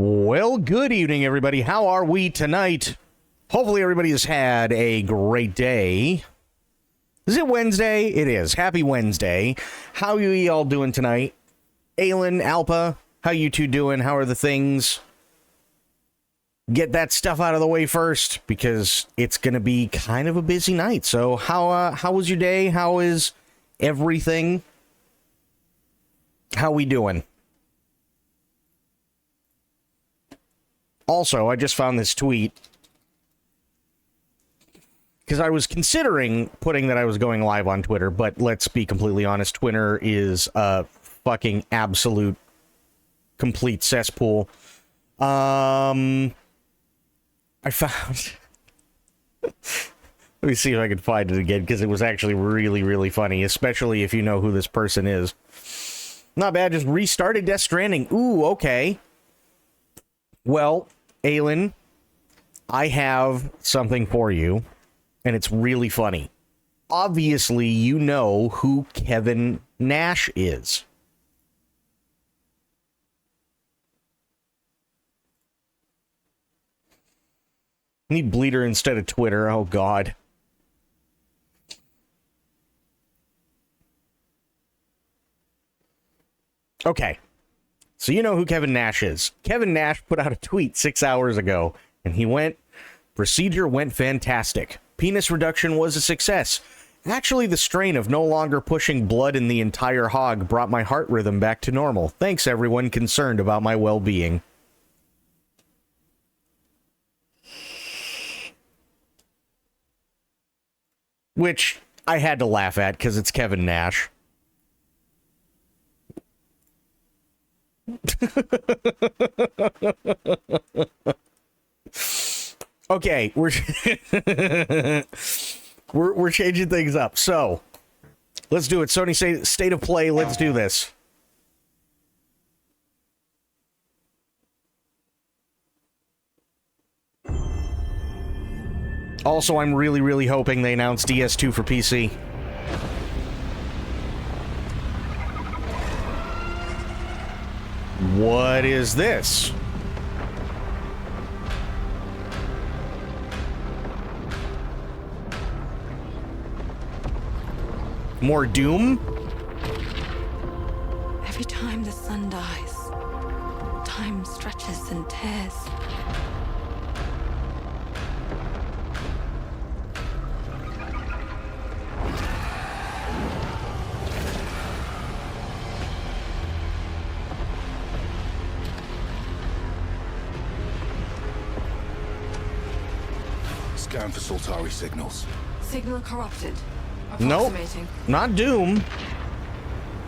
Well, good evening, everybody. How are we tonight? Hopefully everybody has had a great day. Is it Wednesday? It is. Happy Wednesday. How are you all doing tonight? Aylin, Alpa, how you two doing? How are the things? Get that stuff out of the way first, because it's going to be kind of a busy night. So how was your day? How is everything? How we doing? Also, I just found this tweet because I was considering putting that I was going live on Twitter, but let's be completely honest, Twitter is a fucking absolute complete cesspool. I found... Let me see if I can find it again, because it was actually really, really funny, especially if you know who this person is. Not bad, just restarted Death Stranding. Ooh, okay. Well, Aylin, I have something for you, and it's really funny. Obviously, you know who Kevin Nash is. Need Bleeder instead of Twitter. Oh, God. Okay. So you know who Kevin Nash is. Kevin Nash put out a tweet 6 hours ago, and he went, "Procedure went fantastic. Penis reduction was a success. Actually, the strain of no longer pushing blood in the entire hog brought my heart rhythm back to normal. Thanks, everyone concerned about my well-being." Which I had to laugh at, because it's Kevin Nash. Okay, we're changing things up. So, let's do it. Sony State of Play, let's do this. Also, I'm really, really hoping they announce DS2 for PC. What is this? More Doom? Every time the sun dies, time stretches and tears. Scan for Soltari signals. Signal corrupted. Nope, not Doom.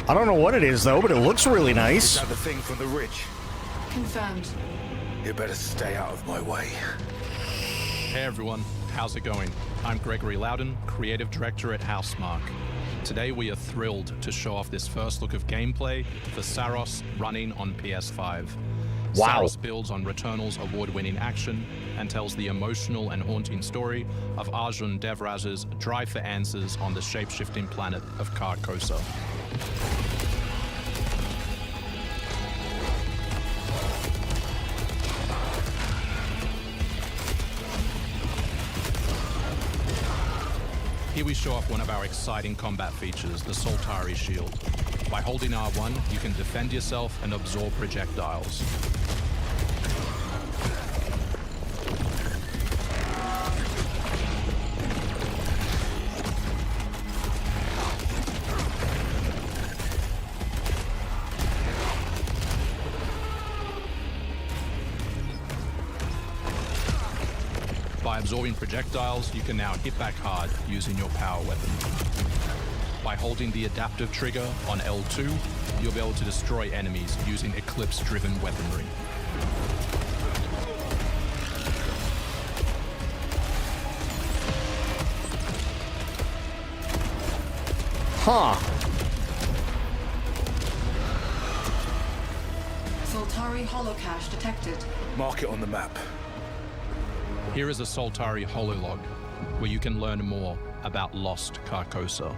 I don't know what it is, though, but it looks really nice. Is that the thing from the ridge? Confirmed. You better stay out of my way. Hey everyone, how's it going? I'm Gregory Loudon, Creative Director at Housemarque. Today we are thrilled to show off this first look of gameplay for Saros running on PS5. Wow. Saros builds on Returnal's award-winning action and tells the emotional and haunting story of Arjun Devraz's drive for answers on the shape-shifting planet of Carcosa. Here we show off one of our exciting combat features, the Soltari Shield. By holding R1, you can defend yourself and absorb projectiles. By absorbing projectiles, you can now hit back hard using your power weapon. By holding the adaptive trigger on L2, you'll be able to destroy enemies using Eclipse-driven weaponry. Huh. Soltari holocache detected. Mark it on the map. Here is a Soltari hololog, where you can learn more about lost Carcosa.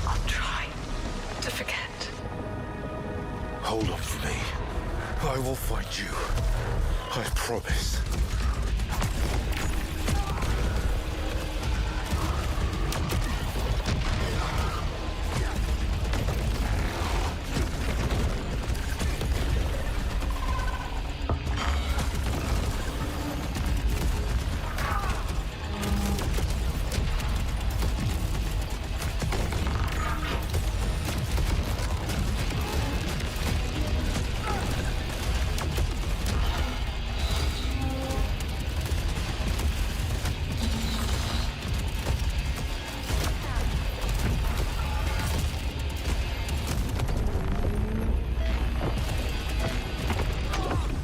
I'll try to forget. Hold up for me. I will find you. I promise.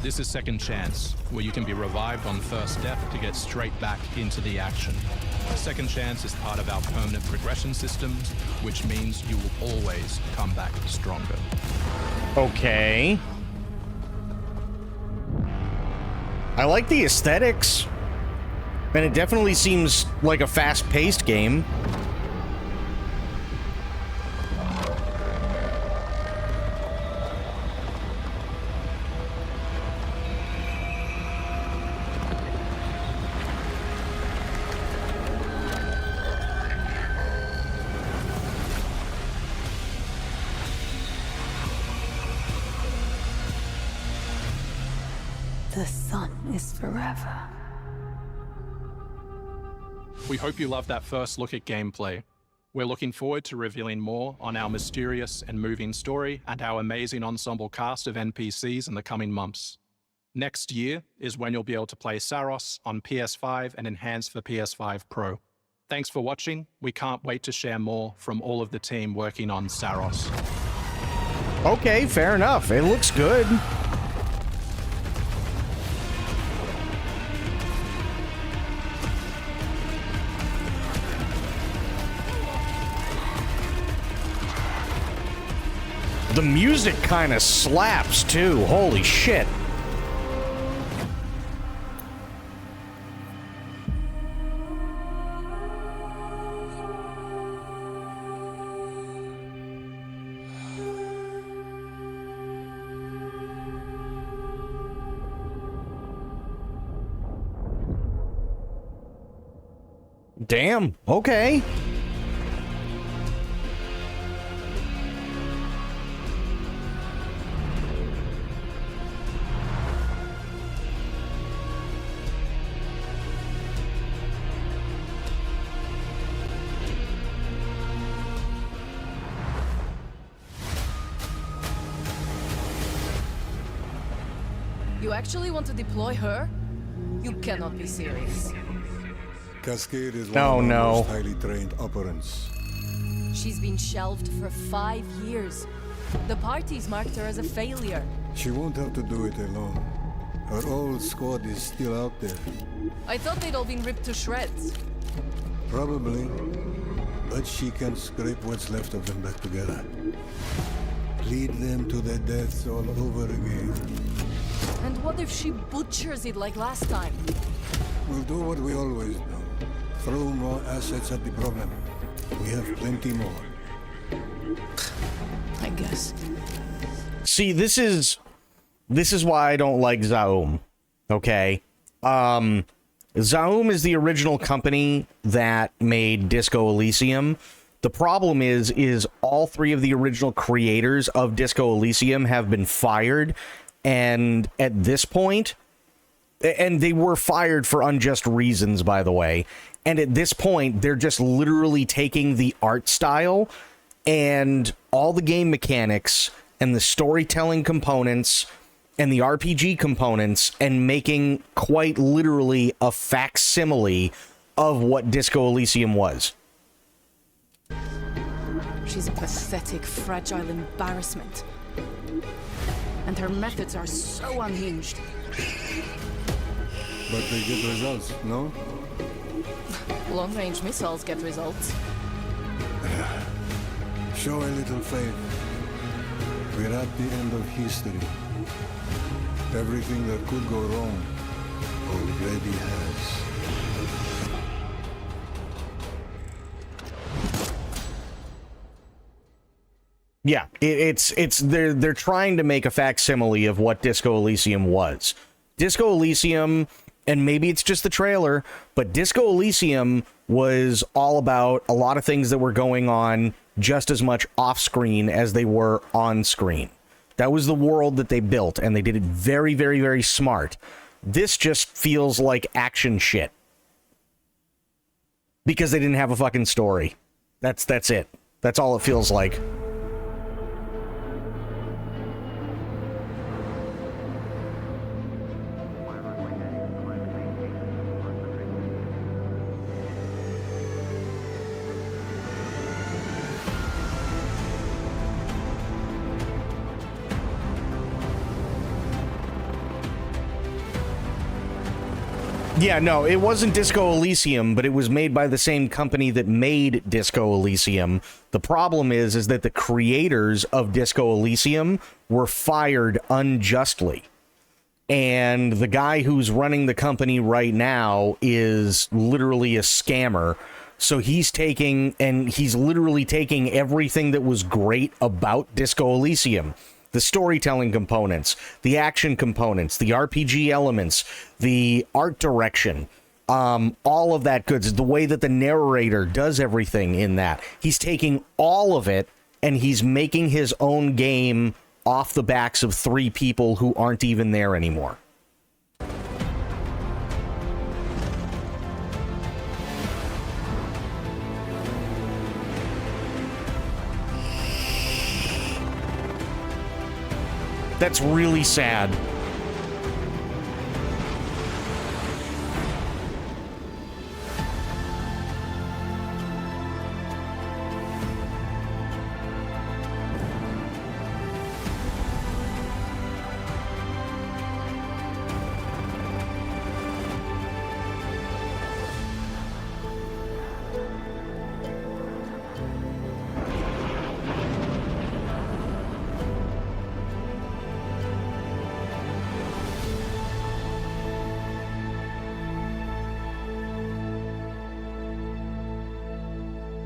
This is Second Chance, where you can be revived on first death to get straight back into the action. Second Chance is part of our permanent progression systems, which means you will always come back stronger. Okay. I like the aesthetics, and it definitely seems like a fast-paced game. The sun is forever. We hope you loved that first look at gameplay. We're looking forward to revealing more on our mysterious and moving story and our amazing ensemble cast of NPCs in the coming months. Next year is when you'll be able to play Saros on PS5 and enhanced for PS5 Pro. Thanks for watching. We can't wait to share more from all of the team working on Saros. Okay, fair enough. It looks good. The music kind of slaps, too. Holy shit. Damn. Okay. You actually want to deploy her? You cannot be serious. Cascade is one Oh, of our no. most highly trained operants. She's been shelved for 5 years. The parties marked her as a failure. She won't have to do it alone. Her old squad is still out there. I thought they'd all been ripped to shreds. Probably. But she can scrape what's left of them back together. Lead them to their deaths all over again. And what if she butchers it like last time? We'll do what we always do. Throw more assets at the problem. We have plenty more. I guess. See, this is why I don't like Zaum. Okay? Zaum is the original company that made Disco Elysium. The problem is all three of the original creators of Disco Elysium have been fired, and at this point, and they were fired for unjust reasons, by the way, and at this point, they're just literally taking the art style and all the game mechanics and the storytelling components and the RPG components and making quite literally a facsimile of what Disco Elysium was. She's a pathetic, fragile embarrassment. And her methods are so unhinged. But they get results, no? Long-range missiles get results. Show a little faith. We're at the end of history. Everything that could go wrong already has. Yeah, it's they're trying to make a facsimile of what Disco Elysium was. Disco Elysium, and maybe it's just the trailer, but Disco Elysium was all about a lot of things that were going on just as much off screen as they were on screen. That was the world that they built, and they did it very, very, very smart. This just feels like action shit because they didn't have a fucking story. That's it. That's all it feels like. Yeah, no, it wasn't Disco Elysium, but it was made by the same company that made Disco Elysium. The problem is that the creators of Disco Elysium were fired unjustly. And the guy who's running the company right now is literally a scammer. So he's literally taking everything that was great about Disco Elysium. The storytelling components, the action components, the RPG elements, the art direction, all of that goods, the way that the narrator does everything in that. He's taking all of it and he's making his own game off the backs of 3 people who aren't even there anymore. That's really sad.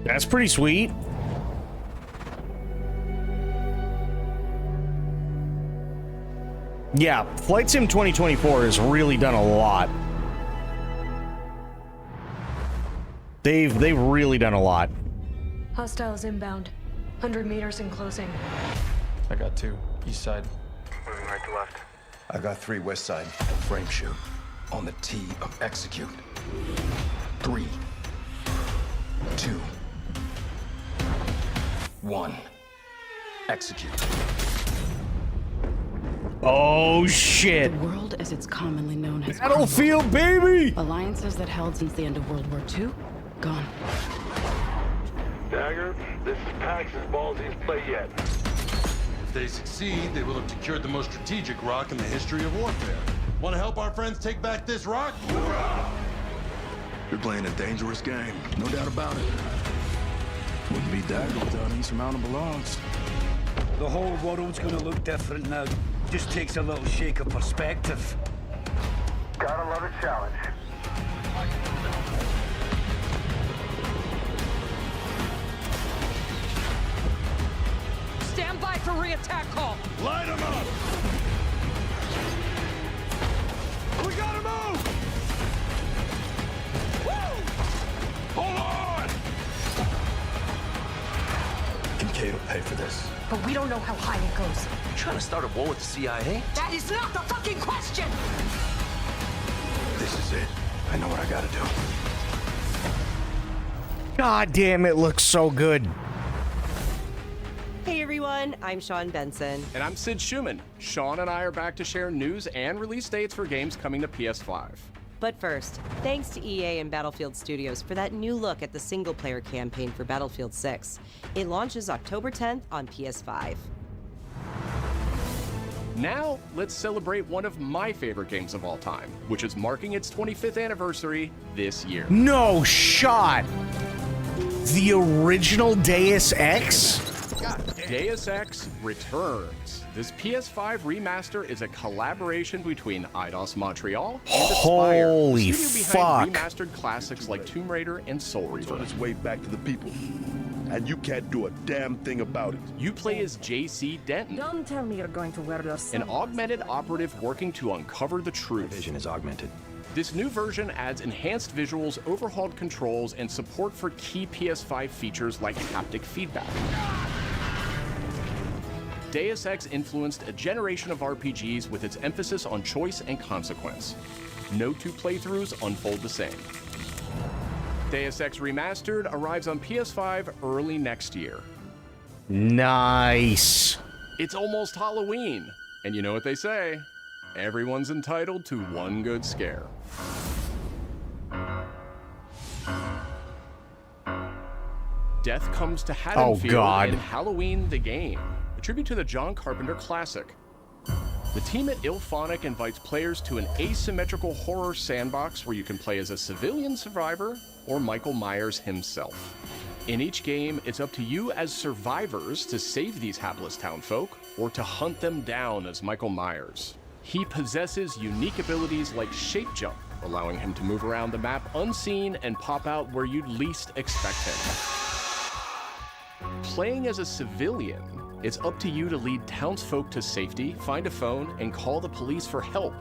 That's pretty sweet. Yeah, Flight Sim 2024 has really done a lot. They've really done a lot. Hostiles inbound. 100 meters in closing. I got 2. East side. Moving right to left. I got 3 west side. Frame shoot. On the T of execute. 3, 2, 1. Execute. Oh shit. The world as it's commonly known has Battlefield, baby! alliances that held since the end of World War II, gone. Dagger, this is Pax's ballsiest play yet. If they succeed, they will have secured the most strategic rock in the history of warfare. Want to help our friends take back this rock? You're playing a dangerous game, no doubt about it. Wouldn't be Dagger without insurmountable odds. The whole world's gonna look different now. Just takes a little shake of perspective. Gotta love a challenge. Stand by for re-attack call. Light them up! We gotta move! Woo! Hold on! Kincaid will pay for this. But we don't know how high it goes. You trying to start a war with the CIA? That is not the fucking question! This is it. I know what I gotta do. God damn, it looks so good. Hey everyone, I'm Sean Benson. And I'm Sid Schumann. Sean and I are back to share news and release dates for games coming to PS5. But first, thanks to EA and Battlefield Studios for that new look at the single-player campaign for Battlefield 6. It launches October 10th on PS5. Now, let's celebrate one of my favorite games of all time, which is marking its 25th anniversary this year. No shot! The original Deus Ex? Deus Ex returns. This PS5 remaster is a collaboration between Eidos Montreal and Aspyr, Holy the studio behind fuck. remastered classics like Tomb Raider and Soul Reaver. On its way back to the people. and you can't do a damn thing about it. You play as J.C. Denton, Don't tell me you're going to wear those an augmented operative working to uncover the truth. Vision is augmented. This new version adds enhanced visuals, overhauled controls, and support for key PS5 features like haptic feedback. Deus Ex influenced a generation of RPGs with its emphasis on choice and consequence. No two playthroughs unfold the same. Deus Ex Remastered arrives on PS5 early next year. Nice. It's almost Halloween, and you know what they say, everyone's entitled to one good scare. Death comes to Haddonfield in Halloween the Game, a tribute to the John Carpenter classic. The team at IllFonic invites players to an asymmetrical horror sandbox where you can play as a civilian survivor or Michael Myers himself. In each game, it's up to you as survivors to save these hapless townfolk or to hunt them down as Michael Myers. He possesses unique abilities like shape jump, allowing him to move around the map unseen and pop out where you'd least expect him. Playing as a civilian, it's up to you to lead townsfolk to safety, find a phone, and call the police for help.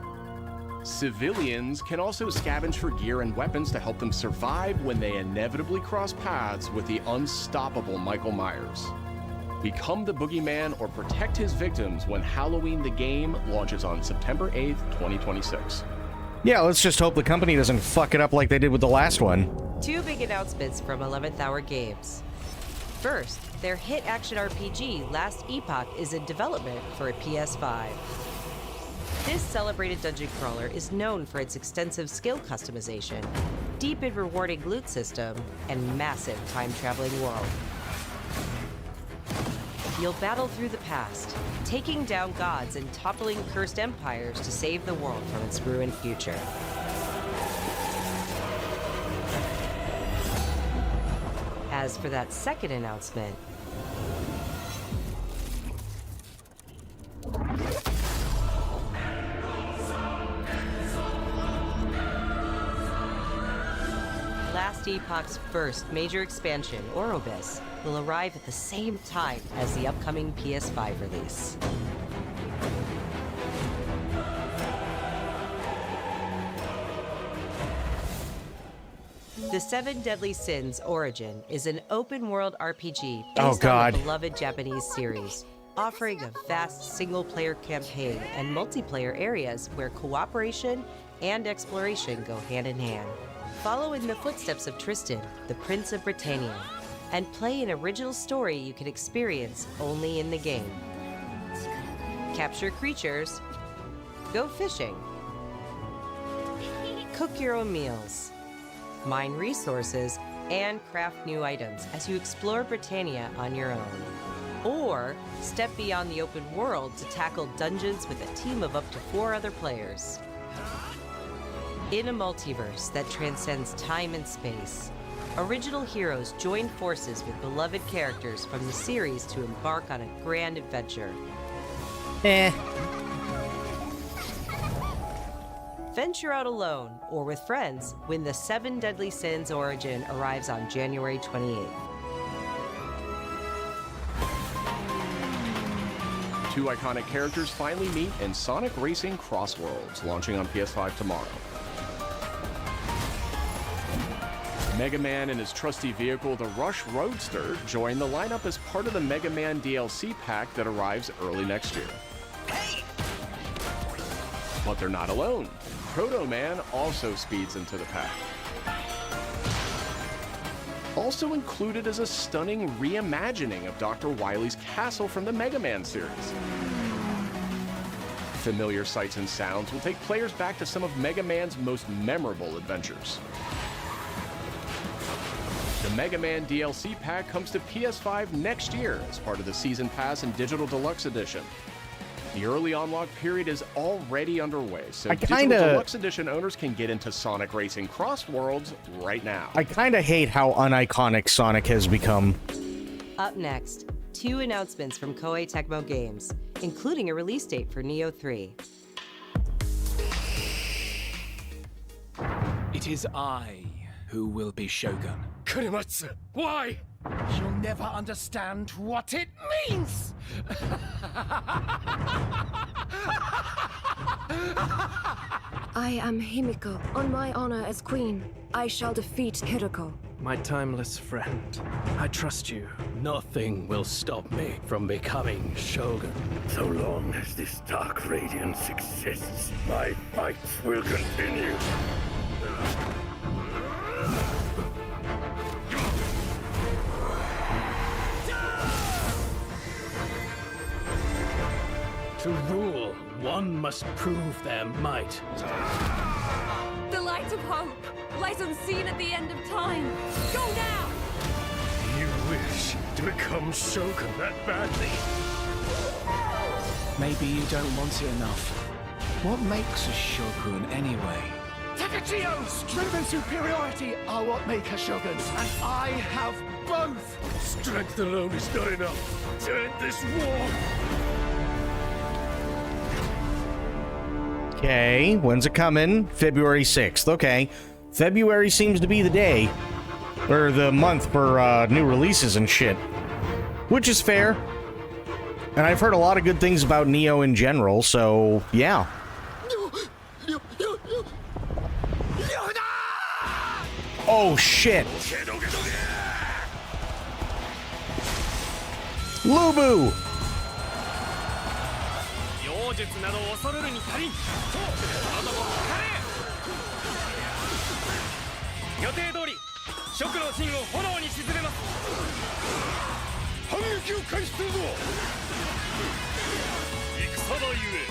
Civilians can also scavenge for gear and weapons to help them survive when they inevitably cross paths with the unstoppable Michael Myers. Become the boogeyman or protect his victims when Halloween the Game launches on September 8th, 2026. Yeah, let's just hope the company doesn't fuck it up like they did with the last one. Two big announcements from 11th Hour Games. First, their hit action RPG, Last Epoch, is in development for a PS5. This celebrated dungeon crawler is known for its extensive skill customization, deep and rewarding loot system, and massive time-traveling world. You'll battle through the past, taking down gods and toppling cursed empires to save the world from its ruined future. As for that second announcement, Last Epoch's first major expansion, Orobis, will arrive at the same time as the upcoming PS5 release. The Seven Deadly Sins Origin is an open-world RPG based on the beloved Japanese series, offering a vast single-player campaign and multiplayer areas where cooperation and exploration go hand in hand. Follow in the footsteps of Tristan, the Prince of Britannia, and play an original story you can experience only in the game. Capture creatures, go fishing, cook your own meals, mine resources, and craft new items as you explore Britannia on your own. Or step beyond the open world to tackle dungeons with a team of up to 4 other players. In a multiverse that transcends time and space, original heroes join forces with beloved characters from the series to embark on a grand adventure. Venture out alone or with friends when the Seven Deadly Sins Origin arrives on January 28th. Two iconic characters finally meet in Sonic Racing Cross Worlds, launching on PS5 tomorrow. Mega Man and his trusty vehicle, the Rush Roadster, join the lineup as part of the Mega Man DLC pack that arrives early next year. But they're not alone. Proto Man also speeds into the pack. Also included is a stunning reimagining of Dr. Wily's castle from the Mega Man series. Familiar sights and sounds will take players back to some of Mega Man's most memorable adventures. The Mega Man DLC pack comes to PS5 next year as part of the Season Pass and Digital Deluxe Edition. The early unlock period is already underway, so Digital Deluxe Edition owners can get into Sonic Racing Cross Worlds right now. I kind of hate how uniconic Sonic has become. Up next, 2 announcements from Koei Tecmo Games, including a release date for Neo 3. It is I who will be Shogun. Kurimatsu, why? You'll never understand what it means! I am Himiko. On my honor as queen, I shall defeat Hiroko. My timeless friend, I trust you. Nothing will stop me from becoming Shogun. So long as this dark radiance exists, my fights will continue. To rule, one must prove their might. The light of hope lies unseen at the end of time. Go now! You wish to become Shogun that badly? Maybe you don't want it enough. What makes a Shogun anyway? Takachio! Strength and superiority are what make a Shogun, and I have both! Strength alone is not enough to end this war! Okay, when's it coming? February 6th. Okay. February seems to be the day. Or the month for new releases and shit. Which is fair. And I've heard a lot of good things about Neo in general, so yeah. Oh shit! Lubu! 術など恐るるに足りん。そう、あなたも疲れ。予定通り、蜀の陣を炎に沈めます。反撃を開始するぞ。戦場ゆえ、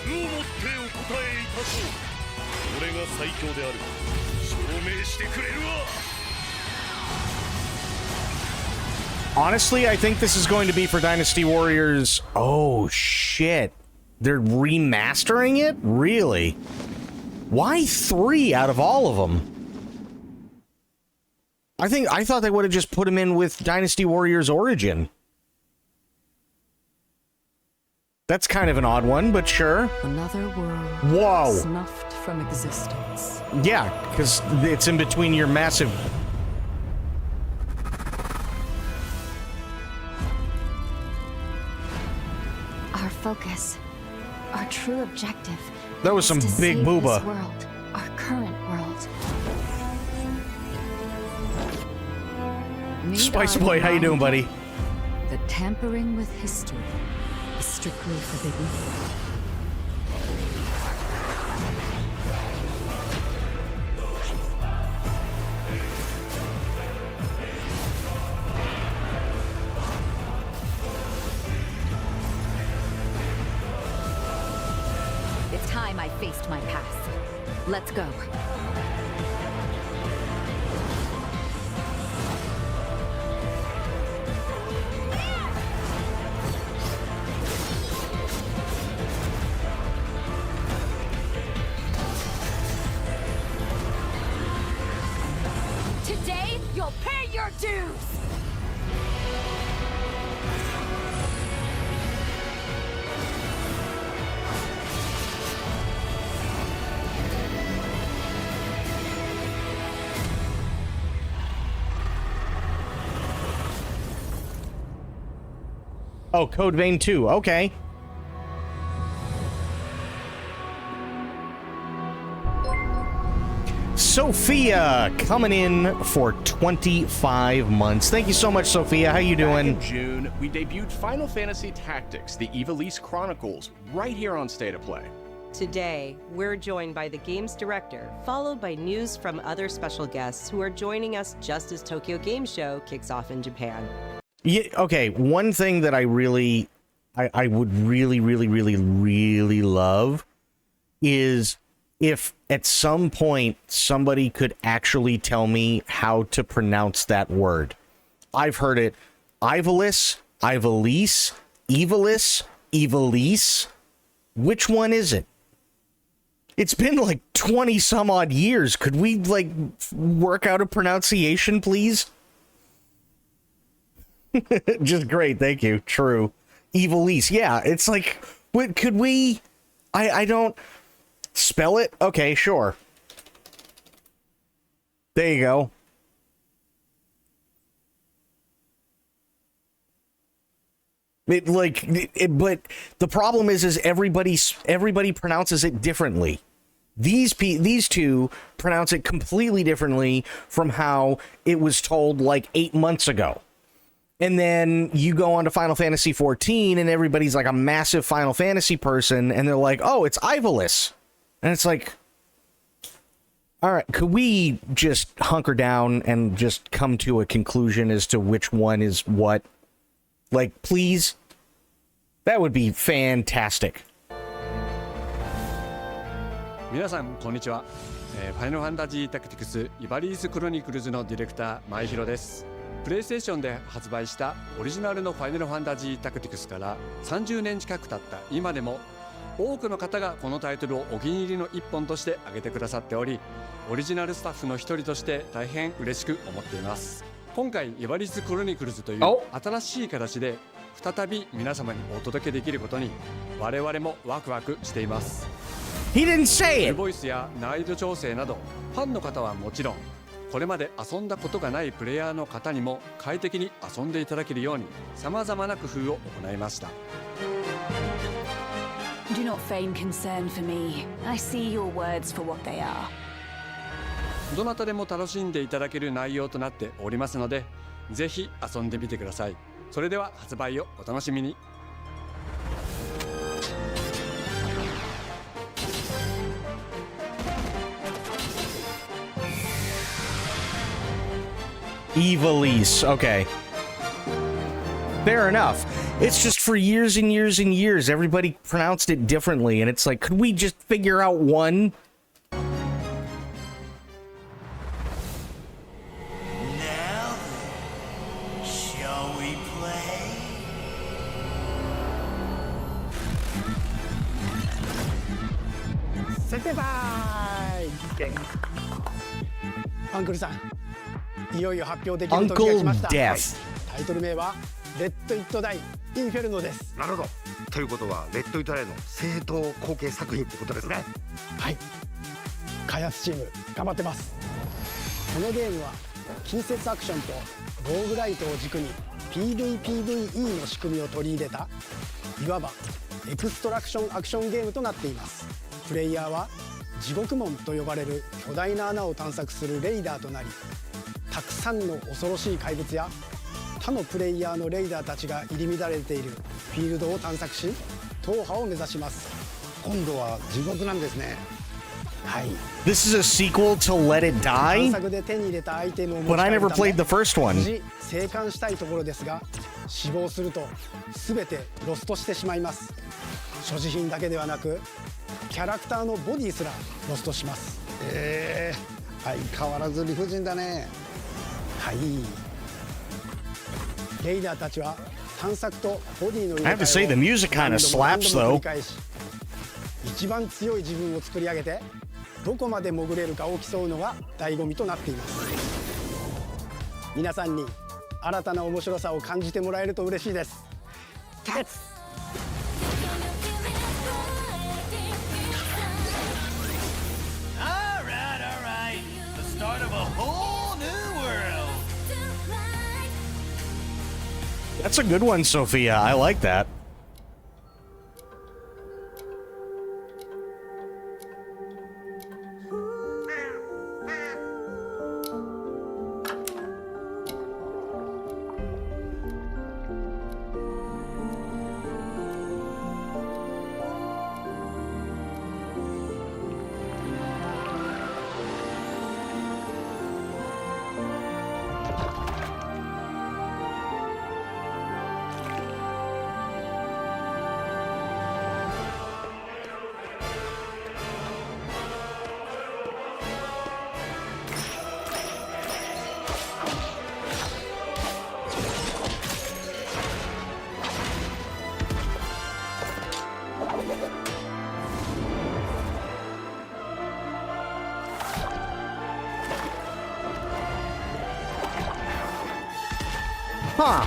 武をもってお答えいたそう。俺が最強である。証明してくれるわ。 Honestly, I think this is going to be for Dynasty Warriors. Oh shit. They're remastering it? Really? Why 3 out of all of them? I thought they would have just put him in with Dynasty Warriors Origin. That's kind of an odd one, but sure. Another world. Whoa. Snuffed from existence. Yeah, because it's in between your massive... Our focus. Our true objective. That was some big booba. This world, our current world. Spice Boy, how you doing, buddy? The tampering with history is strictly forbidden. It's time I faced my past. Let's go. Today, you'll pay your dues! Oh, Code Vein 2. Okay. Sophia coming in for 25 months. Thank you so much, Sophia. How you doing? Back in June, we debuted Final Fantasy Tactics: The Ivalice Chronicles right here on State of Play. Today, we're joined by the game's director, followed by news from other special guests who are joining us just as Tokyo Game Show kicks off in Japan. Yeah, okay, one thing that I would really love is if at some point somebody could actually tell me how to pronounce that word. I've heard it Ivalice, Ivalice, Ivalice, Ivalice. Which one is it? It's been like 20 some odd years. Could we like work out a pronunciation, please? Just great, thank you. True. Ivalice. Yeah, it's like, what could we... I don't... Spell it? Okay, sure. There you go. But the problem is everybody pronounces it differently. These two pronounce it completely differently from how it was told like 8 months ago. And then you go on to Final Fantasy XIV and everybody's like a massive Final Fantasy person and they're like, oh, it's Ivalice. And it's like, all right, could we just hunker down and just come to a conclusion as to which one is what? Like, please? That would be fantastic. 皆さんこんにちは。ファイナルファンタジータクティクスイバリーズクロニクルズのディレクター前広です。プレイステーションで発売したオリジナルのファイナルファンタジータクティクスから30年近く経った今でも多くの方がこのタイトルをお気に入りの一本として挙げてくださっており、オリジナルスタッフの一人として大変嬉しく思っています。今回イバリーズクロニクルズという新しい形で再び皆様にお届けできることに我々もワクワクしています。He didn't say it. ボイスや難易度調整などファンの方はもちろん、これまで遊んだことがないプレイヤーの方にも快適に遊んでいただけるように様々な工夫を行いました。Do not feign concern for me. I see your words for what they are. どなたでも楽しんでいただける内容となっておりますので、ぜひ遊んでみてください。それでは発売をお楽しみに。Ivalice. Okay. Fair enough. It's just for years and years and years, everybody pronounced it differently, and it's like, could we just figure out one? Now then, shall we play? Uncle さん、いよいよ発表できる時が来ました。タイトル名はレッド・イット・ダイ・インフェルノです。なるほど。ということはレッド・イット・ダイの正統後継作品ってことですね。はい。開発チーム頑張ってます。このゲームは近接アクションとローグライトを軸に PVPVE の仕組みを取り入れたいわばエクストラクションアクションゲームとなっています。プレイヤーは地獄門と呼ばれる巨大な穴を探索するレイダーとなり、たくさんの恐ろしい怪物や他のプレイヤーのレイダーたちが入り乱れているフィールドを探索し、踏破を目指します。今度は地獄なんですね。はい。 This is a sequel to Let It 探 Die? 索で手に入れたアイテムを持ち But I 帰る never ため played the first one. 無事生還したいところですが、死亡すると全てロストしてしまいます。所持品だけではなくキャラクターのボディすらロストします。相変わらず理不尽だね。はい。レイダーたちは探索とボディの入れ I have to say, the 替えを music kind 何 of 度も何 slaps, 度も繰 though. り返し、一番強い自分を作り上げてどこまで潜れるかを競うのが醍醐味となっています。皆さんに新たな面白さを感じてもらえると嬉しいです。キャッツ。Alright. The start of a whole new world. That's a good one, Sophia. I like that. Huh.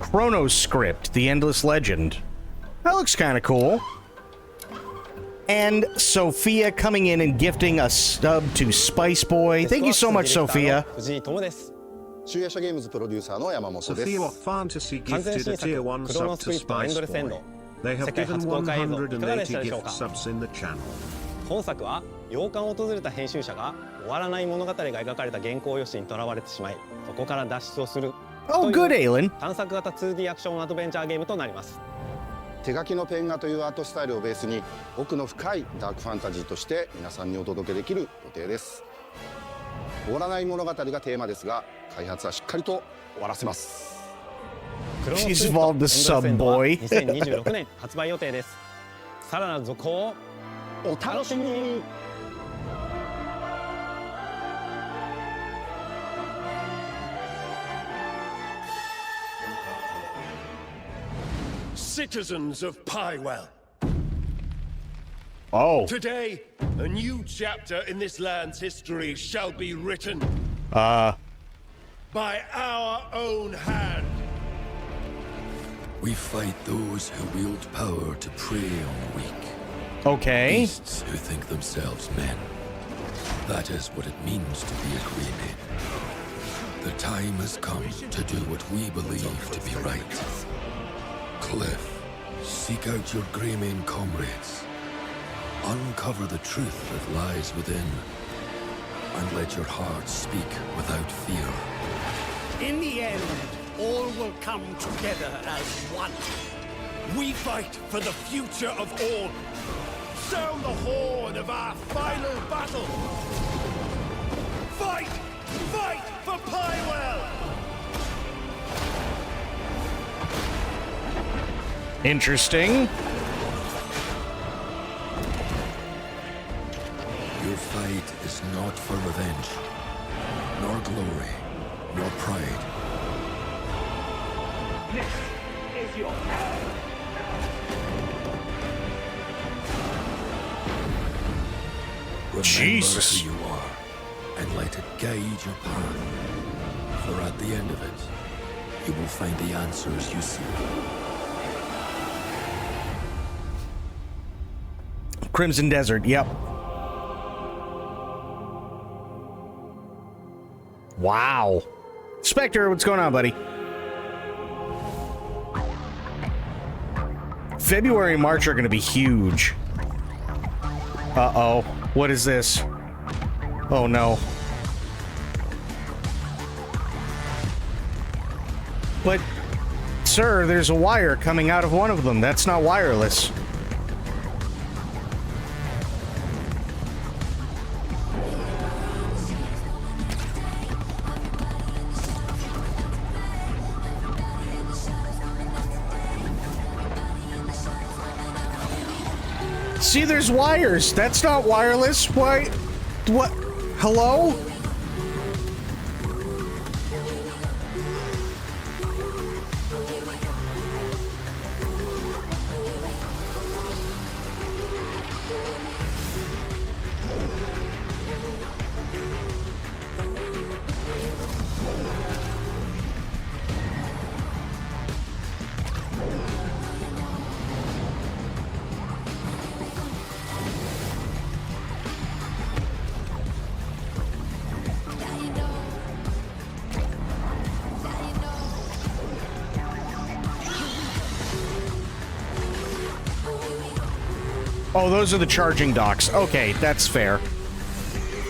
Chrono Script, The Endless Legend. That looks kind of cool. And Sophia coming in and gifting a sub to Spice Boy. Thank you so much, Sophia. Sophia Fantasy gifted a tier 1 sub to Spice Boy. They have given 180 gift subs in the channel. 本作は洋館を訪れた編集者が終わらない物語が描かれた原稿用紙にとらわれてしまい、そこから脱出をする Oh, good, Aelin. 探索型 2D アクションアドベンチャーゲームとなります。手書きのペン画というアートスタイルをベースに奥の深いダークファンタジーとして皆さんにお届けできる予定です。終わらない物語がテーマですが、開発はしっかりと終わらせます。She's involved the sub boy. 2026年発売予定です。さらなる続報をお楽しみに。Citizens of Pywell. Oh. Today, a new chapter in this land's history shall be written. By our own hand. We fight those who wield power to prey on the weak. Okay. Beasts who think themselves men. That is what it means to be a Greyman. The time has come to do what we believe to be right. Cliff, seek out your Greyman comrades. Uncover the truth that lies within. And let your heart speak without fear. In the end, all will come together as one. We fight for the future of all. Sound the horn of our final battle. Fight! Fight for Pywell! Interesting. Your fight is not for revenge, nor glory, nor pride. This is your Remember who you are, and let it guide your path. For at the end of it, you will find the answers you seek. Crimson Desert, yep. Wow. Spectre, what's going on, buddy? February and March are going to be huge. Uh-oh. What is this? Oh, no. But, sir, there's a wire coming out of one of them. That's not wireless. See, there's wires. That's not wireless. Why? What? Hello? Oh, those are the charging docks. Okay, that's fair.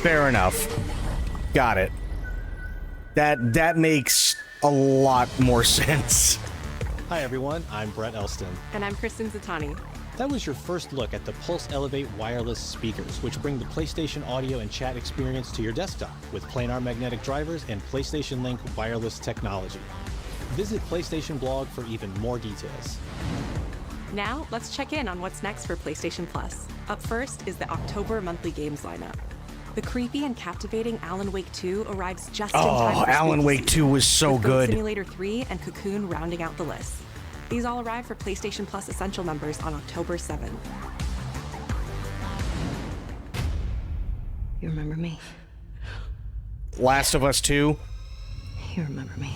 Fair enough. Got it. That makes a lot more sense. Hi everyone, I'm Brett Elston. And I'm Kristen Zatani. That was your first look at the Pulse Elevate wireless speakers, which bring the PlayStation audio and chat experience to your desktop with planar magnetic drivers and PlayStation Link wireless technology. Visit PlayStation blog for even more details. Now, let's check in on what's next for PlayStation Plus. Up first is the October monthly games lineup. The creepy and captivating Alan Wake 2 arrives just in time. Oh, Alan Wake 2 was so with good. Simulator 3 and Cocoon rounding out the list. These all arrive for PlayStation Plus Essential members on October 7th. You remember me? Last of Us 2. You remember me?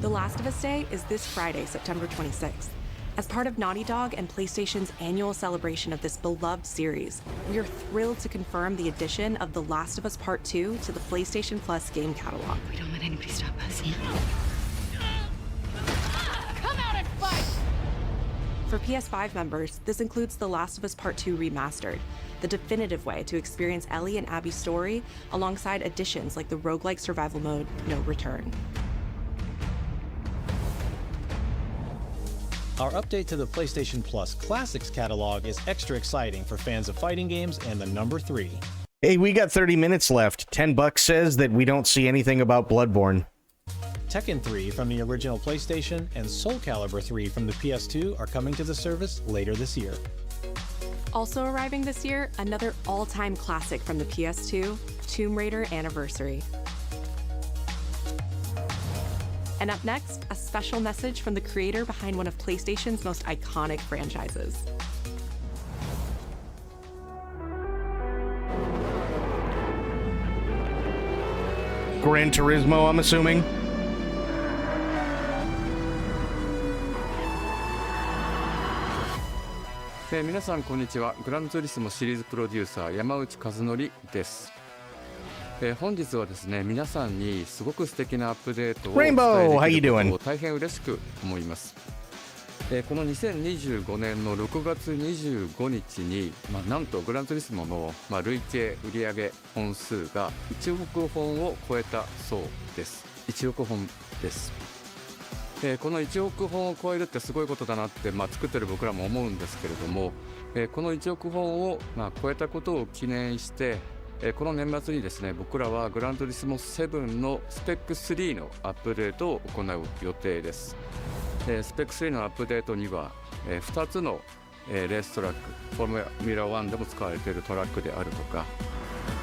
The Last of Us Day is this Friday, September 26th. As part of Naughty Dog and PlayStation's annual celebration of this beloved series, we are thrilled to confirm the addition of The Last of Us Part 2 to the PlayStation Plus game catalog. We don't let anybody stop us. Come out and fight! For PS5 members, this includes The Last of Us Part 2 Remastered, the definitive way to experience Ellie and Abby's story, alongside additions like the roguelike survival mode, No Return. Our update to the PlayStation Plus Classics catalog is extra exciting for fans of fighting games and the number 3. Hey, we got 30 minutes left. $10 says that we don't see anything about Bloodborne. Tekken 3 from the original PlayStation and Soul Calibur 3 from the PS2 are coming to the service later this year. Also arriving this year, another all-time classic from the PS2, Tomb Raider Anniversary. And up next, a special message from the creator behind one of PlayStation's most iconic franchises. Gran Turismo, I'm assuming.「皆さんこんにちは。グランツーリスモシリーズプロデューサー山内和則です。本日はですね、皆さんにすごく素敵なアップデートをお伝えできることを大変嬉しく思います。この2025年の6月25日に、なんとグランツーリスモの、累計売上本数が1億本を超えたそうです。1億本です。この1億本を超えるってすごいことだなって、作ってる僕らも思うんですけれども、この1億本を、超えたことを記念して、この年末にですね、僕らはグランツーリスモ7のスペック3のアップデートを行う予定です。スペック3のアップデートには、2つの、レーストラック、フォーミュラ1でも使われているトラックであるとか、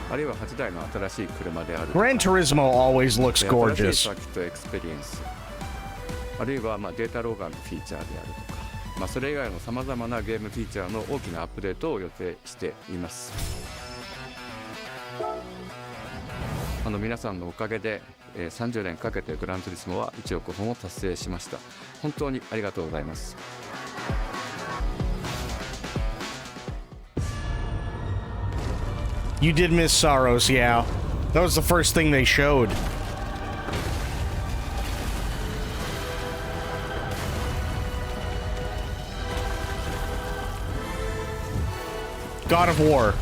あるいは8台の新しい車であるとか、Gran Turismo always looks gorgeous. 新しいサーキットエクスペリエンス、あるいはデータローガンのフィーチャーであるとか、それ以外のさまざまなゲームフィーチャーの大きなアップデートを予定しています。皆さんのおかげで、30年かけてグランツーリスモは1億本を達成しました。本当にありがとうございます。You did miss Saros, yeah. That was the first thing they showed. God of War.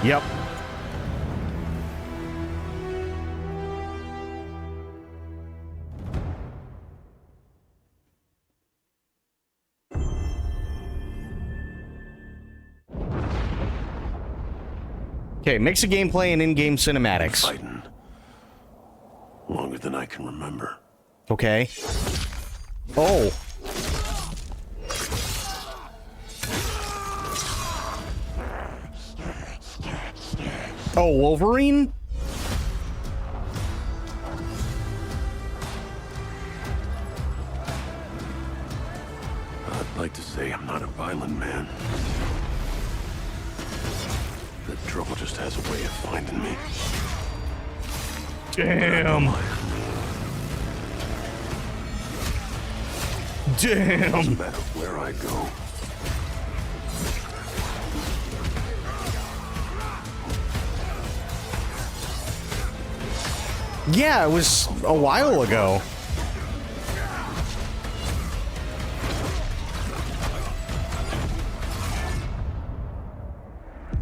Yep. Okay, mix of gameplay and in-game cinematics. Fighting longer than I can remember. Okay. Oh. Oh, Wolverine? I'd like to say I'm not a violent man. The trouble just has a way of finding me. Damn. Damn. Doesn't matter where I go. Yeah, it was a while ago.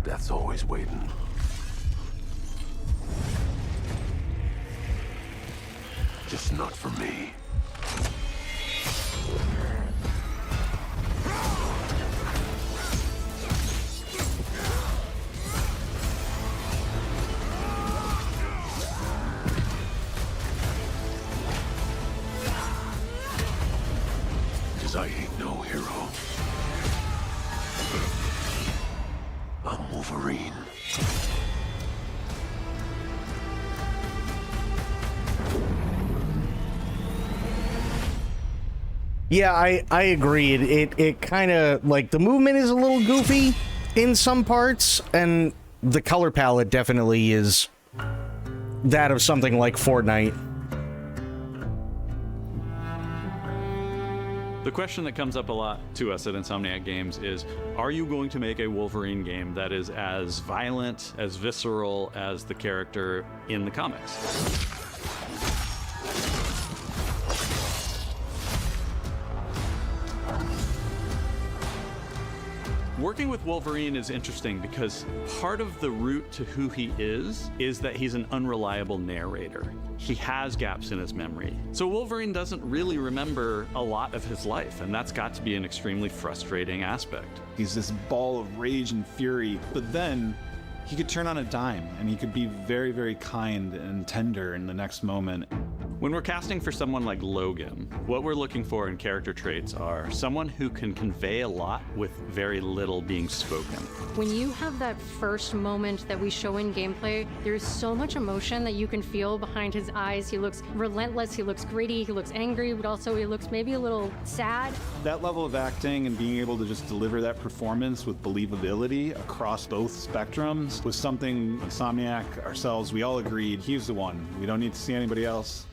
Death's always waiting. Just not for me. I ain't no hero. I'm Wolverine. Yeah, I agree. It kind of, like, the movement is a little goofy in some parts, and the color palette definitely is that of something like Fortnite. The question that comes up a lot to us at Insomniac Games is, are you going to make a Wolverine game that is as violent, as visceral as the character in the comics? Working with Wolverine is interesting because part of the root to who he is that he's an unreliable narrator. He has gaps in his memory. So Wolverine doesn't really remember a lot of his life, and that's got to be an extremely frustrating aspect. He's this ball of rage and fury, but then he could turn on a dime and he could be very, very kind and tender in the next moment. When we're casting for someone like Logan, what we're looking for in character traits are someone who can convey a lot with very little being spoken. When you have that first moment that we show in gameplay, there's so much emotion that you can feel behind his eyes. He looks relentless, he looks gritty, he looks angry, but also he looks maybe a little sad. That level of acting and being able to just deliver that performance with believability across both spectrums was something Insomniac, ourselves, we all agreed he's the one. We don't need to see anybody else.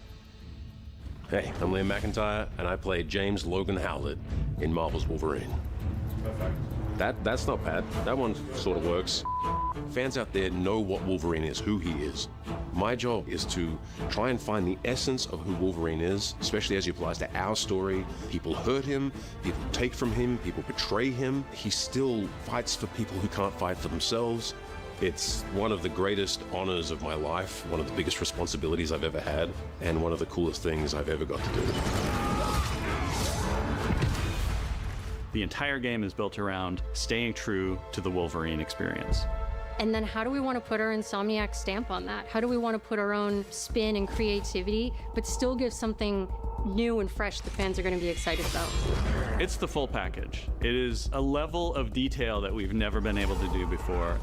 Hey, I'm Liam McIntyre, and I play James Logan Howlett in Marvel's Wolverine. That's not bad. That one sort of works. Fans out there know what Wolverine is, who he is. My job is to try and find the essence of who Wolverine is, especially as he applies to our story. People hurt him, people take from him, people betray him. He still fights for people who can't fight for themselves. It's one of the greatest honors of my life, one of the biggest responsibilities I've ever had, and one of the coolest things I've ever got to do. The entire game is built around staying true to the Wolverine experience. And then how do we want to put our Insomniac stamp on that? How do we want to put our own spin and creativity, but still give something new and fresh the fans are going to be excited about? It's the full package. It is a level of detail that we've never been able to do before.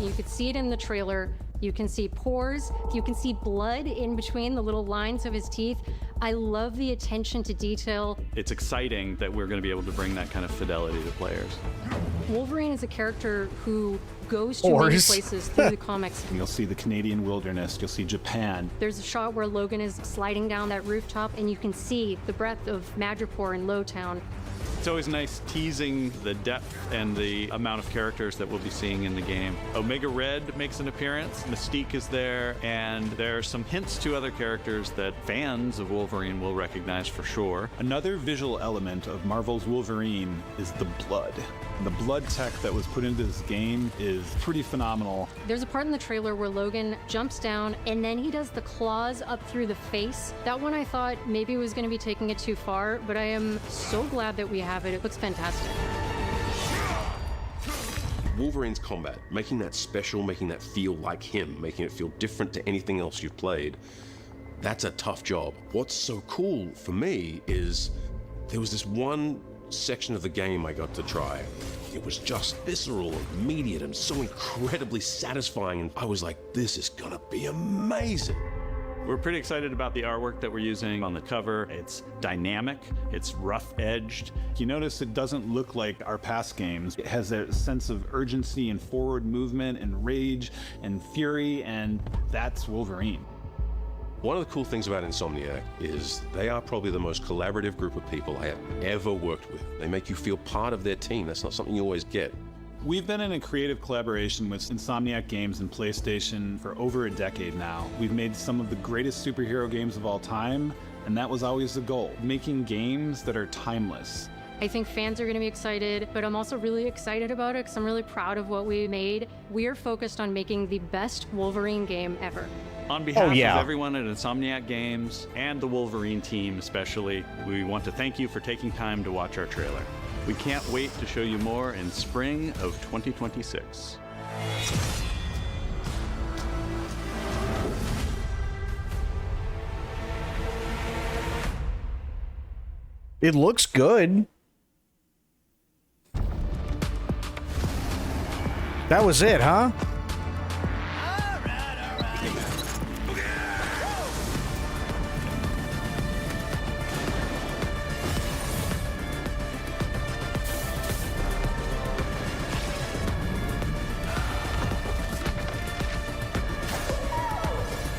You could see it in the trailer. You can see pores. You can see blood in between the little lines of his teeth. I love the attention to detail. It's exciting that we're going to be able to bring that kind of fidelity to players. Wolverine is a character who goes to many places through the comics. You'll see the Canadian wilderness, you'll see Japan. There's a shot where Logan is sliding down that rooftop and you can see the breadth of Madripoor and Lowtown. It's always nice teasing the depth and the amount of characters that we'll be seeing in the game. Omega Red makes an appearance, Mystique is there, and there are some hints to other characters that fans of Wolverine will recognize for sure. Another visual element of Marvel's Wolverine is the blood. The blood tech that was put into this game is pretty phenomenal. There's a part in the trailer where Logan jumps down and then he does the claws up through the face. That one I thought maybe was going to be taking it too far, but I am so glad that we have it. It looks fantastic. Wolverine's combat, making that special, making that feel like him, making it feel different to anything else you've played, that's a tough job. What's so cool for me is there was this one section of the game I got to try. It was just visceral, immediate, and so incredibly satisfying, and I was like, this is gonna be amazing. We're pretty excited about the artwork that we're using on the cover. It's dynamic, it's rough-edged. You notice it doesn't look like our past games. It has a sense of urgency and forward movement and rage and fury, and that's Wolverine. One of the cool things about Insomniac is they are probably the most collaborative group of people I have ever worked with. They make you feel part of their team. That's not something you always get. We've been in a creative collaboration with Insomniac Games and PlayStation for over a decade now. We've made some of the greatest superhero games of all time, and that was always the goal, making games that are timeless. I think fans are going to be excited, but I'm also really excited about it because I'm really proud of what we made. We are focused on making the best Wolverine game ever. On behalf of everyone at Insomniac Games and the Wolverine team especially, we want to thank you for taking time to watch our trailer. We can't wait to show you more in spring of 2026. It looks good. That was it, huh?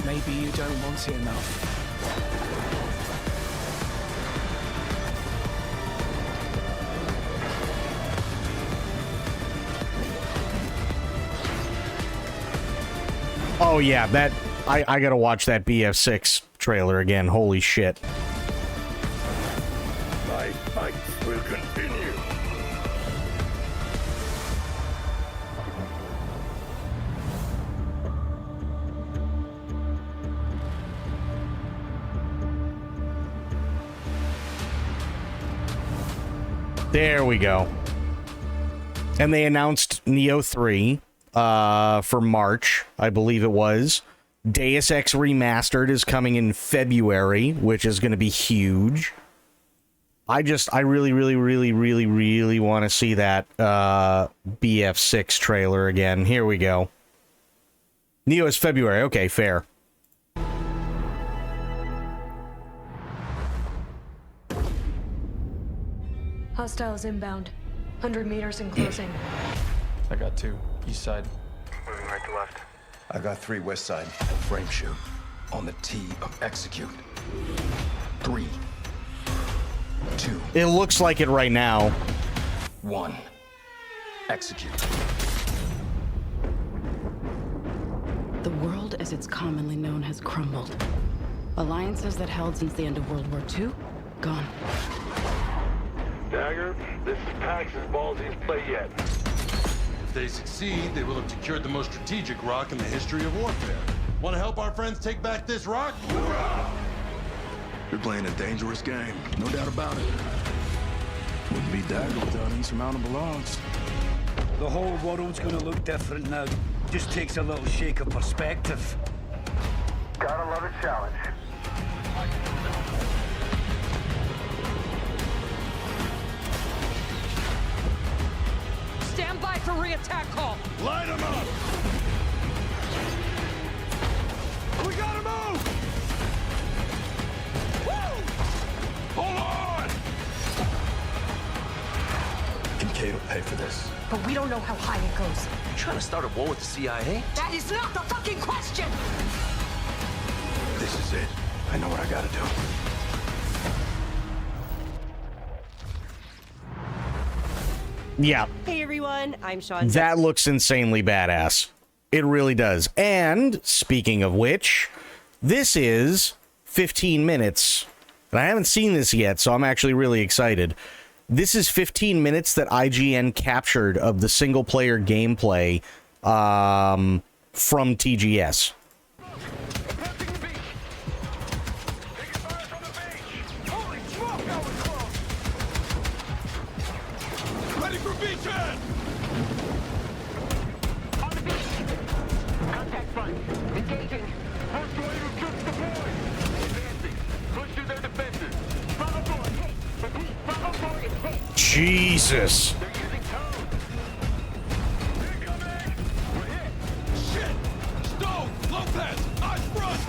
Maybe you don't want it enough. Oh yeah, that I gotta watch that BF6 trailer again. Holy shit. My fight will continue. There we go. And they announced Neo 3 for March, I believe it was. Deus Ex Remastered is coming in February, which is going to be huge. I really want to see that BF6 trailer again. Here we go. Neo is February. Okay, fair. Hostiles inbound. 100 meters and closing. I got 2. East side. Moving right to left. I got 3 west side. Frame shoot. On the T of execute. 3. 2. It looks like it right now. 1. Execute. The world as it's commonly known has crumbled. Alliances that held since the end of World War II, gone. Dagger, this is Pax's ballsiest play yet. If they succeed, they will have secured the most strategic rock in the history of warfare. Want to help our friends take back this rock? You're playing a dangerous game, no doubt about it. Wouldn't be Dagger without insurmountable odds. The whole world's gonna look different now. Just takes a little shake of perspective. Gotta love a challenge. Stand by for re-attack call. Light him up! We gotta move! Woo! Hold on! Kincaid will pay for this. But we don't know how high it goes. You trying to start a war with the CIA? That is not the fucking question! This is it. I know what I gotta do. Yeah. Hey everyone, I'm Sean. That looks insanely badass. It really does. And speaking of which, this is 15 minutes. And I haven't seen this yet, so I'm actually really excited. This is 15 minutes that IGN captured of the single player gameplay from TGS. Ready for beachhead! On the beach! Contact front. Engaging. First wave of troops deployed. Advancing. Push through their defenses. Bravo 4 hit. Repeat. Bravo 4 is hit. Jesus. They're using tone. Incoming! We're hit. Shit! Stone! Lopez! Eyes front!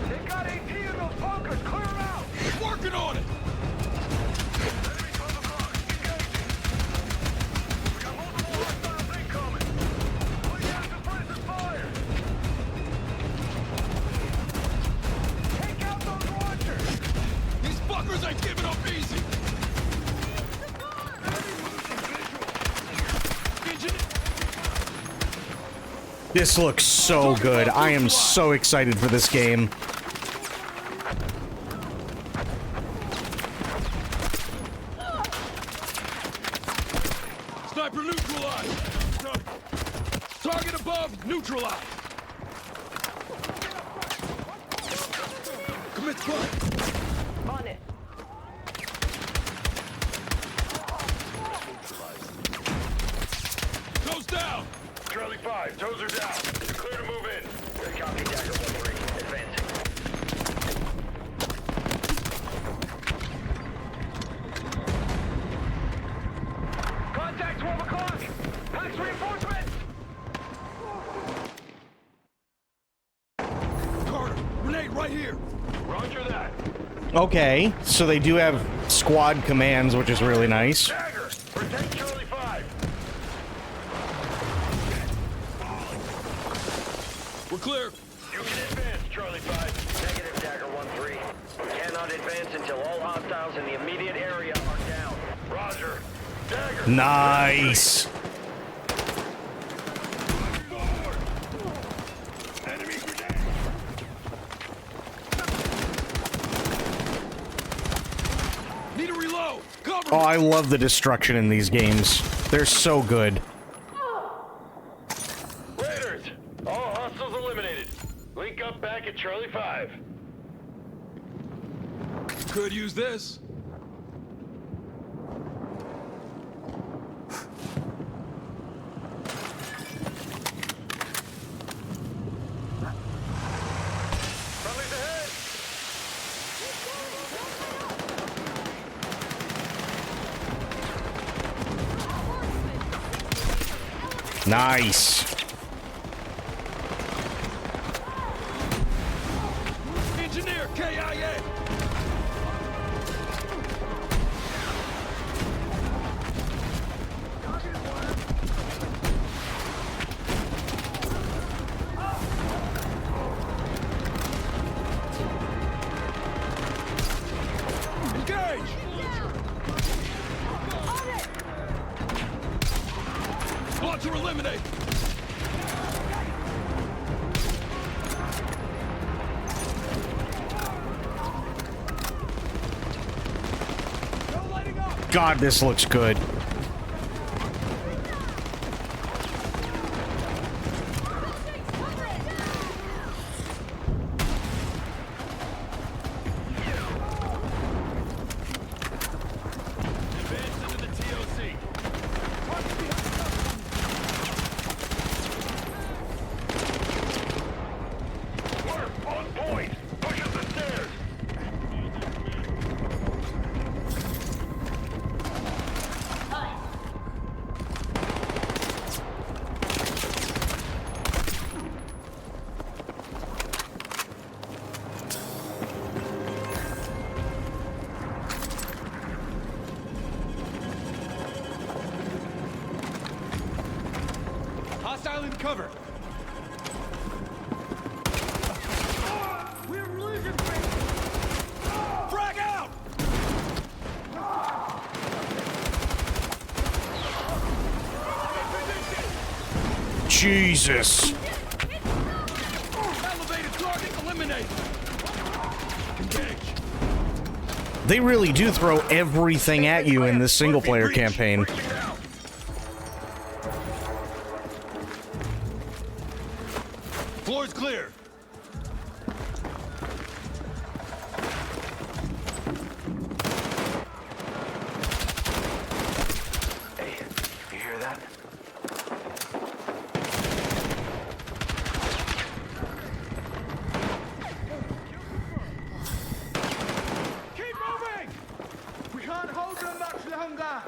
They got 18 of those bunkers. Clear them out. Working on it. Enemy 12 o'clock. Engaging. We got multiple hostiles incoming. Please have suppressive fire. Take out those launchers. These fuckers ain't giving up easy. This looks so good. I am so excited for this game. Sniper neutralized. Target above neutralized. Commit fire. On it. Toes down. Charlie 5, toes are down. Clear to move in. Good copy, Dagger 1-3. Advancing. Contact 12 o'clock. Pax reinforcements. Carter, grenade right here. Roger that. Okay, so they do have squad commands, which is really nice. Dagger, protect Charlie 5. We're clear. You can advance, Charlie 5. Negative, Dagger 1-3. We cannot advance until all hostiles in the immediate area are down. Nice. Need a reload. Cover. Oh, I love the destruction in these games. They're so good. Raiders, all hostiles eliminated. Link up back at Charlie 5. Could use this. Nice. Engineer, KIA. Engage. Want to eliminate. God, this looks good. Hostile in cover. We're losing. Frag out. Jesus. Elevated target eliminated. Engage. They really do throw everything at you in this single-player campaign. Floor's clear. Hey, you hear that? Keep moving. We can't hold them much longer.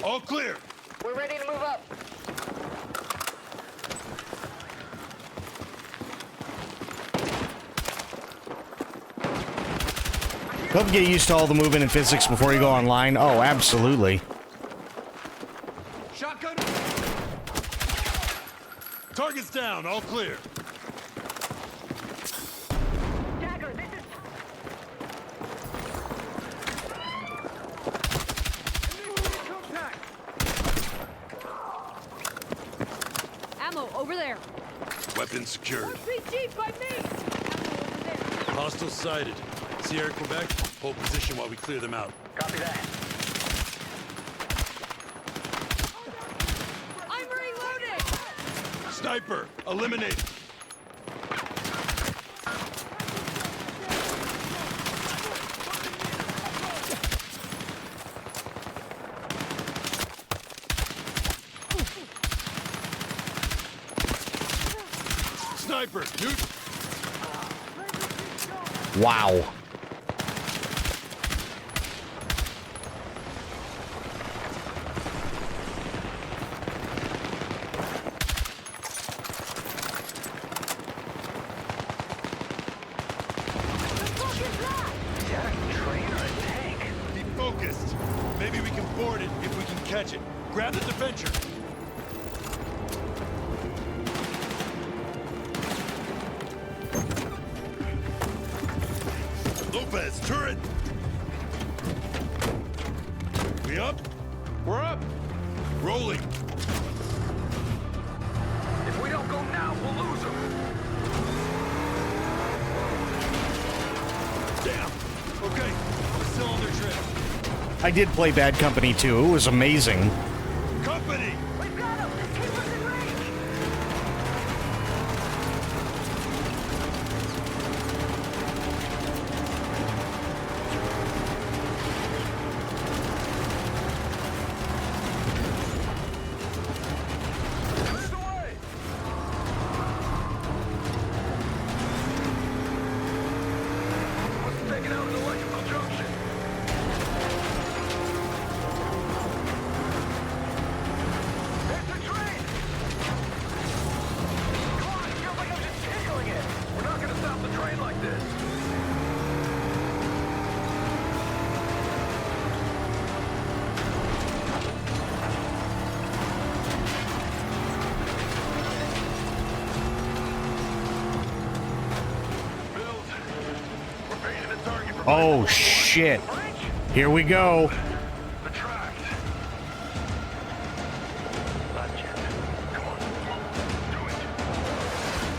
All clear. We're ready to move up. Hope you get used to all the movement and physics before you go online. Oh, absolutely. Shotgun. Target's down. All clear. Dagger, this is... Ammo over there. Weapon secured. RPG by me. Ammo over there. Hostile sighted. Sierra, Quebec, hold position while we clear them out. Copy that. I'm reloading. Sniper, eliminate. Sniper, dude. Wow. Be focused. Maybe we can board it if we can catch it. Grab the defender. We up? We're up. Rolling. If we don't go now, we'll lose them. Damn. Okay, we're still on their trail. I did play Bad Company 2. It was amazing. Company! We've got them. Keep us in range. Push away. What's taking out an electrical junction? It's a train! Come on, it feels like I'm just tickling it. We're not gonna stop the train like this. Bills, we're painting a target for Oh, shit. Here we go. the tracks. Not yet. Come on. Do it.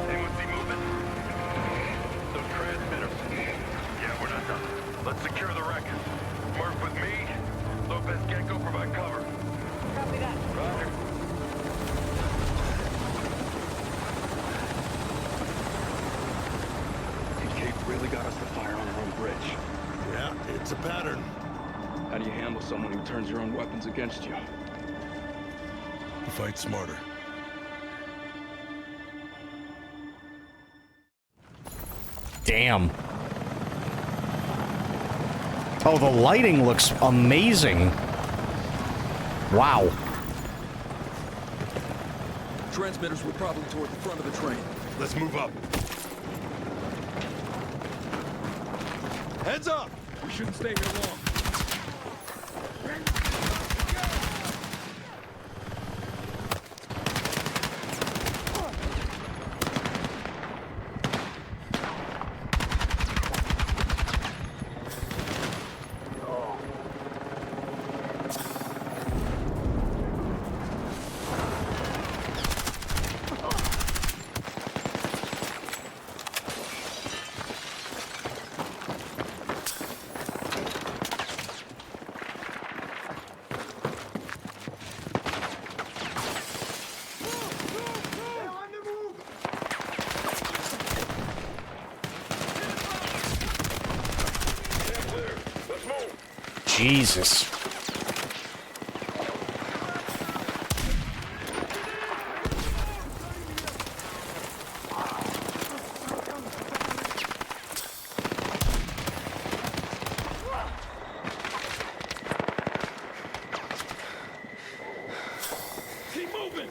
They must be moving. Those transmitters. Yeah, we're not done. Let's secure the wreck. Mark with me. Lopez, Gecko, provide cover. Copy that. Roger. Kate really got us to fire on our own bridge. Yeah, it's a pattern. How do you handle someone who turns your own weapons against you? You fight smarter. Damn. Oh, the lighting looks amazing. Wow. Transmitters were probably toward the front of the train. Let's move up. Heads up! We shouldn't stay here long. Jesus. Keep moving!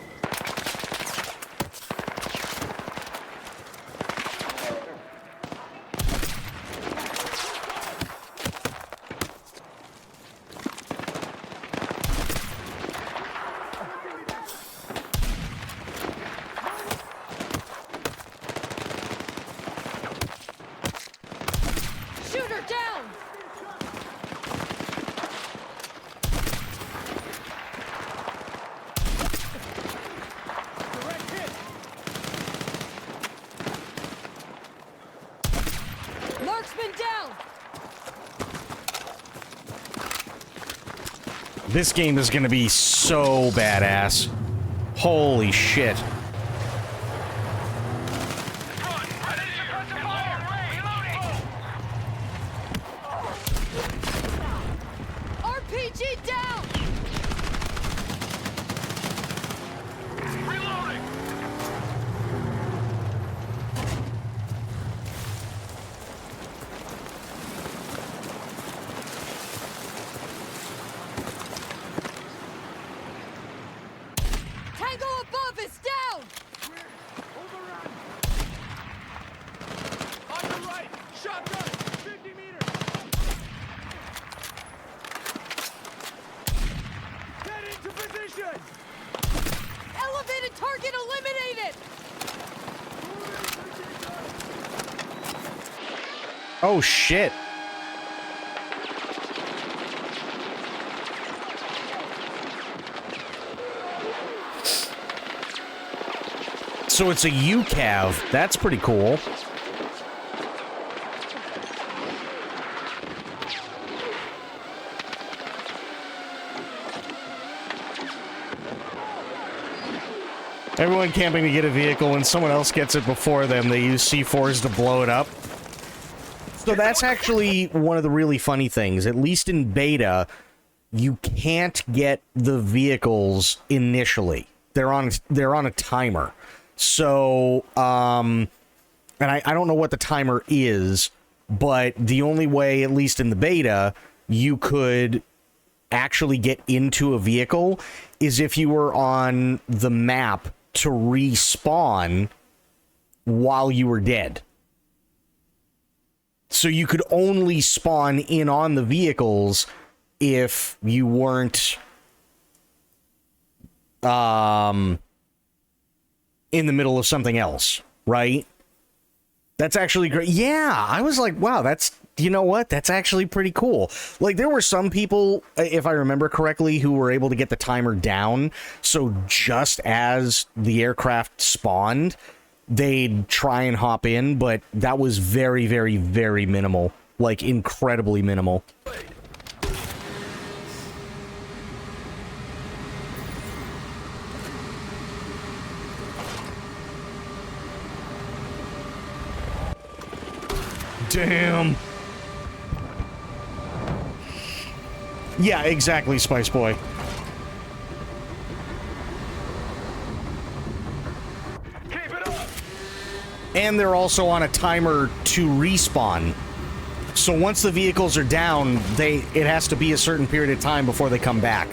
Shoot her down! Marksman down! This game is gonna be so badass. Holy shit. RPG down! Reloading! Tango above is down! On the right! Shotgun! 50 meters! Get into position! Elevated target eliminated! Oh, shit. So it's a UCAV. That's pretty cool. Everyone camping to get a vehicle, when someone else gets it before them, they use C4s to blow it up. So that's actually one of the really funny things. At least in beta, you can't get the vehicles initially. They're on a timer. So, and I don't know what the timer is, but the only way, at least in the beta, you could actually get into a vehicle is if you were on the map to respawn while you were dead. So you could only spawn in on the vehicles if you weren't in the middle of something else, right? That's actually great. Yeah, I was like, wow, that's, you know what? That's actually pretty cool. Like, there were some people, if I remember correctly, who were able to get the timer down. So just as the aircraft spawned, they'd try and hop in, but that was very, very, very minimal. Like, incredibly minimal. Damn. Yeah, exactly, Spice Boy. And they're also on a timer to respawn. So once the vehicles are down, it has to be a certain period of time before they come back.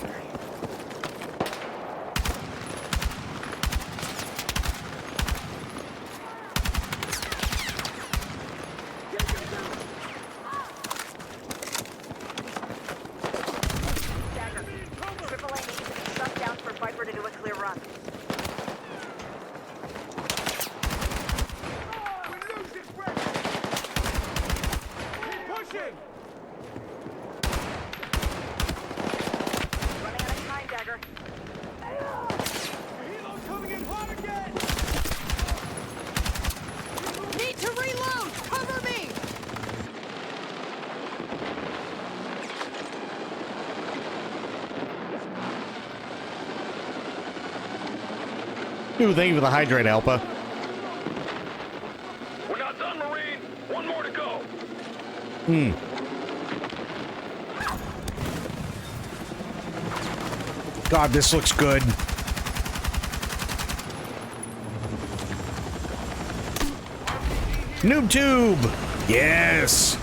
Ooh, thank you for the hydrate, Alpha. We're not done, Marine. One more to go. God, this looks good. Noob tube! Yes!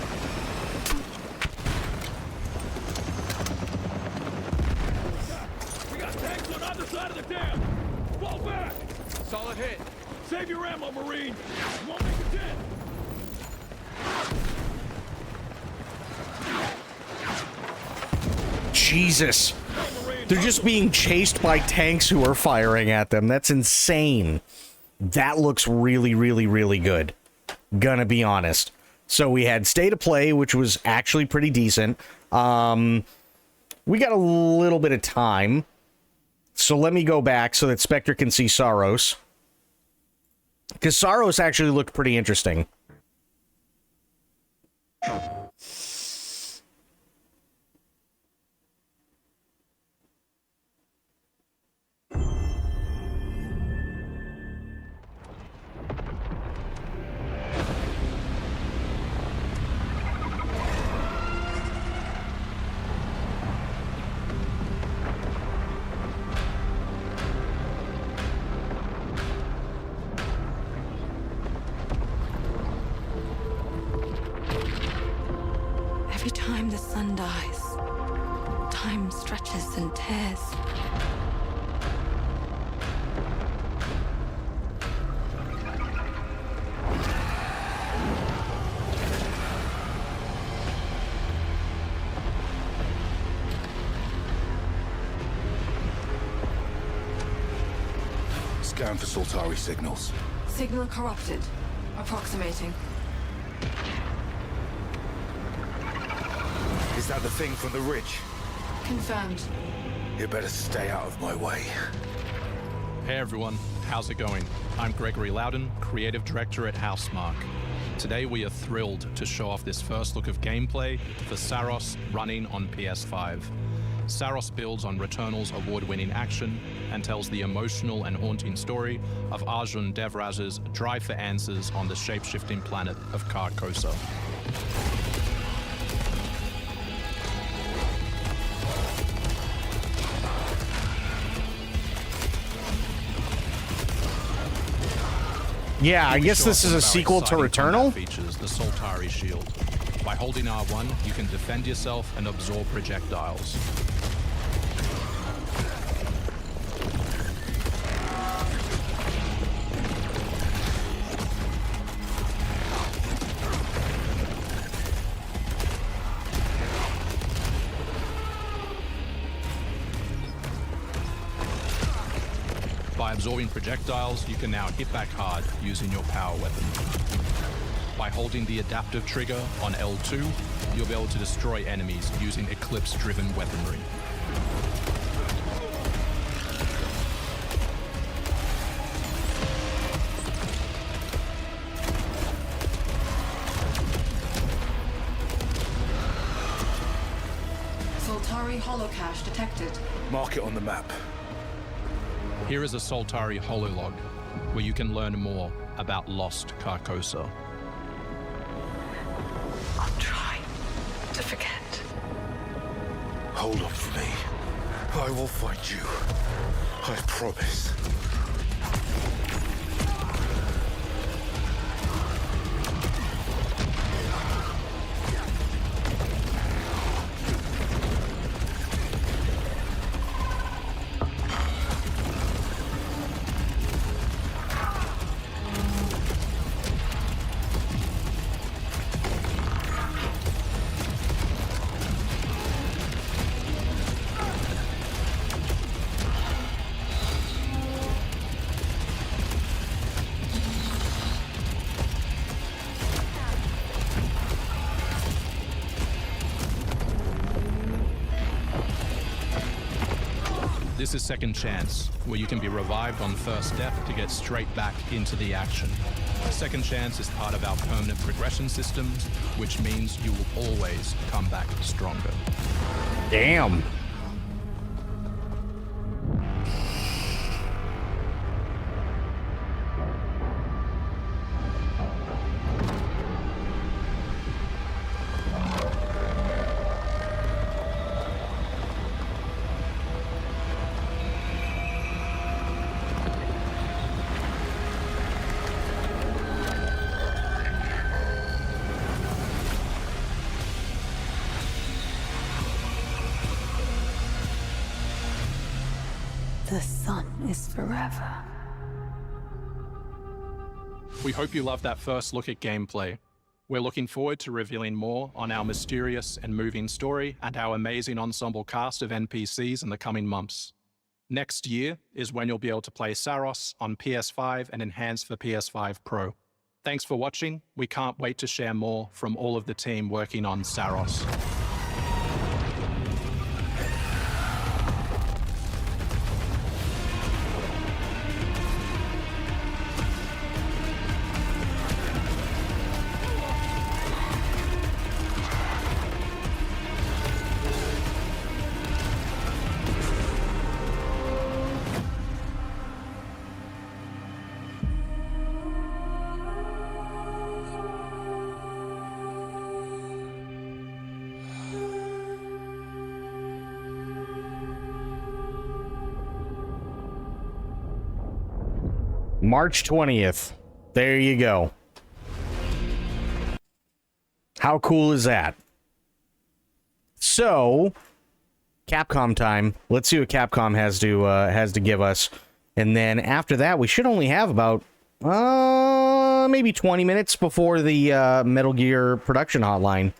We got tanks on either side of the dam. Fall back. Solid hit. Save your ammo, Marine. You won't make a dent. Jesus. They're just being chased by tanks who are firing at them. That's insane. That looks really, really, really good. Gonna be honest. So we had State of Play, which was actually pretty decent. We got a little bit of time. So let me go back so that Spectre can see Saros. Because Saros actually looked pretty interesting. Every time the sun dies, time stretches and tears. Scan for Soltari signals. Signal corrupted. Approximating. Is that the thing from the ridge? Confirmed. You better stay out of my way. Hey everyone, how's it going? I'm Gregory Loudon, Creative Director at Housemarque. Today we are thrilled to show off this first look of gameplay for Saros running on PS5. Saros builds on Returnal's award-winning action and tells the emotional and haunting story of Arjun Devraj's drive for answers on the shape-shifting planet of Carcosa. Yeah, I guess this is a sequel to Returnal? Features the Soltari shield. By holding R1, you can defend yourself and absorb projectiles. By absorbing projectiles, you can now hit back hard using your power weapon. By holding the adaptive trigger on L2, you'll be able to destroy enemies using Eclipse-driven weaponry. Soltari holocache detected. Mark it on the map. Here is a Soltari hololog, where you can learn more about lost Carcosa. I'll try to forget. Hold up for me. I will find you. I promise. This is Second Chance, where you can be revived on first death to get straight back into the action. Second Chance is part of our permanent progression systems, which means you will always come back stronger. Damn. The sun is forever. We hope you loved that first look at gameplay. We're looking forward to revealing more on our mysterious and moving story and our amazing ensemble cast of NPCs in the coming months. Next year is when you'll be able to play Saros on PS5 and enhanced for PS5 Pro. Thanks for watching. We can't wait to share more from all of the team working on Saros. March 20th. There you go. How cool is that? So, Capcom time. Let's see what Capcom has to give us. And then after that, we should only have about maybe 20 minutes before the Metal Gear production hotline.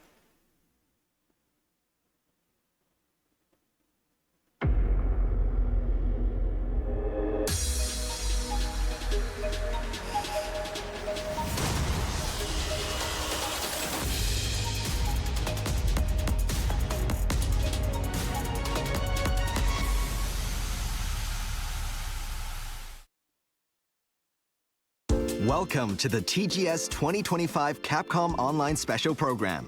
Welcome to the TGS 2025 Capcom Online Special Program.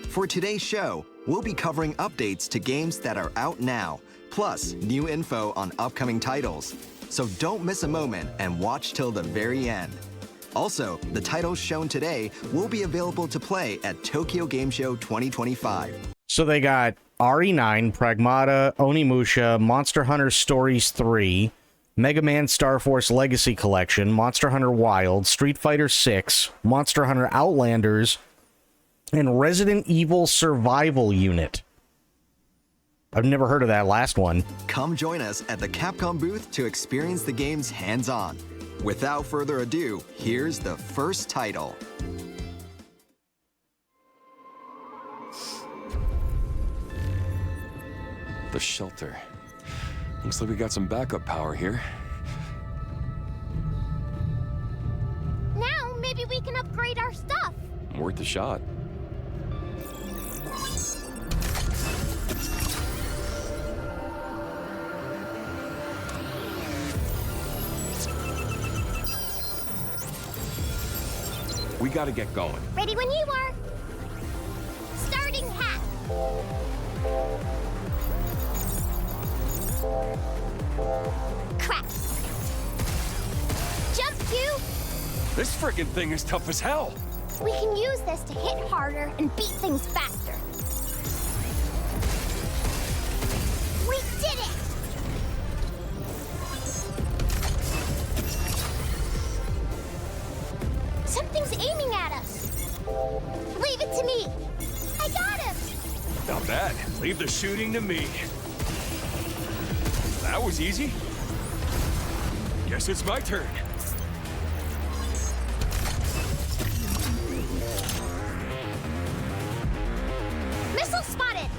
For today's show, we'll be covering updates to games that are out now, plus new info on upcoming titles. So don't miss a moment and watch till the very end. Also, the titles shown today will be available to play at Tokyo Game Show 2025. So they got RE9, Pragmata, Onimusha, Monster Hunter Stories 3, Mega Man Star Force Legacy Collection, Monster Hunter Wild, Street Fighter 6, Monster Hunter Outlanders, and Resident Evil Survival Unit. I've never heard of that last one. Come join us at the Capcom booth to experience the games hands-on. Without further ado, here's the first title. The shelter. Looks like we got some backup power here. Now, maybe we can upgrade our stuff. Worth a shot. We gotta get going. Ready when you are. Starting hat. Crap. Jump, Q. This frickin' thing is tough as hell. We can use this to hit harder and beat things faster. We did it! Something's aiming at us. Leave it to me. I got him. Not bad. Leave the shooting to me. That was easy. Guess it's my turn. Missile spotted.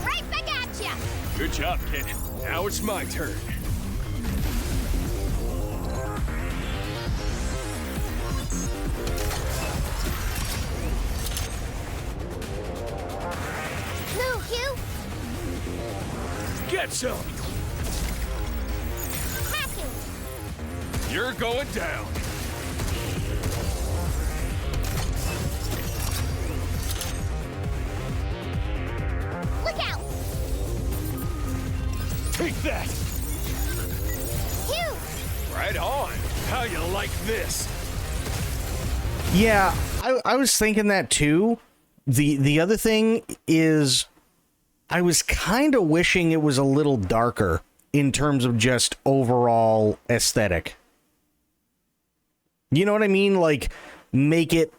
Right back at ya. Good job, kid. Now it's my turn. Move, you. Get some! Hacking. You're going down. Look out. Take that! Huge. Right on. How you like this? Yeah, I was thinking that too. The other thing is, I was kind of wishing it was a little darker in terms of just overall aesthetic. You know what I mean? Like, make it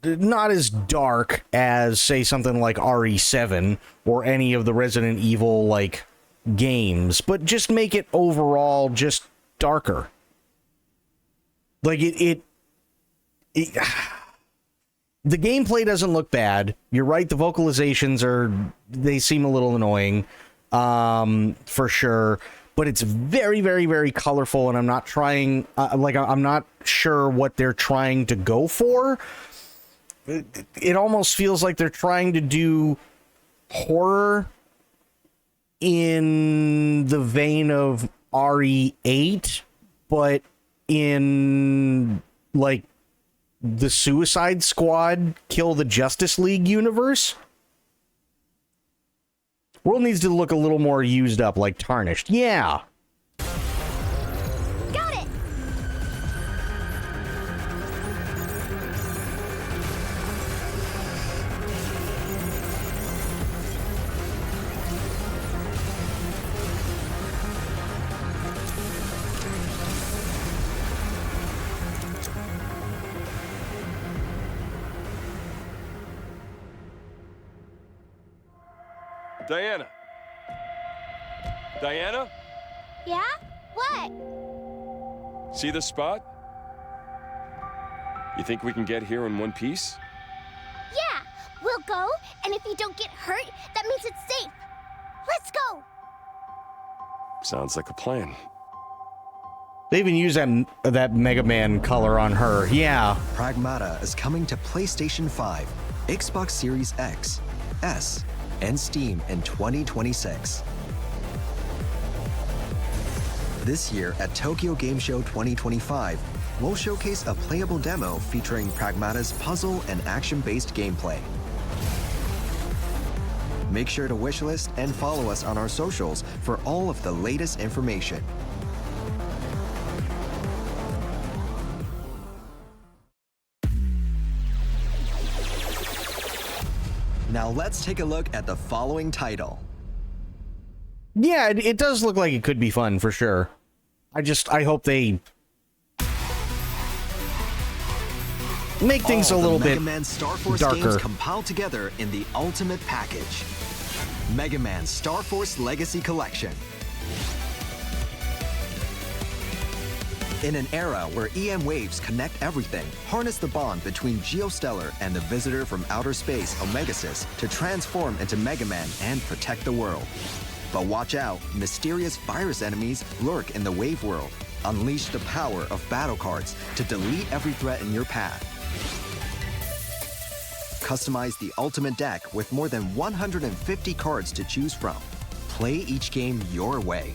not as dark as, say, something like RE7 or any of the Resident Evil, like, games, but just make it overall just darker. Like, the gameplay doesn't look bad. You're right, the vocalizations they seem a little annoying, for sure. But it's very, very, very colorful, and I'm not I'm not sure what they're trying to go for. It almost feels like they're trying to do horror in the vein of RE8, but in, like, the Suicide Squad Kill the Justice League universe. World needs to look a little more used up, like tarnished. Yeah. Got it. Diana? Diana? Yeah? What? See this spot? You think we can get here in one piece? Yeah, we'll go, and if you don't get hurt, that means it's safe. Let's go. Sounds like a plan. They even use that Mega Man color on her. Yeah. Pragmata is coming to PlayStation 5, Xbox Series X, S, and Steam in 2026. This year at Tokyo Game Show 2025, we'll showcase a playable demo featuring Pragmata's puzzle and action-based gameplay. Make sure to wishlist and follow us on our socials for all of the latest information. Now let's take a look at the following title. Yeah, it does look like it could be fun for sure. I hope they make things a little bit Mega Man Star Force darker. games compiled together in the ultimate package. Mega Man Star Force Legacy Collection. In an era where EM waves connect everything, harness the bond between Geostellar and the visitor from outer space, Omegasys, to transform into Mega Man and protect the world. But watch out, mysterious virus enemies lurk in the wave world. Unleash the power of battle cards to delete every threat in your path. Customize the ultimate deck with more than 150 cards to choose from. Play each game your way.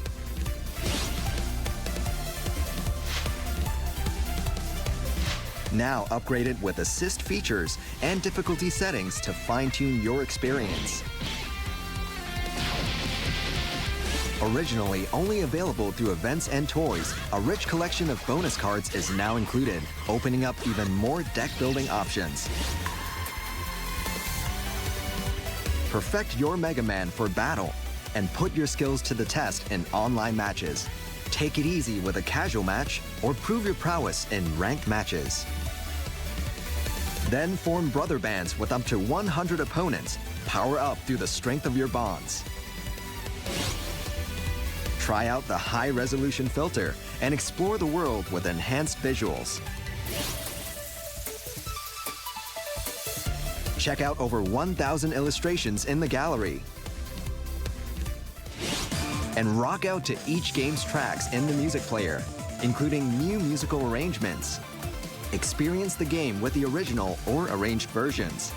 Now upgraded with assist features and difficulty settings to fine-tune your experience. Originally only available through events and toys, a rich collection of bonus cards is now included, opening up even more deck-building options. Perfect your Mega Man for battle and put your skills to the test in online matches. Take it easy with a casual match or prove your prowess in ranked matches. Then form brother bands with up to 100 opponents. Power up through the strength of your bonds. Try out the high-resolution filter and explore the world with enhanced visuals. Check out over 1,000 illustrations in the gallery. And rock out to each game's tracks in the music player, including new musical arrangements. Experience the game with the original or arranged versions.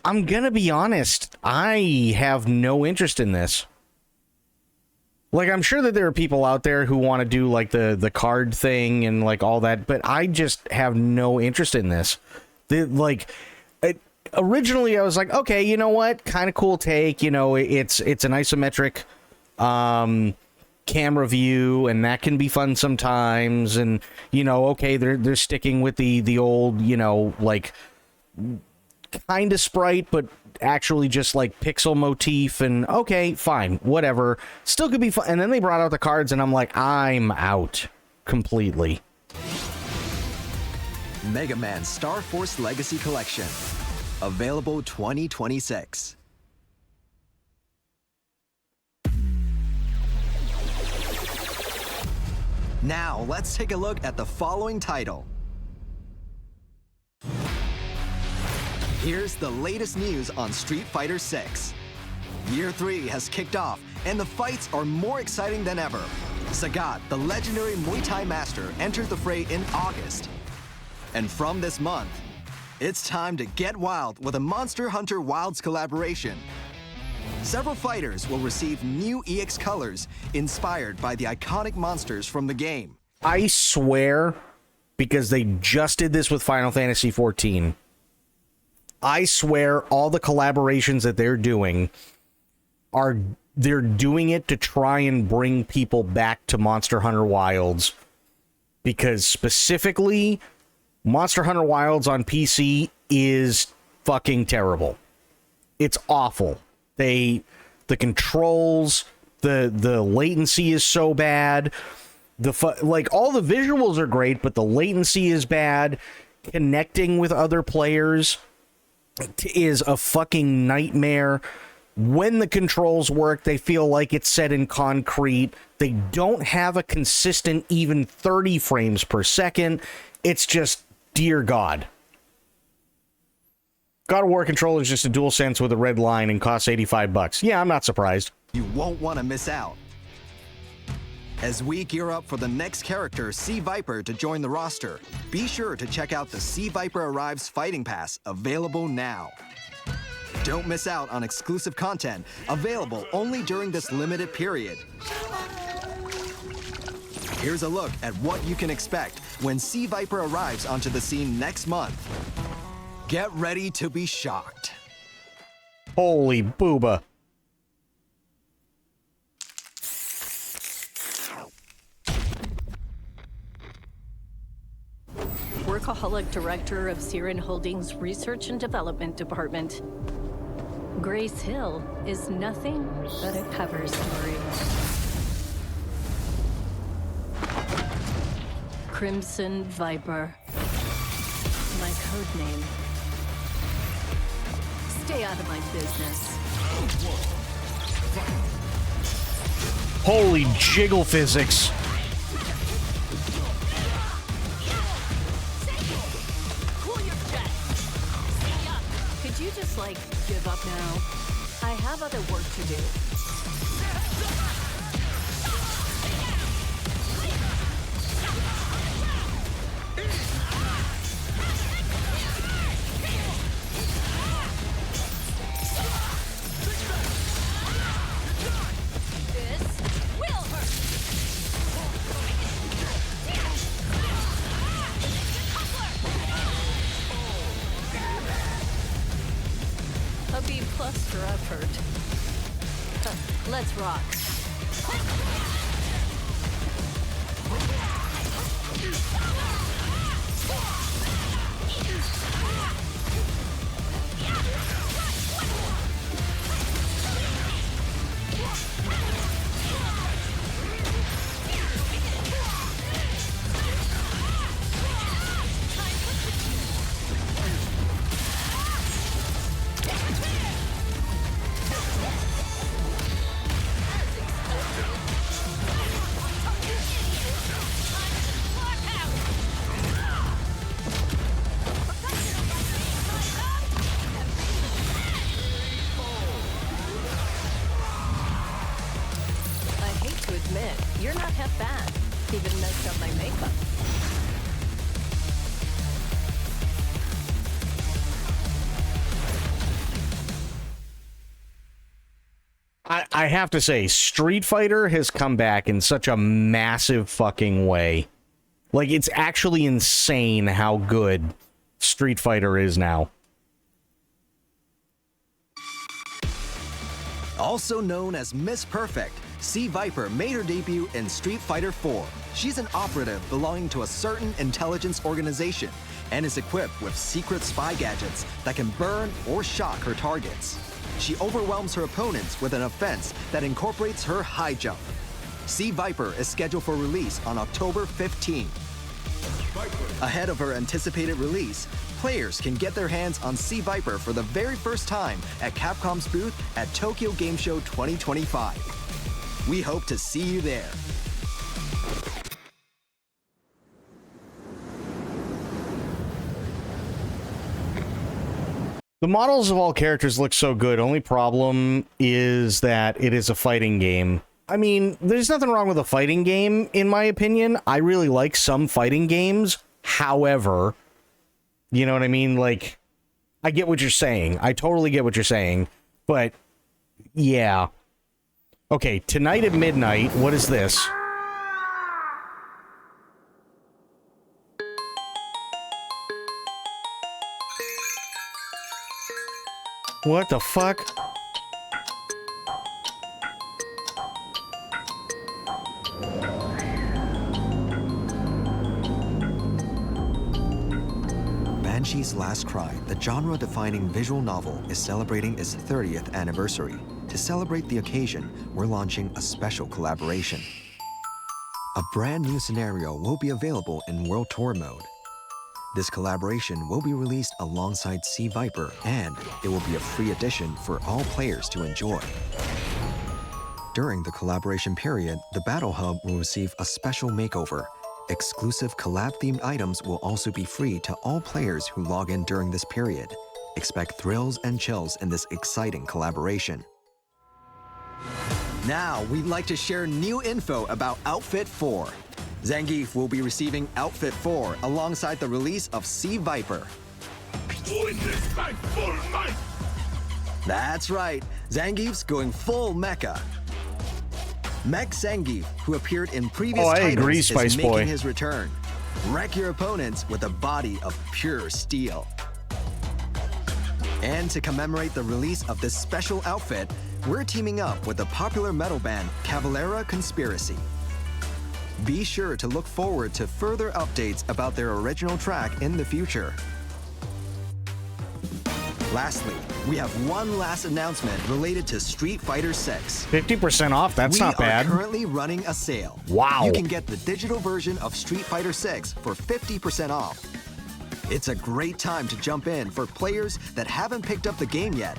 I'm gonna be honest, I have no interest in this. Like, I'm sure that there are people out there who want to do like the card thing and like all that, but I just have no interest in this. Originally I was like, okay, you know what? Kind of cool take, you know, it's an isometric camera view, and that can be fun sometimes, and you know, okay, they're sticking with the old, you know, like kind of sprite, but actually just like pixel motif, and okay, fine, whatever, still could be fun. And then they brought out the cards, and I'm like, I'm out completely. Mega Man Star Force Legacy Collection. Available 2026. Now, let's take a look at the following title. Here's the latest news on Street Fighter 6. Year 3 has kicked off, and the fights are more exciting than ever. Sagat, the legendary Muay Thai master, entered the fray in August. And from this month, it's time to get wild with a Monster Hunter Wilds collaboration. Several fighters will receive new EX colors inspired by the iconic monsters from the game. I swear, because they just did this with Final Fantasy XIV, I swear all the collaborations that they're doing they're doing it to try and bring people back to Monster Hunter Wilds, because specifically Monster Hunter Wilds on PC is fucking terrible. It's awful. The controls, the latency is so bad. Like, all the visuals are great, but the latency is bad. Connecting with other players is a fucking nightmare. When the controls work, they feel like it's set in concrete. They don't have a consistent even 30 frames per second. It's just, dear God. God of War controller is just a DualSense with a red line and costs $85. Yeah, I'm not surprised. You won't want to miss out. As we gear up for the next character, Sea Viper, to join the roster, be sure to check out the Sea Viper Arrives Fighting Pass, available now. Don't miss out on exclusive content, available only during this limited period. Here's a look at what you can expect when Sea Viper arrives onto the scene next month. Get ready to be shocked. Holy booba. Workaholic Director of Siren Holdings Research and Development Department. Grace Hill is nothing but a cover story. Crimson Viper. My code name. Stay out of my business. Holy jiggle physics. Could you just, like, give up now? I have other work to do. A B+ for effort. Let's rock. You're not half bad. Even messed up my makeup. I have to say, Street Fighter has come back in such a massive fucking way. Like, it's actually insane how good Street Fighter is now. Also known as Miss Perfect, Sea Viper made her debut in Street Fighter 4. She's an operative belonging to a certain intelligence organization and is equipped with secret spy gadgets that can burn or shock her targets. She overwhelms her opponents with an offense that incorporates her high jump. Sea Viper is scheduled for release on October 15. Ahead of her anticipated release, players can get their hands on Sea Viper for the very first time at Capcom's booth at Tokyo Game Show 2025. We hope to see you there. The models of all characters look so good. Only problem is that it is a fighting game. I mean, there's nothing wrong with a fighting game, in my opinion. I really like some fighting games. However, you know what I mean? Like, I get what you're saying. I totally get what you're saying. But, yeah. Okay, tonight at midnight, what is this? What the fuck? Banshee's Last Cry, the genre-defining visual novel, is celebrating its 30th anniversary. To celebrate the occasion, we're launching a special collaboration. A brand new scenario will be available in World Tour mode. This collaboration will be released alongside Sea Viper, and it will be a free edition for all players to enjoy. During the collaboration period, the Battle Hub will receive a special makeover. Exclusive collab-themed items will also be free to all players who log in during this period. Expect thrills and chills in this exciting collaboration. Now, we'd like to share new info about Outfit 4. Zangief will be receiving Outfit 4 alongside the release of Sea Viper. Doing this by full might! That's right, Zangief's going full mecha. Meg Zangief, who appeared in previous I titles, agree, is Spice making Boy. his return. Wreck your opponents with a body of pure steel. And to commemorate the release of this special outfit, we're teaming up with the popular metal band Cavalera Conspiracy. Be sure to look forward to further updates about their original track in the future. Lastly, we have one last announcement related to Street Fighter 6. 50% off, that's not bad. We are currently running a sale. Wow. You can get the digital version of Street Fighter 6 for 50% off. It's a great time to jump in for players that haven't picked up the game yet.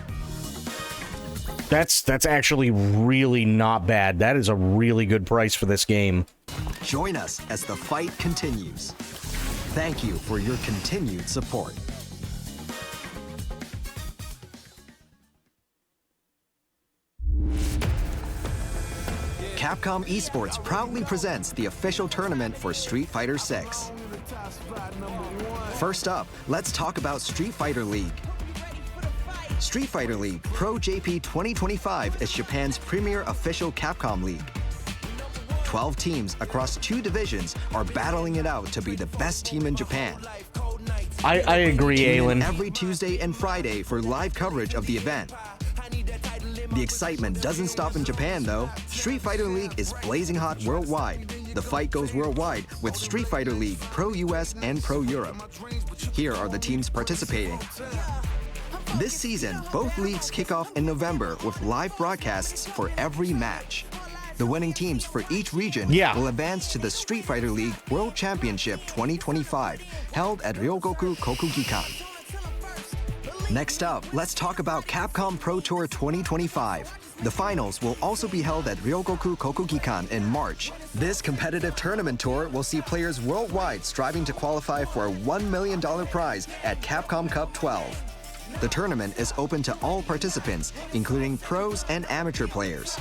That's actually really not bad. That is a really good price for this game. Join us as the fight continues. Thank you for your continued support. Capcom Esports proudly presents the official tournament for Street Fighter 6. First up, let's talk about Street Fighter League. Street Fighter League Pro JP 2025 is Japan's premier official Capcom league. 12 teams across 2 divisions are battling it out to be the best team in Japan. I agree, Tune in Aylin. every Tuesday and Friday for live coverage of the event. The excitement doesn't stop in Japan, though. Street Fighter League is blazing hot worldwide. The fight goes worldwide with Street Fighter League Pro US and Pro Europe. Here are the teams participating. This season, both leagues kick off in November with live broadcasts for every match. The winning teams for each region will advance to the Street Fighter League World Championship 2025, held at Ryogoku Kokugikan. Next up, let's talk about Capcom Pro Tour 2025. The finals will also be held at Ryogoku Kokugikan in March. This competitive tournament tour will see players worldwide striving to qualify for a $1 million prize at Capcom Cup 12. The tournament is open to all participants, including pros and amateur players.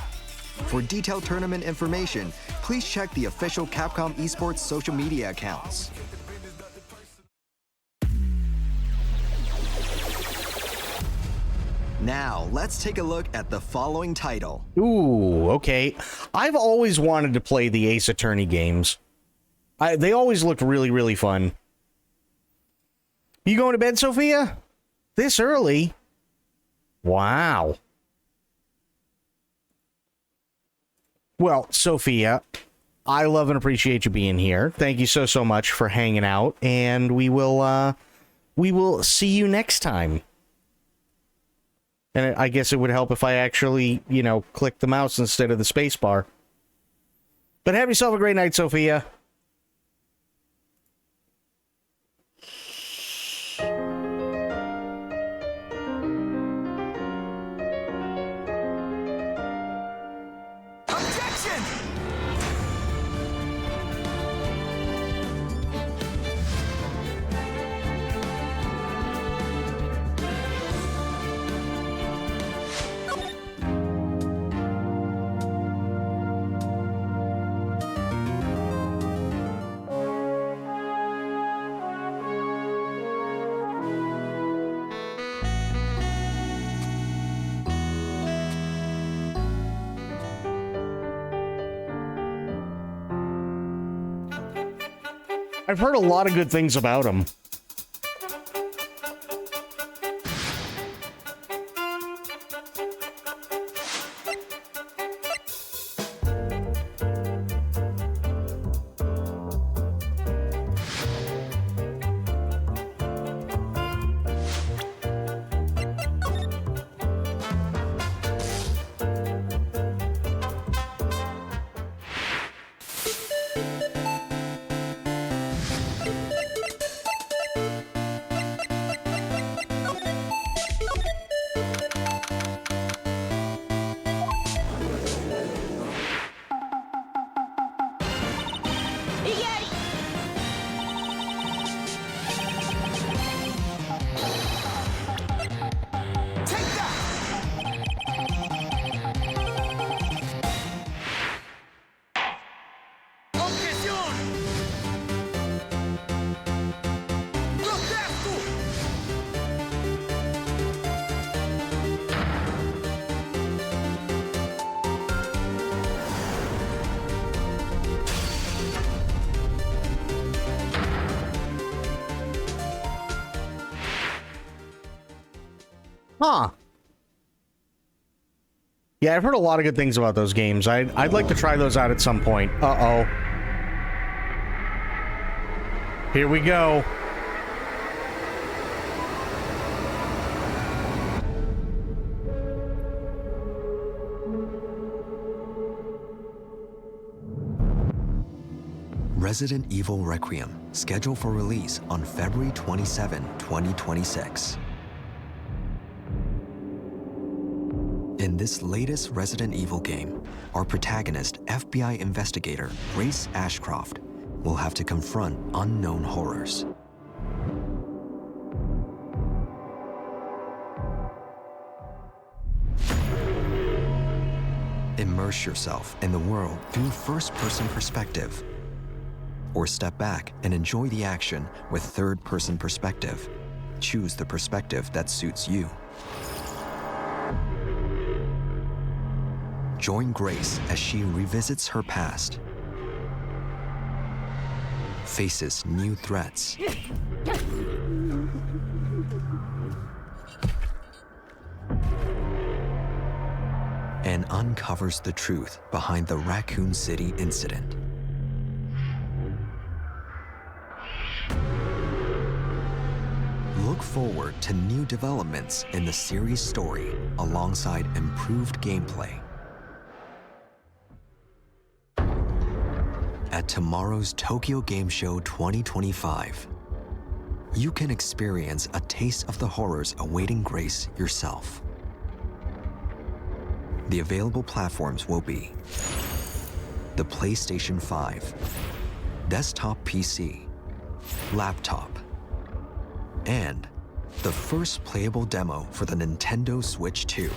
For detailed tournament information, please check the official Capcom Esports social media accounts. Now, let's take a look at the following title. Ooh, okay. I've always wanted to play the Ace Attorney games. They always looked really, really fun. You going to bed, Sophia? This early? Wow. Well, Sophia, I love and appreciate you being here. Thank you so much for hanging out, and we will see you next time. And I guess it would help if I actually, click the mouse instead of the space bar. But have yourself a great night, Sophia. I've heard a lot of good things about him. Huh. Yeah, I've heard a lot of good things about those games. I'd like to try those out at some point. Uh-oh. Here we go. Resident Evil Requiem, scheduled for release on February 27, 2026. In this latest Resident Evil game, our protagonist, FBI investigator Grace Ashcroft, will have to confront unknown horrors. Immerse yourself in the world through first-person perspective, or step back and enjoy the action with third-person perspective. Choose the perspective that suits you. Join Grace as she revisits her past, faces new threats, and uncovers the truth behind the Raccoon City incident. Look forward to new developments in the series' story alongside improved gameplay. At tomorrow's Tokyo Game Show 2025, you can experience a taste of the horrors awaiting Grace yourself. The available platforms will be the PlayStation 5, desktop PC, laptop, and the first playable demo for the Nintendo Switch 2.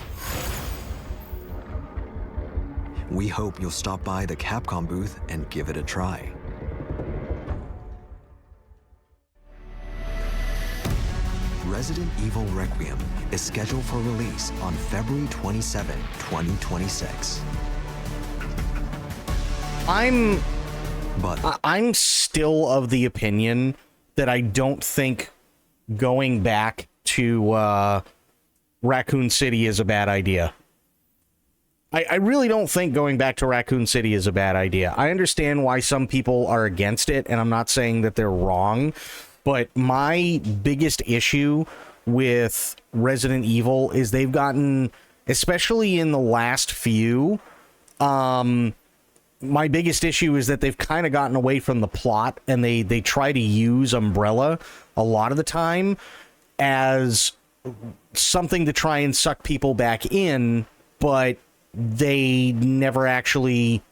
We hope you'll stop by the Capcom booth and give it a try. Resident Evil Requiem is scheduled for release on February 27, 2026. I'm still of the opinion that I don't think going back to Raccoon City is a bad idea. I really don't think going back to Raccoon City is a bad idea. I understand why some people are against it, and I'm not saying that they're wrong, but my biggest issue with Resident Evil is they've gotten, especially in the last few, my biggest issue is that they've kind of gotten away from the plot, and they try to use Umbrella a lot of the time as something to try and suck people back in, but they never actually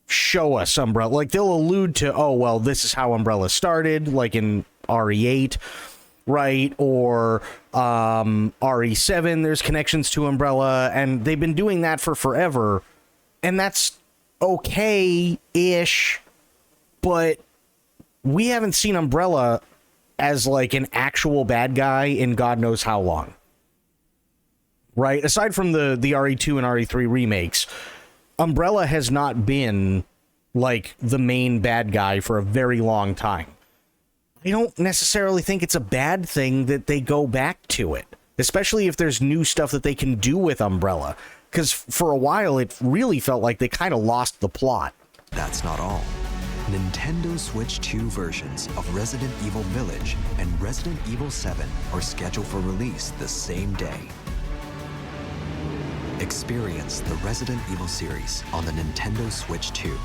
show us Umbrella. Like, they'll allude to, oh, well, this is how Umbrella started, like in RE8, right? Or RE7, there's connections to Umbrella, and they've been doing that for forever, and that's okay-ish, but we haven't seen Umbrella as, like, an actual bad guy in God knows how long. Right? Aside from the RE2 and RE3 remakes, Umbrella has not been, like, the main bad guy for a very long time. I don't necessarily think it's a bad thing that they go back to it, especially if there's new stuff that they can do with Umbrella, because for a while it really felt like they kind of lost the plot. That's not all. Nintendo Switch 2 versions of Resident Evil Village and Resident Evil 7 are scheduled for release the same day. Experience the Resident Evil series on the Nintendo Switch 2.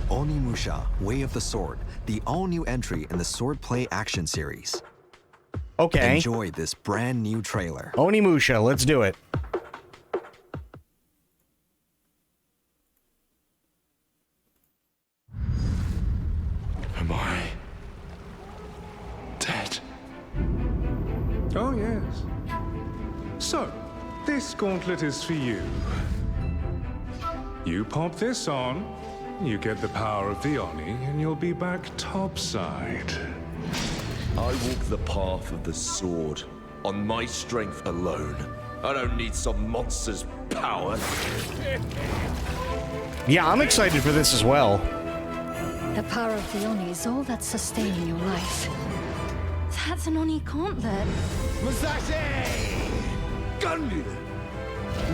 Onimusha, Way of the Sword, the all-new entry in the Swordplay action series. Okay. Enjoy this brand new trailer. Onimusha, let's do it. Am I dead? Oh, yes. So, this gauntlet is for you. You pop this on, you get the power of the Oni, and you'll be back topside. I walk the path of the sword on my strength alone. I don't need some monster's power. Yeah, I'm excited for this as well. The power of the Oni is all that's sustaining your life. That's an Oni gauntlet. Musashi! Gun!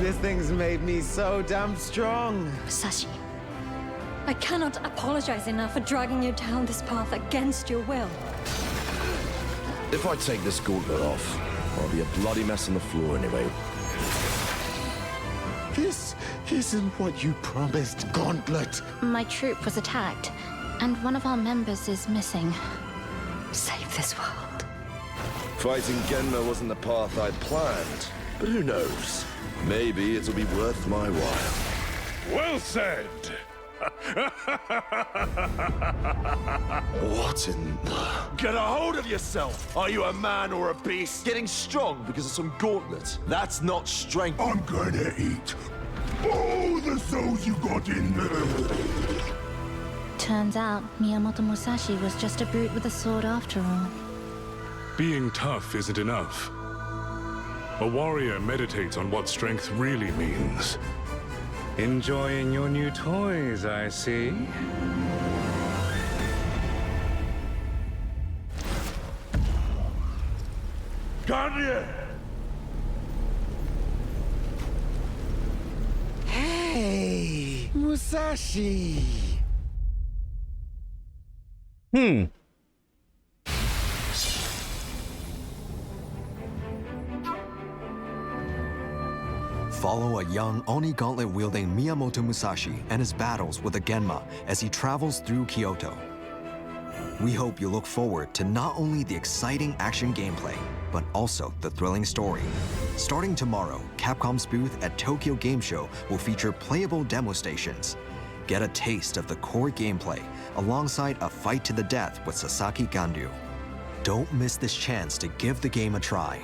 This thing's made me so damn strong. Musashi, I cannot apologize enough for dragging you down this path against your will. If I take this gauntlet off, I'll be a bloody mess on the floor anyway. This isn't what you promised, Gauntlet. My troop was attacked, and one of our members is missing. Save this world. Fighting Genma wasn't the path I'd planned, but who knows? Maybe it'll be worth my while. Well said! What in the... Get a hold of yourself! Are you a man or a beast? Getting strong because of some gauntlet. That's not strength. I'm gonna eat all the souls you got in there. Turns out, Miyamoto Musashi was just a brute with a sword after all. Being tough isn't enough. A warrior meditates on what strength really means. Enjoying your new toys, I see. Kanye! Hey, Musashi! Follow a young Oni Gauntlet-wielding Miyamoto Musashi and his battles with the Genma as he travels through Kyoto. We hope you look forward to not only the exciting action gameplay, but also the thrilling story. Starting tomorrow, Capcom's booth at Tokyo Game Show will feature playable demo stations. Get a taste of the core gameplay alongside a fight to the death with Sasaki Ganryu. Don't miss this chance to give the game a try.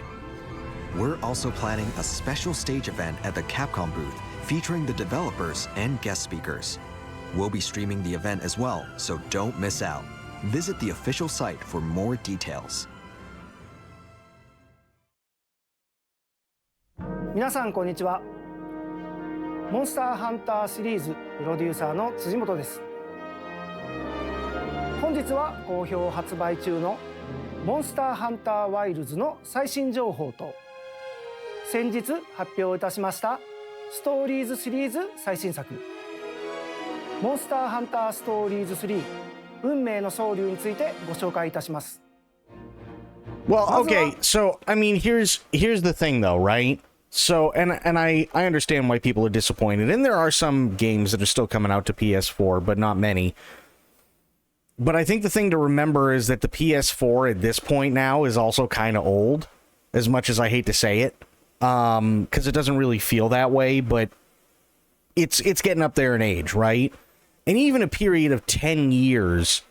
We're also planning a special stage event at the Capcom booth featuring the developers and guest speakers. We'll be streaming the event as well, so don't miss out. Visit the official site for more details. 皆さんこんにちは。モンスターハンターシリーズプロデューサーの辻本です。本日は好評発売中のモンスターハンターワイルズの最新情報と先日発表いたしましたストーリーズシリーズ最新作モンスターハンターストーリーズ3運命の総流についてご紹介いたします。 Well, okay, so I mean, here's the thing though, right? So, and I understand why people are disappointed, and there are some games that are still coming out to PS4, but not many. But I think the thing to remember is that the PS4 at this point now is also kind of old, as much as I hate to say it, because it doesn't really feel that way, but it's getting up there in age, right? And even a period of 10 years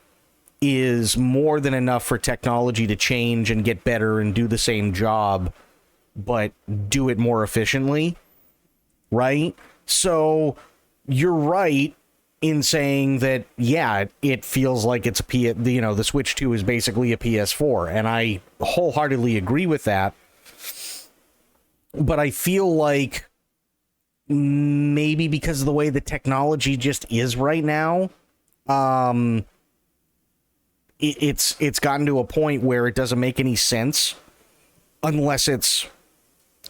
is more than enough for technology to change and get better and do the same job, but do it more efficiently, right? So you're right in saying that, yeah, it feels like it's the Switch 2 is basically a PS4, and I wholeheartedly agree with that. But I feel like maybe because of the way the technology just is right now, it's gotten to a point where it doesn't make any sense unless it's,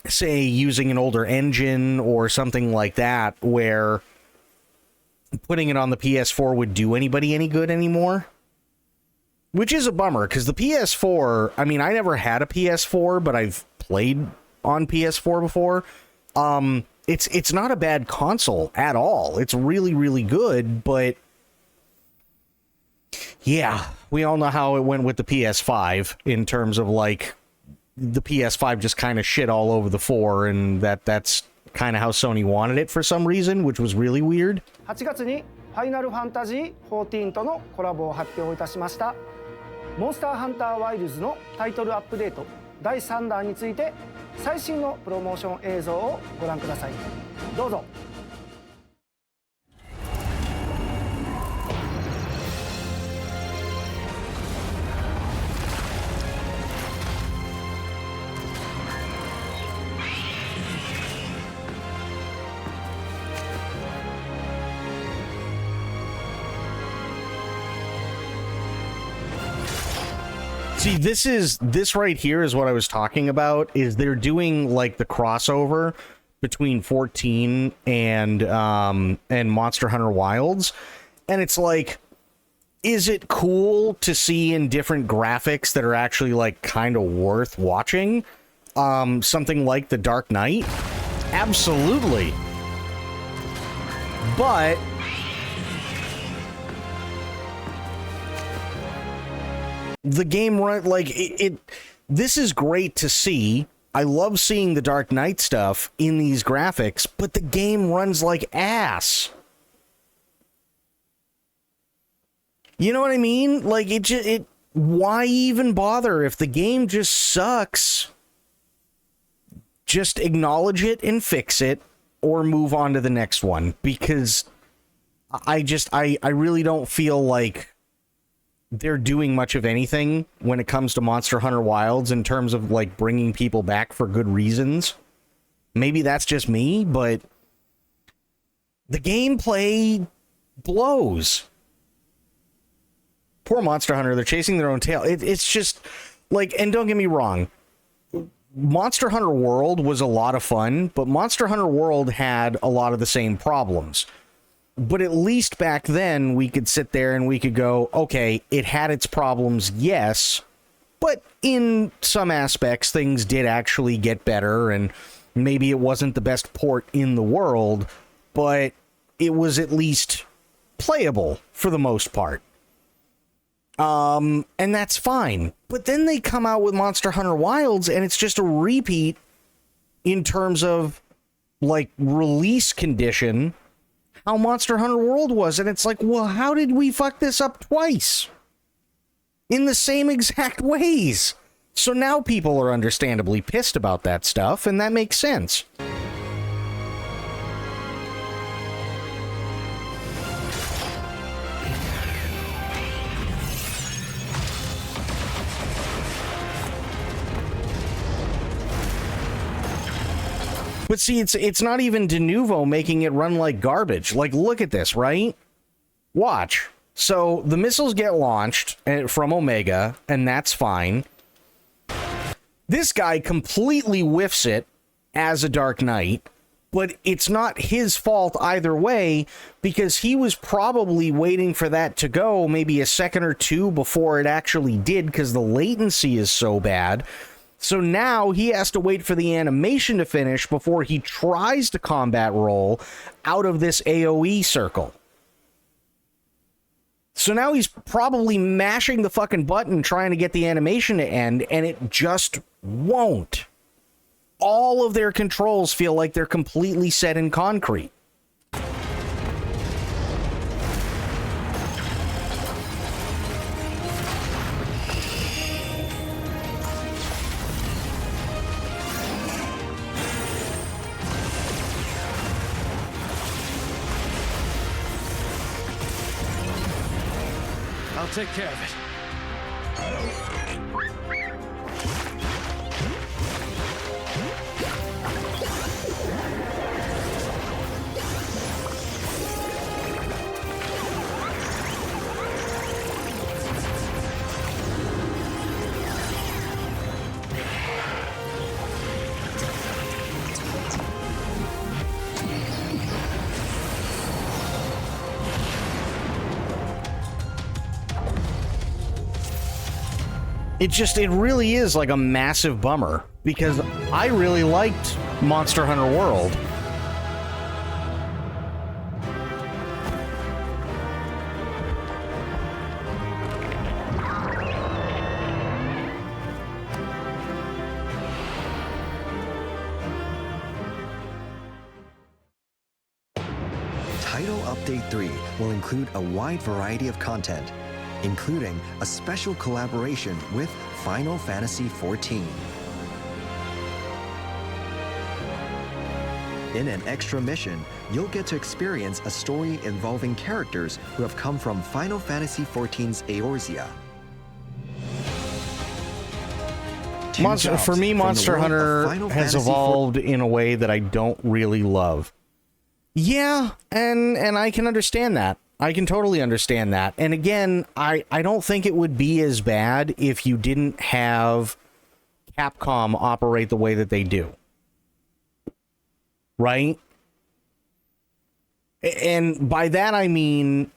say, using an older engine or something like that, where putting it on the PS4 would do anybody any good anymore. Which is a bummer, because the PS4, I mean, I never had a PS4, but I've played on PS4 before. It's not a bad console at all. It's really, really good, but yeah, we all know how it went with the PS5 in terms of, like, the PS5 just kind of shit all over the 4, and that's kind of how Sony wanted it for some reason, which was really weird. 8月にファイナルファンタジー14とのコラボを発表いたしましたモンスターハンターワイルズのタイトルアップデート第3弾について最新のプロモーション映像をご覧ください。どうぞ。See, this right here is what I was talking about, is they're doing like the crossover between 14 and Monster Hunter Wilds. And it's like, is it cool to see in different graphics that are actually like kind of worth watching? Something like The Dark Knight? Absolutely. But the game run like it this is great to see. I love seeing the Dark Knight stuff in these graphics, but the game runs like ass. You know what I mean? Like why even bother if the game just sucks? Just acknowledge it and fix it or move on to the next one, because I really don't feel like they're doing much of anything when it comes to Monster Hunter Wilds in terms of like bringing people back for good reasons. Maybe that's just me, but the gameplay blows. Poor Monster Hunter, they're chasing their own tail. It's just like, and don't get me wrong, Monster Hunter World was a lot of fun, but Monster Hunter World had a lot of the same problems. But at least back then, we could sit there and we could go, okay, it had its problems, yes, but in some aspects, things did actually get better, and maybe it wasn't the best port in the world, but it was at least playable for the most part. And that's fine. But then they come out with Monster Hunter Wilds, and it's just a repeat in terms of, like, release condition, how Monster Hunter World was. And it's like, well, how did we fuck this up twice? In the same exact ways. So now people are understandably pissed about that stuff, and that makes sense. But see, it's not even de novo making it run like garbage. Like, look at this, right? Watch. So the missiles get launched from Omega, and that's fine. This guy completely whiffs it as a Dark Knight, but it's not his fault either way, because he was probably waiting for that to go maybe a second or two before it actually did, because the latency is so bad. So now he has to wait for the animation to finish before he tries to combat roll out of this AoE circle. So now he's probably mashing the fucking button trying to get the animation to end, and it just won't. All of their controls feel like they're completely set in concrete. I'll take care of it. It really is like a massive bummer, because I really liked Monster Hunter World. Title Update 3 will include a wide variety of content, including a special collaboration with Final Fantasy XIV. In an extra mission, you'll get to experience a story involving characters who have come from Final Fantasy XIV's Eorzea. For me, Monster Hunter has evolved in a way that I don't really love. Yeah, and I can understand that. I can totally understand that. And again, I don't think it would be as bad if you didn't have Capcom operate the way that they do. Right? And by that I mean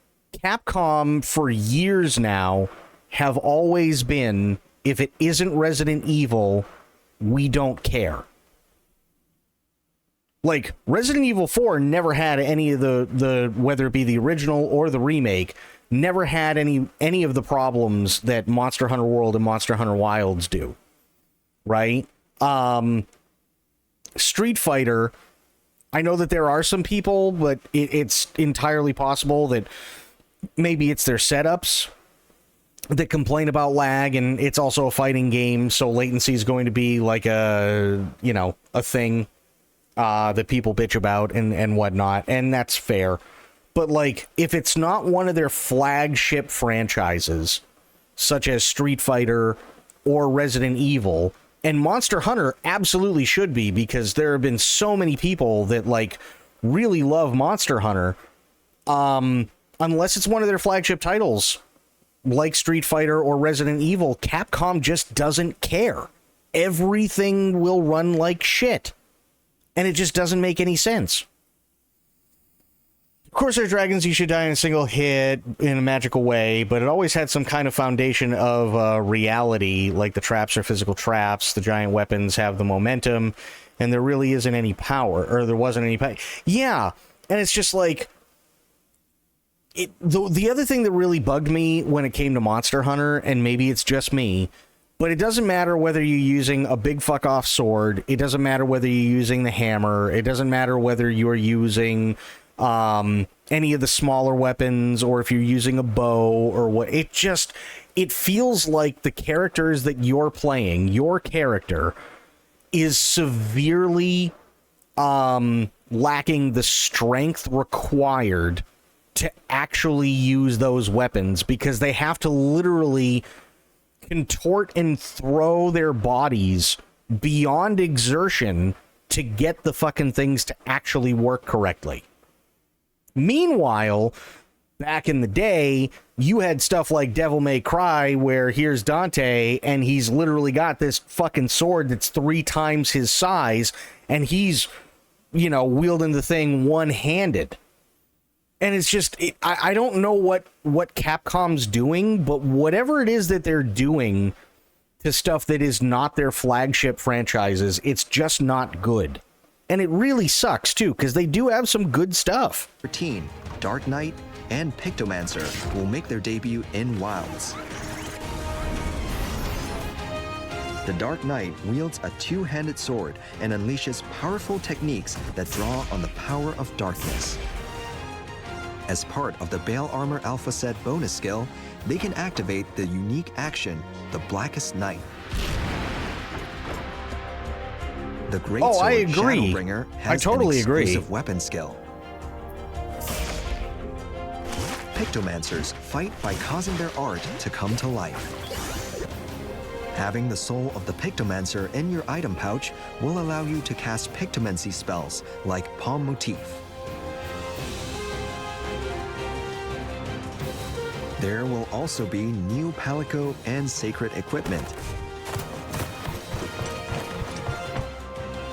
Capcom for years now have always been, if it isn't Resident Evil, we don't care. Like, Resident Evil 4 never had any of the whether it be the original or the remake, never had any of the problems that Monster Hunter World and Monster Hunter Wilds do. Right? Street Fighter, I know that there are some people, but it's entirely possible that maybe it's their setups that complain about lag, and it's also a fighting game, so latency is going to be like a thing that people bitch about and whatnot, and that's fair. But like, if it's not one of their flagship franchises, such as Street Fighter or Resident Evil, and Monster Hunter absolutely should be, because there have been so many people that like really love Monster Hunter, unless it's one of their flagship titles, like Street Fighter or Resident Evil, Capcom just doesn't care. Everything will run like shit. And it just doesn't make any sense. Of course, there are dragons you should die in a single hit in a magical way, but it always had some kind of foundation of reality, like the traps are physical traps, the giant weapons have the momentum, and there really isn't any power, or there wasn't any power. Yeah, and it's just like... The other thing that really bugged me when it came to Monster Hunter, and maybe it's just me, but it doesn't matter whether you're using a big fuck off sword, it doesn't matter whether you're using the hammer, it doesn't matter whether you're using any of the smaller weapons, or if you're using a bow or what. It feels like the characters that you're playing, your character, is severely lacking the strength required to actually use those weapons, because they have to literally contort and throw their bodies beyond exertion to get the fucking things to actually work correctly. Meanwhile, back in the day, you had stuff like Devil May Cry, where here's Dante, and he's literally got this fucking sword that's 3 times his size, and he's, wielding the thing one-handed. And it's just, I don't know what Capcom's doing, but whatever it is that they're doing to stuff that is not their flagship franchises, it's just not good. And it really sucks, too, because they do have some good stuff. 13, Dark Knight and Pictomancer will make their debut in Wilds. The Dark Knight wields a 2-handed sword and unleashes powerful techniques that draw on the power of darkness. As part of the Bale Armor Alpha Set bonus skill, they can activate the unique action, the Blackest Night. The Great Sword I agree. Shadowbringer has I totally an exclusive agree. weapon skill. Pictomancers fight by causing their art to come to life. Having the soul of the Pictomancer in your item pouch will allow you to cast Pictomancy spells like Palm Motif. There will also be new Palico and Sacred equipment,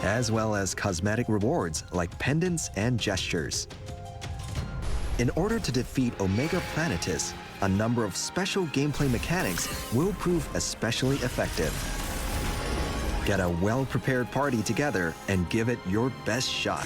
as well as cosmetic rewards like pendants and gestures. In order to defeat Omega Planetus, a number of special gameplay mechanics will prove especially effective. Get a well-prepared party together and give it your best shot.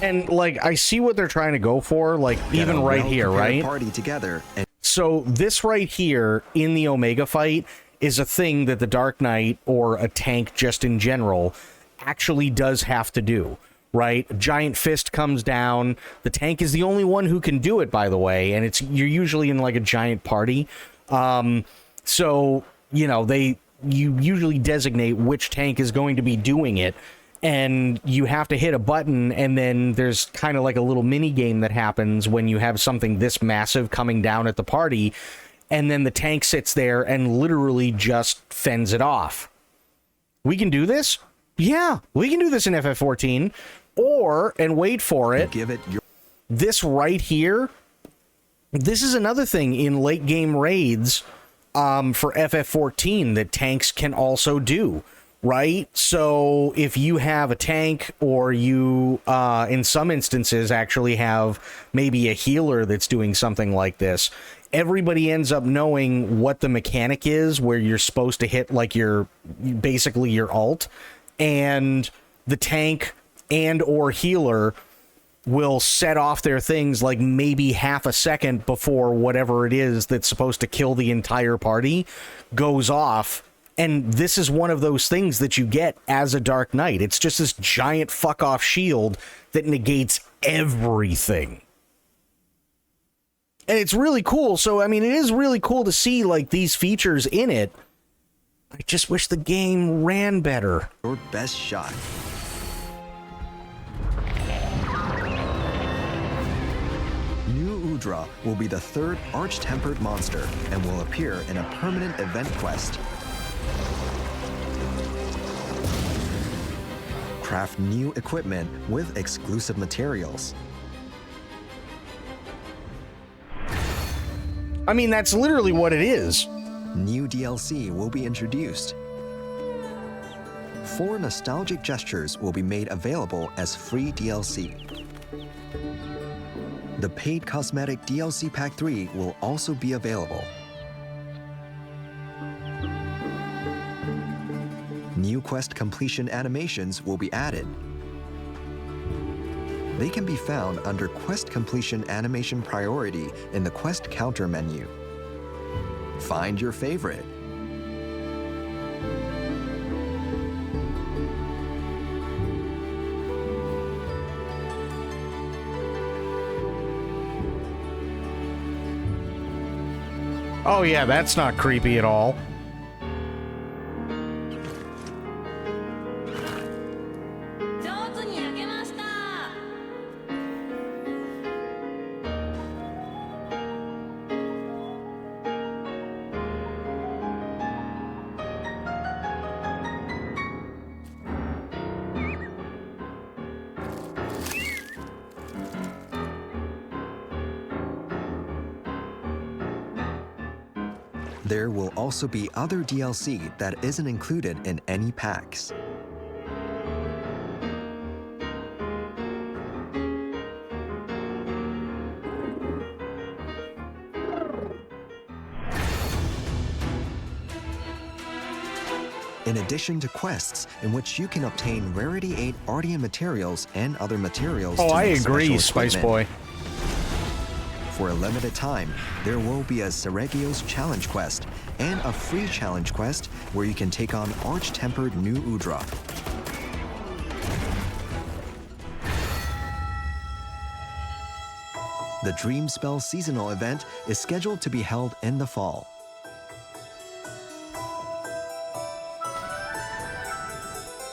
And like, I see what they're trying to go for, like even right here, right? Party together and so this right here in the Omega fight is a thing that the Dark Knight, or a tank just in general, actually does have to do, right? A giant fist comes down. The tank is the only one who can do it, by the way, and you're usually in like a giant party. So, you usually designate which tank is going to be doing it, and you have to hit a button, and then there's kind of like a little mini game that happens when you have something this massive coming down at the party, and then the tank sits there and literally just fends it off. We can do this? Yeah, we can do this in FF14. Or, and wait for it, give it your... this right here This is another thing in late game raids for FF14 that tanks can also do, right? So if you have a tank, or you, in some instances, actually have maybe a healer that's doing something like this, everybody ends up knowing what the mechanic is, where you're supposed to hit like basically your ult, and the tank and or healer will set off their things like maybe half a second before whatever it is that's supposed to kill the entire party goes off. And this is one of those things that you get as a Dark Knight. It's just this giant fuck off shield that negates everything. And it's really cool. So, I mean, it is really cool to see like these features in it. I just wish the game ran better. Your best shot. New Udra will be the third arch-tempered monster and will appear in a permanent event quest. Craft new equipment with exclusive materials. I mean, that's literally what it is. New DLC will be introduced. 4 nostalgic gestures will be made available as free DLC. The paid cosmetic DLC Pack 3 will also be available. New quest completion animations will be added. They can be found under Quest Completion Animation Priority in the Quest Counter menu. Find your favorite. Oh yeah, that's not creepy at all. There will also be other DLC that isn't included in any packs. In addition to quests in which you can obtain Rarity 8 Ardian materials and other materials. Oh, to I make agree, special Spice Boy. equipment. For a limited time, there will be a Seregio's challenge quest and a free challenge quest where you can take on arch-tempered New Udra. The Dream Spell seasonal event is scheduled to be held in the fall.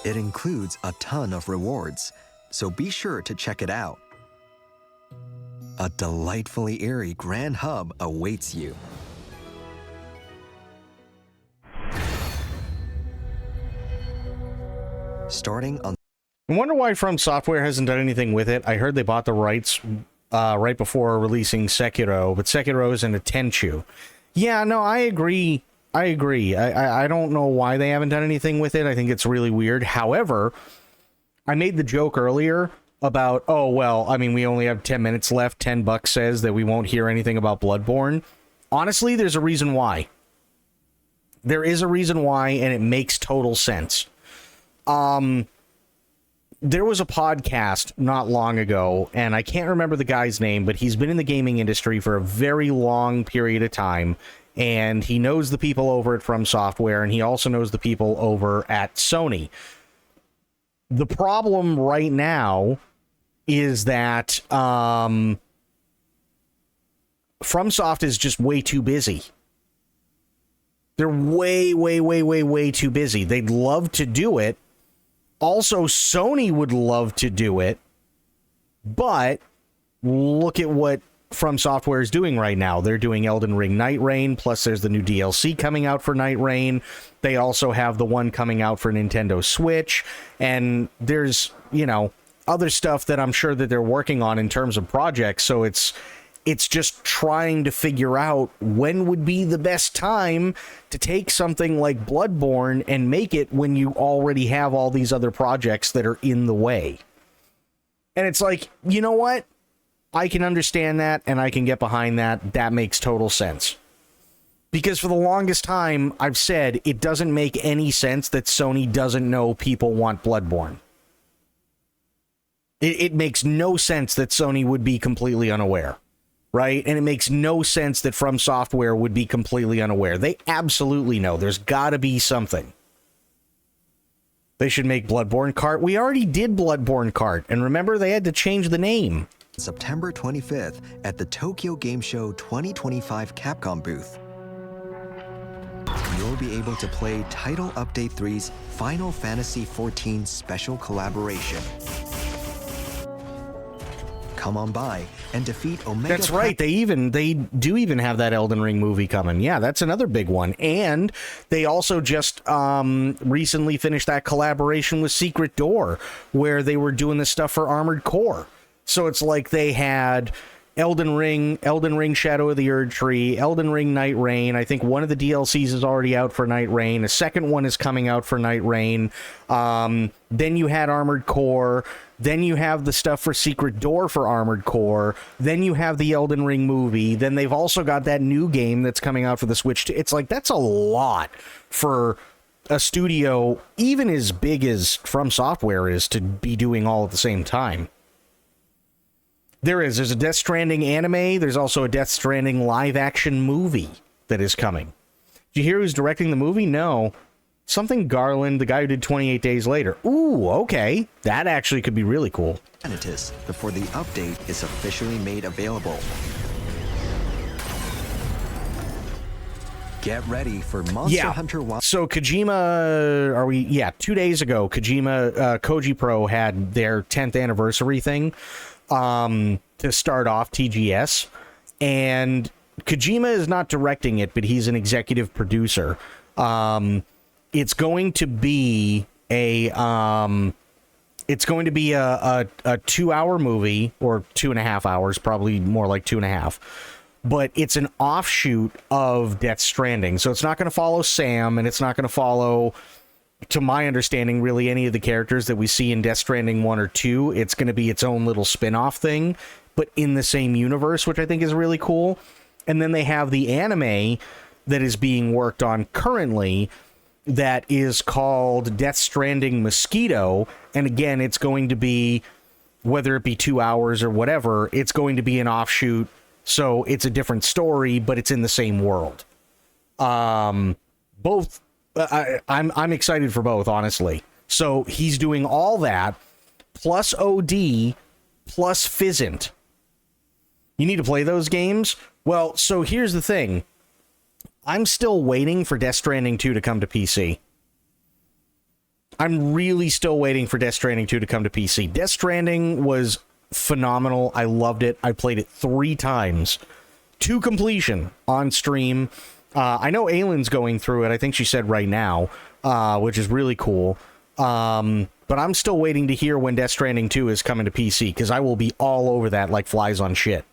It includes a ton of rewards, so be sure to check it out. A delightfully eerie grand hub awaits you. Starting on... I wonder why From Software hasn't done anything with it. I heard they bought the rights right before releasing Sekiro, but Sekiro is in a Tenchu. Yeah, no, I agree. I don't know why they haven't done anything with it. I think it's really weird. However, I made the joke earlier about, oh, well, I mean, we only have 10 minutes left. $10 says that we won't hear anything about Bloodborne. Honestly, there's a reason why. There is a reason why, and it makes total sense. There was a podcast not long ago, and I can't remember the guy's name, but he's been in the gaming industry for a very long period of time, and he knows the people over at From Software, and he also knows the people over at Sony. The problem right now is that FromSoft is just way too busy. They're way too busy. They'd love to do it. Also, Sony would love to do it. But look at what From Software is doing right now. They're doing Elden Ring Night Rain, plus there's the new DLC coming out for Night Rain. They also have the one coming out for Nintendo Switch. And there's, you know, other stuff that I'm sure that they're working on in terms of projects. So it's It's just trying to figure out when would be the best time to take something like Bloodborne and make it when you already have all these other projects that are in the way. And it's like, you know what? I can understand that, and I can get behind that. That makes total sense. Because for the longest time, I've said it doesn't make any sense that Sony doesn't know people want Bloodborne. It makes no sense that Sony would be completely unaware, right? And it makes no sense that From Software would be completely unaware. They absolutely know. There's got to be something. They should make Bloodborne Kart. We already did Bloodborne Kart, and remember, they had to change the name. September 25th at the Tokyo Game Show 2025 Capcom booth. You'll be able to play Title Update 3's Final Fantasy XIV special collaboration. Come on by and defeat Omega. That's right. They do even have that Elden Ring movie coming. Yeah, that's another big one. And they also just recently finished that collaboration with Secret Door, where they were doing this stuff for Armored Core. So it's like they had Elden Ring, Shadow of the Erdtree, Elden Ring Night Rain. I think one of the DLCs is already out for Night Rain. A second one is coming out for Night Rain. Then you had Armored Core. Then you have the stuff for Secret Door for Armored Core. Then you have the Elden Ring movie. Then they've also got that new game that's coming out for the Switch. It's like, that's a lot for a studio, even as big as From Software is, to be doing all at the same time. There's a Death Stranding anime. There's also a Death Stranding live-action movie that is coming. Did you hear who's directing the movie? No. Something Garland, the guy who did 28 Days Later. Ooh, okay. That actually could be really cool. Before the update is officially made available. Get ready for Monster Hunter Wild. So Kojima, 2 days ago, Koji Pro had their 10th anniversary thing to start off TGS. And Kojima is not directing it, but he's an executive producer. It's going to be a 2-hour movie, or 2.5 hours, probably more like 2.5. But it's an offshoot of Death Stranding. So it's not going to follow Sam, and it's not going to follow, to my understanding, really any of the characters that we see in Death Stranding 1 or 2. It's going to be its own little spin-off thing, but in the same universe, which I think is really cool. And then they have the anime that is being worked on currently that is called Death Stranding Mosquito. And again, it's going to be, whether it be 2 hours or whatever, it's going to be an offshoot. So it's a different story, but it's in the same world. I'm excited for both, honestly. So he's doing all that, plus OD, plus Fizzant. You need to play those games? Well, so here's the thing. I'm still waiting for Death Stranding 2 to come to PC. I'm really still waiting for Death Stranding 2 to come to PC. Death Stranding was phenomenal. I loved it. I played it 3 times to completion on stream. I know Aylin's going through it. I think she said right now, which is really cool. But I'm still waiting to hear when Death Stranding 2 is coming to PC, because I will be all over that like flies on shit.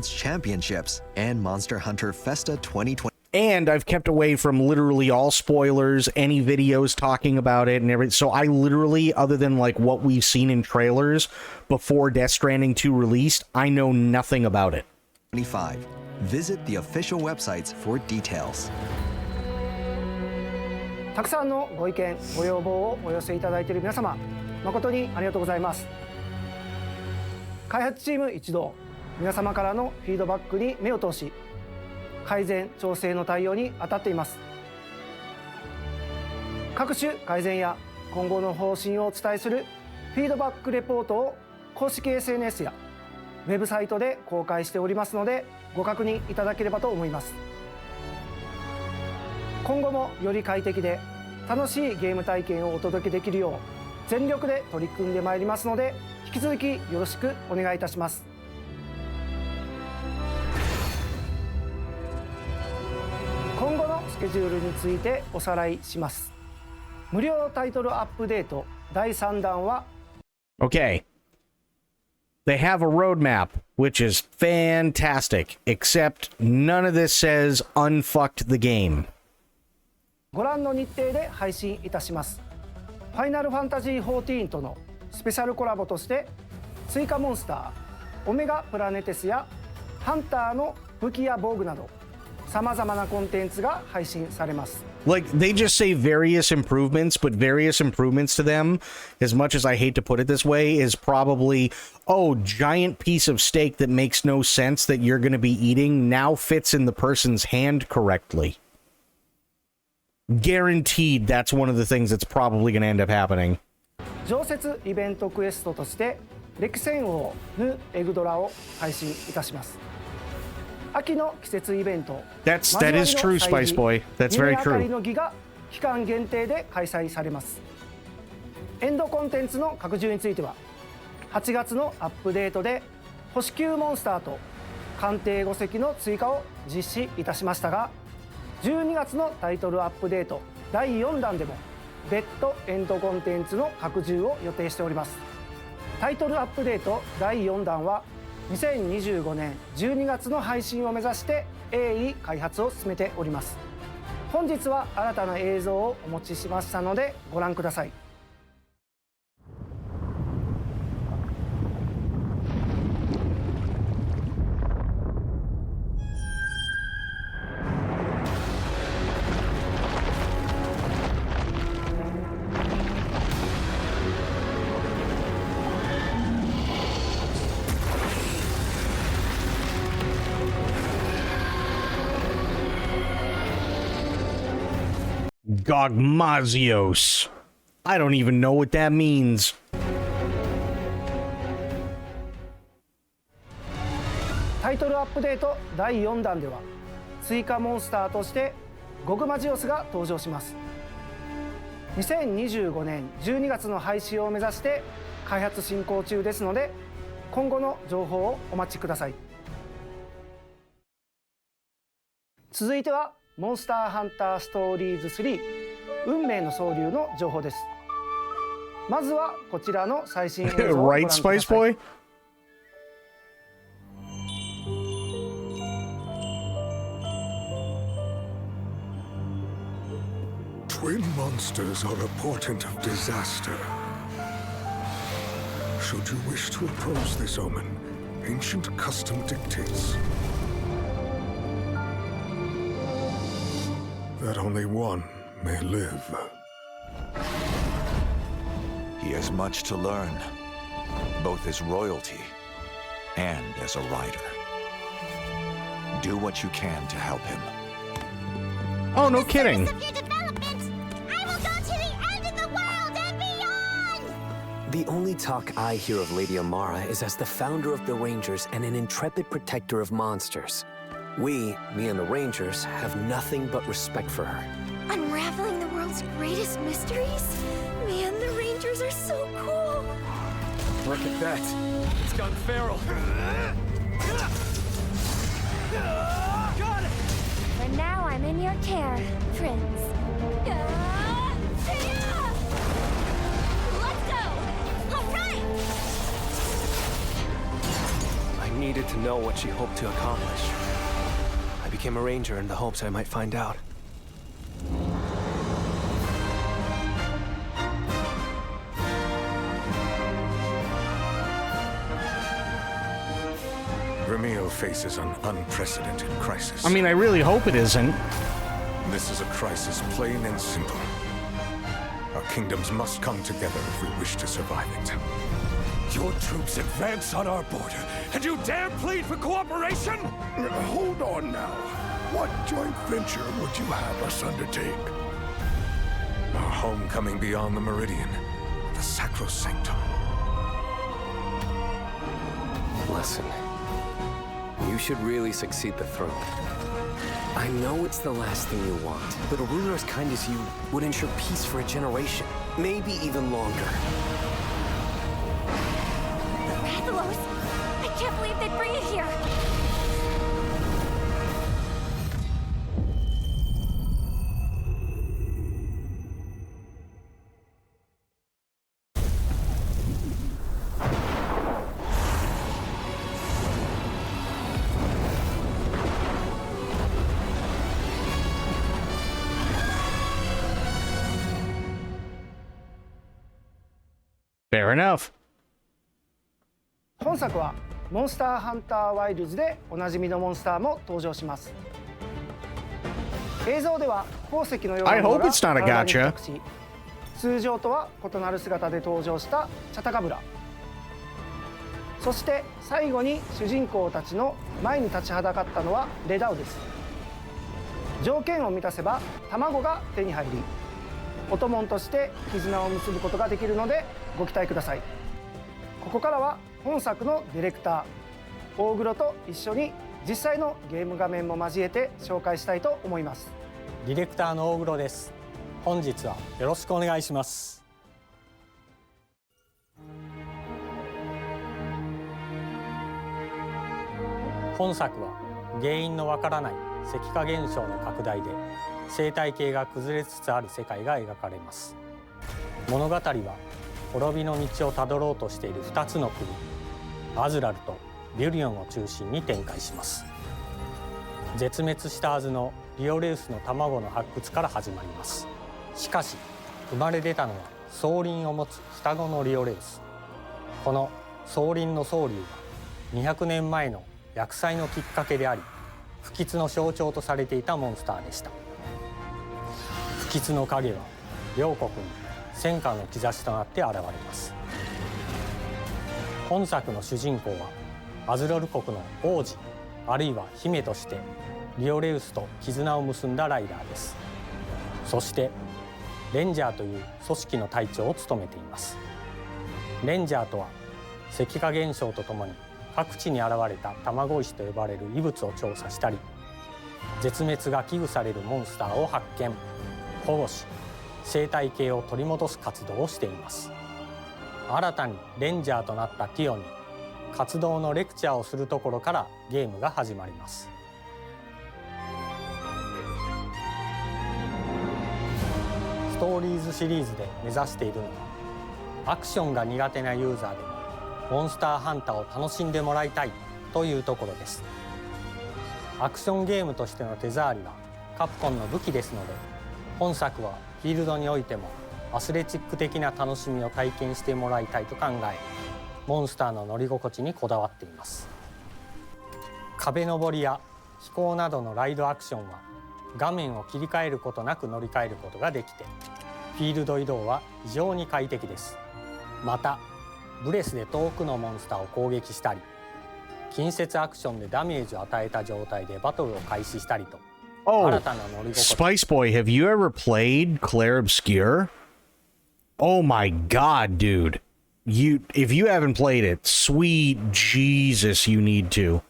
Championships and Monster Hunter Festa 2020. And I've kept away from literally all spoilers, any videos talking about it and everything. So I literally, other than like what we've seen in trailers before Death Stranding 2 released, I know nothing about it. 25. Visit the official websites for details. たくさんのご意見、ご要望をお寄せいただいている皆様、誠にありがとうございます。開発チーム一同、皆様からのフィードバックに目を通し、改善調整の対応に当たっています。各種改善や今後の方針をお伝えするフィードバックレポートを公式 SNS やウェブサイトで公開しておりますので、ご確認いただければと思います。今後もより快適で楽しいゲーム体験をお届けできるよう全力で取り組んでまいりますので、引き続きよろしくお願いいたします。今後のスケジュールについておさらいします。無料タイトルアップデート第3弾は Okay. They have a roadmap, which is fantastic, except none of this says unfucked the game. ご覧の日程で配信いたします。ファイナルファンタジー14とのスペシャルコラボとして追加モンスターオメガプラネテスやハンターの武器や防具など様々なコンテンツが配信されます。Like, they just say various improvements, but various improvements to them, as much as I hate to put it this way, is probably, oh, giant piece of steak that makes no sense that you're going to be eating now fits in the person's hand correctly. Guaranteed that's one of the things that's probably going to end up happening. 常設イベントクエストとして歴戦王ヌ・エグドラを配信いたします。秋の季節イベント That is true, Spice Boy. That's very true. の儀が期間限定で開催されます。エンドコンテンツの拡充については8月のアップデートで星級モンスターと鑑定5隻の追加を実施いたしましたが、12月のタイトルアップデート第4弾でも別途エンドコンテンツの拡充を予定しております。タイトルアップデート第4弾は2025年12月の配信を目指して鋭意開発を進めております。本日は新たな映像をお持ちしましたのでご覧ください。Gogmazios. I don't even know what that means. タイトルアップデート第4弾では追加モンスターとしてゴグマジオスが登場します。2025年12月の配信を目指して開発進行中ですので今後の情報をお待ちください。続いてはモンスターハンターストーリーズ3運命の総流の情報です。まずはこちらの最新映像をご覧ください。Right, Spice Boy? Twin monsters are a portent of disaster. Should you wish to oppose this omen, ancient custom dictates that only one may live. He has much to learn, both as royalty and as a rider. Do what you can to help him. Oh, no kidding. The only talk I hear of Lady Amara is as the founder of the Rangers and an intrepid protector of monsters. We, me and the Rangers, have nothing but respect for her. Unraveling the world's greatest mysteries? Man, the Rangers are so cool. Look at that. It's gone feral. Got it! For now, I'm in your care, Prince. Let's go! All right! I needed to know what she hoped to accomplish. I became a ranger in the hopes I might find out. Vermeil faces an unprecedented crisis. I mean, I really hope it isn't. This is a crisis plain and simple. Our kingdoms must come together if we wish to survive it. Your troops advance on our border, and you dare plead for cooperation? Hold on now. What joint venture would you have us undertake? Our homecoming beyond the meridian, the sacrosanctum. Listen, you should really succeed the throne. I know it's the last thing you want, but a ruler as kind as you would ensure peace for a generation, maybe even longer. I can't believe they'd bring it here. Fair enough. 本作はモンスターハンターワイルズでおなじみのモンスターも登場します。映像では鉱石のようなものが体に付着し、通常とは異なる姿で登場したチャタカブラ、そして最後に主人公たちの前に立ちはだかったのはレダウです。条件を満たせば卵が手に入り、お供として絆を結ぶことができるのでご期待ください。ここからは本作のディレクター大黒と一緒に実際のゲーム画面も交えて紹介したいと思います。ディレクターの大黒です。本日はよろしくお願いします。本作は原因のわからない石化現象の拡大で生態系が崩れつつある世界が描かれます。物語は滅びの道をたどろうとしている2つの国、アズラルとビュリオンを中心に展開します。絶滅したはずのリオレウスの卵の発掘から始まります。しかし生まれ出たのは双輪を持つ双子のリオレウス。この双輪の双竜は200年前の厄災のきっかけであり、不吉の象徴とされていたモンスターでした。不吉の影は両国に戦火の兆しとなって現れます。本作の主人公はアズロル国の王子あるいは姫としてリオレウスと絆を結んだライダーです。そしてレンジャーという組織の隊長を務めています。レンジャーとは石化現象とともに各地に現れた卵石と呼ばれる異物を調査したり、絶滅が危惧されるモンスターを発見保護し、生態系を取り戻す活動をしています。新たにレンジャーとなったティオに活動のレクチャーをするところからゲームが始まります。ストーリーズシリーズで目指しているのは、アクションが苦手なユーザーでもモンスターハンターを楽しんでもらいたいというところです。アクションゲームとしての手触りはカプコンの武器ですので、本作はフィールドにおいてもアスレチック的な楽しみを体験してもらいたいと考え、モンスターの乗り心地にこだわっています。壁登りや飛行などのライドアクションは画面を切り替えることなく乗り換えることができて、フィールド移動は非常に快適です。またブレスで遠くのモンスターを攻撃したり、近接アクションでダメージを与えた状態でバトルを開始したりと、新たな乗り心地。Spice Boy, have you ever played Clair Obscur? Oh my god, dude. If you haven't played it, sweet Jesus, you need to.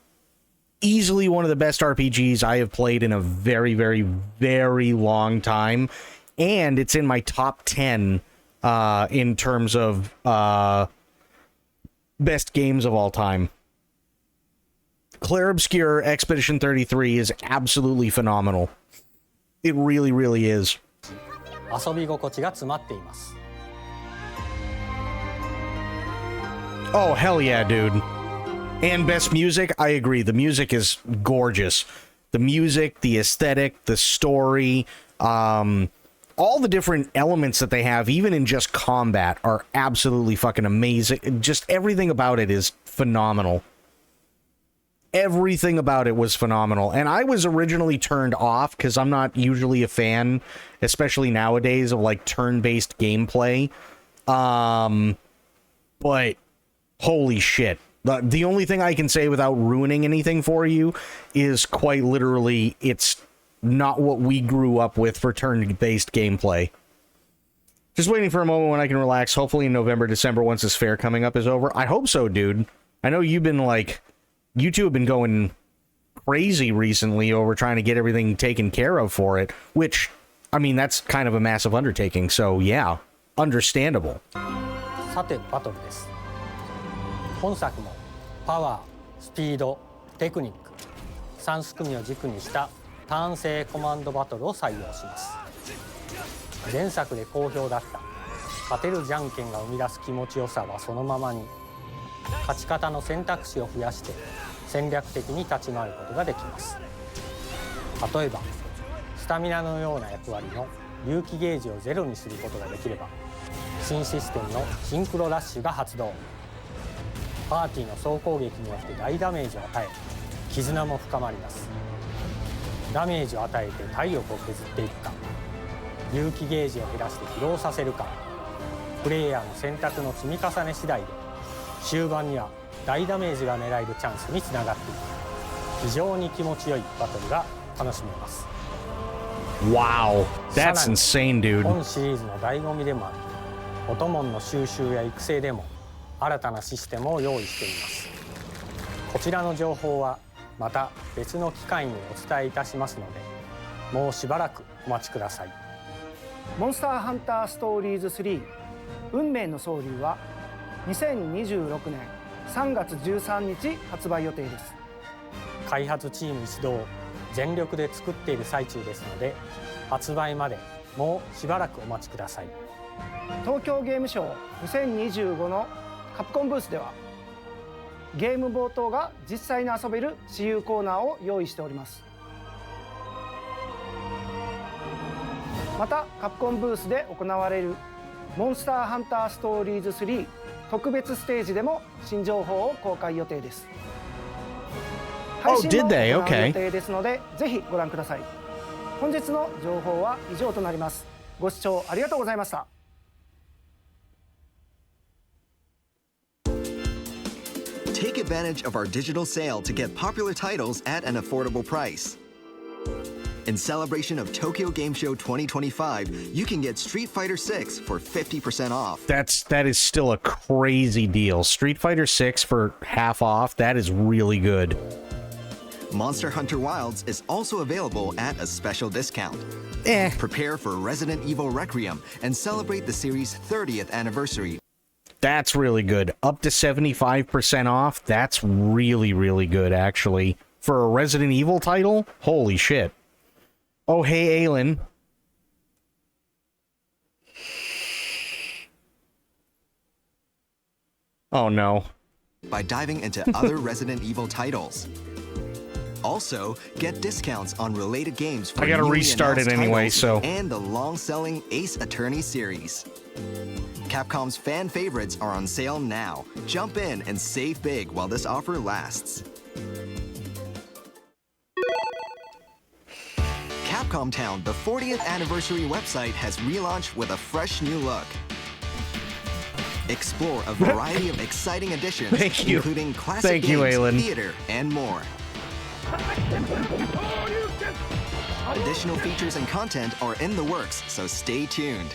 Easily one of the best RPGs I have played in a very, very, very long time. And it's in my top 10 in terms of best games of all time. Clair Obscur Expedition 33 is absolutely phenomenal. It really, really is. 遊び心地が詰まっています。Oh, hell yeah, dude. And best music, I agree. The music is gorgeous. The music, the aesthetic, the story, all the different elements that they have, even in just combat, are absolutely fucking amazing. Just everything about it is phenomenal. Everything about it was phenomenal. And I was originally turned off because I'm not usually a fan, especially nowadays, of like turn-based gameplay. But holy shit. The only thing I can say without ruining anything for you is quite literally it's not what we grew up with for turn-based gameplay. Just waiting for a moment when I can relax, hopefully in November, December, once this fair coming up is over. I hope so, dude. I know you've been like... You two have been going crazy recently over trying to get everything taken care of for it, which, I mean, that's kind of a massive undertaking, so yeah, understandable. さて、バトルです。本作もパワー、スピード、テクニック、3組を軸にしたターン制コマンドバトルを採用します。前作で好評だった勝てるじゃんけんが生み出す気持ちよさはそのままに、勝ち方の選択肢を増やして戦略的に立ち回ることができます。例えばスタミナのような役割の隆起ゲージをゼロにすることができれば新システムのシンクロラッシュが発動。パーティーの総攻撃によって大ダメージを与え、絆も深まります。ダメージを与えて体力を削っていくか、有機ゲージを減らして疲労させるか、プレイヤーの選択の積み重ね次第で終盤には大ダメージが狙えるチャンスにつながっていく、非常に気持ちよいバトルが楽しめます。 Wow, that's insane, dude. 本シリーズの醍醐味でもあるオトモンの収集や育成でも新たなシステムを用意しています。こちらの情報はまた別の機会にお伝えいたしますので、もうしばらくお待ちください。モンスターハンターストーリーズ3運命の総流は2026年3月13日発売予定です。開発チーム一同全力で作っている最中ですので、発売までもうしばらくお待ちください。東京ゲームショウ2025のカプコンブースではゲーム冒頭が実際に遊べる私有コーナーを用意しております。またカプコンブースで行われるモンスターハンターストーリーズ3特別ステージでも新情報を公開予定です。配信も行う予定ですので、ぜひご覧ください。本日の情報は以上となります。ご視聴ありがとうございました。Take advantage of our digital sale to get popular titles at an affordable price. In celebration of Tokyo Game Show 2025, you can get Street Fighter 6 for 50% off. That is still a crazy deal. Street Fighter 6 for half off. That is really good. Monster Hunter Wilds is also available at a special discount. Prepare for Resident Evil Requiem and celebrate the series' 30th anniversary. That's really good. Up to 75% off. That's really, really good, actually. For a Resident Evil title? Holy shit. Oh, hey, Aylin. Oh, no. By diving into other Resident Evil titles. Also, get discounts on related games for I gotta restart it anyway, so. And the long-selling Ace Attorney series. Capcom's fan favorites are on sale now. Jump in and save big while this offer lasts. Capcom Town, the 40th anniversary website, has relaunched with a fresh new look. Explore a variety of exciting additions, including classic games, theater, and more. Additional features and content are in the works, so stay tuned.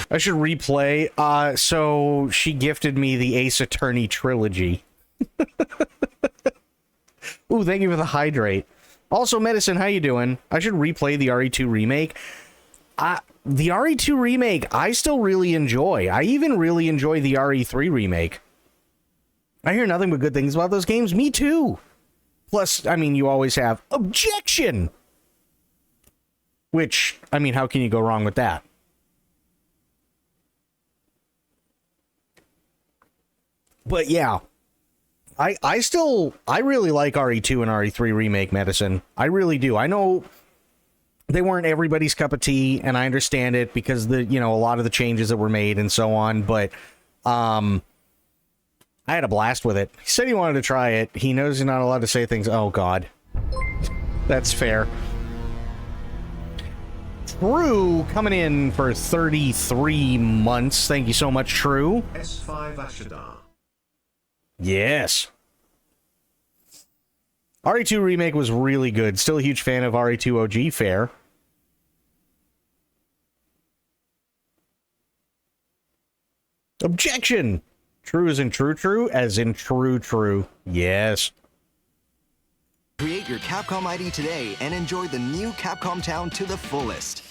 I should replay. So she gifted me the Ace Attorney trilogy. Ooh, thank you for the hydrate. Also, Medicine, how you doing? I should replay the RE2 remake. The RE2 remake, I still really enjoy. I even really enjoy the RE3 remake. I hear nothing but good things about those games. Me too. Plus, I mean, you always have objection. Which, I mean, how can you go wrong with that? But yeah, I really like RE2 and RE3 remake, Medicine. I really do. I know they weren't everybody's cup of tea, and I understand it because a lot of the changes that were made and so on, but I had a blast with it. He said he wanted to try it. He knows he's not allowed to say things. Oh god. That's fair. True coming in for 33 months. Thank you so much, True. S5 Ashadar. Yes. RE2 remake was really good. Still a huge fan of RE2 OG. Fair. Objection. True as in true, as in true. Yes. Create your Capcom ID today and enjoy the new Capcom Town to the fullest.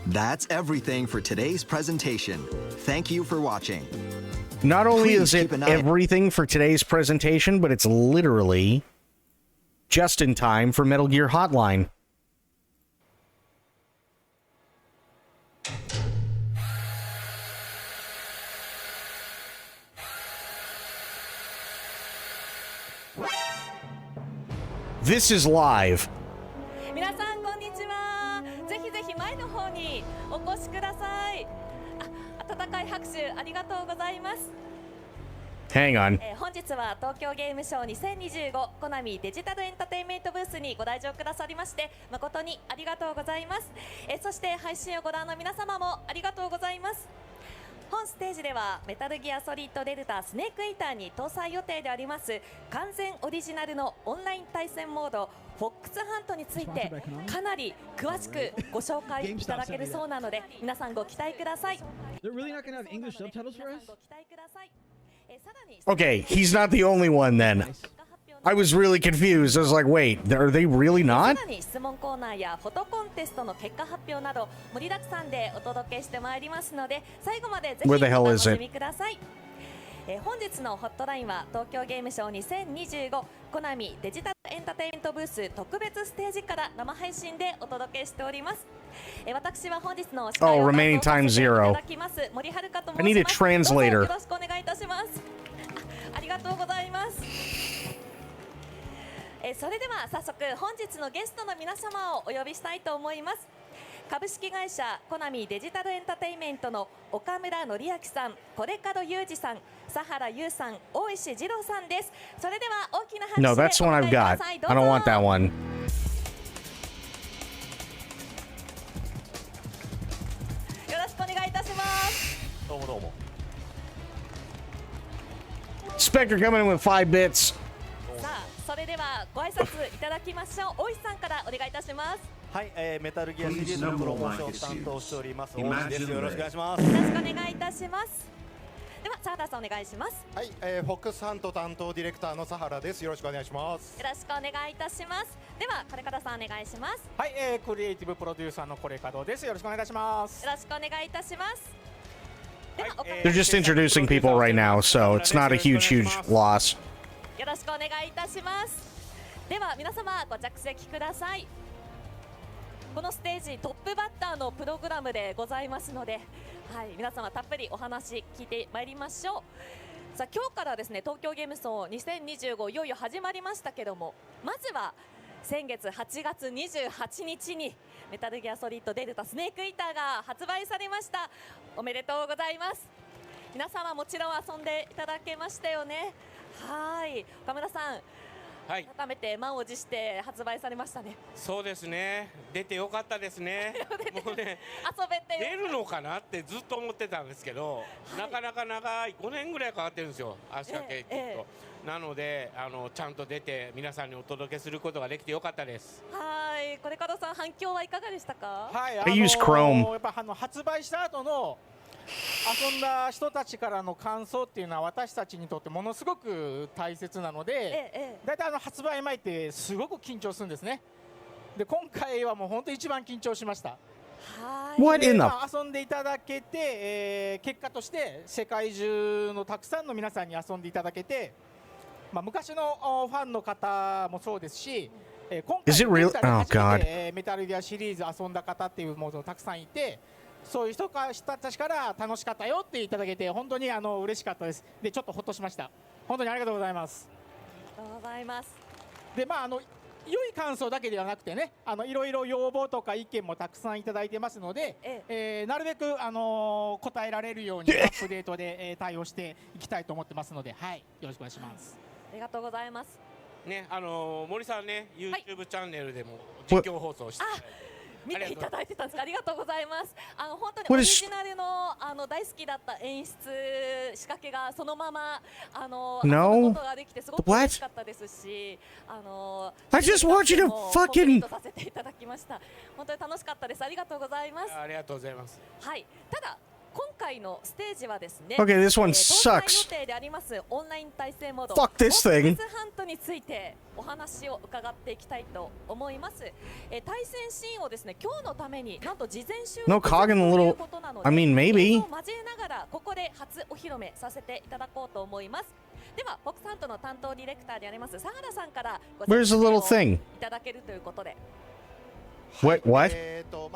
That's everything for today's presentation. Thank you for watching. Not only is it everything for today's presentation, but it's literally just in time for Metal Gear Hotline. This is live. 皆さんこんにちさい。温かい拍手ありがとうございます。Hang on. 本日は東京ゲームショウ2025コナミデジタルエンターテインメントブースにご来場くださりまして誠にありがとうございます。そして配信をご覧の皆様もありがとうございます。本ステージではメタルギアソリッドデルタスネークイーターに搭載予定であります完全オリジナルのオンライン対戦モードフォックスハントについてかなり詳しくご紹介いただけるそうなので皆さんご期待ください。 They're really not gonna have English subtitles for us? Okay, he's not the only one then. I was really confused. I was like, wait, are they really さ not? らに質問コーナーやフォトコンテストの結果発表など盛りだくさんでお届けしてまいりますので最後までぜひお Where the hell 楽 is し it? みください。本日のホットラインは東京ゲームショウ2025コナミデジタルエンターテインメントブース特別ステージから生配信でお届けしております。私は本日の司会 Oh, を remaining 担 time 当させていた zero. だきます森遥と申します。 I need a translator. どうぞよろしくお願いいたします。ありがとうございます。それでは早速本日のゲストの皆様をお呼びしたいと思います。株式会社コナミデジタルエンターテインメントの岡村則明さん、コレカドユージさん、佐原優さん、大石二郎さんです。それでは大きな拍手で No, お that's the one 迎 I've えくだ got. さい。 I どうぞ don't want that one. よろしくお願いいたします。どうもどうも。 Spectre coming in with 5 bits. さあ、それではご挨拶いただきましょう。大石さんからお願いいたします。はい、メタルギアシリーズのプロモーションを担当しております大石です。よろしくお願いします。よろしくお願いいたします。では佐原さんお願いします。はい、フォックスハント担当ディレクターの佐原です。よろしくお願いします。よろしくお願いいたします。ではコレカドさんお願いします。はい、クリエイティブプロデューサーのコレカドです。よろしくお願いします。よろしくお願いいたします。では、They're just introducing people right now, so it's not a huge loss. よろしくお願いいたします。では皆様ご着席ください。このステージトップバッターのプログラムでございますので、はい、皆様たっぷりお話聞いてまいりましょう。さあ今日からですね東京ゲームショウ2025いよいよ始まりましたけども、まずは先月8月28日にメタルギアソリッドデルタスネークイーターが発売されました。おめでとうございます。皆様もちろん遊んでいただけましたよね。はい、岡村さん、はい、改めて満を持して発売されましたね。そうですね、出てよかったですね。もうね、遊べて出るのかなってずっと思ってたんですけど、なかなか長い5年ぐらいかかってるんですよ、足掛けきっと。なのでちゃんと出て皆さんにお届けすることができてよかったです。はい、これからさん反響はいかがでしたか？はい、I use Chrome. やっぱ発売した後の遊んだ人たちからの感想っていうのは私たちにとってものすごく大切なので、だいたい発売前ってすごく緊張するんですね。で今回はもう本当一番緊張しました。What in the? 遊んでいただけて、結果として世界中のたくさんの皆さんに遊んでいただけて、昔のファンの方もそうですし、今回 Is it real? 初 Oh, めてメタルギアシリーズ遊んだ方っていうものたくさんいて、そういう人たちから楽しかったよっていただけて本当に嬉しかったです。でちょっとほっとしました。本当にありがとうございます。ありがとうございます。で良い感想だけではなくてね、いろいろ要望とか意見もたくさんいただいてますので、なるべく答えられるようにアップデートで、対応していきたいと思ってますので、はい、よろしくお願いします。ありがとうございます。ね、森さんね、YouTube チャンネルでも実況放送して。見ていただいてたんですか。ありがとうございます。本当にオリジナルの大好きだった演出仕掛けがそのまま遊ぶことができてすごく嬉しかったですし、I just want you to fucking させていただきました。本当に楽しかったです。ありがとうございます。ありがとうございます。はい。ただ今回のステージはですね、 Okay, this one 搭載 sucks. 予定でありますオンライン対戦モード Fuck this thing. フォックスハントについてお話を伺っていきたいと思います。対戦シーンをですね今日のためになんと事前収録 No cog in the という little. ことなので、 I mean, maybe. 映像を交えながらここで初お披露目させていただこうと思います。ではフォックスハントの担当ディレクターであります佐原さんからご Where's 説 the 明 little を thing? いただけるということで。What?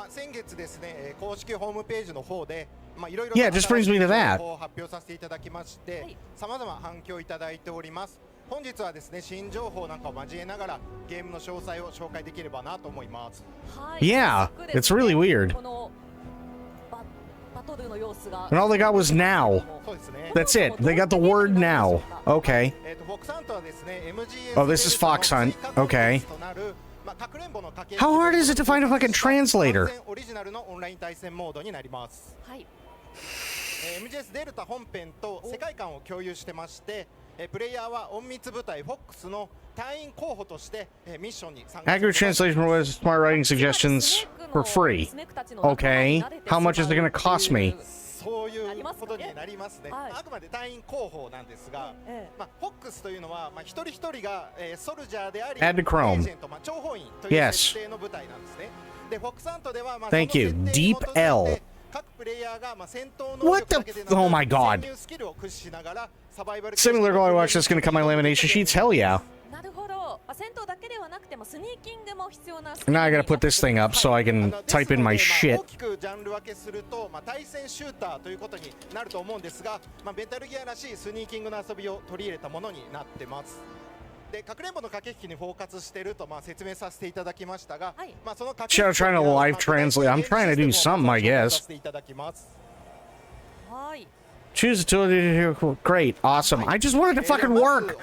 先月ですね、公式ホームページの方でいろいろ Yeah, it just brings me to that. 情報を発表させていただきまして、様々反響いただいております。本日はですね、新情報なんかを交えながらゲームの詳細を紹介できればなと思います。Yeah, it's really weird. この And all they got was now. That's it. They got the word now. Okay. Oh, this is Fox Hunt. Okay. How hard is it to find a fucking translator? MGS デルタ本編と世界観を共有してまして、プレイヤーは隠密部隊 FOX の隊員候補としてミッションに参加。 Accurate translation was smart writing suggestions for free. Okay. How much is it going to cost me? そういうことになりますね。あくまで隊員候補なんですが、FOX というのは一人一人がソルジャーであり、エージェント、諜報員という設定の部隊なんですね。で、FOX ハントではThank you. Deep L. What the? Oh my god. Similar to I watched that's gonna cut my lamination sheets? Hell yeah. Now I gotta put this thing up so I can type in my shit. ジャンル分けすると、対戦シューターということになると思うんですが、メタルギアらしいスニーキングの遊びを取り入れたものになってます。で、かくれんぼの駆け引きにフォーカスしてると説明させていただきましたが、その Trying to live translate. I'm trying to do something, I guess. Choose a tool. Great, awesome. I just wanted to fucking work.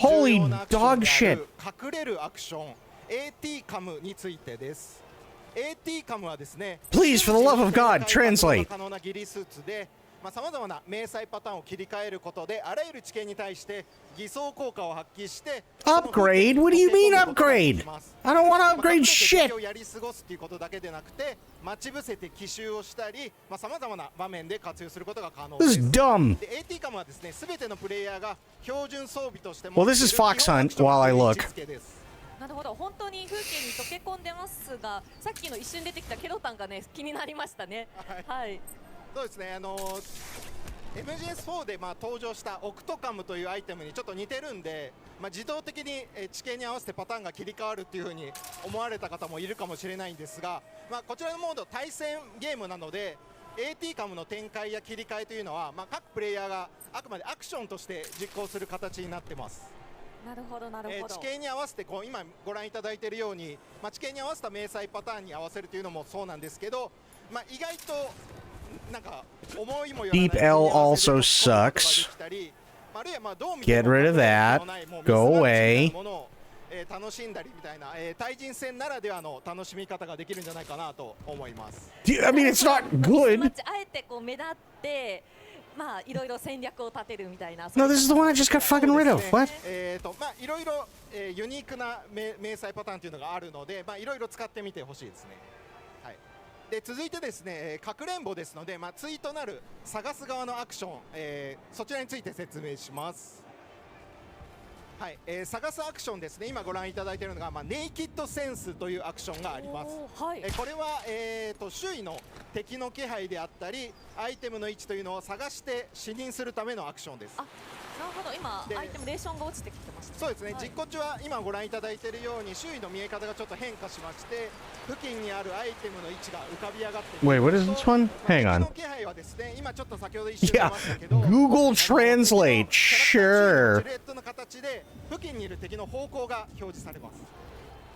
Holy dog shit. 隠れるアクション AT カムについてです。AT カムはですね、 Please, for the love of God, translate. 可能なギリスーツで、様々な迷彩パターンを切り替えることで、あらゆる地形に対して偽装効果を発揮して、 Upgrade? What do you mean upgrade? I don't want to upgrade shit. やり過ごすっていうことだけでなくて、待ち伏せて奇襲をしたり、様々な場面で活用することが可能です。 This is dumb. で、AT カムはですね、すべてのプレイヤーが標準装備として Well, this is Fox Hunt while I look. なるほど、本当に風景に溶け込んでますが、さっきの一瞬出てきたケロタンがね、気になりましたね。はい。そうですね、MGS4 で登場したオクトカムというアイテムにちょっと似てるんで、自動的に地形に合わせてパターンが切り替わるっていう風に思われた方もいるかもしれないんですが、こちらのモード対戦ゲームなので AT カムの展開や切り替えというのは、各プレイヤーがあくまでアクションとして実行する形になってます。なるほどなるほど。地形に合わせて今ご覧いただいているように、地形に合わせた迷彩パターンに合わせるというのもそうなんですけど、意外とDeep L also sucks. Get rid of that. Go away. 楽しんだりみたいな対人戦ならではの楽しみ方ができるんじゃないかなと思います。I mean, it's not good. あえて目立っていろいろ戦略を立てるみたいな。No, this is the one I just got fucking rid of. What? いろいろユニークな迷彩パターンというのがあるので、いろいろ使ってみてほしいですね。で、続いてですね、かくれんぼですので、対となる探す側のアクション、そちらについて説明します。はい、探すアクションですね。今ご覧いただいているのが、ネイキッドセンスというアクションがあります。これは、周囲の敵の気配であったりアイテムの位置というのを探して視認するためのアクションです。なるほど、今アイテムレーションが落ちてきてました、ね。そうですね、実行中は今ご覧いただいているように周囲の見え方がちょっと変化しまして、付近にあるアイテムの位置が浮かび上がっている。Wait, what is this one? Hang on. 気配はですね、今ちょっと先ほど一瞬出ましたけど、Google Translate. Sure. シルエットの形で付近にいる敵の方向が表示されます。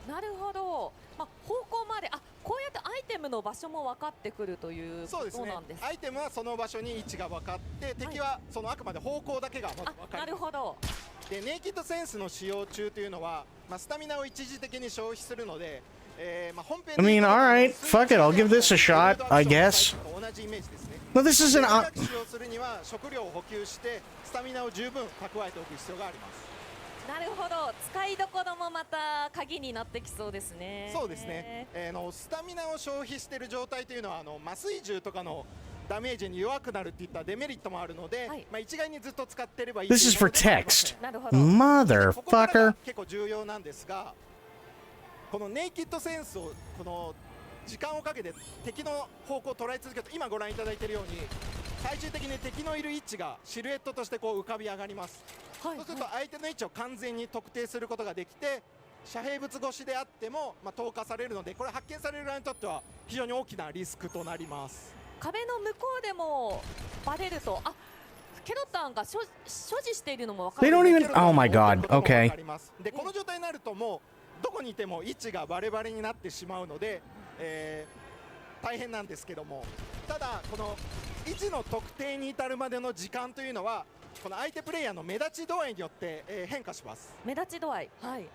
なるほど。方向までこうやってアイテムの場所も分かってくるということなんです。そうですね。アイテムはその場所に位置が分かって、敵はそのあくまで方向だけがまず分かります。なるほど。で、ネイキッドセンスの使用中というのは、スタミナを一時的に消費するので、本編 I mean, all right, fuck it, I'll give this a shot, I guess. 同じイメージですね。No, this isn't. 使用するには食料を補給してスタミナを十分蓄えておく必要があります。なるほど、使いどころもまた鍵になってきそうですね。そうですね。スタミナを消費している状態というのは麻酔銃とかのダメージに弱くなるっていったデメリットもあるので、一概にずっと使っていればいい。This is for text. Motherfucker. 結構重要なんですが、このネイキッドセンスをこの時間をかけて敵の方向を捉え続けると、今ご覧いただいているように最終的に敵のいる位置がシルエットとして浮かび上がります。そうすると相手の位置を完全に特定することができて、遮蔽物越しであっても投下されるので、これ発見される側にとっては非常に大きなリスクとなります。壁の向こうでもバレると、ケロタンが所持しているのも分かる。 They don't even. Oh my god. Okay. で、この状態になるともうどこにいても位置がバレバレになってしまうので、大変なんですけども、ただこの位置の特定に至るまでの時間というのはこの相手プレイヤーの目立ち度合いによって、変化します。目立ち度合い、はい。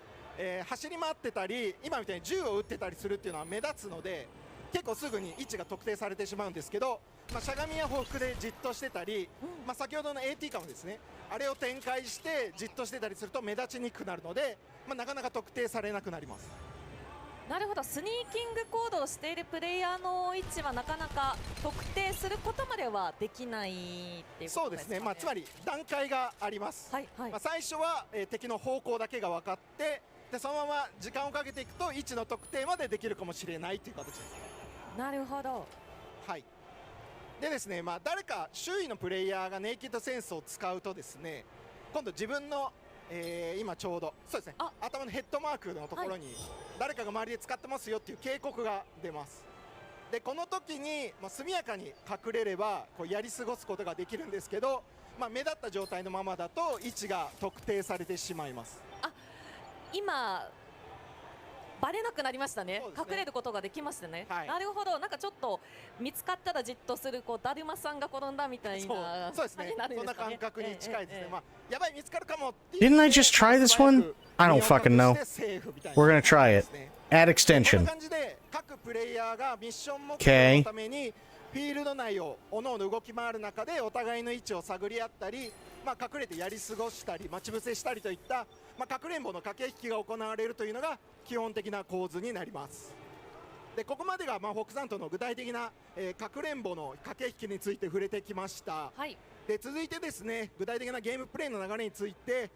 走り回ってたり今みたいに銃を撃ってたりするっていうのは目立つので結構すぐに位置が特定されてしまうんですけど、しゃがみや報復でじっとしてたり、先ほどの AT カムですね、あれを展開してじっとしてたりすると目立ちにくくなるので、なかなか特定されなくなります。なるほど、スニーキング行動をしているプレイヤーの位置はなかなか特定することまではできないっていうことですかね。そうですね、つまり段階があります。最初は、敵の方向だけが分かってでそのまま時間をかけていくと位置の特定までできるかもしれないという形です。なるほど。はい。でですね、誰か周囲のプレイヤーがネイキッドセンスを使うとですね、今度自分の、今ちょうどそうですね、頭のヘッドマークのところに誰かが周りで使ってますよっていう警告が出ます。でこの時に、速やかに隠れればこうやり過ごすことができるんですけど、目立った状態のままだと位置が特定されてしまいます。今バレなくなりましたね。隠れることができましたね。なるほど。なんかちょっと見つかったらじっとするこうだるまさんが転んだみたいな。そうですね。そんな感覚に近いですね。やばい見つかるかもっていう。 Didn't I just try this one? I don't fucking know. We're gonna try it. Add extension. こんな感じで各プレイヤーがミッション目標のためにフィールド内をおのおの動き回る中でお互いの位置を探り合ったり、隠れてやり過ごしたり待ち伏せしたりといったかくれんぼの駆け引きが行われるというのが基本的な構図になります。でここまでがフォックさんとの具体的な、かくれんぼの駆け引きについて触れてきました。で続いてですね、具体的なゲームプレイの流れについて、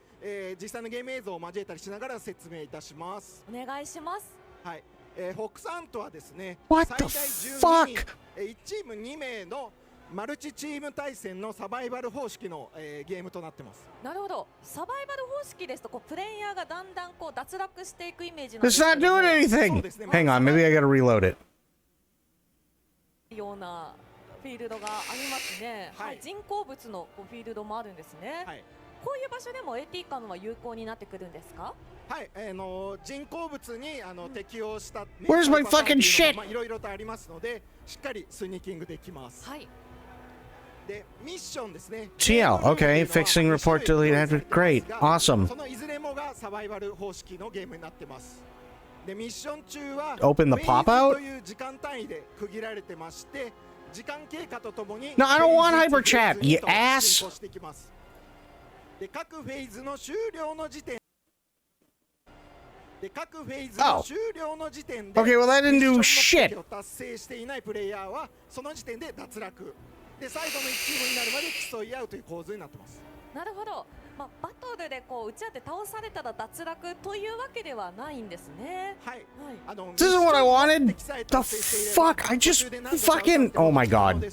実際のゲーム映像を交えたりしながら説明いたします。お願いします。はい。フォックさんとはですね、 What 最大 the 12人 fuck? 1チーム2名のマルチチーム対戦のサバイバル方式の、ゲームとなってます。なるほど。サバイバル方式ですとこうプレイヤーがだんだんこう脱落していくイメージなんで It's すけ not ども doing anything. Hang on, maybe I gotta reload it. ようなフィールドがありますね。人工物のこうフィールドもあるんですね。こういう場所でも AT カムは有効になってくるんですか？はい、人工物に適用した Where's my fucking shit? いろいろとありますのでしっかりスニーキングできます。でミッションですね。TL, okay. Fixing report delete after. Great. Awesome. そのいずれもがサバイバル方式のゲームになってます。でミッション中は Open the pop out? という時間単位で区切られてまして、時間経過とともに No, I don't want hyper chat, you ass. 進行していきます。で各フェーズの終了の時点で各フェーズの終了の時点で Okay, well that didn't do ミッ shit. ション目的を達成していないプレイヤーはその時点で脱落で最後の1チームになるまで競い合うという構図になってます。なるほど。バトルでこう打ち合って倒されたら脱落というわけではないんですね。はい。This is what I wanted. The fuck? I just fucking. Oh my god.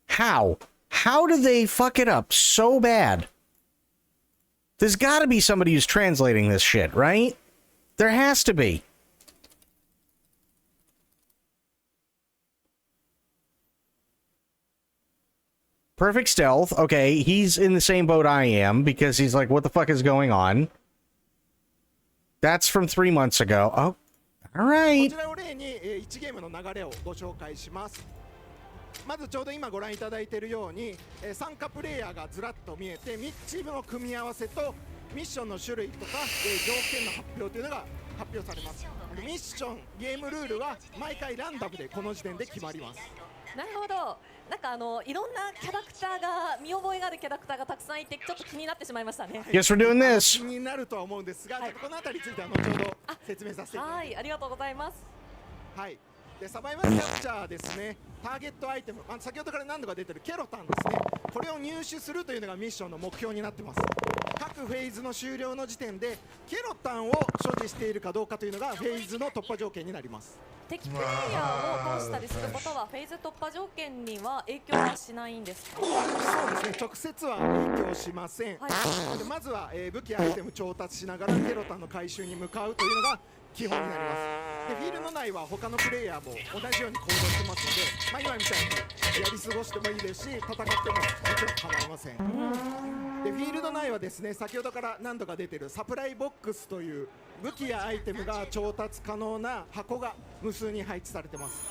How? How do they fuck it up so bad? There's got to be somebody who's translating this shit, right? There has to be. Perfect stealth. Okay, he's in the same boat I am because he's like, what the fuck is going on? That's from 3 months ago. Oh, all right. こちらを例に1ゲームの流れをご紹介します。まずちょうど今ご覧いただいているように参加プレイヤーがずらっと見えて3チームの組み合わせとミッションの種類とか条件の発表というのが発表されます。ミッションゲームルールは毎回ランダムでこの時点で決まります。なるほど。なんかいろんなキャラクターが見覚えがあるキャラクターがたくさんいてちょっと気になってしまいましたね。Guess we're doing this. 気になるとは思うんですが、このあたりについては後ほど説明させていただきます。はい、ありがとうございます。はい。でサバイバルキャプチャーですね。ターゲットアイテム、先ほどから何度か出てるケロタンですね。これを入手するというのがミッションの目標になってます。各フェーズの終了の時点でケロタンを所持しているかどうかというのがフェーズの突破条件になります。敵プレイヤーを倒したりすることはフェーズ突破条件には影響はしないんですか？そうですね、直接は影響しません。でまずは、武器やアイテム調達しながらケロタンの回収に向かうというのが基本になります。でフィールド内は他のプレイヤーも同じように行動してますので、今みたいにやり過ごしてもいいですし、戦ってももちろん構いません。でフィールド内はですね、先ほどから何度か出てるサプライボックスという武器やアイテムが調達可能な箱が無数に配置されてます。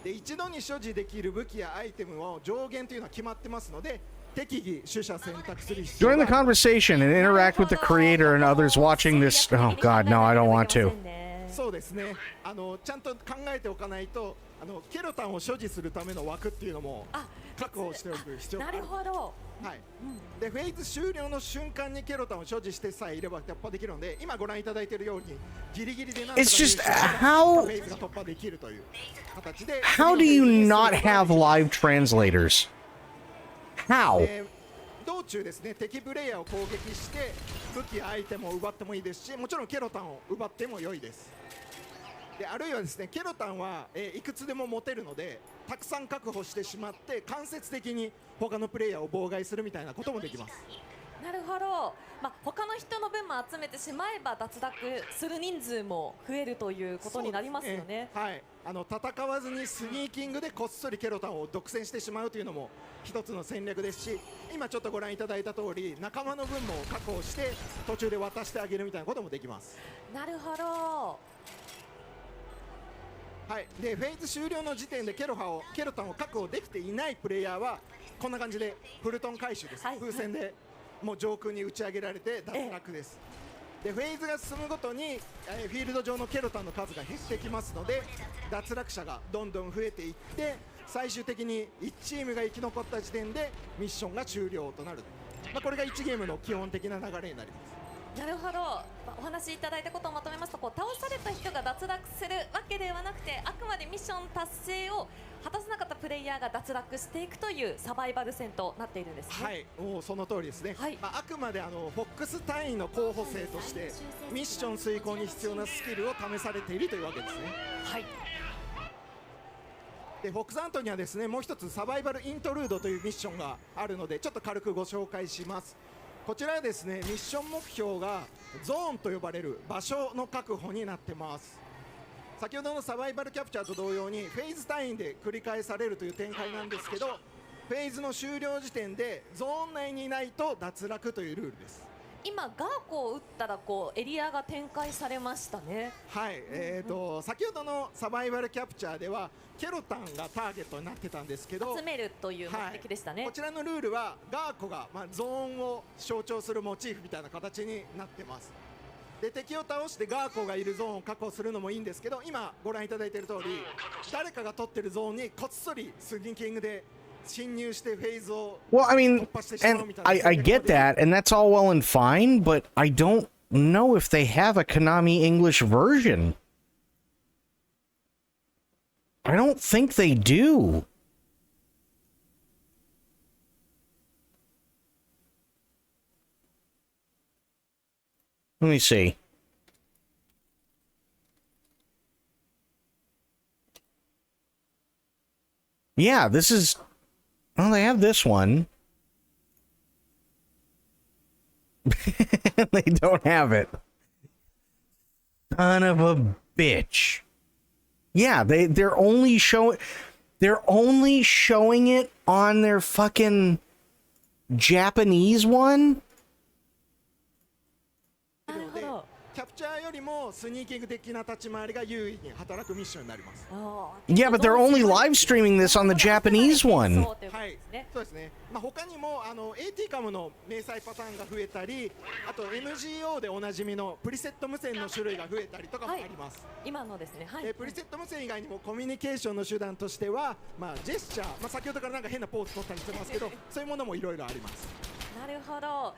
で一度に所持できる武器やアイテムを上限というのは決まってますので、適宜取捨選択する必要 Join が the conversation and interact with the creator and others watching this. Oh God, no, I don't want to. そうですね。ちゃんと考えておかないと、ケロタンを所持するための枠っていうのも確保しておく必要がある。なるほど。はい。でフェーズ終了の瞬間にケロタンを所持してさえいれば突破できるので、今ご覧いただいているようにギリギリでなんとか It's just フ how ェーズが突破できるという形で。 how do you not have live translators? How? 道中ですね、敵プレイヤーを攻撃して武器やアイテムを奪ってもいいですし、もちろんケロタンを奪っても良いです。であるいはですね、ケロタンはいくつでも持てるので、たくさん確保してしまって間接的に他のプレイヤーを妨害するみたいなこともできます。なるほど。他の人の分も集めてしまえば脱落する人数も増えるということになりますよね。はい。戦わずにスニーキングでこっそりケロタンを独占してしまうというのも一つの戦略ですし、今ちょっとご覧いただいた通り仲間の分も確保して途中で渡してあげるみたいなこともできます。なるほど。はい、でフェーズ終了の時点でケロタンを確保できていないプレイヤーはこんな感じでプルトン回収です、風船でもう上空に打ち上げられて脱落です。でフェーズが進むごとに、フィールド上のケロタンの数が減ってきますので、脱落者がどんどん増えていって、最終的に1チームが生き残った時点でミッションが終了となる、これが1ゲームの基本的な流れになります。なるほど。お話しいただいたことをまとめますと、倒された人が脱落するわけではなくて、あくまでミッション達成を果たせなかったプレイヤーが脱落していくというサバイバル戦となっているんですね。はい、もうその通りですね。あくまでフォックス単位の候補生としてミッション遂行に必要なスキルを試されているというわけですね。はい。でフォックスアントにはですね、もう一つサバイバルイントルードというミッションがあるので、ちょっと軽くご紹介します。こちらはですね、ミッション目標がゾーンと呼ばれる場所の確保になってます。先ほどのサバイバルキャプチャーと同様にフェーズ単位で繰り返されるという展開なんですけど、フェーズの終了時点でゾーン内にいないと脱落というルールです。今ガーコを打ったらエリアが展開されましたね。はい、先ほどのサバイバルキャプチャーではケロタンがターゲットになってたんですけど、集めるという目的でしたね。こちらのルールはガーコが、ゾーンを象徴するモチーフみたいな形になってます。で敵を倒してガーコがいるゾーンを確保するのもいいんですけど、今ご覧いただいている通り誰かが取ってるゾーンにこっそりスニーキングで侵入してフェーズを Well, I mean, and I get that, and that's all well and fine, but I don't know if they have a Konami English version. I don't think they do. Let me see. Yeah, this is... Well, they have this one. They don't have it. Son of a bitch. Yeah, they're only showing it on their fucking Japanese one. キャプチャーよりもスニーキング的な立ち回りが優位に働くミッションになります。Yeah, but they're only live streaming this on the Japanese one. はい、そうですね。他にもAT カムの明細パターンが増えたり、あと MGO でおなじみのプリセット無線の種類が増えたりとかもあります。今のですね。プリセット無線以外にもコミュニケーションの手段としては、ジェスチャー、先ほどからなんか変なポーズ取ったりしてますけど、そういうものもいろいろあります。なるほど。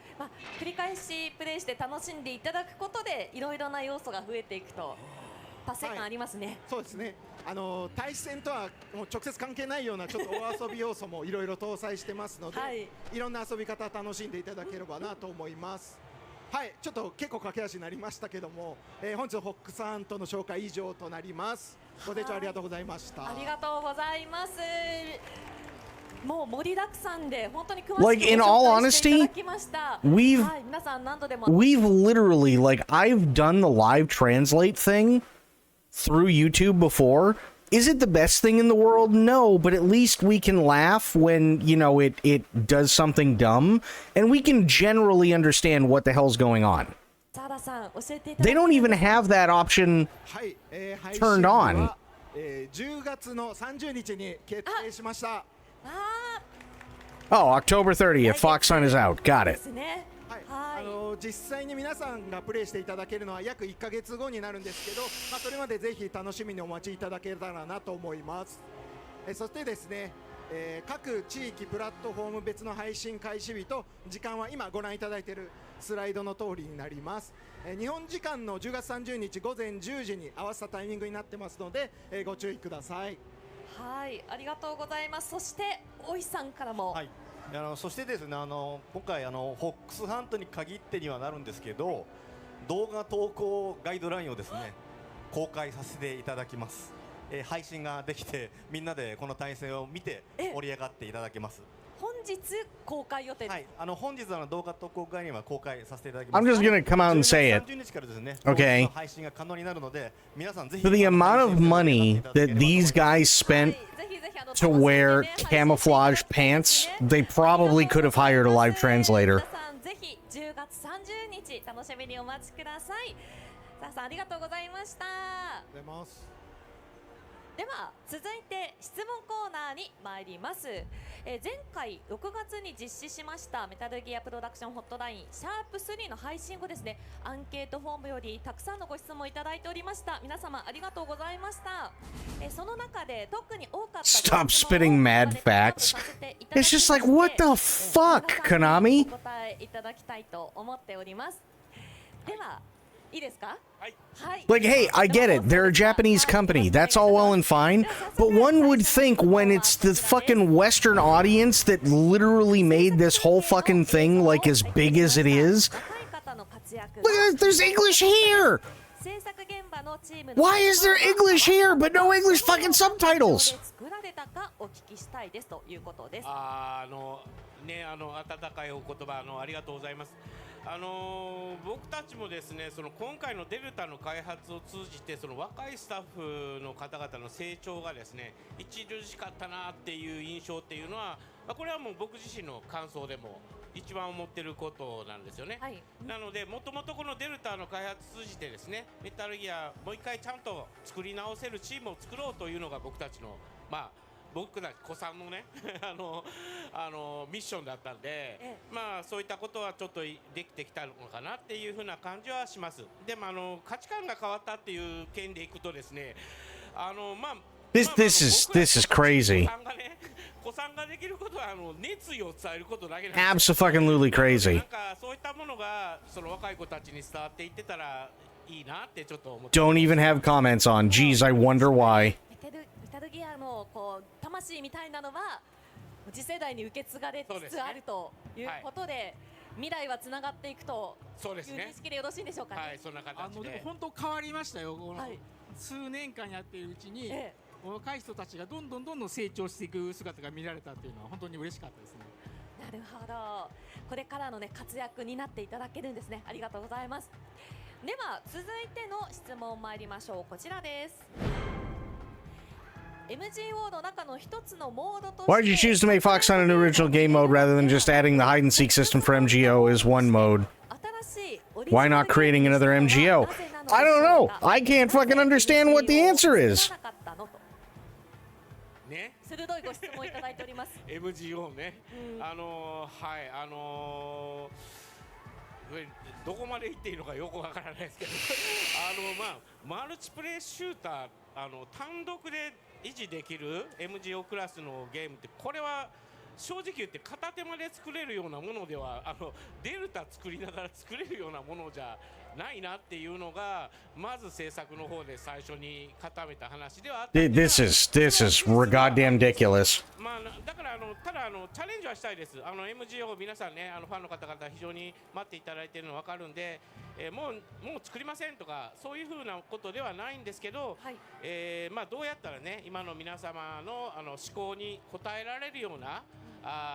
繰り返しプレイして楽しんでいただくことでいろいろな要素が増えていくと達成感ありますね。そうですね。対戦とはもう直接関係ないようなちょっとお遊び要素もいろいろ搭載してますので、いろんな遊び方楽しんでいただければなと思います。はい、ちょっと結構駆け足になりましたけども、本日のフォックスアントの紹介以上となります。ご清聴ありがとうございました。ありがとうございます。もう盛りだくさんで本当に詳しく Like, in all honesty, we've literally, like, I've done the live translate thing through YouTube before. Is it the best thing in the world? No, but at least we can laugh when, you know, it does something dumb, and we can generally understand what the hell's going on. They don't even have that option turned on. 10月の30日に決定しました。Oh, October 30th. Fox Hunt is out. Got it. 実際に皆さんがプレイしていただけるのは約1ヶ月後になるんですけど、それまでぜひ楽しみにお待ちいただけたらなと思います。そしてですね、各地域プラットフォーム別の配信開始日と時間は今ご覧いただいているスライドの通りになります。日本時間の10月30日午前10時に合わせたタイミングになってますので、ご注意ください。はい、ありがとうございます。そしておいさんからも、そしてですね、今回ホックスハントに限ってにはなるんですけど、動画投稿ガイドラインをですね公開させていただきます。配信ができてみんなでこの対戦を見て盛り上がっていただけます。本日公開予定です。はい、本日動画投稿ガイドラインは公開させていただきます。I'm just gonna come out and say it. 30日からですね、 Okay. 配信が可能になるので、皆さんぜひ For the amount of money that these guys spent to wear camouflage pants, they probably could have hired a live translator. 皆さんぜひ10月30日楽しみにお待ちください。さあさんありがとうございました。ありがとうございます。では続いて質問コーナーに参ります。前回6月に実施しましたメタルギアプロダクションホットラインシャープ3の配信後ですね、アンケートフォームよりたくさんのご質問いただいておりました。皆様ありがとうございました。その中で特に多かった Stop spitting mad facts. It's just like, what the fuck, Konami? お答えいただきたいと思っております。では、いいですか？はい。 Like, hey, I get it. They're a Japanese company. That's all well and fine. But one would think when it's the fucking Western audience that literally made this whole fucking thing like as big as it is. Look, there's English here. Why is there English here but no English fucking subtitles? 温かいお言葉ありがとうございます。僕たちもですね、今回のデルタの開発を通じて若いスタッフの方々の成長がですね著しかったなっていう印象っていうのは、これはもう僕自身の感想でも一番思ってることなんですよね。なのでもともとこのデルタの開発通じてですね、メタルギアもう一回ちゃんと作り直せるチームを作ろうというのが僕たちの僕たち子さんのねミッションだったんで、そういったことはちょっとできてきたのかなっていうふうな感じはします。でも価値観が変わったっていう件でいくとですね、This is crazy. 子さんができることは熱意を伝えることだけなんです。Absolutely crazy. なんかそういったものが若い子たちに伝わっていってたらいいなってちょっと思って。Don't even have comments on. Geez, I wonder why. メタルギアの魂みたいなのは次世代に受け継がれつつあるということで、未来はつながっていくという認識でよろしいんでしょうかね。はい、そんな形で。でも本当変わりましたよ。この数年間やっているうちに、若い人たちがどんどん成長していく姿が見られたというのは本当に嬉しかったですね。なるほど。これからのね活躍になっていただけるんですね。ありがとうございます。では続いての質問参りましょう。こちらです。MGO の中の一つのモードとして Why did you choose to make Fox Hunt an original game mode rather than just adding the hide and seek system for MGO as one mode? Why not creating another MGO? I don't know. I can't fucking understand what the answer is. ね、鋭いご質問いただいております。MGO ね。どこまで行っていいのかよくわからないですけどマルチプレイシューター単独で維持できる MGO クラスのゲームってこれは正直言って片手間で作れるようなものではデルタ作りながら作れるようなものじゃないなっていうのがまず制作の方で最初に固めた話ではあった。This is goddamn ridiculous. だからただチャレンジはしたいです。MGO 皆さんねファンの方々非常に待っていただいているの分かるんで、もう作りませんとかそういうふうなことではないんですけど、どうやったらね今の皆様の思考に応えられるような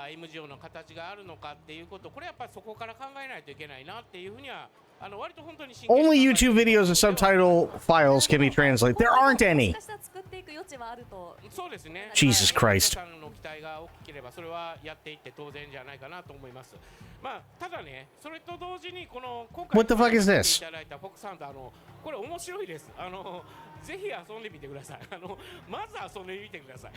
MGO の形があるのかっていうこと、これやっぱりそこから考えないといけないなっていうふうには割と本当に Only YouTube videos and subtitle files can be translated. There aren't any. Jesus Christ. ればそれはやっていって当然じゃないかなと思います。まあただね、それと同時にこの今回 What the fuck is this? いただいたフォックスハンターこれ面白いです。ぜひ遊んでみてください。まず遊んでみてください。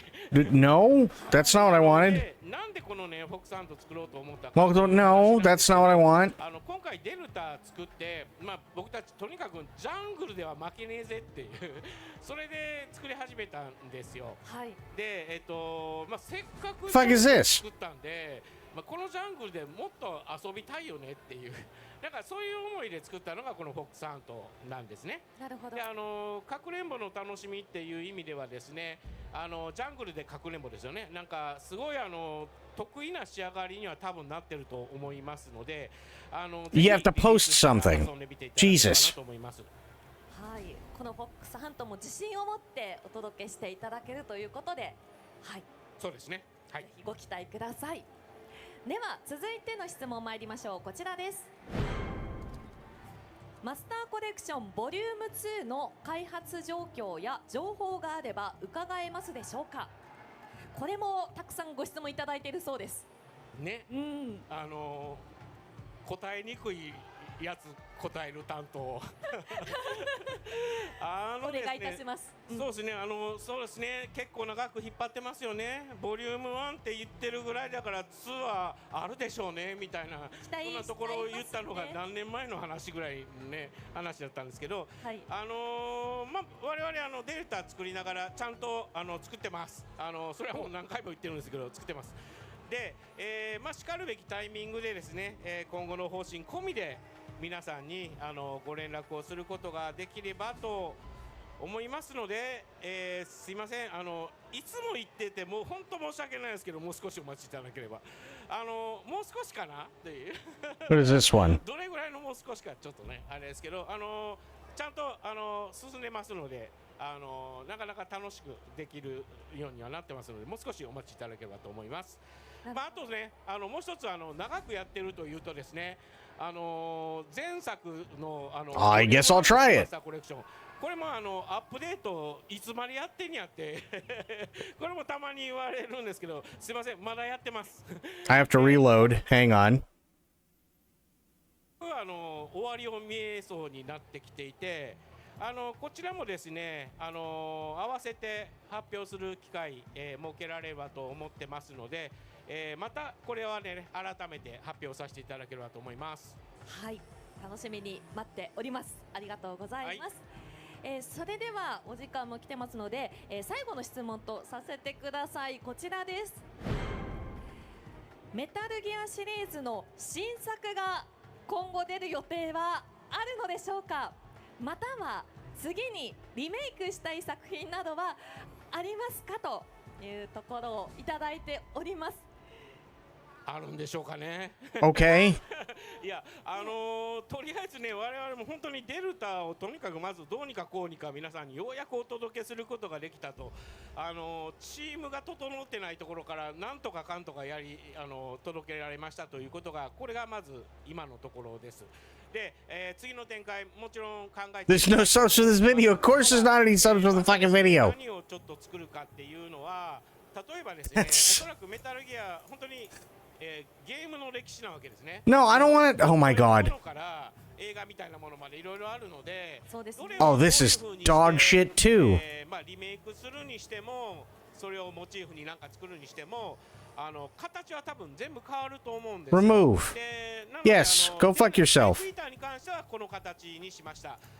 No, that's not what I wanted. なんでこのねフォックスハント作ろうと思ったか。Well, no, that's not what I want. 今回デルタ作って、まあ僕たちとにかくジャングルでは負けねえぜっていうそれで作り始めたんですよ。はい。でまあせっかく Fuck is this? 作ったんで、まあこのジャングルでもっと遊びたいよねっていう。だからそういう思いで作ったのがこのフォックスハントなんですね。なるほど。でかくれんぼの楽しみっていう意味ではですね、ジャングルでかくれんぼですよね。なんかすごい得意な仕上がりには多分なってると思いますので、You have to post something. Jesus. はい、このフォックスハントも自信を持ってお届けしていただけるということで、はい。そうですね。はい。ぜひご期待ください。では続いての質問参りましょう。こちらです。マスターコレクションボリューム2の開発状況や情報があれば伺えますでしょうか。これもたくさんご質問いただいているそうです。ね、答えにくいやつ答える担当お願いいたします。そうですね、そうですね、結構長く引っ張ってますよね。ボリューム1って言ってるぐらいだから2はあるでしょうねみたいな、そんなところを言ったのが何年前の話ぐらいね話だったんですけど、はい、まあ我々デルタ作りながらちゃんと作ってます。それはもう何回も言ってるんですけど作ってます。で、まあしかるべきタイミングでですね、今後の方針込みで皆さんにご連絡をすることができればと思いますので、すいません、いつも言っててもう本当申し訳ないですけど、もう少しお待ちいただければ、もう少しかなっていう。What is this one? どれぐらいのもう少しかちょっとねあれですけど、ちゃんと進んでますので、なかなか楽しくできるようにはなってますので、もう少しお待ちいただければと思います。まあ、あとね、もう一つ長くやってるというとですね、前作のI guess I'll try it. コレクション、これもアップデートいつまでやってんやってこれもたまに言われるんですけど、すいません、まだやってます。I have to reload. Hang on. 終わりを見えそうになってきていて、こちらもですね、合わせて発表する機会、設けられればと思ってますので、またこれはね改めて発表させていただければと思います。はい、楽しみに待っております。ありがとうございます。はい、それではお時間も来てますので、最後の質問とさせてください。こちらです。メタルギアシリーズの新作が今後出る予定はあるのでしょうか。または次にリメイクしたい作品などはありますかというところをいただいております。あるんでしょうかね。Okay. いや、とりあえずね、我々も本当にデルタをとにかくまずどうにかこうにか皆さんにようやくお届けすることができたと、チームが整ってないところからなんとかかんとか届けられましたということが、これがまず今のところです。で、次の展開もちろん考えて There's no subs for this video. Of course there's not any subs for the fucking video. 何をちょっと作るかっていうのは、例えばですね、おそらくメタルギア本当にゲームの歴史なわけですね。 No, I don't want it. Oh my god. 映画みたいなものまでいろいろあるので、Oh, this is dog shit too. まあリメイクするにしても、それをモチーフになんか作るにしても、形は多分全部変わると思うんです。 Remove. Yes, go fuck yourself.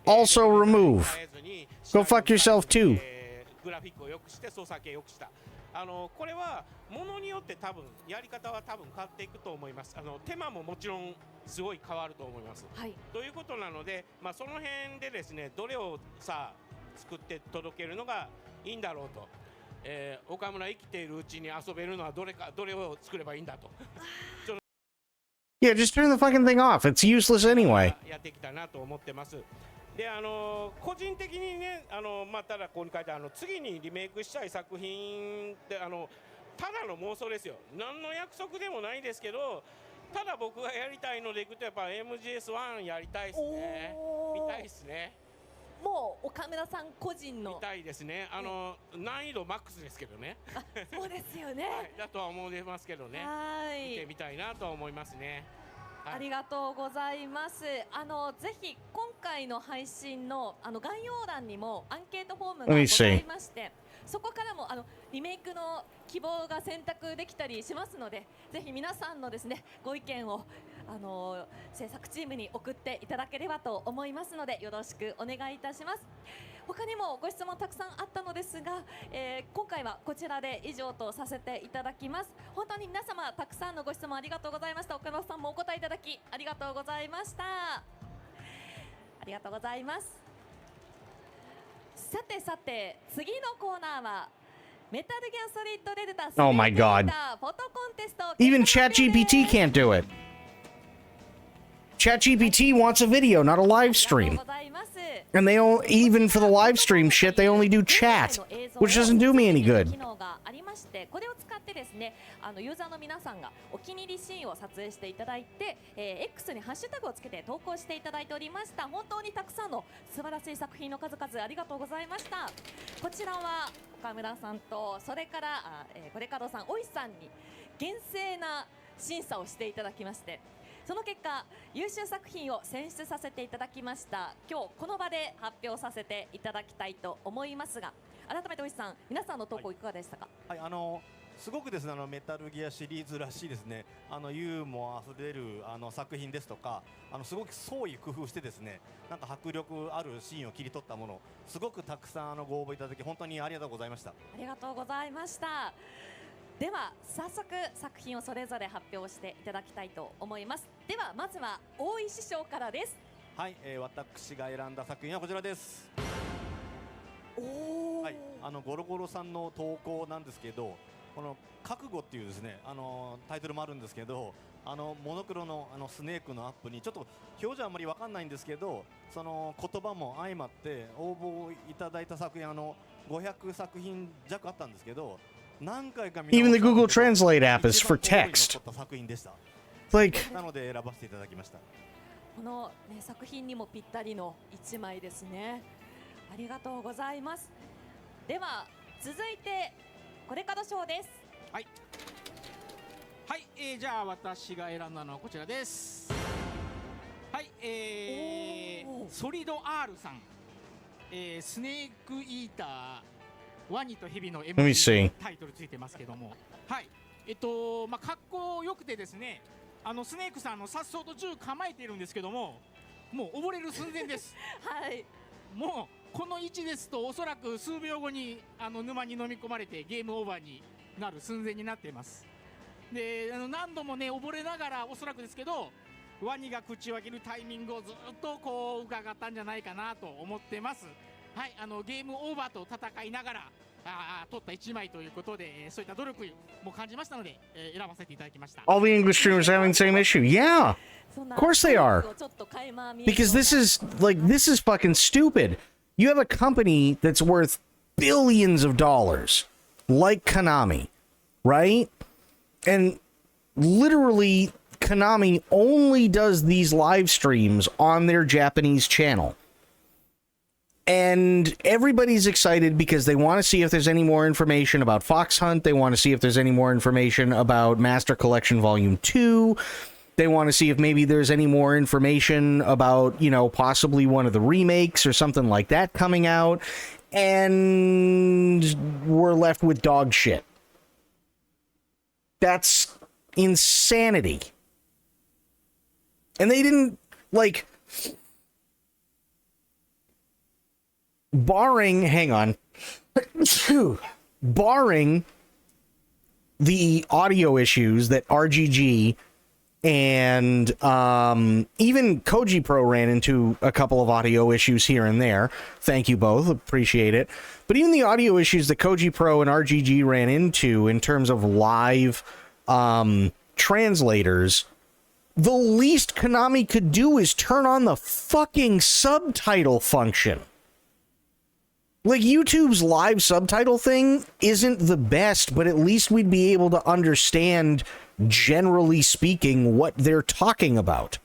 Also remove. Go fuck yourself too. グラフィックを良くして操作系良くした。これはものによって多分やり方は多分変わっていくと思います。手間ももちろんすごい変わると思います。はい、ということなので、まあその辺でですね、どれをさ作って届けるのがいいんだろうと。岡村生きているうちに遊べるのはどれを作ればいいんだと。Yeah, just turn the fucking thing off. It's useless anyway. やってきたなと思ってます。で、個人的にね、まあただここに書いて次にリメイクしたい作品ってただの妄想ですよ。何の約束でもないですけど、ただ僕がやりたいのでいくとやっぱ MGS1 やりたいですね。見たいですね。もう岡村さん個人の見たいですね。難易度マックスですけどね。そうですよね。はい、だとは思いますけどね。はい。見てみたいなとは思いますね。ありがとうございます。ぜひ今回の配信の概要欄にもアンケートフォームがございまして、そこからもリメイクの希望が選択できたりしますので、ぜひ皆さんのですねご意見を制作チームに送っていただければと思いますので、よろしくお願いいたします。他にもご質問たくさんあったのですが、今回はこちらで以上とさせていただきます。本当に皆様たくさんのご質問ありがとうございました。岡田さんもお答えいただきありがとうございました。ありがとうございます。さてさて、次のコーナーはメタルギアソリッドデルタ Oh my god. フォトコンテスト Even ChatGPT can't do it. ChatGPT wants a video, not a live stream. And they don't, even for the live stream shit, they only do chat, which doesn't do me any good. これを使ってですね、ユーザーの皆さんがお気に入りシーンを撮影していただいて、X にハッシュタグをつけて投稿していただいておりました。本当にたくさんの素晴らしい作品の数々ありがとうございました。こちらは岡村さんと、それからゴレカドさん、おいさんに厳正な審査をしていただきまして、その結果優秀作品を選出させていただきました。今日この場で発表させていただきたいと思いますが、改めておいさん、皆さんの投稿いかがでしたか？はい、すごくですね、メタルギアシリーズらしいですね、ユーモアあふれる作品ですとか、すごく創意工夫してですね、なんか迫力あるシーンを切り取ったもの、すごくたくさんご応募いただき本当にありがとうございました。ありがとうございました。では早速作品をそれぞれ発表していただきたいと思います。ではまずは大井師匠からです。はい、私が選んだ作品はこちらです。はい、ゴロゴロさんの投稿なんですけど、この覚悟っていうですね、タイトルもあるんですけど、モノクロのスネークのアップにちょっと表情あんまりわかんないんですけど、その言葉も相まって応募いただいた作品500作品弱あったんですけど、何回か Even the Google Translate app is for text. Like なので選ばせていただきました。この、ね、作品にもぴったりの1枚ですね。ありがとうございます。では続いてこれから賞です。はい、はい、じゃあ私が選んだのはこちらです。はい、ソリド R さん、スネークイーターワニとヘビの MV タイトルついてますけども、はい、格好良くてですね、スネークさんさっそうと銃構えているんですけども、もう溺れる寸前です。はい、もうこの位置ですとおそらく数秒後に沼に飲み込まれてゲームオーバーになる寸前になっています。で何度もね溺れながらおそらくですけどワニが口を開けるタイミングをずっとこう伺ったんじゃないかなと思ってます。はい、ゲームオーバーと戦いながら取った1枚ということで、そういった努力も感じましたので、選ばせていただきました。 all the English streamers having the same issue. Yeah, of course they are. Because this is fucking stupid. You have a company that's worth billions of dollars, like Konami, right? And literally, Konami only does these live streams on their Japanese channel. And everybody's excited because they want to see if there's any more information about Fox Hunt. They want to see if there's any more information about Master Collection Volume 2. They want to see if maybe there's any more information about, you know, possibly one of the remakes or something like that coming out. And we're left with dog shit. That's insanity. And they didn't, like... Barring the audio issues that RGG and even Koji Pro ran into a couple of audio issues here and there. Thank you both, appreciate it. But even the audio issues that Koji Pro and RGG ran into in terms of live translators, the least Konami could do is turn on the fucking subtitle function. Like, YouTube's live subtitle thing isn't the best, but at least we'd be able to understand, generally speaking, what they're talking about.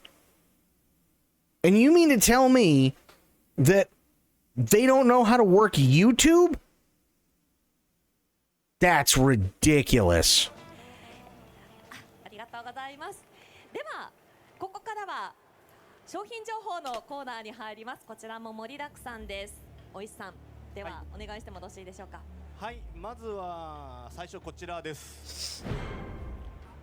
And you mean to tell me that They don't know how to work YouTube? That's ridiculous. ありがとうございます。ではここからは商品情報のコーナーに入ります。こちらも盛りだくさんです。おいしさん、では、お願いしてもよろしいでしょうか。はい、まずは最初こちらです。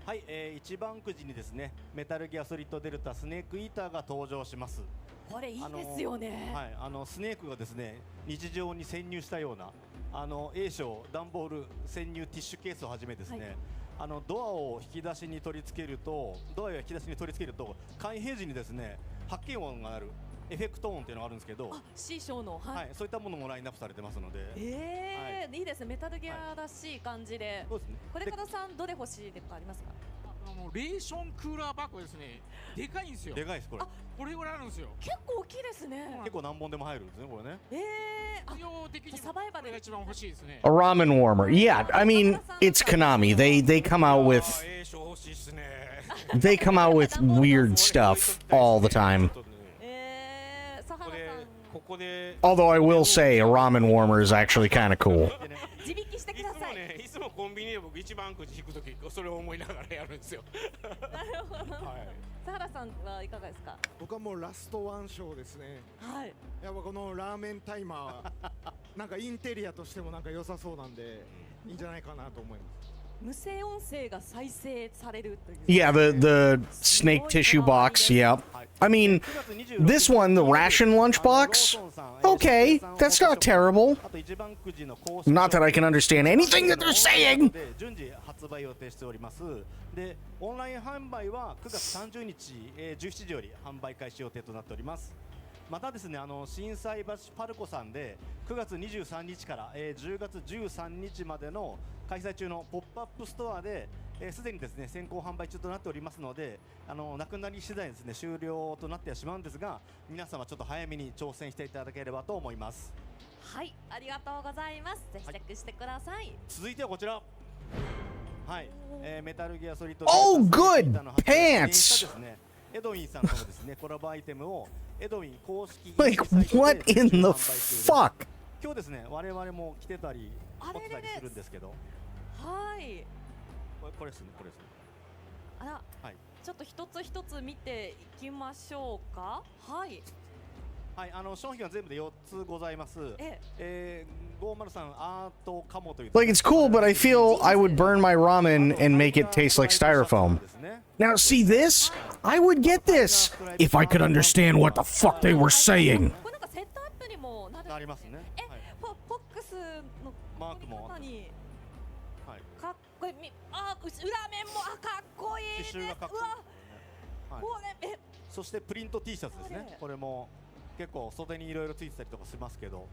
はい、一番くじにですね、メタルギアソリッドデルタスネークイーターが登場します。これいいですよね。はい、スネークがですね、日常に潜入したようなA 賞段ボール潜入ティッシュケースをはじめですね、ドアを引き出しに取り付けると、開閉時にですね、発見音が鳴るエフェクト音っていうのがあるんですけど、C 賞の、はい、そういったものもラインナップされてますので、いいですね。メタルギアらしい感じで。そうですね。これからさんどれ欲しいとかありますか？レーションクーラーバッグですね。でかいんですよ。でかいですこれ。これぐらいあるんですよ。結構大きいですね。結構何本でも入るんですねこれね。必要的にサバイバルが一番欲しいですね。 A ramen warmer. Yeah, I mean, it's Konami. They come out with they come out with weird stuff all the time. Although I will say a ramen warmer is actually kind of cool. いつもコンビニで僕一番くじ引くときそれを思いながらやるんですよ。なるほど。佐原さんはいかがですか？僕はもうラストワンショーですね。はい。やっぱこのラーメンタイマーなんかインテリアとしてもなんか良さそうなんでいいんじゃないかなと思います。無声音声が再生されるという。Yeah, the snake tissue box. Yeah. I mean, this one, the ration lunchbox. Okay, that's not terrible. Not that I can understand anything that they're saying. 順次発売予定しております。で、オンライン販売は9月30日、17時より販売開始予定となっております。またですね、心斎橋パルコさんで9月23日から、10月13日までの開催中のポップアップストアですでにですね先行販売中となっておりますので、なくなり次第ですね終了となってはしまうんですが、皆様ちょっと早めに挑戦していただければと思います。はい、ありがとうございます。ぜひチェックしてください。続いてはこちら。はい、メタルギアソリッド Oh, good pants. エドウィンさんとのですねコラボアイテムをエドウィン公式 Like what in the fuck? 今日ですね我々も着てたり持ってたりするんですけど、はい。これですねこれですね。あら、はい。ちょっと一つ一つ見ていきましょうか。はい。はい、商品は全部で4つございます。503アートカモという。Like, it's cool, but I feel I would burn my ramen and make it taste like styrofoam. Now, see this? I would get this if I could understand what the fuck they were saying. これなんかセットアップにもなる。ありますね。フォックスのマークも。かっこいい。裏面もかっこいいです。うわ。これそしてプリント T シャツですね。これも結構袖にいろいろついてたりとかしますけど。はい。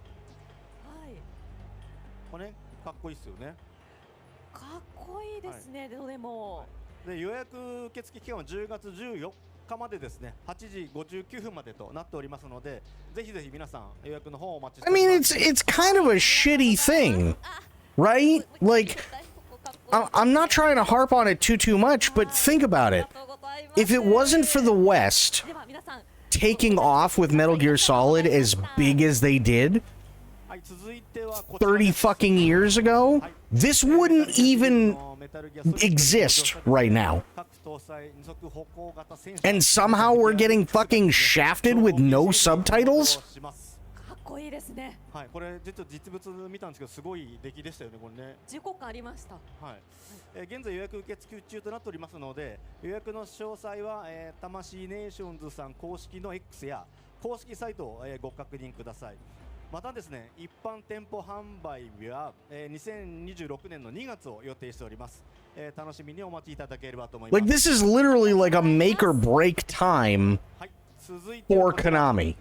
これかっこいいですよね。かっこいいですね。どれも。で予約受付期間は10月14日までですね、8時59分までとなっておりますので、ぜひぜひ皆さん予約の方をお待ちしております。I mean, it's kind of a shitty thing, right? Like, I'm not trying to harp on it too much, but think about it. If it wasn't for the West taking off with Metal Gear Solid as big as they did 30 fucking years ago, this wouldn't even exist right now. And somehow we're getting fucking shafted with no subtitles? かっこいいですね。はい、これ実物見たんですけどすごい出来でしたよねこれね。重厚感ありました。はい。現在予約受付中となっておりますので、予約の詳細は、魂ネーションズさん公式の X や公式サイトを、ご確認ください。またですね、一般店舗販売日は、2026年の2月を予定しております。楽しみにお待ちいただければと思います。Like, this is literally like a make or break time for Konami.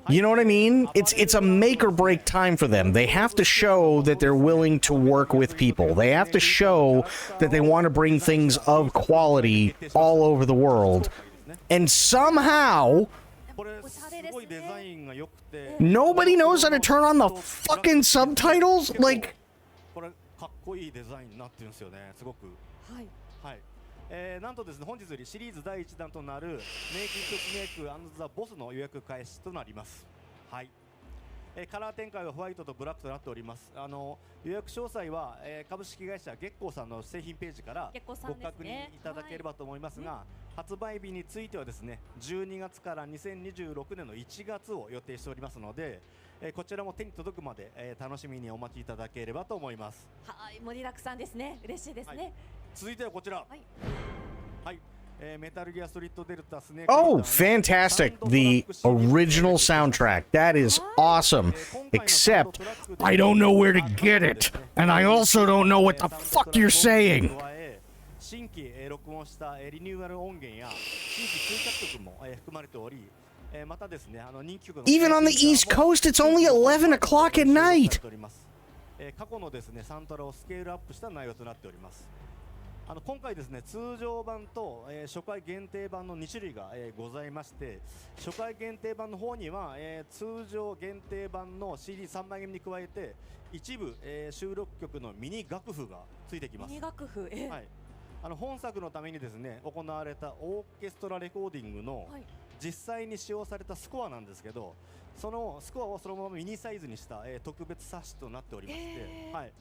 You know what I mean? It's a make or break time for them. They have to show that they're willing to work with people. They have to show that they want to bring things of quality all over the world. And somehow nobody knows how to turn on the fucking subtitles? Like, これかっこいいデザインになってるんですよね。すごく。はい。はい。なんとですね、本日よりシリーズ第1弾となるメイキングスネーク&ザ・ボスの予約開始となります。はい。カラー展開はホワイトとブラックとなっております。予約詳細は、株式会社月光さんの製品ページからご確認いただければと思いますが、発売日についてはですね、12月から2026年の1月を予定しておりますので、こちらも手に届くまで、楽しみにお待ちいただければと思います。はい、盛りだくさんですね。嬉しいですね。はい、続いてはこちら。はい。はい。Oh, fantastic. The original soundtrack. That is awesome. Except, I don't know where to get it. And I also don't know what the fuck you're saying. 新規録音したリニューアル音源や新規追加曲も含まれており、またですね、人気曲の Even on the East Coast, it's only 11 o'clock at night. 過去のですね、サントラをスケールアップした内容となっております。今回ですね、通常版と、初回限定版の2種類が、ございまして、初回限定版の方には、通常限定版の CD3 枚組に加えて一部、収録曲のミニ楽譜がついてきます。ミニ楽譜、はい、本作のためにですね行われたオーケストラレコーディングの実際に使用されたスコアなんですけど、そのスコアをそのままミニサイズにした、特別冊子となっておりまして、はい、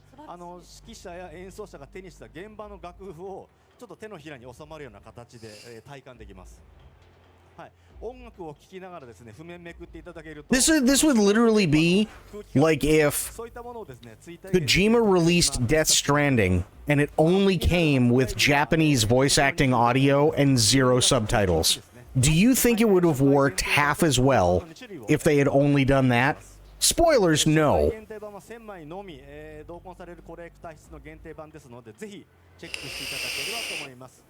指揮者や演奏者が手にした現場の楽譜をちょっと手のひらに収まるような形で、体感できます。はい、音楽を聴きながらですね譜面めくっていただけると This would literally be like if Kojima released Death Stranding and it only came with Japanese voice acting audio and 0 subtitles. Do you think it would have worked half as well if they had only done that? Spoilers, no. 限定版は1000枚のみ、同梱されるコレクター室の限定版ですので、ぜひチェックしていただければと思います。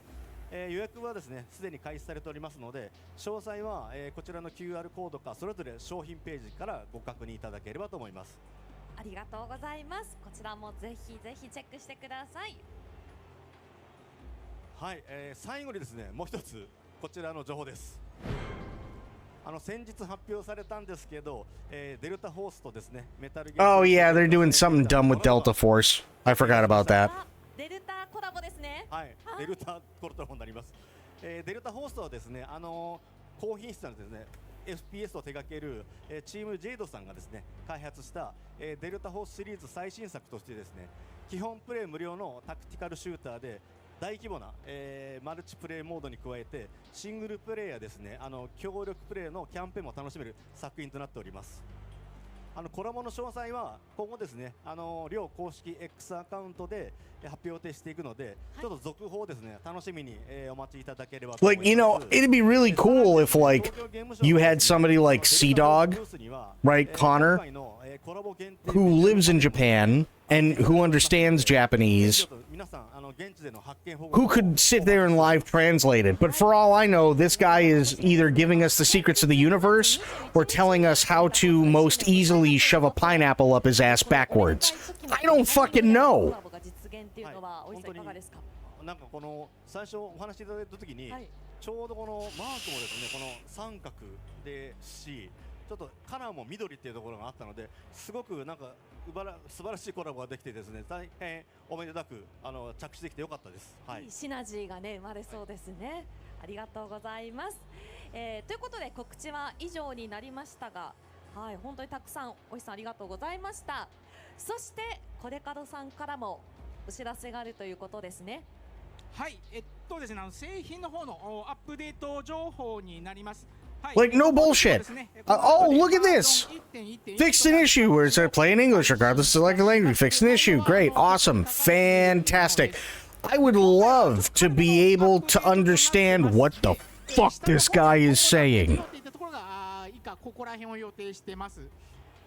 予約はですねすでに開始されておりますので、詳細は、こちらの QR コードかそれぞれ商品ページからご確認いただければと思います。ありがとうございます。こちらもぜひぜひチェックしてください。はい、最後にですねもう一つこちらの情報です。先日発表されたんですけど、デルタフォースとですねメタルギア Oh yeah, they're doing something dumb with Delta Force. I forgot about that. デルタコラボですね。はい、デルタコラボになります。デルタフォースとはですね高品質なですね FPS を手掛ける、チームジェイドさんがですね開発した、デルタフォースシリーズ最新作としてですね基本プレイ無料のタクティカルシューターで大規模な、マルチプレイモードに加えてシングルプレイやですね協力プレイのキャンペーンも楽しめる作品となっております。コラボの詳細は今後ですね両公式 X アカウントで発表予定していくので、ちょっと続報ですね楽しみに、お待ちいただければと思います。Like, you know, it'd be really cool if like you had somebody like Sea Dog, right, Connor, who lives in Japan and who understands Japanese, who could sit there and live translate it. But for all I know, this guy is either giving us the secrets of the universe or telling us how to most easily shove a pineapple up his ass backwards. I don't fucking know. なんかこの最初お話しいただいた時に、ちょうどこのマークもですねこの三角ですし、ちょっとカラーも緑っていうところがあったので、すごくなんか素晴らしいコラボができてですね大変おめでたく着手できてよかったです。はい、いいシナジーがね生まれそうですね。ありがとうございます。ということで告知は以上になりましたが、はい、本当にたくさんおじさんありがとうございました。そしてコデカドさんからもお知らせがあるということですね。はい、ですね、製品の方のアップデート情報になります。Like, no bullshit. Oh, look at this. Fixed an issue where it's play in English regardless of the language. Fixed an issue. Great. Awesome. Fantastic. I would love to be able to understand what the fuck this guy is saying. ここら辺を予定してます。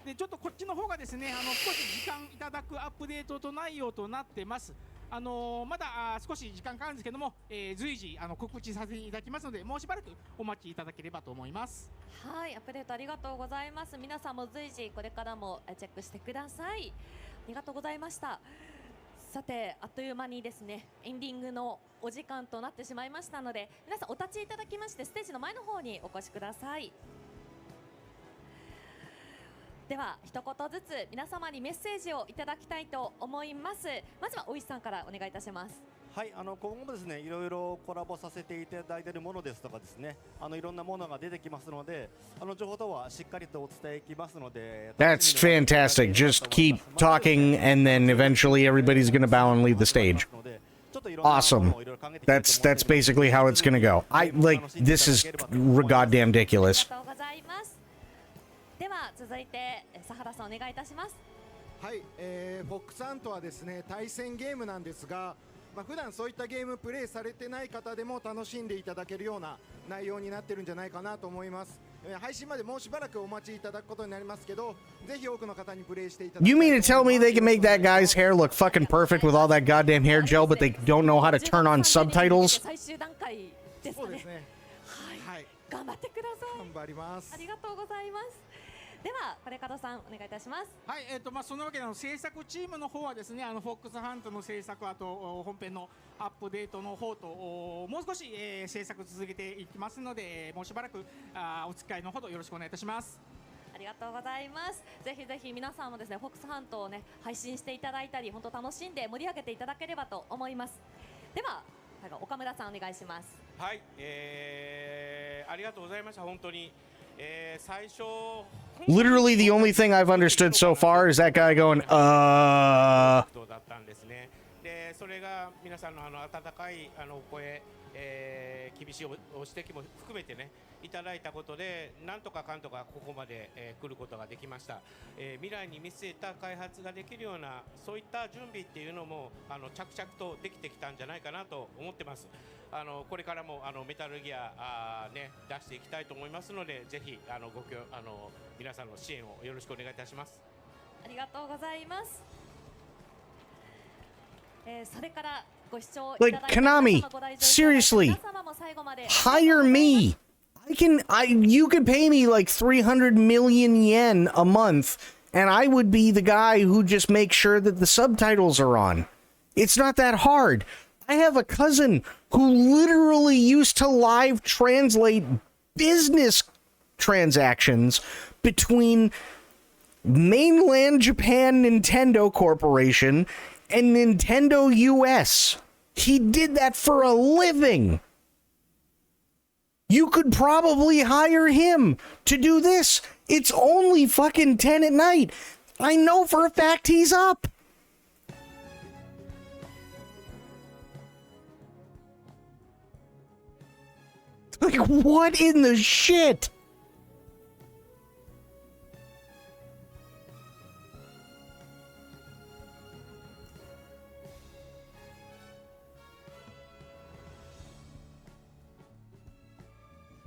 で、ちょっとこっちの方がですね、少し時間いただくアップデートと内容となってます。まだ少し時間かかるんですけども、随時告知させていただきますので、もうしばらくお待ちいただければと思います。はい、アップデートありがとうございます。皆さんも随時これからもチェックしてください。ありがとうございました。さて、あっという間にですねエンディングのお時間となってしまいましたので、皆さんお立ちいただきましてステージの前の方にお越しください。では一言ずつ皆様にメッセージをいただきたいと思います。まずは大石さんからお願いいたします。はい、今後もですね、いろいろコラボさせていただいているものですとかですね、いろんなものが出てきますので、情報等はしっかりとお伝えきますので。That's fantastic. Just keep talking, and then eventually everybody's gonna bow and leave the stage. Awesome. That's basically how it's gonna go. This is goddamn ridiculous. ありがとうございます。では続いて佐原さんお願いいたします。はい、フォックスハントはですね、対戦ゲームなんですが、普段そういったゲームプレイされてない方でも楽しんでいただけるような内容になってるんじゃないかなと思います。配信までもうしばらくお待ちいただくことになりますけど、ぜひ多くの方にプレイしていただきたい。 You mean to tell me they can make that guy's hair look fucking perfect with all that goddamn hair gel, but they don't know how to turn on subtitles? 最終段階ですかね。そうですね。はい。頑張ってください。頑張ります。ありがとうございます。ではこれ加藤さんお願いいたします。はい、そのわけで制作チームの方はですね、フォックスハントの制作、あと本編のアップデートの方ともう少し、制作続けていきますので、もうしばらくお付き合いのほどよろしくお願いいたします。ありがとうございます。ぜひぜひ皆さんもですね、フォックスハントをね配信していただいたり、本当楽しんで盛り上げていただければと思います。では最後岡村さんお願いします。はい、ありがとうございました。本当に。Literally the only thing I've understood so far is that guy going, だったんですね。で、それが皆さんの温かいお声、厳しいお指摘も含めてねいただいたことで、なんとかかんとかここまで、来ることができました。未来に見据えた開発ができるようなそういった準備っていうのも着々とできてきたんじゃないかなと思ってます。これからもメタルギアね出していきたいと思いますので、ぜひ皆さんの支援をよろしくお願いいたします。ありがとうございます。それからご視聴いただい like た Konami, seriously, hire me. You could pay me like 300 million yen a month, and I would be the guy who just makes sure that the subtitles are on. It's not that hard. I have a cousin who literally used to live translate business transactions between mainland Japan Nintendo Corporation and Nintendo US. He did that for a living. You could probably hire him to do this. It's only fucking 10 at night. I know for a fact he's up. Like, what in the shit?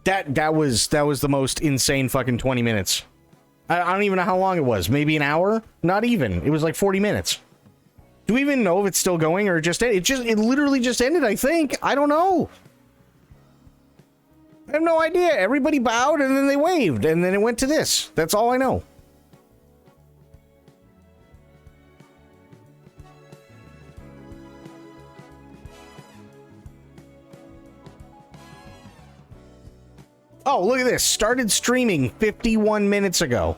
That was the most insane fucking 20 minutes. I don't even know how long it was. Maybe an hour? Not even. It was like 40 minutes. Do we even know if it's still going or just ended? It literally just ended, I think. I don't know. I have no idea. Everybody bowed and then they waved and then it went to this. That's all I know. Oh, look at this. Started streaming 51 minutes ago.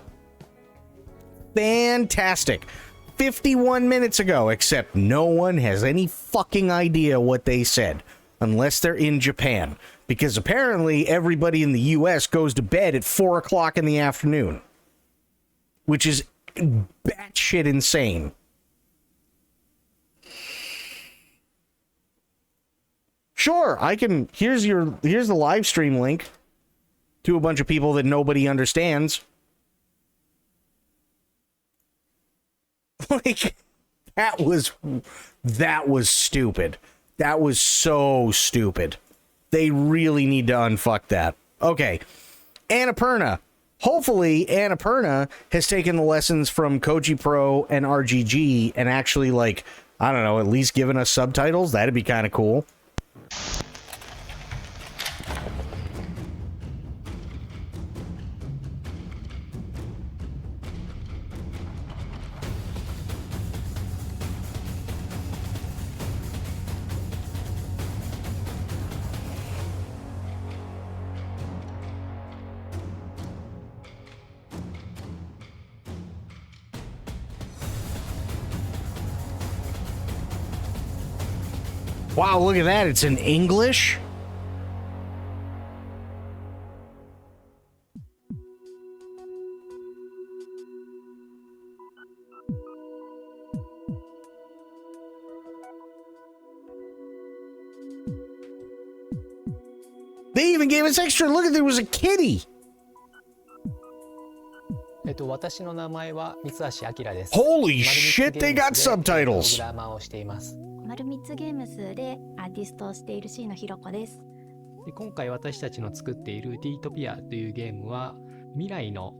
Fantastic. 51 minutes ago, except no one has any fucking idea what they said. Unless they're in Japan. Because apparently everybody in the US goes to bed at 4 o'clock in the afternoon. Which is batshit insane. Sure, I can... Here's the live stream link to a bunch of people that nobody understands. Like, that was stupid. That was so stupid. They really need to unfuck that. Okay. Annapurna. Hopefully, Annapurna has taken the lessons from Koji Pro and RGG and actually, like, I don't know, at least given us subtitles. That'd be kind of cool. Wow, look at that. It's in English? They even gave us extra. Look at there was a kitty. 私の名前は三橋明です。 Holy shit, they got subtitles. プログラマーをしています。丸三つゲームズでアーティストをしている C のひろこです。で今回私たちの作っているディートピアというゲームは未来の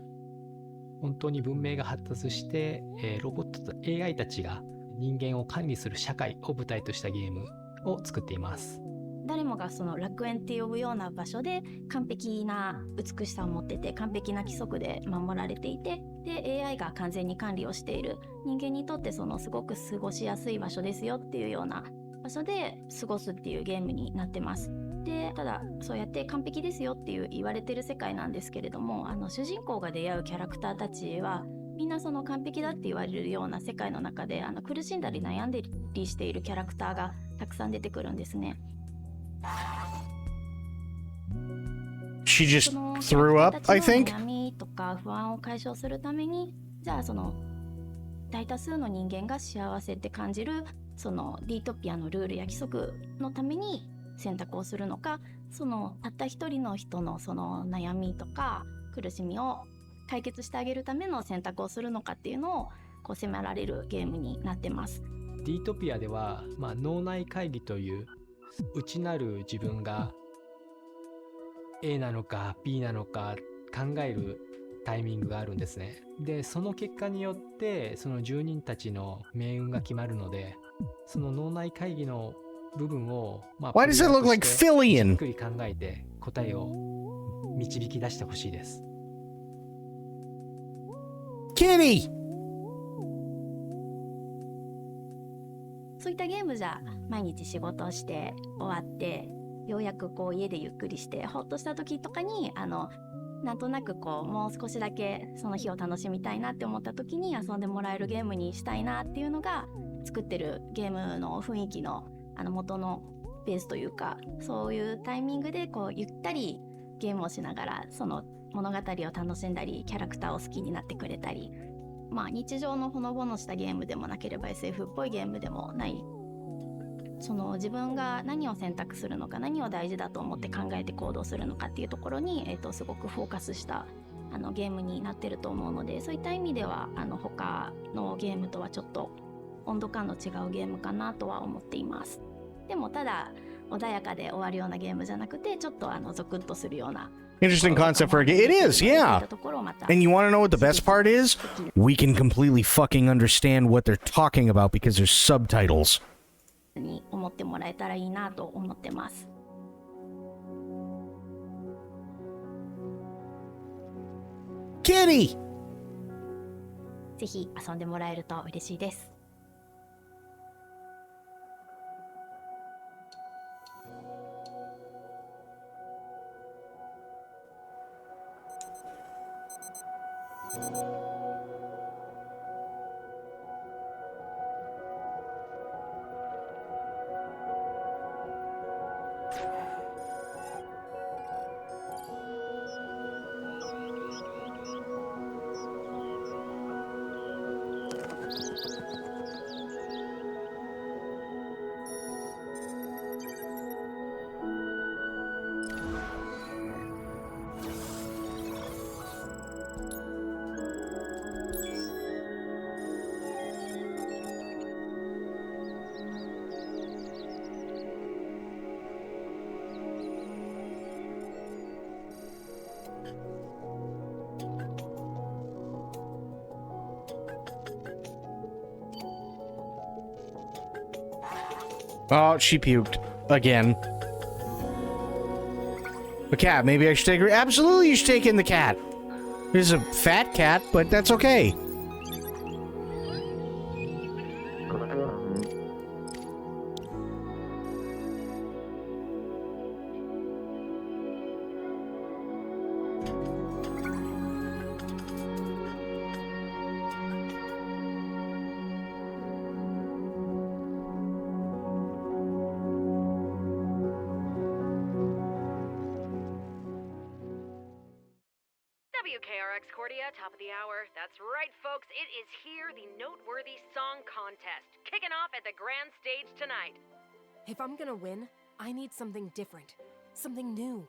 本当に文明が発達して、ロボットと AI たちが人間を管理する社会を舞台としたゲームを作っています。誰もがその楽園って呼ぶような場所で完璧な美しさを持ってて完璧な規則で守られていて、で AI が完全に管理をしている人間にとってそのすごく過ごしやすい場所ですよっていうような場所で過ごすっていうゲームになってます。でただそうやって完璧ですよっていう言われてる世界なんですけれども、主人公が出会うキャラクターたちはみんなその完璧だって言われるような世界の中で苦しんだり悩んだりしているキャラクターがたくさん出てくるんですね。She just threw up, I think. 悩みとか不安を解消するために、じゃあその大多数の人間が幸せって感じるそのディートピアのルールや規則のために選択をするのか、そのたった一人の人のその悩みとか苦しみを解決してあげるための選択をするのかっていうのをこう迫られるゲームになってます。ディートピアでは、脳内会議という内なる自分が A なのか B なのか考えるタイミングがあるんですね。でその結果によってその住人たちの命運が決まるので、その脳内会議の部分をWhy does it look like Fillion? じっくり考えて答えを導き出してほしいです。Kitty! そういったゲームじゃ毎日仕事をして終わってようやくこう家でゆっくりしてほっとした時とかになんとなくこうもう少しだけその日を楽しみたいなって思った時に遊んでもらえるゲームにしたいなっていうのが作ってるゲームの雰囲気の元のベースというか、そういうタイミングでこうゆったりゲームをしながらその物語を楽しんだりキャラクターを好きになってくれたり、日常のほのぼのしたゲームでもなければ SF っぽいゲームでもない、その自分が何を選択するのか何を大事だと思って考えて行動するのかっていうところに、すごくフォーカスしたゲームになってると思うので、そういった意味では他のゲームとはちょっと温度感の違うゲームかなとは思っています。でもただ穏やかで終わるようなゲームじゃなくてちょっとゾクッとするようなInteresting concept for a game. It is, yeah. And you want to know what the best part is? We can completely fucking understand what they're talking about because there's subtitles. に思ってもらえたらいいなと思ってます。Kitty! ぜひ遊んでもらえると嬉しいです。Oh, she puked. Again. The cat, maybe I should take her. Absolutely, you should take in the cat. It's a fat cat, but that's okay. WKRX Cordia, top of the hour. That's right, folks. It is here, the Noteworthy Song Contest, kicking off at the grand stage tonight. If I'm gonna win, I need something different. Something new.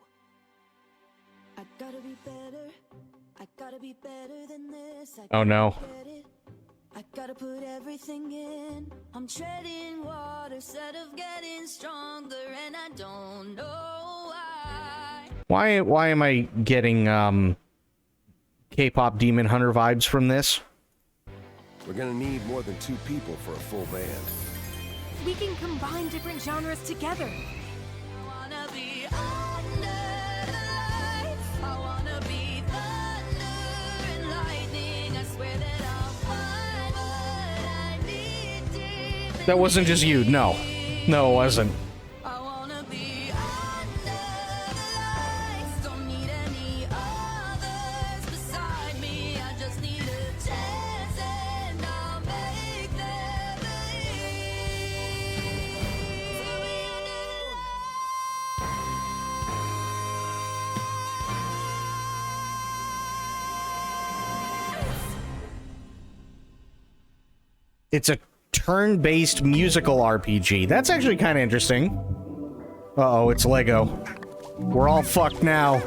I gotta be better. I gotta be better than this. Oh no. I gotta put everything in. I'm treading water instead of getting stronger, and I don't know why. Why am I getting K-pop Demon Hunter vibes from this? We're gonna need more than 2 people for a full band. We can combine different genres together. I wanna be under the lights. I wanna be thunder and lightning. I swear that I'll find what I need deep. That wasn't just you. No. No, it wasn't. I wanna be under the lights. Don't need any others beside me. I just need a chance and I'll make them believe. It's a turn-based musical RPG. That's actually kind of interesting. Uh-oh, it's Lego. We're all fucked now.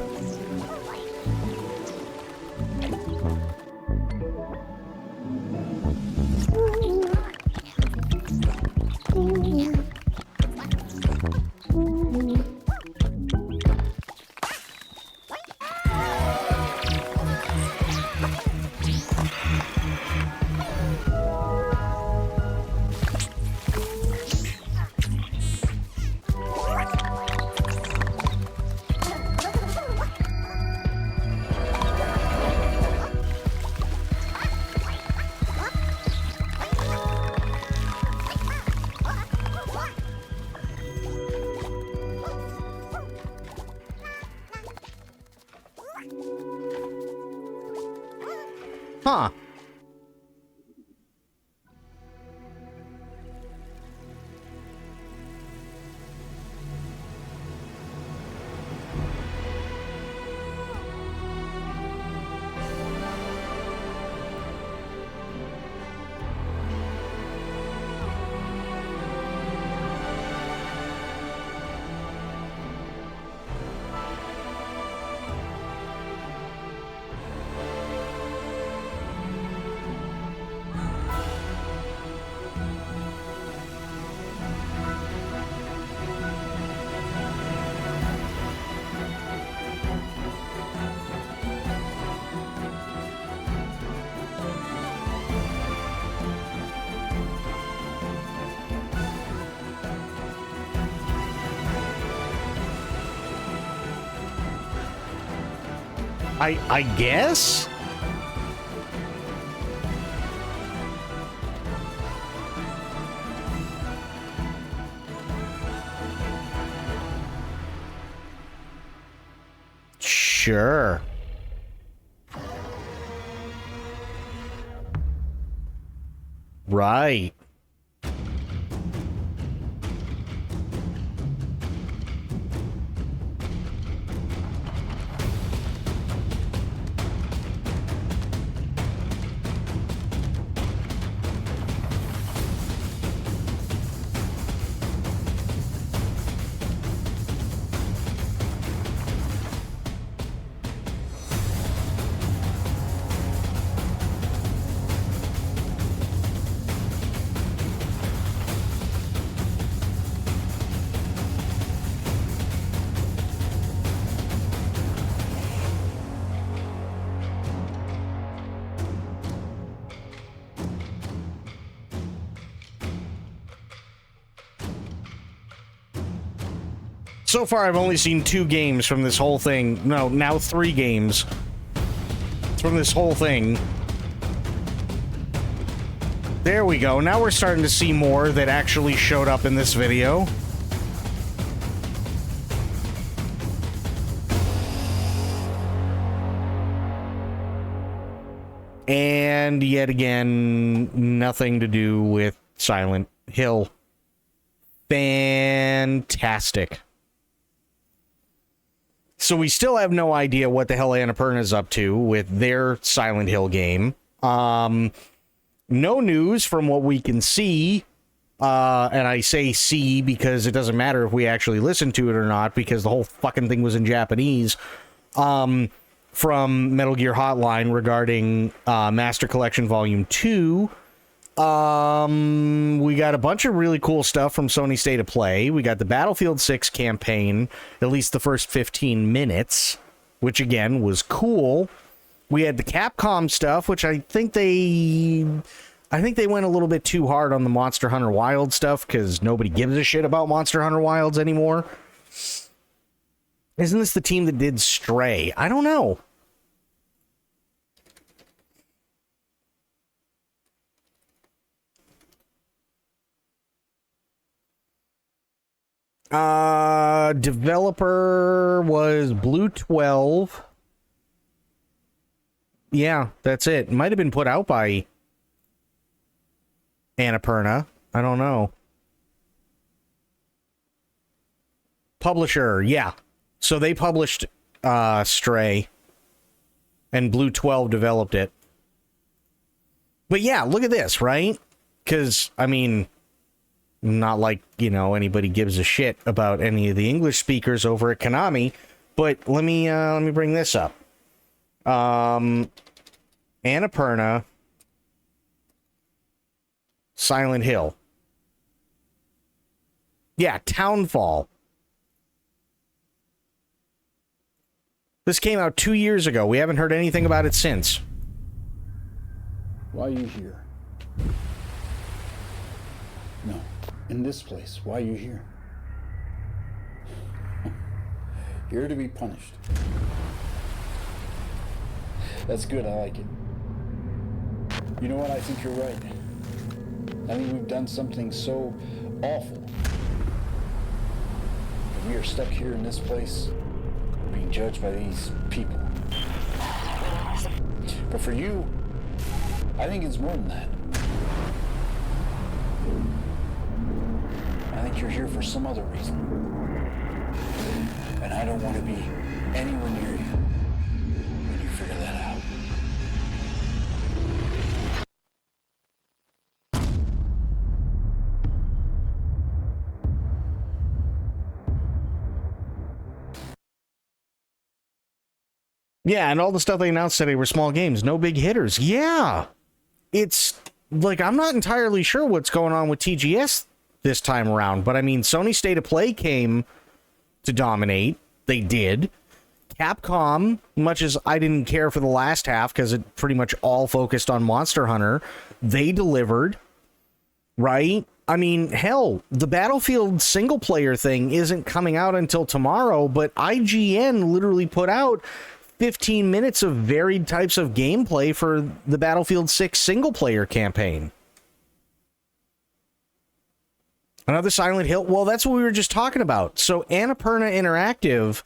Huh. I guess? Sure. Right. So far, I've only seen 2 games from this whole thing. No, now 3 games from this whole thing. There we go. Now we're starting to see more that actually showed up in this video. And yet again, nothing to do with Silent Hill. Fantastic. So we still have no idea what the hell Annapurna is up to with their Silent Hill game. No news from what we can see. And I say see because it doesn't matter if we actually listen to it or not, because the whole fucking thing was in Japanese. From Metal Gear Hotline regarding Master Collection Volume 2. We got a bunch of really cool stuff from Sony State of Play. We got the Battlefield 6 campaign, at least the first 15 minutes, which again was cool. We had the Capcom stuff, which I think they went a little bit too hard on the Monster Hunter Wilds stuff because nobody gives a shit about Monster Hunter Wilds anymore. Isn't this the team that did Stray? I don't know. Developer was Blue 12. Yeah, that's it. It might have been put out by Annapurna. I don't know. Publisher, yeah. So they published Stray, and Blue 12 developed it. But yeah, look at this, right? Because, I mean, not like, you know, anybody gives a shit about any of the English speakers over at Konami, but let me bring this up. Annapurna, Silent Hill. Yeah, Townfall. This came out 2 years ago. We haven't heard anything about it since. Why are you here? No, in this place. Why are you here? Here to be punished. That's good, I like it. You know what, I think you're right. I think we've done something so awful that we are stuck here in this place, being judged by these people. But for you, I think it's more than that. I think you're here for some other reason. And I don't want to be anywhere near you when you figure that out. Yeah, and all the stuff they announced today were small games, no big hitters. Yeah. It's like, I'm not entirely sure what's going on with TGS this time around, but I mean, Sony State of Play came to dominate. They did. Capcom, much as I didn't care for the last half because it pretty much all focused on Monster Hunter, they delivered, right? I mean, hell, the Battlefield single player thing isn't coming out until tomorrow, but IGN literally put out 15 minutes of varied types of gameplay for the Battlefield 6 single-player campaign. Another Silent Hill. Well, that's what we were just talking about. So Annapurna Interactive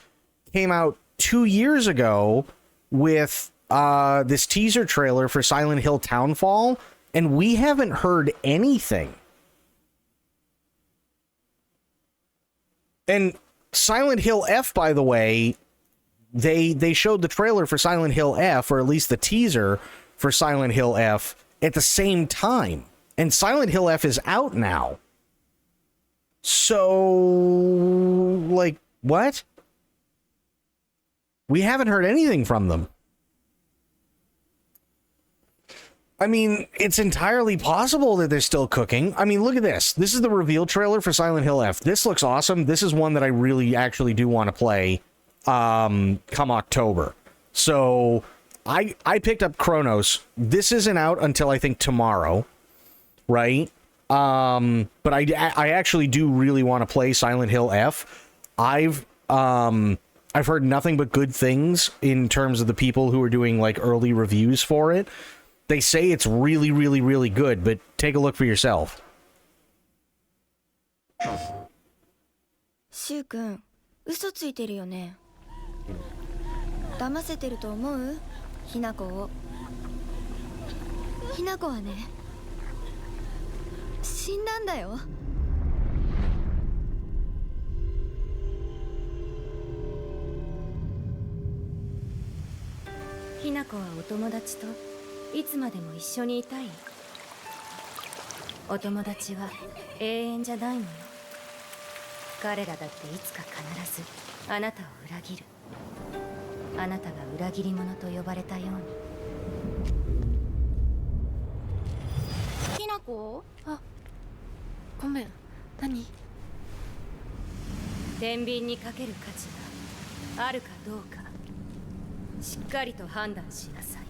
came out 2 years ago with this teaser trailer for Silent Hill Townfall, and we haven't heard anything. And Silent Hill F, by the way, they showed the trailer for Silent Hill F, or at least the teaser for Silent Hill F, at the same time. And Silent Hill F is out now. So, like, what? We haven't heard anything from them. I mean, it's entirely possible that they're still cooking. I mean, look at this. This is the reveal trailer for Silent Hill F. This looks awesome. This is one that I really actually do want to play come October. So I picked up Chronos. This isn't out until I think tomorrow, right? But I actually do really want to play Silent Hill F. I've heard nothing but good things in terms of the people who are doing like early reviews for it. They say it's really, really, really good, but take a look for yourself. シュウ君、嘘ついてるよね。騙せてると思う？ひなこを。ひなこはね、死んだんだよ。ひなこはお友達といつまでも一緒にいたい？お友達は永遠じゃないのよ。彼らだっていつか必ずあなたを裏切る。あなたが裏切り者と呼ばれたように。ひなこ？あ、ごめん。何？天秤にかける価値があるかどうか、しっかりと判断しなさい。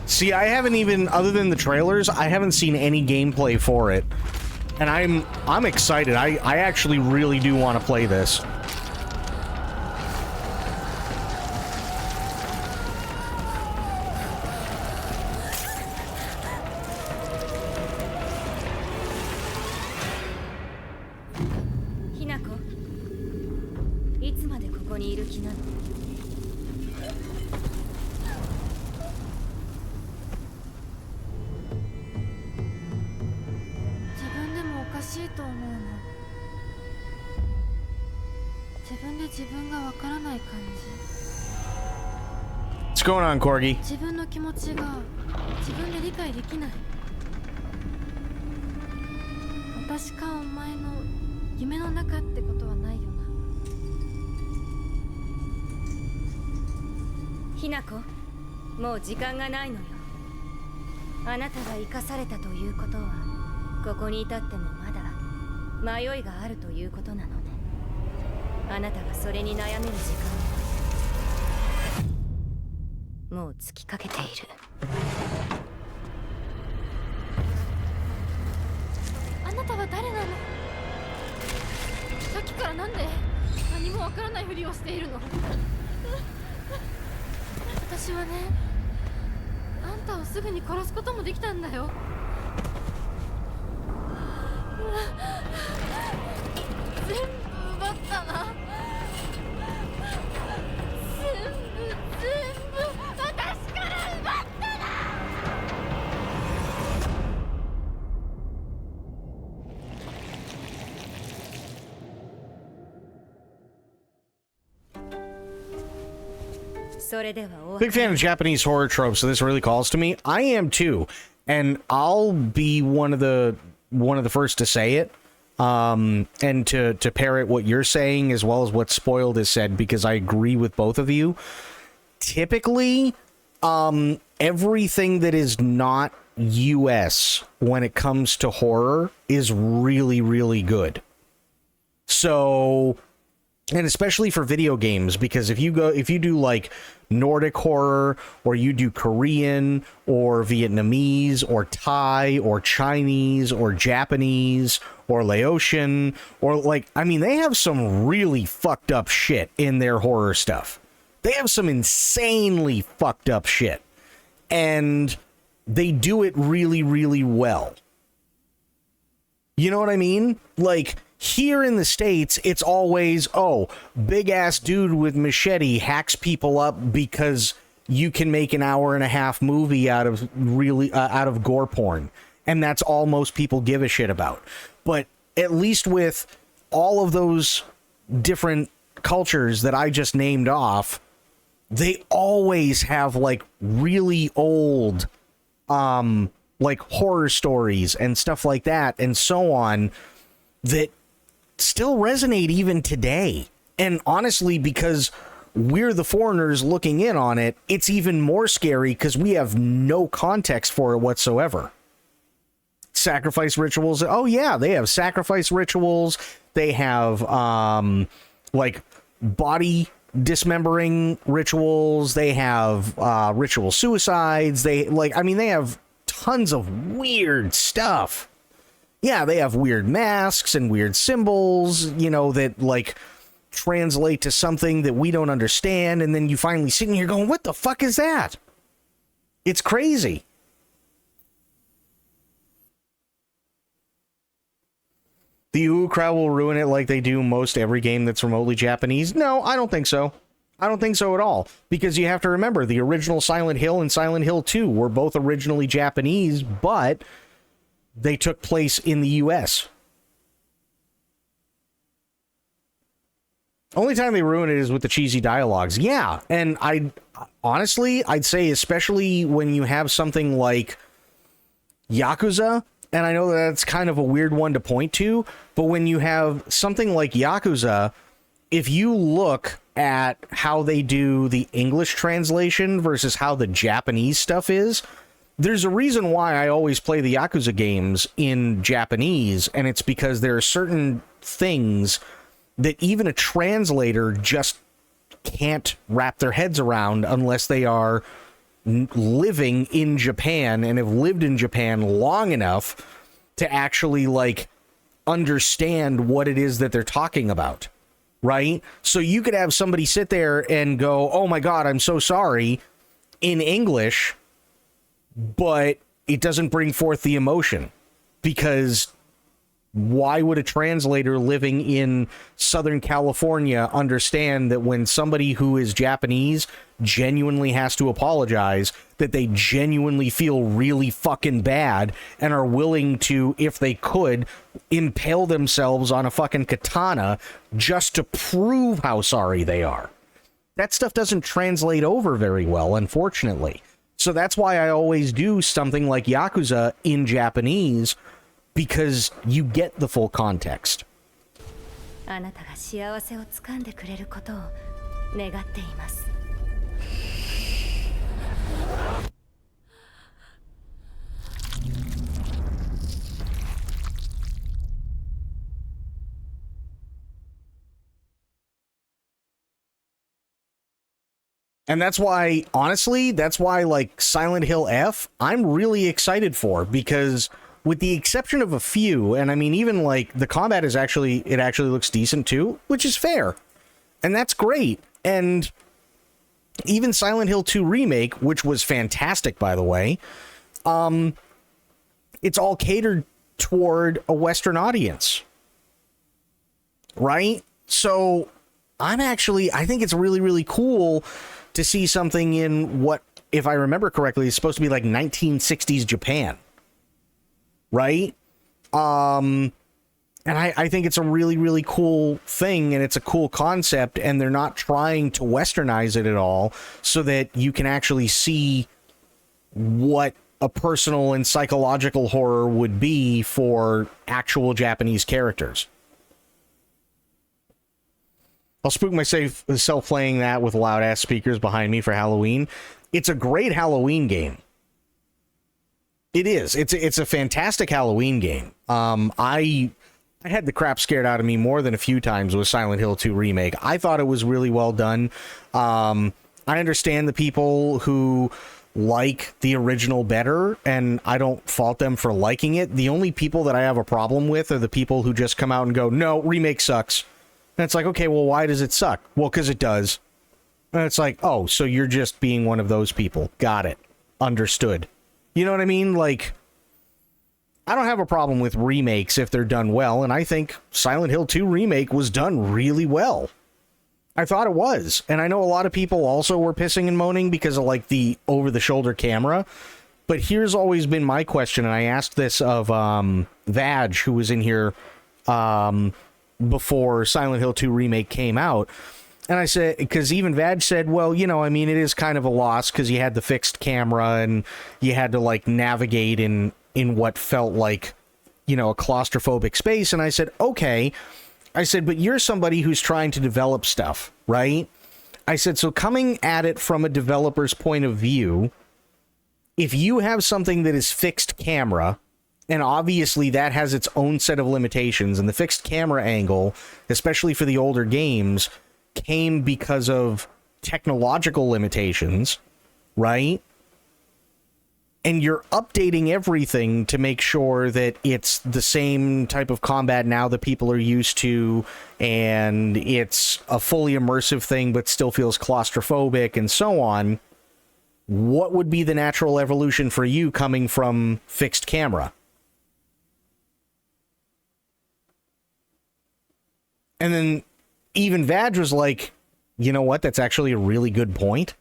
See, I haven't even, other than the trailers, I haven't seen any gameplay for it. And I'm excited. I actually really do want to play this. Hinako, いつまでここにいる気なの？自分でもおかしいと思うの。自分で自分がわからない感じ。 What's going on, Corgi? 自分の気持ちが自分で理解できない。私かお前の夢の中ってことはないよな。ひなこ、もう時間がないのよ。あなたが生かされたということは、ここに至ってもまだ迷いがあるということなのね。あなたがそれに悩める時間はもう尽きかけている。あなたは誰なの？さっきからなんで何もわからないふりをしているの？私はね、あんたをすぐに殺すこともできたんだよ。全部奪ったな。全部私から奪ったな。それではお Big fan of Japanese horror tropes, so this really calls to me. I am too, and I'll be one of the first to say it, and to parrot what you're saying as well as what Spoiled has said, because I agree with both of you. Typically, everything that is not US when it comes to horror is really, really good. So, and especially for video games, because if you do like Nordic horror, or you do Korean or Vietnamese or Thai or Chinese or Japanese or Laotian, or like, I mean, they have some really fucked up shit in their horror stuff. They have some insanely fucked up shit, and they do it really, really well. You know what I mean? Like, here in the States, it's always, oh, big ass dude with machete hacks people up because you can make an hour-and-a-half movie out of gore porn, and that's all most people give a shit about. But at least with all of those different cultures that I just named off, they always have like really old like horror stories and stuff like that and so on that still resonate even today. And honestly, because we're the foreigners looking in on it, it's even more scary because we have no context for it whatsoever. Sacrifice rituals. Oh yeah, they have sacrifice rituals. They have like body dismembering rituals. They have ritual suicides. They have tons of weird stuff. Yeah, they have weird masks and weird symbols, you know, that like translate to something that we don't understand, and then you finally sitting here going, what the fuck is that? It's crazy. The Ooh crowd will ruin it like they do most every game that's remotely Japanese. No, I don't think so. I don't think so at all, because you have to remember the original Silent Hill and Silent Hill 2 were both originally Japanese, but they took place in the US. Only time they ruin it is with the cheesy dialogues. Yeah, and honestly, I'd say especially when you have something like Yakuza, and I know that's kind of a weird one to point to, but when you have something like Yakuza, if you look at how they do the English translation versus how the Japanese stuff is, there's a reason why I always play the Yakuza games in Japanese, and it's because there are certain things that even a translator just can't wrap their heads around unless they are living in Japan and have lived in Japan long enough to actually like understand what it is that they're talking about, right? So you could have somebody sit there and go, "Oh my God, I'm so sorry," in English, but it doesn't bring forth the emotion, because why would a translator living in Southern California understand that when somebody who is Japanese genuinely has to apologize, that they genuinely feel really fucking bad and are willing to, if they could, impale themselves on a fucking katana just to prove how sorry they are? That stuff doesn't translate over very well, unfortunately. So that's why I always do something like Yakuza in Japanese, because you get the full context. あなたが幸せをつかんでくれることを願っています。And that's why, honestly, that's why like Silent Hill F, I'm really excited for, because with the exception of a few, and I mean, even like the combat is actually, it actually looks decent too, which is fair. And that's great. And even Silent Hill 2 Remake, which was fantastic, by the way, it's all catered toward a Western audience, right? So I think it's really, really cool to see something in what, if I remember correctly, is supposed to be like 1960s Japan. Right? And I think it's a really, really cool thing, and it's a cool concept, and they're not trying to westernize it at all, so that you can actually see what a personal and psychological horror would be for actual Japanese characters. I'll spook myself playing that with loud-ass speakers behind me for Halloween. It's a great Halloween game. It is. It's a fantastic Halloween game. I had the crap scared out of me more than a few times with Silent Hill 2 Remake. I thought it was really well done. I understand the people who like the original better, and I don't fault them for liking it. The only people that I have a problem with are the people who just come out and go, "No, remake sucks." And it's like, okay, well, why does it suck? Well, because it does. And it's like, oh, so you're just being one of those people. Got it. Understood. You know what I mean? Like, I don't have a problem with remakes if they're done well, and I think Silent Hill 2 Remake was done really well. I thought it was. And I know a lot of people also were pissing and moaning because of, like, the over-the-shoulder camera. But here's always been my question, and I asked this of Vag, who was in here before Silent Hill 2 Remake came out. And I said, because even Vag said, well, you know, I mean, it is kind of a loss because you had the fixed camera and you had to, like, navigate in what felt like, you know, a claustrophobic space. And I said, okay. I said, but you're somebody who's trying to develop stuff, right? I said, so coming at it from a developer's point of view, if you have something that is fixed camera, and obviously that has its own set of limitations, and the fixed camera angle, especially for the older games, came because of technological limitations, right? And you're updating everything to make sure that it's the same type of combat now that people are used to, and it's a fully immersive thing but still feels claustrophobic and so on. What would be the natural evolution for you coming from fixed camera? And then even Vag was like, you know what? That's actually a really good point.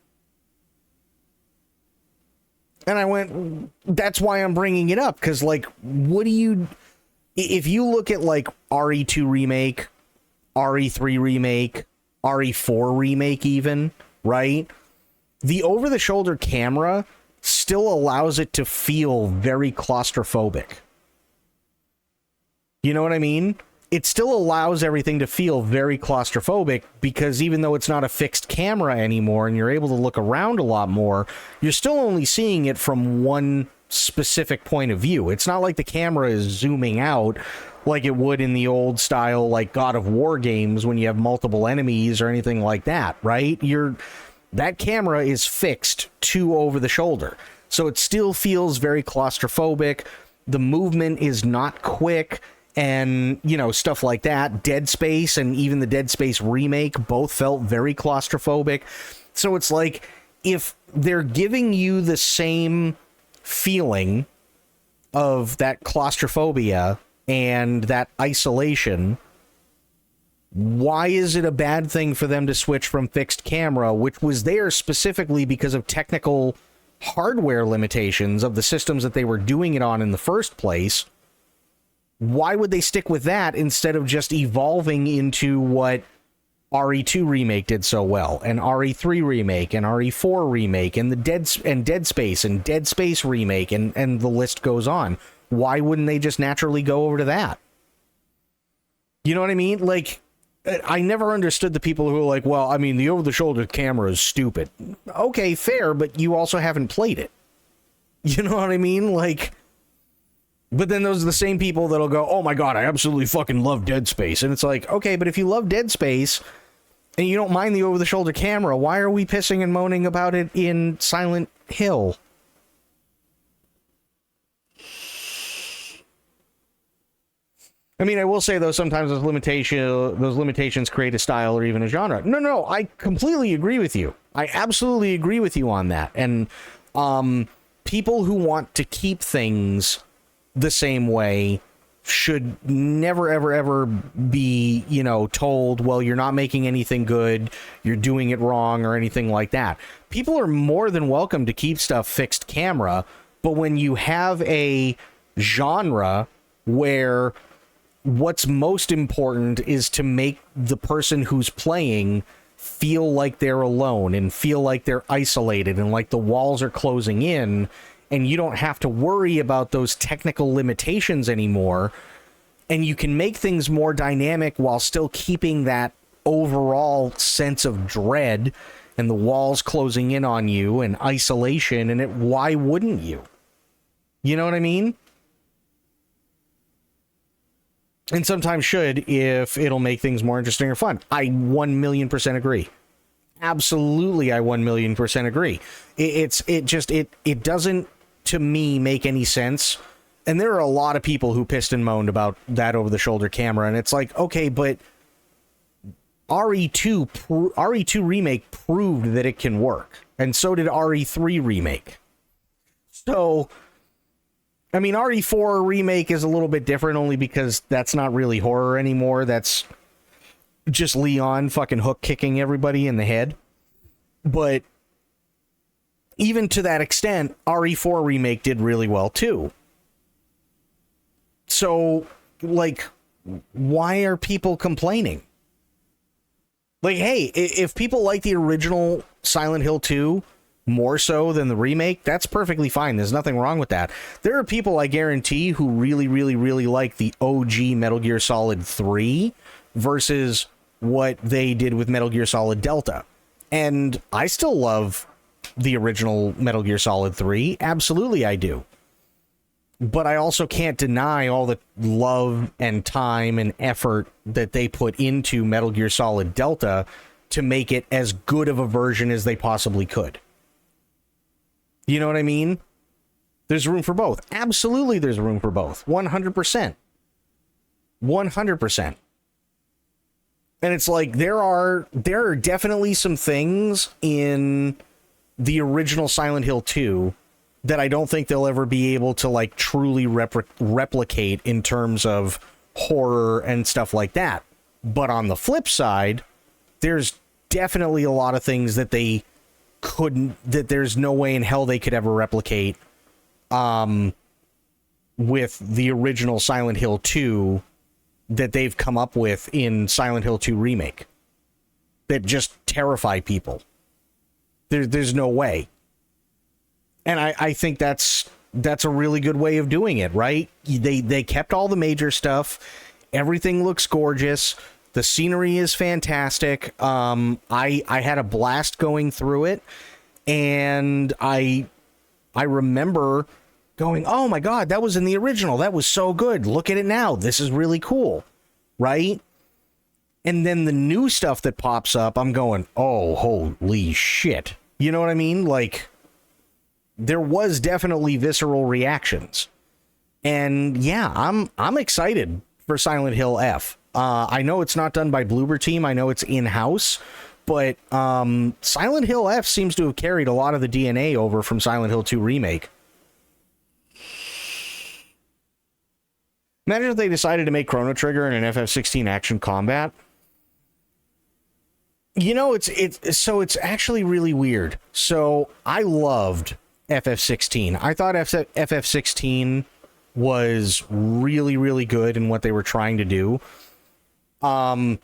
And I went, that's why I'm bringing it up, because, like, what do you... If you look at, like, RE2 Remake, RE3 Remake, RE4 Remake even, right? The over-the-shoulder camera still allows it to feel very claustrophobic. You know what I mean? It still allows everything to feel very claustrophobic, because even though it's not a fixed camera anymore and you're able to look around a lot more, you're still only seeing it from one specific point of view. It's not like the camera is zooming out like it would in the old style, like God of War games, when you have multiple enemies or anything like that, right? That camera is fixed to over the shoulder. So it still feels very claustrophobic. The movement is not quick. And, you know, stuff like that. Dead Space and even the Dead Space remake both felt very claustrophobic. So it's like, if they're giving you the same feeling of that claustrophobia and that isolation, why is it a bad thing for them to switch from fixed camera, which was there specifically because of technical hardware limitations of the systems that they were doing it on in the first place? Why would they stick with that instead of just evolving into what RE2 Remake did so well, and RE3 Remake, and RE4 Remake, and Dead Space, and Dead Space Remake, and the list goes on? Why wouldn't they just naturally go over to that? You know what I mean? Like, I never understood the people who are like, well, I mean, the over-the-shoulder camera is stupid. Okay, fair, but you also haven't played it. You know what I mean? Like... But then those are the same people that'll go, oh my god, I absolutely fucking love Dead Space. And it's like, okay, but if you love Dead Space and you don't mind the over-the-shoulder camera, why are we pissing and moaning about it in Silent Hill? I mean, I will say, though, sometimes those limitations create a style or even a genre. No, I completely agree with you. I absolutely agree with you on that. And people who want to keep things the same way should never, ever be, you know, told, well, you're not making anything good, you're doing it wrong, or anything like that. People are more than welcome to keep stuff fixed camera, but when you have a genre where what's most important is to make the person who's playing feel like they're alone and feel like they're isolated and like the walls are closing in, and you don't have to worry about those technical limitations anymore, and you can make things more dynamic while still keeping that overall sense of dread and the walls closing in on you and isolation, and why wouldn't you? You know what I mean? And sometimes should, if it'll make things more interesting or fun. I 1,000,000% agree. Absolutely, I 1,000,000% agree. It doesn't, to me, make any sense. And there are a lot of people who pissed and moaned about that over-the-shoulder camera, and it's like, okay, but RE2 Remake proved that it can work, and so did RE3 Remake. So, I mean, RE4 Remake is a little bit different, only because that's not really horror anymore. That's just Leon fucking hook kicking everybody in the head. But even to that extent, RE4 Remake did really well too. So, like, why are people complaining? Like, hey, if people like the original Silent Hill 2 more so than the remake, that's perfectly fine. There's nothing wrong with that. There are people, I guarantee, who really, really, really like the OG Metal Gear Solid 3 versus what they did with Metal Gear Solid Delta. And I still love the original Metal Gear Solid 3. Absolutely, I do. But I also can't deny all the love and time and effort that they put into Metal Gear Solid Delta to make it as good of a version as they possibly could. You know what I mean? There's room for both. Absolutely, there's room for both. 100%. 100%. And it's like, there are definitely some things in the original Silent Hill 2 that I don't think they'll ever be able to, like, truly replicate in terms of horror and stuff like that. But on the flip side, there's definitely a lot of things that they couldn't, that there's no way in hell they could ever replicate with the original Silent Hill 2 that they've come up with in Silent Hill 2 Remake that just terrify people. There's no way. And I think that's a really good way of doing it, right? They kept all the major stuff. Everything looks gorgeous. The scenery is fantastic. I had a blast going through it, and I remember going, "Oh my God, that was in the original. That was so good. Look at it now. This is really cool," right? And then the new stuff that pops up, I'm going, "Oh, holy shit!" You know what I mean? Like, there was definitely visceral reactions, and yeah, I'm excited for Silent Hill F. I know it's not done by Bloober Team. I know it's in-house, but Silent Hill F seems to have carried a lot of the DNA over from Silent Hill 2 Remake. Imagine if they decided to make Chrono Trigger in an FF16 action combat. You know, it's actually really weird. So I loved FF16. I thought FF16 was really, really good in what they were trying to do. But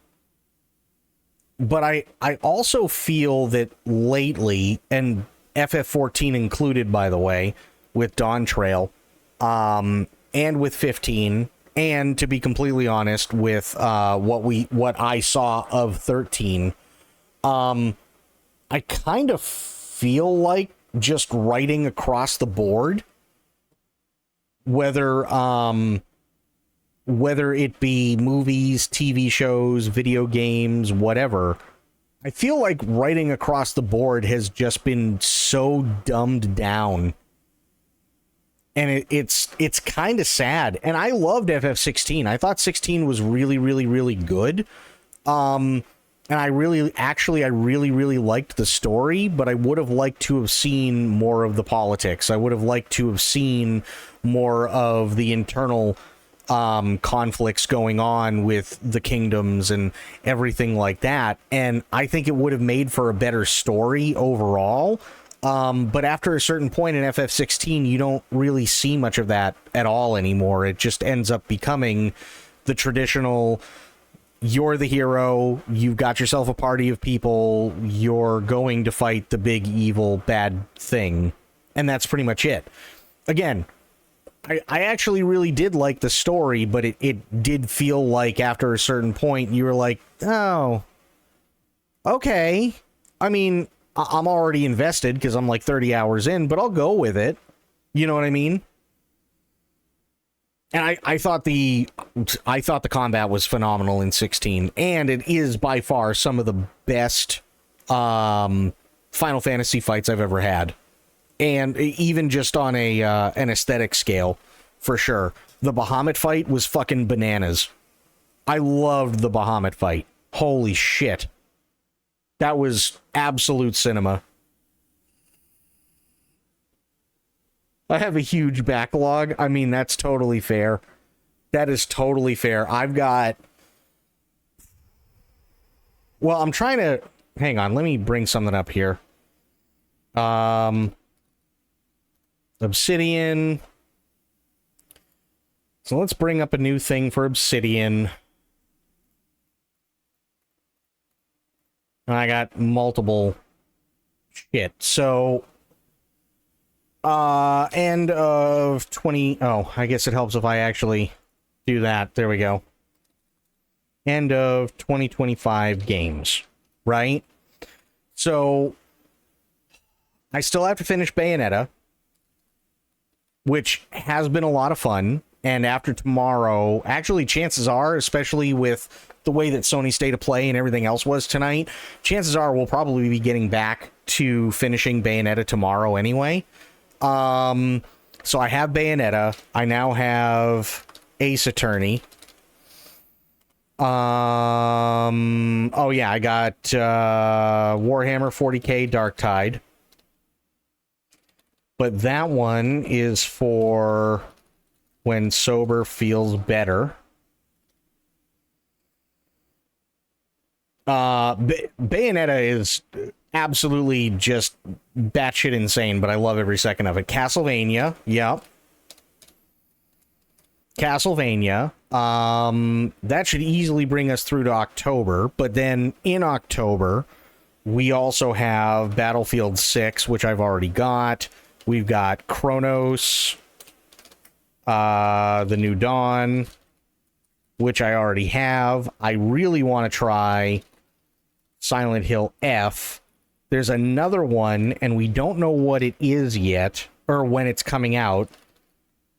I also feel that lately, and FF14 included, by the way, with Dawn Trail, and with 15, and to be completely honest, with what I saw of 13, I kind of feel like just writing across the board, whether it be movies, TV shows, video games, whatever, I feel like writing across the board has just been so dumbed down. And it's kind of sad. And I loved FF16. I thought 16 was really, really, really good. And I really liked the story, but I would have liked to have seen more of the politics. I would have liked to have seen more of the internal conflicts going on with the kingdoms and everything like that. And I think it would have made for a better story overall. But after a certain point in FF16, you don't really see much of that at all anymore. It just ends up becoming the traditional, you're the hero, you've got yourself a party of people, you're going to fight the big evil bad thing. And that's pretty much it. Again, I actually really did like the story, but it did feel like after a certain point, you were like, oh, okay. I mean, I'm already invested because I'm like 30 hours in, but I'll go with it. You know what I mean? And I thought the combat was phenomenal in 16, and it is by far some of the best Final Fantasy fights I've ever had. And even just on an aesthetic scale, for sure. The Bahamut fight was fucking bananas. I loved the Bahamut fight. Holy shit. That was absolute cinema. I have a huge backlog. I mean, that's totally fair. That is totally fair. I've got... Well, I'm trying to... Hang on, let me bring something up here. Obsidian. So let's bring up a new thing for Obsidian. I got multiple shit. So, end of 20... Oh, I guess it helps if I actually do that. There we go. End of 2025 games, right? So, I still have to finish Bayonetta, which has been a lot of fun. And after tomorrow, actually, chances are, especially with the way that Sony State of Play and everything else was tonight, chances are we'll probably be getting back to finishing Bayonetta tomorrow anyway. So I have Bayonetta. I now have Ace Attorney. Oh yeah, I got Warhammer 40k Darktide. But that one is for when sober feels better. Bayonetta is absolutely just batshit insane, but I love every second of it. Castlevania, yep. Castlevania. That should easily bring us through to October, but then in October, we also have Battlefield 6, which I've already got. We've got Chronos, The New Dawn, which I already have. I really want to try Silent Hill F. There's another one, and we don't know what it is yet, or when it's coming out,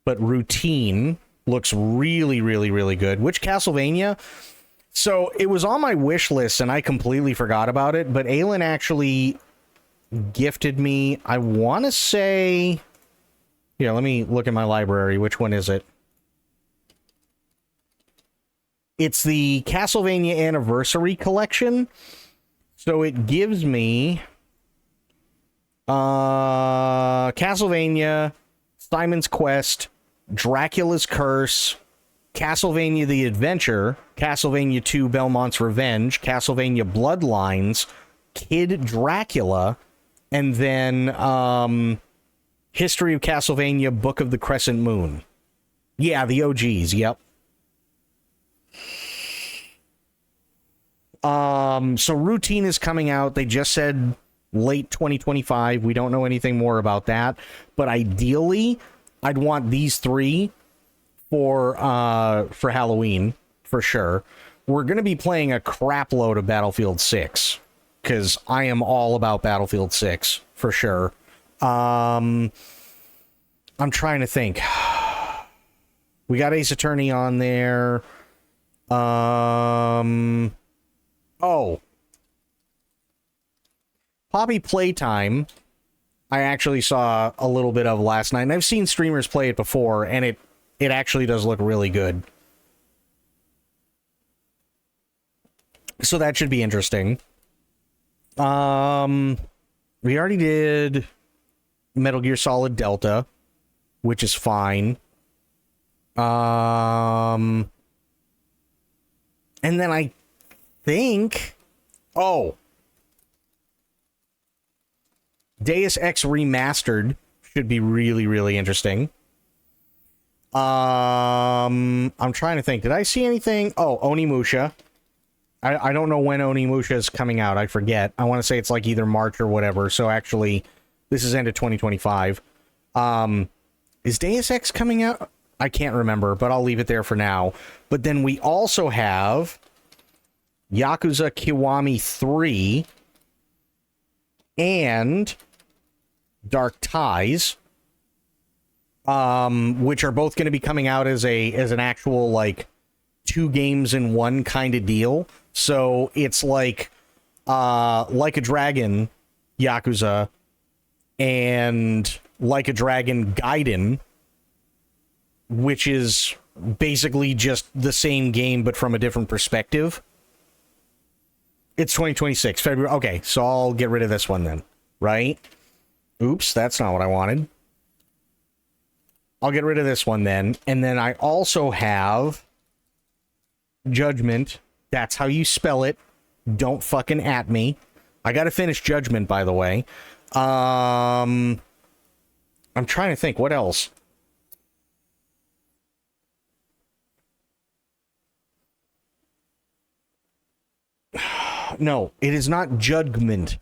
but Routine looks really, really, really good. Which Castlevania? So it was on my wish list, and I completely forgot about it, but Aylin actually gifted me, I want to say... Here, let me look at my library. Which one is it? It's the Castlevania Anniversary Collection. So it gives me Castlevania, Simon's Quest, Dracula's Curse, Castlevania The Adventure, Castlevania 2 Belmont's Revenge, Castlevania Bloodlines, Kid Dracula, and then History of Castlevania Book of the Crescent Moon. Yeah, the OGs, yep. So Routine is coming out. They just said late 2025. We don't know anything more about that. But ideally, I'd want these three for Halloween, for sure. We're going to be playing a crap load of Battlefield 6, because I am all about Battlefield 6, for sure. I'm trying to think. We got Ace Attorney on there. Oh. Poppy Playtime, I actually saw a little bit of last night, and I've seen streamers play it before, and it actually does look really good. So that should be interesting. We already did Metal Gear Solid Delta, which is fine. And then I think... Oh. Deus Ex Remastered should be really, really interesting. I'm trying to think. Did I see anything? Oh, Onimusha. I don't know when Onimusha is coming out. I forget. I want to say it's like either March or whatever. So actually, this is end of 2025. Is Deus Ex coming out? I can't remember, but I'll leave it there for now. But then we also have Yakuza Kiwami 3 and Dark Ties, which are both going to be coming out as an actual like 2 games in 1 kind of deal. So it's like a Dragon Yakuza and Like a Dragon Gaiden, which is basically just the same game but from a different perspective. It's 2026, February. Okay, so I'll get rid of this one then, right? Oops, that's not what I wanted. I'll get rid of this one then. And then I also have Judgment. That's how you spell it. Don't fucking at me. I gotta finish Judgment, by the way. I'm trying to think, what else? No, it is not Judgment.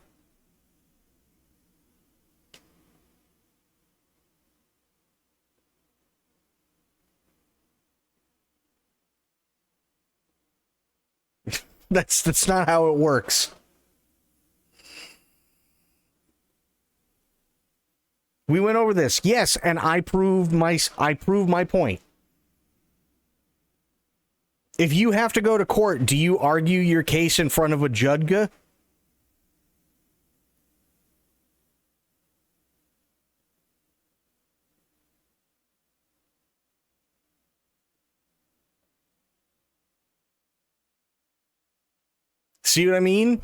That's not how it works. We went over this. Yes, and I proved my point. If you have to go to court, do you argue your case in front of a judge? See what I mean?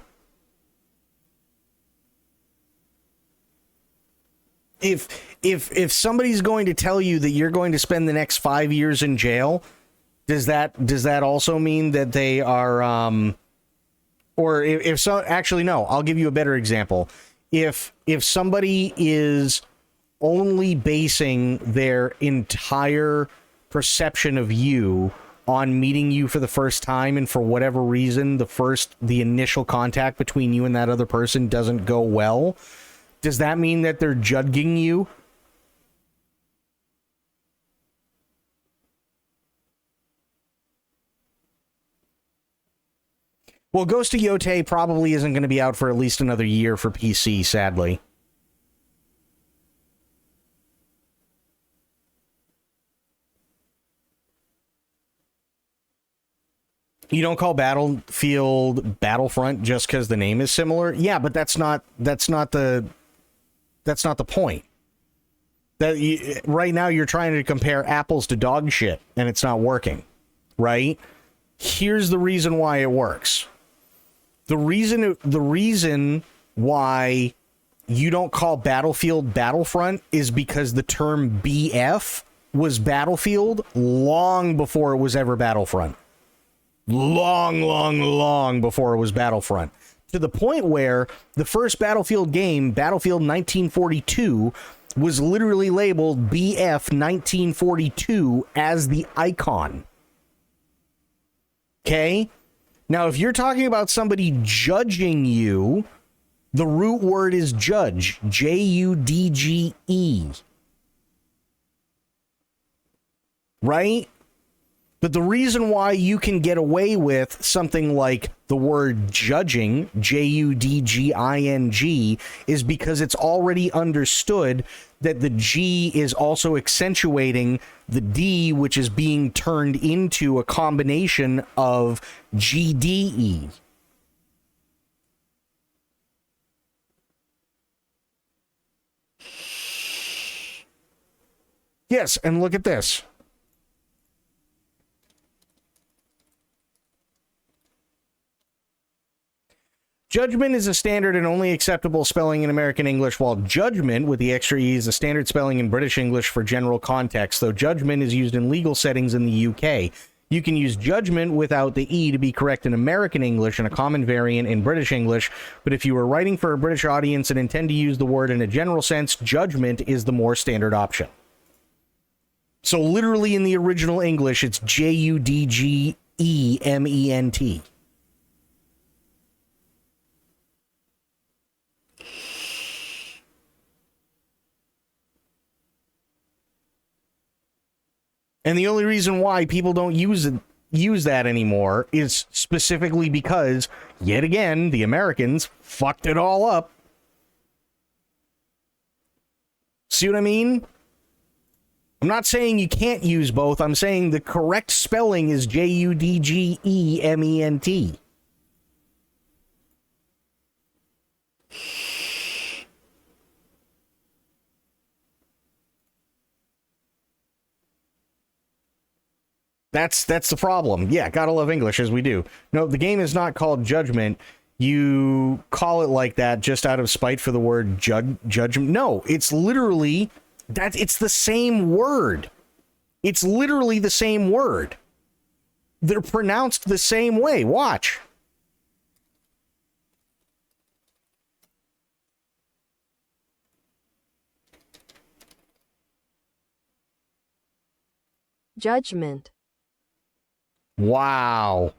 If somebody's going to tell you that you're going to spend the next 5 years in jail, does that also mean that they are Or if so, actually, no, I'll give you a better example. If somebody is only basing their entire perception of you on meeting you for the first time, and for whatever reason, the initial contact between you and that other person doesn't go well, does that mean that they're judging you? Well, Ghost of Yotei probably isn't going to be out for at least another year for PC, sadly. You don't call Battlefield Battlefront just because the name is similar? Yeah, but that's not the point. Right now you're trying to compare apples to dog shit, and it's not working, right? Here's the reason why it works. The reason why you don't call Battlefield Battlefront is because the term BF was Battlefield long before it was ever Battlefront. Long before it was Battlefront. To the point where the first Battlefield game, Battlefield 1942, was literally labeled BF 1942 as the icon. Okay? Now, if you're talking about somebody judging you, the root word is judge. Judge. Right? But the reason why you can get away with something like the word judging, Judging, is because it's already understood that the G is also accentuating the D, which is being turned into a combination of GDE. Yes, and look at this. Judgment is a standard and only acceptable spelling in American English, while judgment, with the extra E, is a standard spelling in British English for general context, though judgment is used in legal settings in the UK. You can use judgment without the E to be correct in American English and a common variant in British English, but if you are writing for a British audience and intend to use the word in a general sense, judgment is the more standard option. So literally in the original English, it's Judgement. And the only reason why people don't use that anymore is specifically because, yet again, the Americans fucked it all up. See what I mean? I'm not saying you can't use both. I'm saying the correct spelling is Judgement. That's the problem. Yeah, gotta love English as we do. No, the game is not called Judgment. You call it like that just out of spite for the word judgment. No, it's literally it's the same word. It's literally the same word. They're pronounced the same way. Watch. Judgment. Wow.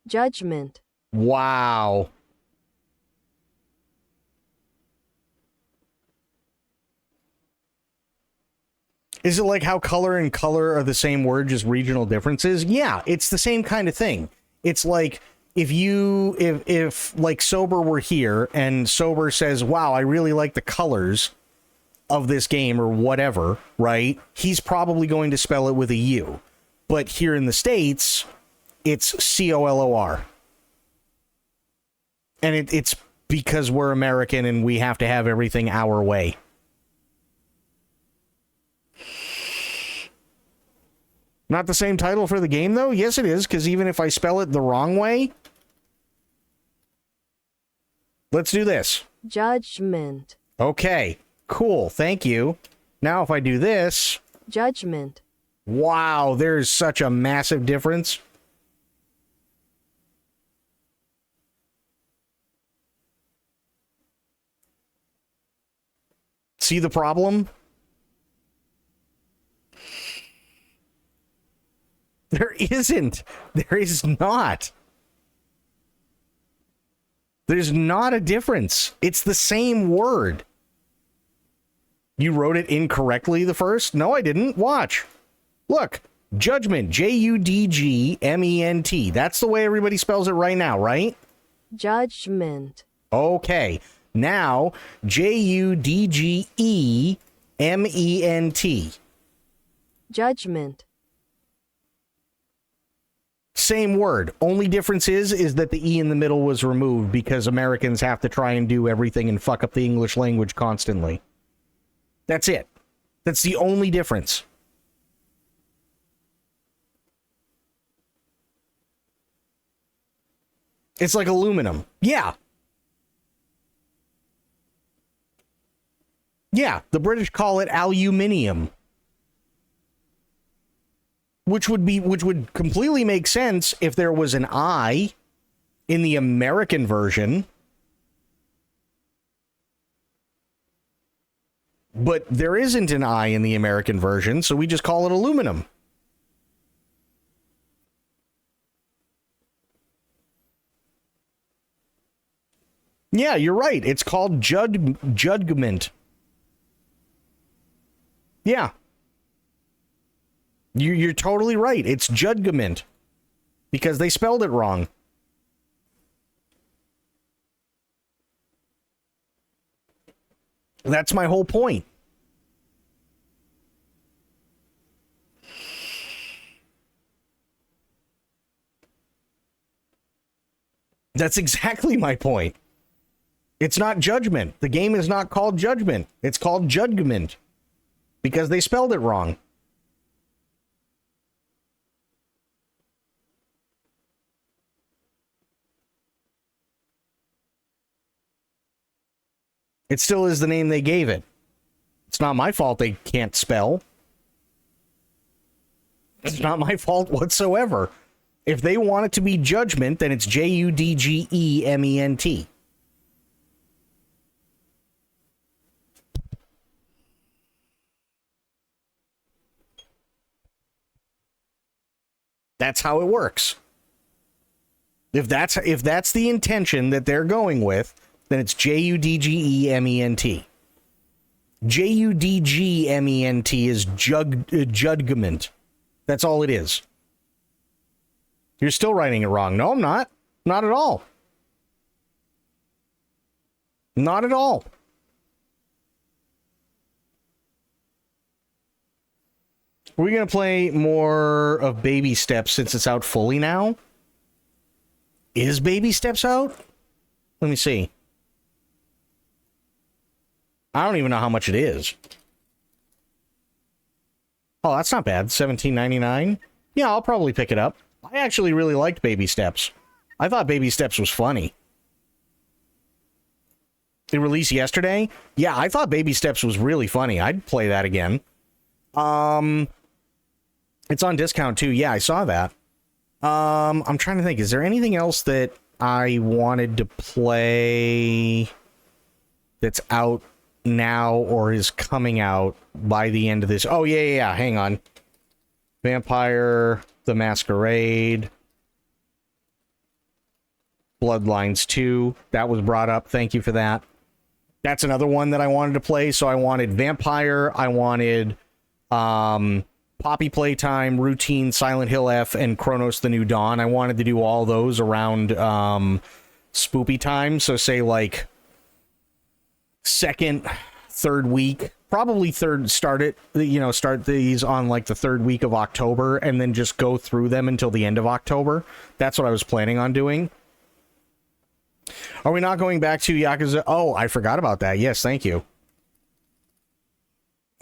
Judgment. Wow. Is it like how color and color are the same word, just regional differences? Yeah, it's the same kind of thing. It's like if like Sober were here and Sober says, wow, I really like the colors of this game or whatever, right? He's probably going to spell it with a U. But here in the States, it's COLOR. And it's because we're American and we have to have everything our way. Not the same title for the game, though? Yes, it is, because even if I spell it the wrong way... Let's do this. Judgment. Okay, cool, thank you. Now if I do this... Judgment. Wow, there's such a massive difference. See the problem? There isn't. There is not. There's not a difference. It's the same word. You wrote it incorrectly the first? No, I didn't. Watch. Look. Judgment. Judgment. That's the way everybody spells it right now, right? Judgment. Okay. Now, Judgement. Judgment. Same word. Only difference is that the E in the middle was removed because Americans have to try and do everything and fuck up the English language constantly. That's it. That's the only difference. It's like aluminum. Yeah. Yeah, the British call it aluminium. Which would completely make sense if there was an I in the American version. But there isn't an I in the American version, so we just call it aluminum. Yeah, you're right. It's called judgment. Yeah. You're totally right. It's judgment. Because they spelled it wrong. That's my whole point. That's exactly my point. It's not Judgment. The game is not called Judgment. It's called Judgment. Because they spelled it wrong. It still is the name they gave it. It's not my fault they can't spell. It's not my fault whatsoever. If they want it to be Judgment, then it's Judgement. That's how it works. If that's the intention that they're going with, then it's Judgement. Judgment is judgment. That's all it is. You're still writing it wrong. No, I'm not. Not at all. Not at all. We're going to play more of Baby Steps since it's out fully now. Is Baby Steps out? Let me see. I don't even know how much it is. Oh, that's not bad. $17.99. Yeah, I'll probably pick it up. I actually really liked Baby Steps. I thought Baby Steps was funny. It released yesterday? Yeah, I thought Baby Steps was really funny. I'd play that again. It's on discount too. Yeah, I saw that. I'm trying to think. Is there anything else that I wanted to play that's out now or is coming out by the end of this? Oh, yeah. Hang on. Vampire the Masquerade. Bloodlines 2. That was brought up. Thank you for that. That's another one that I wanted to play. So I wanted Vampire. I wanted Poppy Playtime, Routine, Silent Hill F, and Chronos the New Dawn. I wanted to do all those around spoopy time. So say like second, third week. Probably start these on like the third week of October and then just go through them until the end of October. That's what I was planning on doing. Are we not going back to Yakuza? Oh, I forgot about that. Yes, thank you.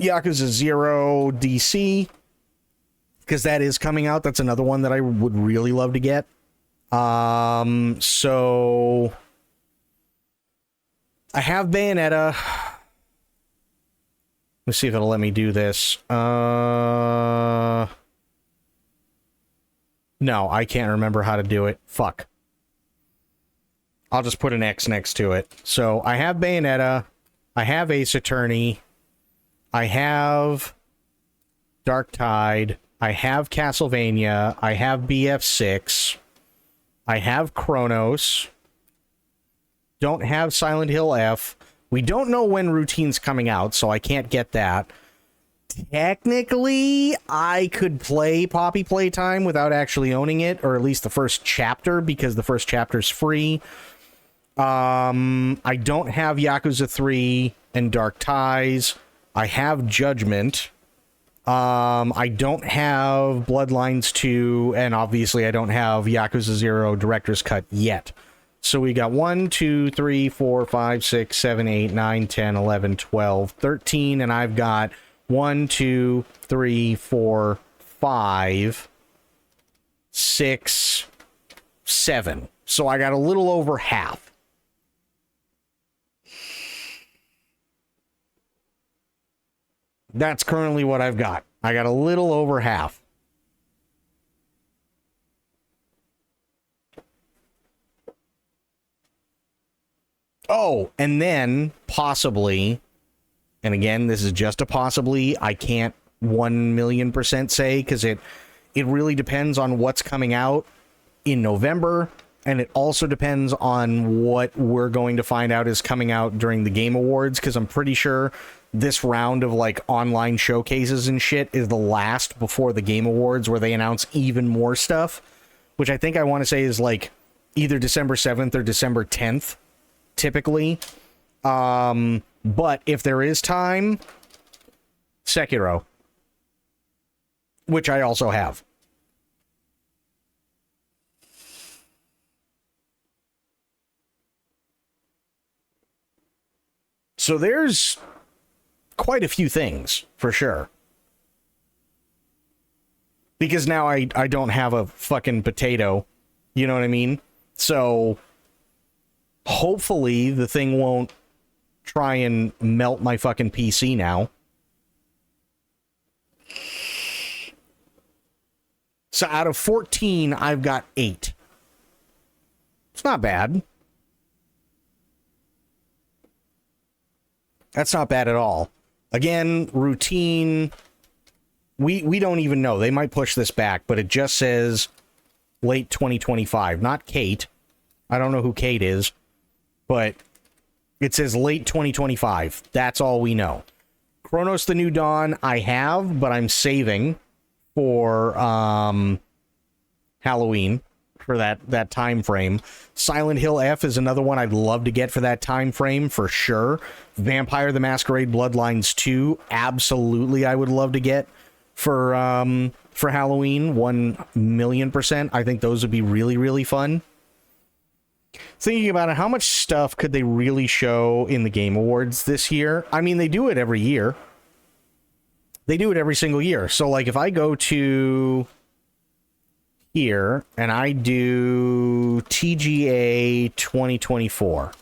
Yakuza 0 DC, because that is coming out. That's another one that I would really love to get. So I have Bayonetta. Let's see if it'll let me do this. No, I can't remember how to do it. Fuck. I'll just put an X next to it. So I have Bayonetta. I have Ace Attorney. I have Dark Tide. I have Castlevania. I have BF6. I have Chronos. Don't have Silent Hill F. We don't know when Routine's coming out, so I can't get that. Technically, I could play Poppy Playtime without actually owning it, or at least the first chapter, because the first chapter's free. I don't have Yakuza 3 and Dark Ties. I have Judgment. I don't have Bloodlines 2, and obviously I don't have Yakuza 0 Director's Cut yet. So we got 1, 2, 3, 4, 5, 6, 7, 8, 9, 10, 11, 12, 13, and I've got 1, 2, 3, 4, 5, 6, 7. So I got a little over half. That's currently what I've got. I got a little over half. Oh, and then possibly, and again, this is just a possibly, I can't 1,000,000% say, because it really depends on what's coming out in November, and it also depends on what we're going to find out is coming out during the Game Awards, because I'm pretty sure this round of like online showcases and shit is the last before the Game Awards, where they announce even more stuff, which I think I want to say is like either December 7th or December 10th, typically. But if there is time, Sekiro, which I also have. So there's quite a few things, for sure. Because now I don't have a fucking potato, you know what I mean? So hopefully the thing won't try and melt my fucking PC now. So out of 14, I've got 8. It's not bad. That's not bad at all. Again, Routine, we don't even know. They might push this back, but it just says late 2025. Not Kate. I don't know who Kate is, but it says late 2025. That's all we know. Chronos the New Dawn, I have, but I'm saving for Halloween, for that time frame. Silent Hill F is another one I'd love to get for that time frame, for sure. Vampire the Masquerade Bloodlines 2, absolutely I would love to get for Halloween, 1,000,000%. I think those would be really, really fun. Thinking about it, how much stuff could they really show in the Game Awards this year? I mean, they do it every year. They do it every single year. So, like, if I go to here and I do TGA 2024,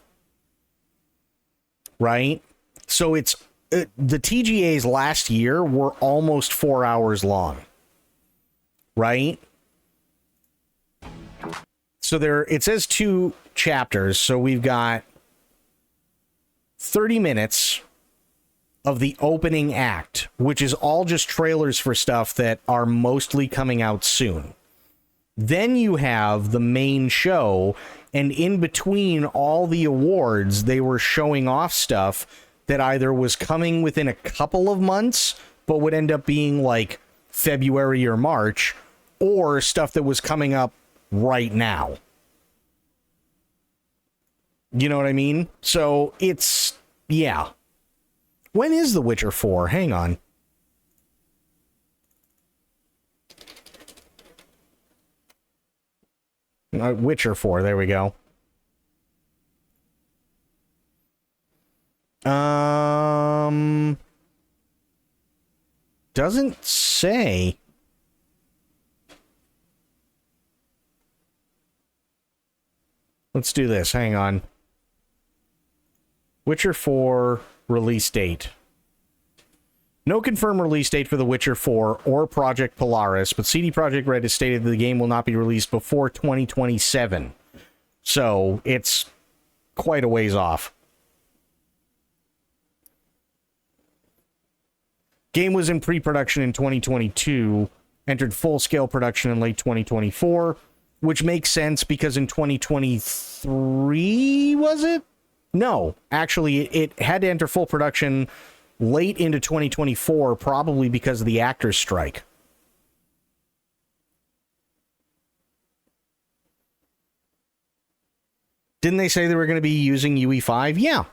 right? So it's the TGAs last year were almost 4 hours long, right? So there, it says 2 chapters. So we've got 30 minutes of the opening act, which is all just trailers for stuff that are mostly coming out soon. Then you have the main show, and in between all the awards, they were showing off stuff that either was coming within a couple of months, but would end up being like February or March, or stuff that was coming up right now. You know what I mean? So it's, yeah. When is The Witcher 4? Hang on. Witcher 4, there we go. Doesn't say. Let's do this. Hang on. Witcher 4 release date. No confirmed release date for The Witcher 4 or Project Polaris, but CD Projekt Red has stated that the game will not be released before 2027. So it's quite a ways off. Game was in pre-production in 2022, entered full-scale production in late 2024, which makes sense because in 2023, was it? No, actually, it had to enter full production late into 2024, probably because of the actors' strike. Didn't they say they were going to be using UE5? Yeah.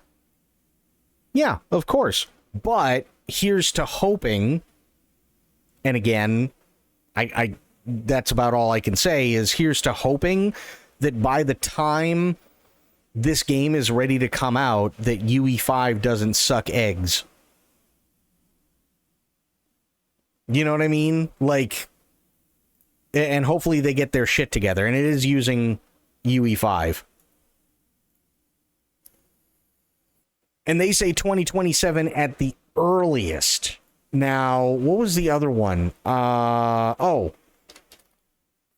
Yeah, of course. But here's to hoping, and again, I that's about all I can say, is here's to hoping that by the time this game is ready to come out, that UE5 doesn't suck eggs. You know what I mean? Like, and hopefully they get their shit together, and it is using UE5. And they say 2027 at the earliest. Now, what was the other one?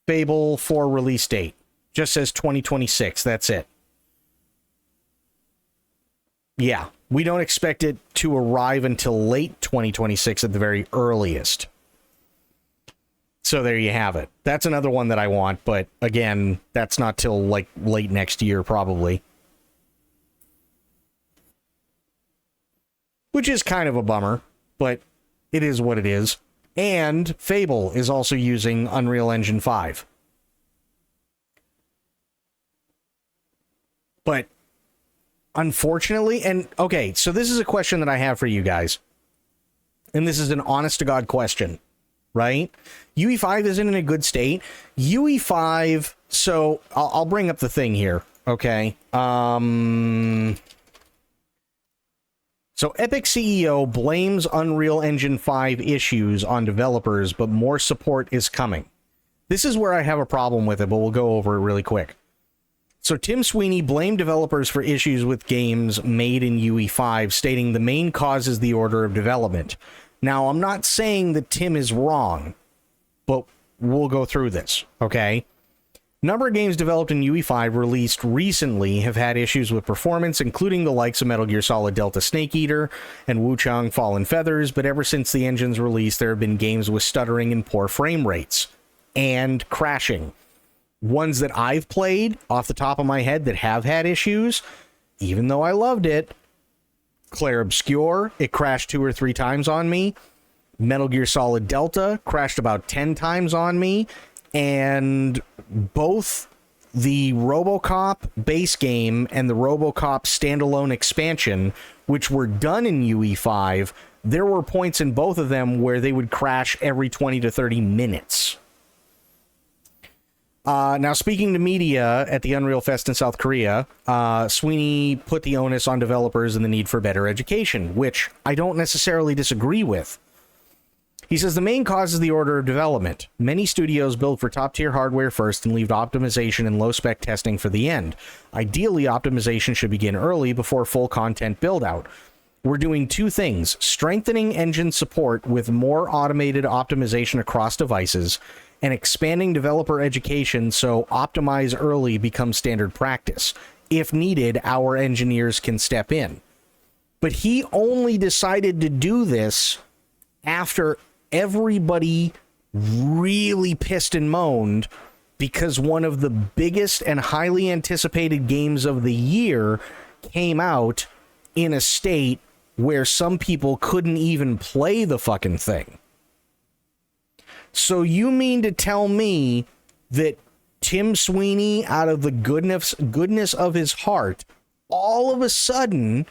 Fable 4 release date. Just says 2026. That's it. Yeah, we don't expect it to arrive until late 2026 at the very earliest. So there you have it. That's another one that I want, but again, that's not till like late next year probably. Which is kind of a bummer, but it is what it is. And Fable is also using Unreal Engine 5. But unfortunately, and okay, so this is a question that I have for you guys. And this is an honest-to-God question, right? UE5 isn't in a good state. UE5, so I'll bring up the thing here, okay? So Epic CEO blames Unreal Engine 5 issues on developers, but more support is coming. This is where I have a problem with it, but we'll go over it really quick. So Tim Sweeney blamed developers for issues with games made in UE5, stating the main cause is the order of development. Now, I'm not saying that Tim is wrong, but we'll go through this, okay? Number of games developed in UE5 released recently have had issues with performance, including the likes of Metal Gear Solid Delta Snake Eater and Wuchang Fallen Feathers, but ever since the engine's release, there have been games with stuttering and poor frame rates and crashing. Ones that I've played off the top of my head that have had issues, even though I loved it, Claire Obscure, it crashed 2 or 3 times on me. Metal Gear Solid Delta crashed about 10 times on me. And both the RoboCop base game and the RoboCop standalone expansion, which were done in UE5, there were points in both of them where they would crash every 20 to 30 minutes. Now, speaking to media at the Unreal Fest in South Korea, Sweeney put the onus on developers and the need for better education, which I don't necessarily disagree with. He says the main cause is the order of development. Many studios build for top-tier hardware first and leave optimization and low-spec testing for the end. Ideally, optimization should begin early before full content build-out. We're doing 2 things: strengthening engine support with more automated optimization across devices, and expanding developer education so optimize early becomes standard practice. If needed, our engineers can step in. But he only decided to do this after everybody really pissed and moaned because one of the biggest and highly anticipated games of the year came out in a state where some people couldn't even play the fucking thing. So you mean to tell me that Tim Sweeney, out of the goodness of his heart, all of a sudden,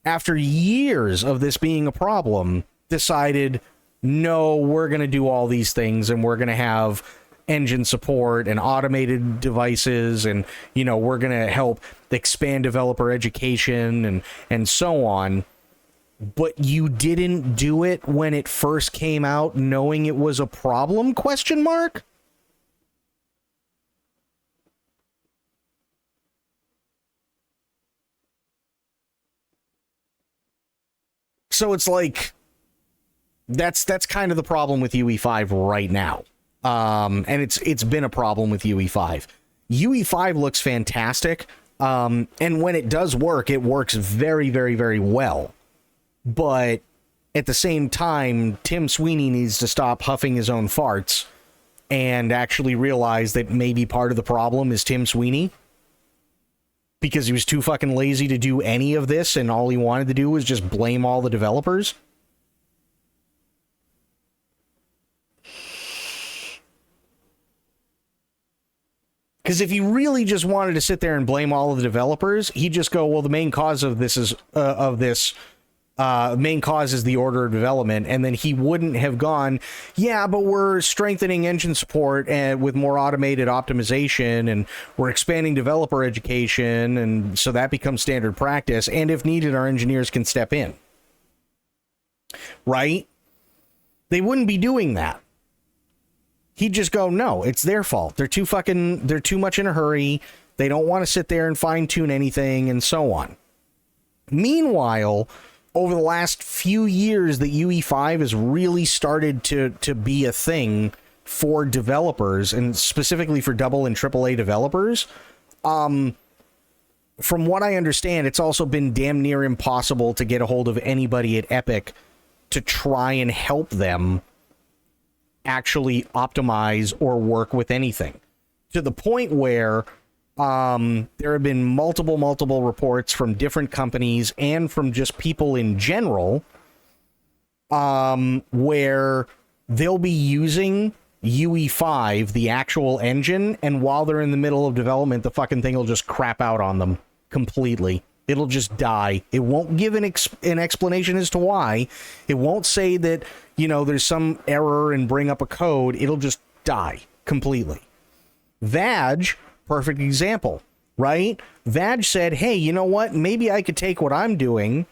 after years of this being a problem, decided, no, we're going to do all these things and we're going to have engine support and automated devices and, you know, we're going to help expand developer education and so on. But you didn't do it when it first came out knowing it was a problem, ? So it's like, That's kind of the problem with UE5 right now. And it's been a problem with UE5. UE5 looks fantastic. And when it does work, it works very, very, very well. But at the same time, Tim Sweeney needs to stop huffing his own farts and actually realize that maybe part of the problem is Tim Sweeney, because he was too fucking lazy to do any of this, and all he wanted to do was just blame all the developers. Because if he really just wanted to sit there and blame all of the developers, he'd just go, well, the main cause of this is main cause is the order of development, and then he wouldn't have gone, yeah, but we're strengthening engine support and with more automated optimization, and we're expanding developer education, and so that becomes standard practice, and if needed, our engineers can step in. Right? They wouldn't be doing that. He'd just go, no, it's their fault. They're too much in a hurry. They don't want to sit there and fine tune anything, and so on. Meanwhile, over the last few years, the UE5 has really started to be a thing for developers, and specifically for double and AAA developers. From what I understand, it's also been damn near impossible to get a hold of anybody at Epic to try and help them actually optimize or work with anything, to the point where there have been multiple reports from different companies and from just people in general, where they'll be using UE5, the actual engine, and while they're in the middle of development, the fucking thing will just crap out on them completely. It'll just die. It won't give an explanation as to why. It won't say that, there's some error and bring up a code. It'll just die completely. Vag, perfect example, right? Vag said, hey, you know what? Maybe I could take what I'm doing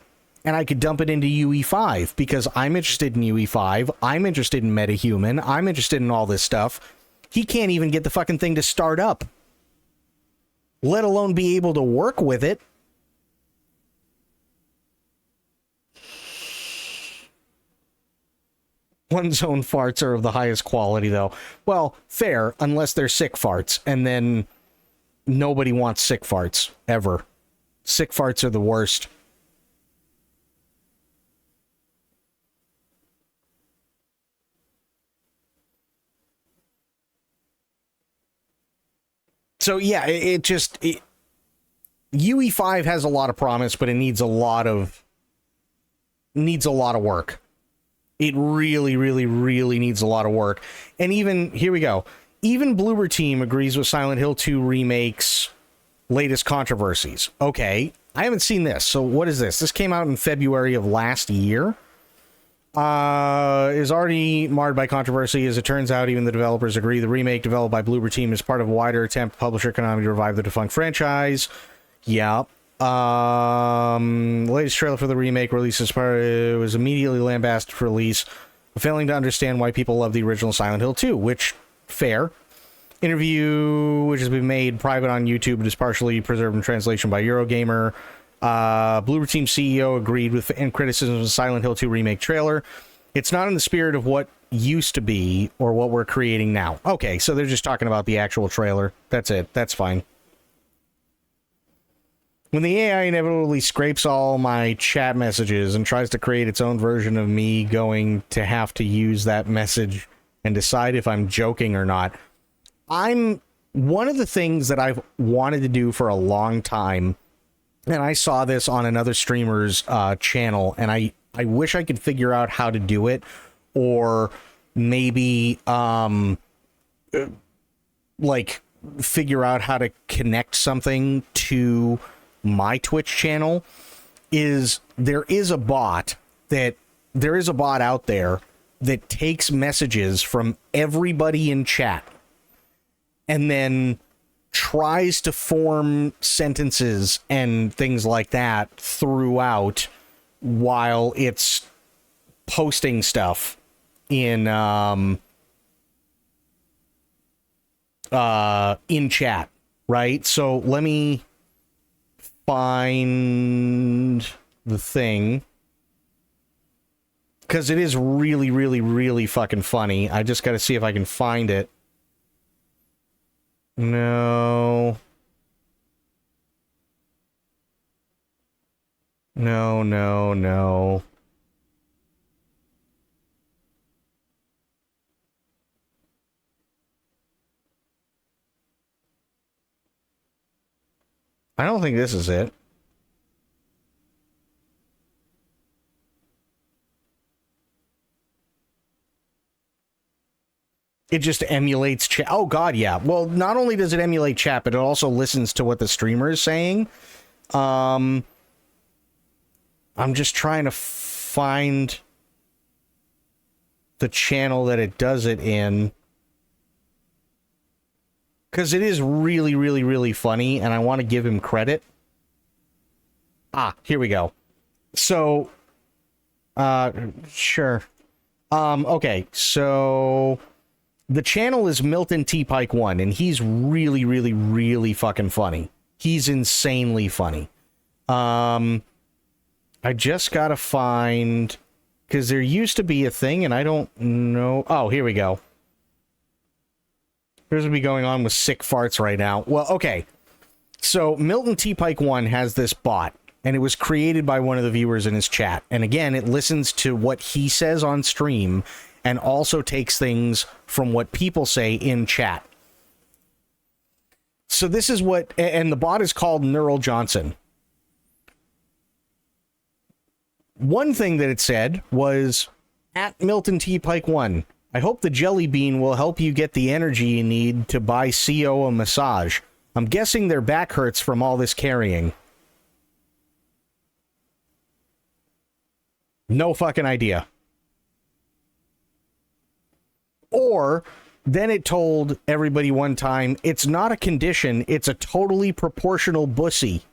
and I could dump it into UE5 because I'm interested in UE5. I'm interested in MetaHuman. I'm interested in all this stuff. He can't even get the fucking thing to start up, let alone be able to work with it. One's own farts are of the highest quality, though. Well, fair, unless they're sick farts, and then nobody wants sick farts, ever. Sick farts are the worst. So, yeah, UE5 has a lot of promise, but it needs a lot of work. It really, really, really needs a lot of work. And even, here we go, even Bloober Team agrees with Silent Hill 2 Remake's latest controversies. Okay, I haven't seen this. So what is this? This came out in February of last year. Is already marred by controversy. As it turns out, even the developers agree the remake developed by Bloober Team is part of a wider attempt publisher Konami to revive the defunct franchise. Yeah. Latest trailer for the remake releases was immediately lambasted for release, failing to understand why people love the original Silent Hill 2, which, fair. Interview, which has been made private on YouTube and is partially preserved in translation by Eurogamer. Bloober Team CEO agreed with fan criticisms of the Silent Hill 2 remake trailer. It's not in the spirit of what used to be or what we're creating now. Okay, so they're just talking about the actual trailer. That's it. That's fine. When the AI inevitably scrapes all my chat messages and tries to create its own version of me going to have to use that message and decide if I'm joking or not, one of the things that I've wanted to do for a long time, and I saw this on another streamer's channel, and I wish I could figure out how to do it, or maybe figure out how to connect something to my Twitch channel. Is there is a bot out there that takes messages from everybody in chat and then tries to form sentences and things like that throughout while it's posting stuff in chat, right? So let me find the thing, because it is really, really, really fucking funny. I just gotta see if I can find it. No. No, no, no. I don't think this is it. It just emulates chat. Oh god, yeah. Well, not only does it emulate chat, but it also listens to what the streamer is saying. I'm just trying to find the channel that it does it in. Because it is really, really, really funny, and I want to give him credit. Ah, here we go. So, sure. Okay, so the channel is Milton T. Pike 1, and he's really, really, really fucking funny. He's insanely funny. I just gotta find, because there used to be a thing, and I don't know. Oh, here we go. Here's what's going on with sick farts right now. Well, okay. So Milton T. Pike 1 has this bot, and it was created by one of the viewers in his chat. And again, it listens to what he says on stream and also takes things from what people say in chat. So this is what, and the bot is called Neural Johnson. One thing that it said was, at Milton T. Pike 1, I hope the jelly bean will help you get the energy you need to buy CO a massage. I'm guessing their back hurts from all this carrying. No fucking idea. Or, then it told everybody one time, it's not a condition, it's a totally proportional bussy.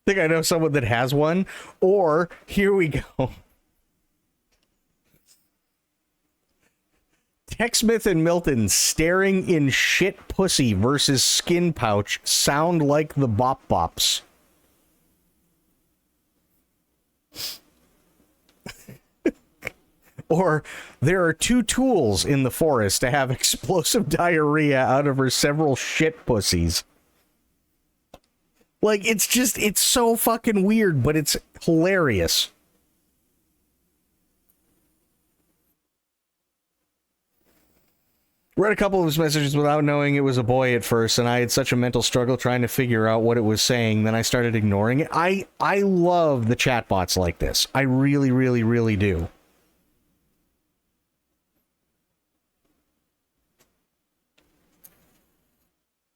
Think I know someone that has one. Or, here we go. TechSmith and Milton staring in shit pussy versus skin pouch sound like the Bop Bops. Or, there are two tools in the forest to have explosive diarrhea out of her several shit pussies. Like, it's just, it's so fucking weird, but it's hilarious. Read a couple of his messages without knowing it was a boy at first, and I had such a mental struggle trying to figure out what it was saying, then I started ignoring it. I love the chatbots like this. I really, really, really do.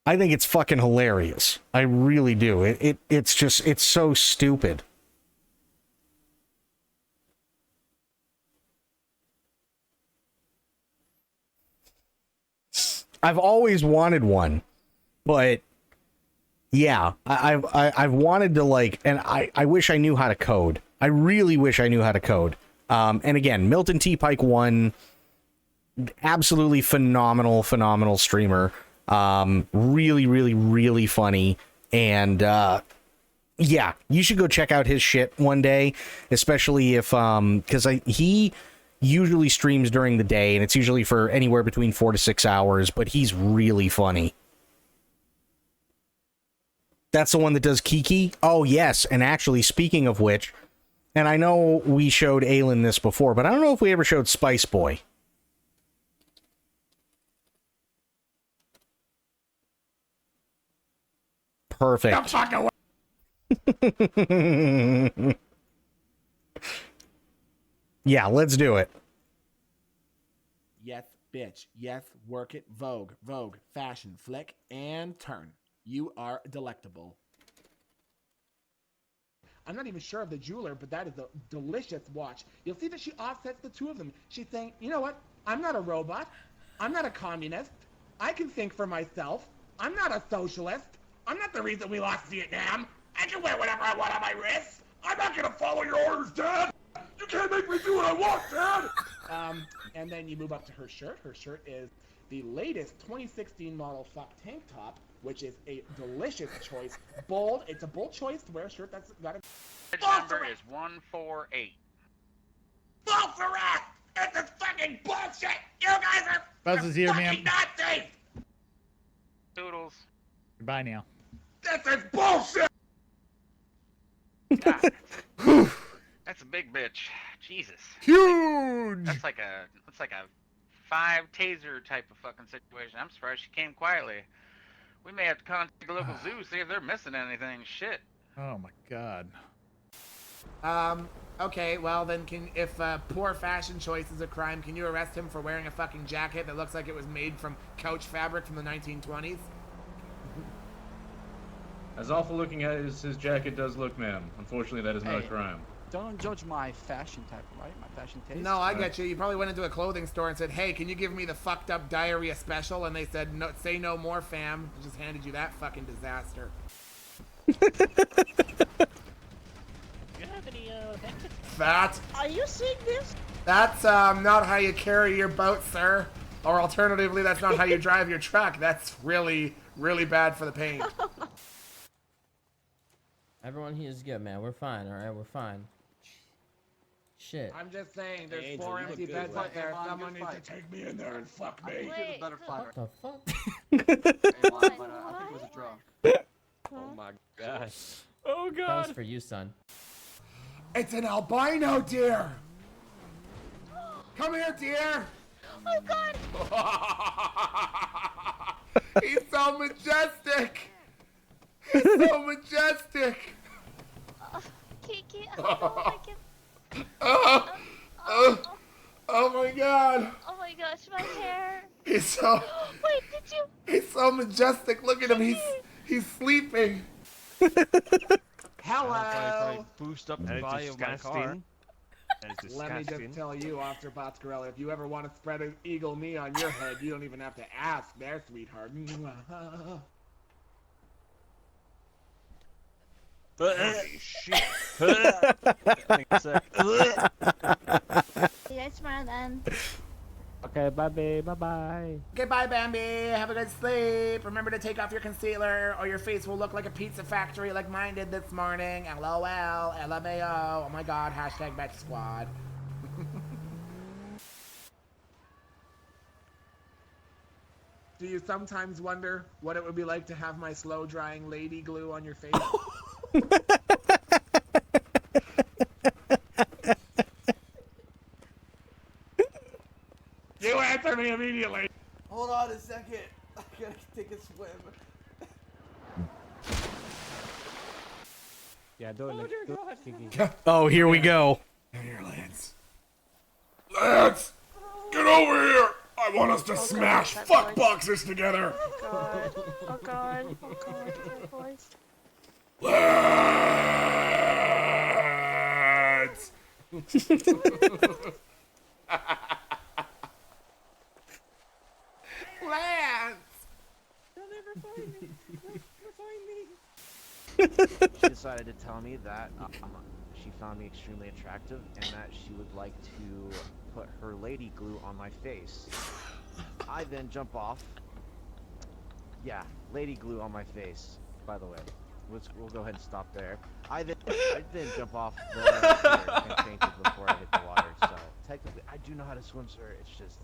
I think it's fucking hilarious. I really do. It's just, it's so stupid. I've always wanted one, but yeah, I've wanted to, like, and I wish I knew how to code. I really wish I knew how to code. And again, Milton T. Pike 1, absolutely phenomenal streamer. Really, really, really funny. And, yeah, you should go check out his shit one day, especially if, because he usually streams during the day, and it's usually for anywhere between 4 to 6 hours, but he's really funny. That's the one that does Kiki? Oh, yes, and actually, speaking of which, and I know we showed Aylin this before, but I don't know if we ever showed Spice Boy. Perfect. Yeah, let's do it. Yes, bitch. Yes, work it. Vogue, fashion, flick, and turn. You are delectable. I'm not even sure of the jeweler, but that is a delicious watch. You'll see that she offsets the two of them. She's saying, you know what? I'm not a robot. I'm not a communist. I can think for myself. I'm not a socialist. I'm not the reason we lost Vietnam. I can wear whatever I want on my wrist. I'm not gonna follow your orders, Dad. You can't make me do what I want, Dad. And then you move up to her shirt. Her shirt is the latest 2016 model fuck tank top, which is a delicious choice. Bold. It's a bold choice to wear a shirt that's got a... Number is 148. Bullshit! This is fucking bullshit! You guys are Buzz is here, ma'am. Nazis! Toodles. Goodbye now. This is bullshit! That's a big bitch. Jesus. Huge! That's like a 5 taser type of fucking situation. I'm surprised she came quietly. We may have to contact the local zoo, see if they're missing anything. Shit. Oh my god. Okay, well then if poor fashion choice is a crime, can you arrest him for wearing a fucking jacket that looks like it was made from couch fabric from the 1920s? As awful looking as his jacket does look, ma'am, unfortunately that is not a Hey. crime. Don't judge my fashion type, right? My fashion taste. No, I get you. You probably went into a clothing store and said, hey, can you give me the fucked up diarrhea special? And they said, no, say no more, fam. Just handed you that fucking disaster. You have any That. Are you seeing this? That's not how you carry your boat, sir. Or alternatively, that's not how you drive your truck. That's really, really bad for the paint. Everyone here is good, man. We're fine, alright? We're fine. Shit. I'm just saying, there's Hey, 4 Angel, empty you look beds good, out there. man. Someone Good needs to fight. take me in there and fuck me. You're the better fighter. What the fuck? Hey, Lon, but, I think it was a draw. Oh my gosh. Oh god. That was for you, son. It's an albino deer. Come here, deer. Oh god! He's so majestic. He's so majestic. Kiki, I don't like it. Oh my god. Oh my gosh, my hair. He's so. Wait, did you? He's so majestic. Look at him. He's sleeping. Hello. Boost up That the is value of my car. That is Let me disgusting. just tell you, Officer Botscarella, if you ever want to spread an eagle knee on your head, you don't even have to ask there, sweetheart. Shit. You guys smile then. Okay, bye, babe. Bye-bye. Okay, bye, Bambi. Have a good sleep. Remember to take off your concealer, or your face will look like a pizza factory like mine did this morning. LOL, LMAO. Oh my god, hashtag Betch Squad. Do you sometimes wonder what it would be like to have my slow-drying lady glue on your face? You answer me immediately. Hold on a second. I gotta take a swim. Yeah, don't Oh, look. dear don't- God. Kiki. Oh, here we go. Here, Lance. Lance! Get over here! I want us to smash that fuck voice. boxers together! Oh god. Oh god. Oh god. That voice. Lance! Lance! They'll never find me. They'll find me. She decided to tell me that she found me extremely attractive and that she would like to put her lady glue on my face. I then jump off. Yeah, lady glue on my face, by the way. We'll go ahead and stop there. I then jump off the pier and fainted before I hit the water. So technically, I do know how to swim, sir. It's just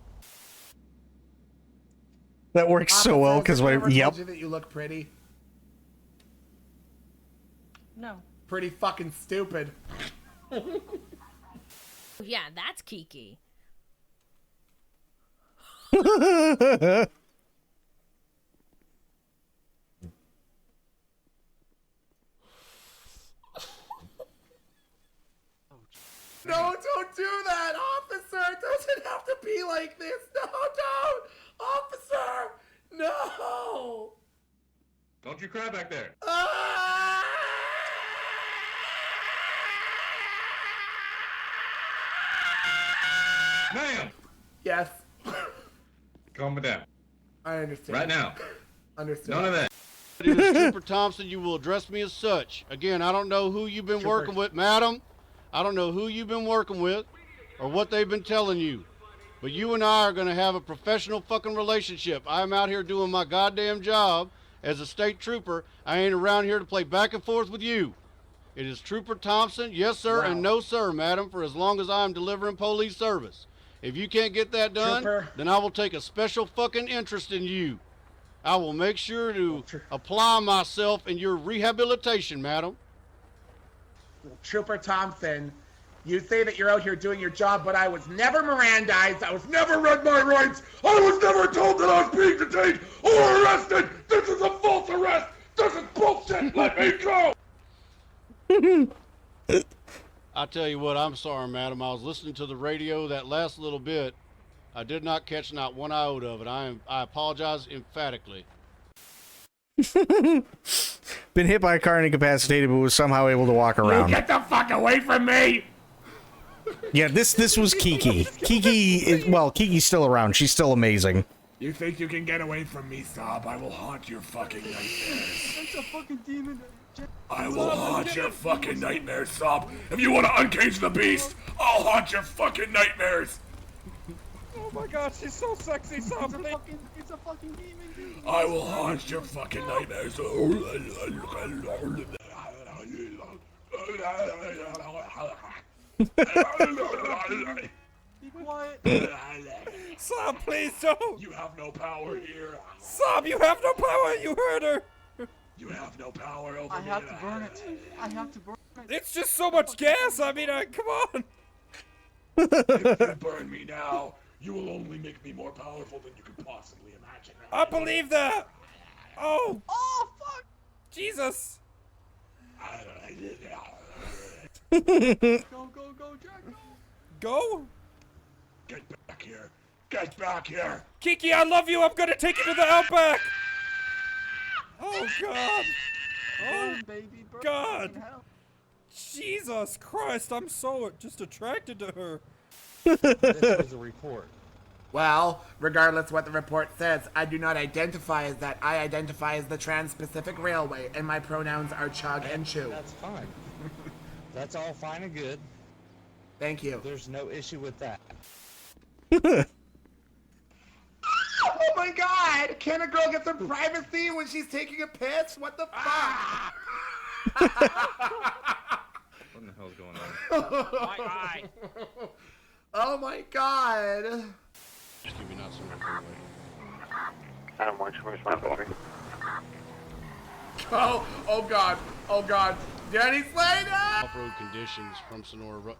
That works so well because Officer, when has anyone yep. told you that you look pretty? No. Pretty fucking stupid. Yeah, that's Kiki. No, don't do that, officer! It doesn't have to be like this! No, don't! Officer! No! Don't you cry back there. Ah! Ma'am! Yes. Calm it down. I understand. Right now. Understood. None of that. Trooper Thompson, you will address me as such. Again, I don't know who you've been Trooper. working with, madam. I don't know who you've been working with or what they've been telling you. But you and I are going to have a professional fucking relationship. I'm out here doing my goddamn job as a state trooper. I ain't around here to play back and forth with you. It is Trooper Thompson, yes sir, and no sir, madam, for as long as I am delivering police service. If you can't get that done, then I will take a special fucking interest in you. I will make sure to apply myself in your rehabilitation, madam. Trooper Thompson, you say that you're out here doing your job, but I was never Mirandized. I was never read my rights. I was never told that I was being detained or arrested. This is a false arrest. This is bullshit. Let me go. I tell you what, I'm sorry, madam. I was listening to the radio that last little bit. I did not catch not one iota of it. I apologize emphatically. Been hit by a car and incapacitated, but was somehow able to walk around. You get the fuck away from me! Yeah, this was Kiki. Kiki's still around. She's still amazing. You think you can get away from me, Sob? I will haunt your fucking nightmares. That's a fucking demon. I will haunt your fucking nightmares, Sob. If you want to uncage the beast, I'll haunt your fucking nightmares. Oh my god, she's so sexy, Sob. It's a fucking demon, dude. I will haunt your fucking nightmares. Be quiet. Sob, please don't. You have no power here. Sob, you have no power. You heard her. You have no power over me. I have to burn it. I have to burn it. It's just so much gas. I mean, come on. If you burn me now, you will only make me more powerful than you could possibly imagine. I believe that. Oh. Oh, fuck. Jesus. Go, Jack. Go? Get back here. Get back here. Kiki, I love you. I'm going to take you to the Outback. Oh, God. Oh, baby, burn God. in hell. Jesus Christ. I'm so just attracted to her. This was a report. Well, regardless what the report says, I do not identify as that. I identify as the Trans-Pacific Railway, and my pronouns are chug and chew. That's fine. That's all fine and good. Thank you. There's no issue with that. Oh my god! Can a girl get some privacy when she's taking a piss? What the fuck? What in the hell's going on? My eye. Oh my god! Just give me not so much. Adam, where's my battery? Oh god! Oh god! Danny Slater! Off-road conditions from Sonora.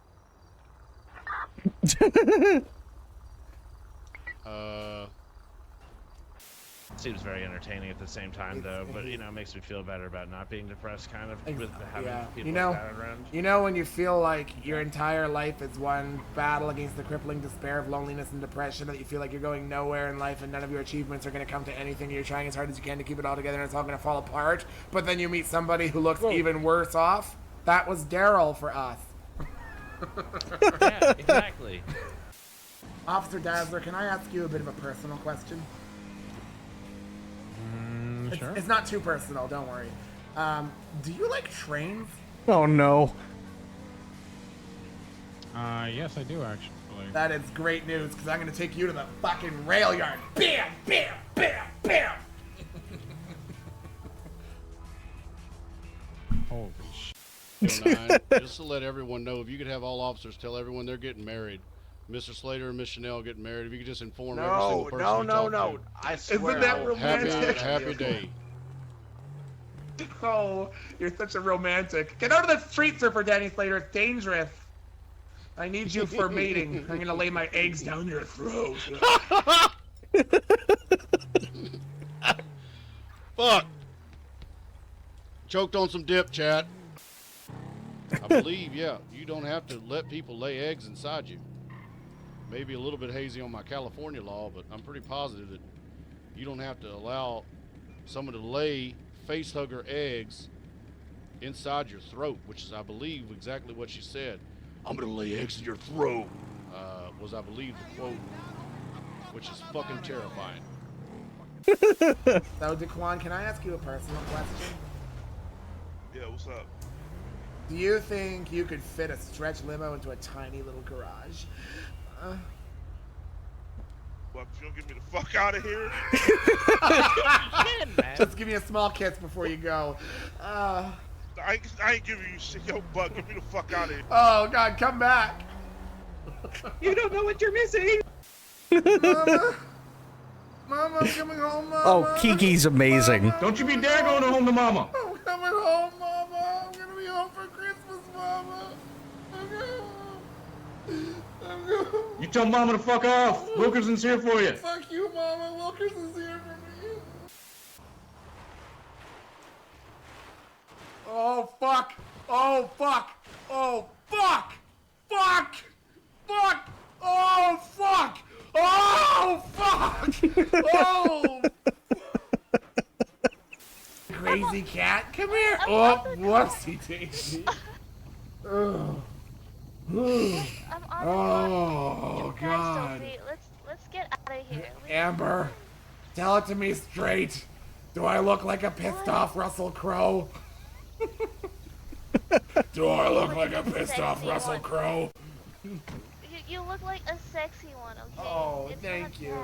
Seems very entertaining at the same time, though. But you know, it makes me feel better about not being depressed, kind of, with having people like that around. You know when you feel like your entire life is one battle against the crippling despair of loneliness and depression, that you feel like you're going nowhere in life and none of your achievements are going to come to anything. You're trying as hard as you can to keep it all together and it's all going to fall apart. But then you meet somebody who looks even worse off. That was Daryl for us. Yeah, exactly. Officer Dazzler, can I ask you a bit of a personal question? Sure. It's not too personal, don't worry. Do you like trains? Oh no. Yes, I do actually. That is great news, because I'm going to take you to the fucking rail yard. Bam, bam, bam, bam. Holy shit. 09, just to let everyone know, if you could have all officers tell everyone they're getting married. Mr. Slater and Miss Chanel getting married. If you could just inform every single person you talk to. I swear. Isn't that romantic? Happy day. Oh, you're such a romantic. Get out of the street, Surfer Danny Slater. It's dangerous. I need you for mating. I'm going to lay my eggs down your throat. Fuck. Choked on some dip, chat. I believe, yeah, you don't have to let people lay eggs inside you. Maybe a little bit hazy on my California law, but I'm pretty positive that you don't have to allow someone to lay facehugger eggs inside your throat, which is, I believe, exactly what she said. I'm gonna lay eggs in your throat, was, I believe, the quote, which is fucking terrifying. So, Daquan, can I ask you a personal question? Yeah, what's up? Do you think you could fit a stretch limo into a tiny little garage? buck. You don't get me the fuck out of here. Just give me a small kiss before you go. I ain't giving you shit. Yo, buck, get me the fuck out of here. Oh, God, come back. You don't know what you're missing. Mama, I'm coming home, Mama. Oh, Kiki's amazing. Mama. Don't you be dare going home to Mama. I'm coming home, Mama. I'm gonna be home for Christmas, Mama. I'm going. You tell Mama to fuck off. Wilkerson's here for you. Fuck you, Mama. Wilkerson's here for me. Oh, fuck. Oh, fuck. Oh, fuck. Fuck. Fuck. Oh, fuck. Oh, fuck. Oh. Crazy cat. Come here. Oh, whoopsie daisy. Oh. Oh, God. Let's get out of here. Amber, tell it to me straight. Do I look like a pissed off Russell Crowe? Do I look like a pissed off Russell Crowe? You look like a sexy one, okay? Oh, it's thank you.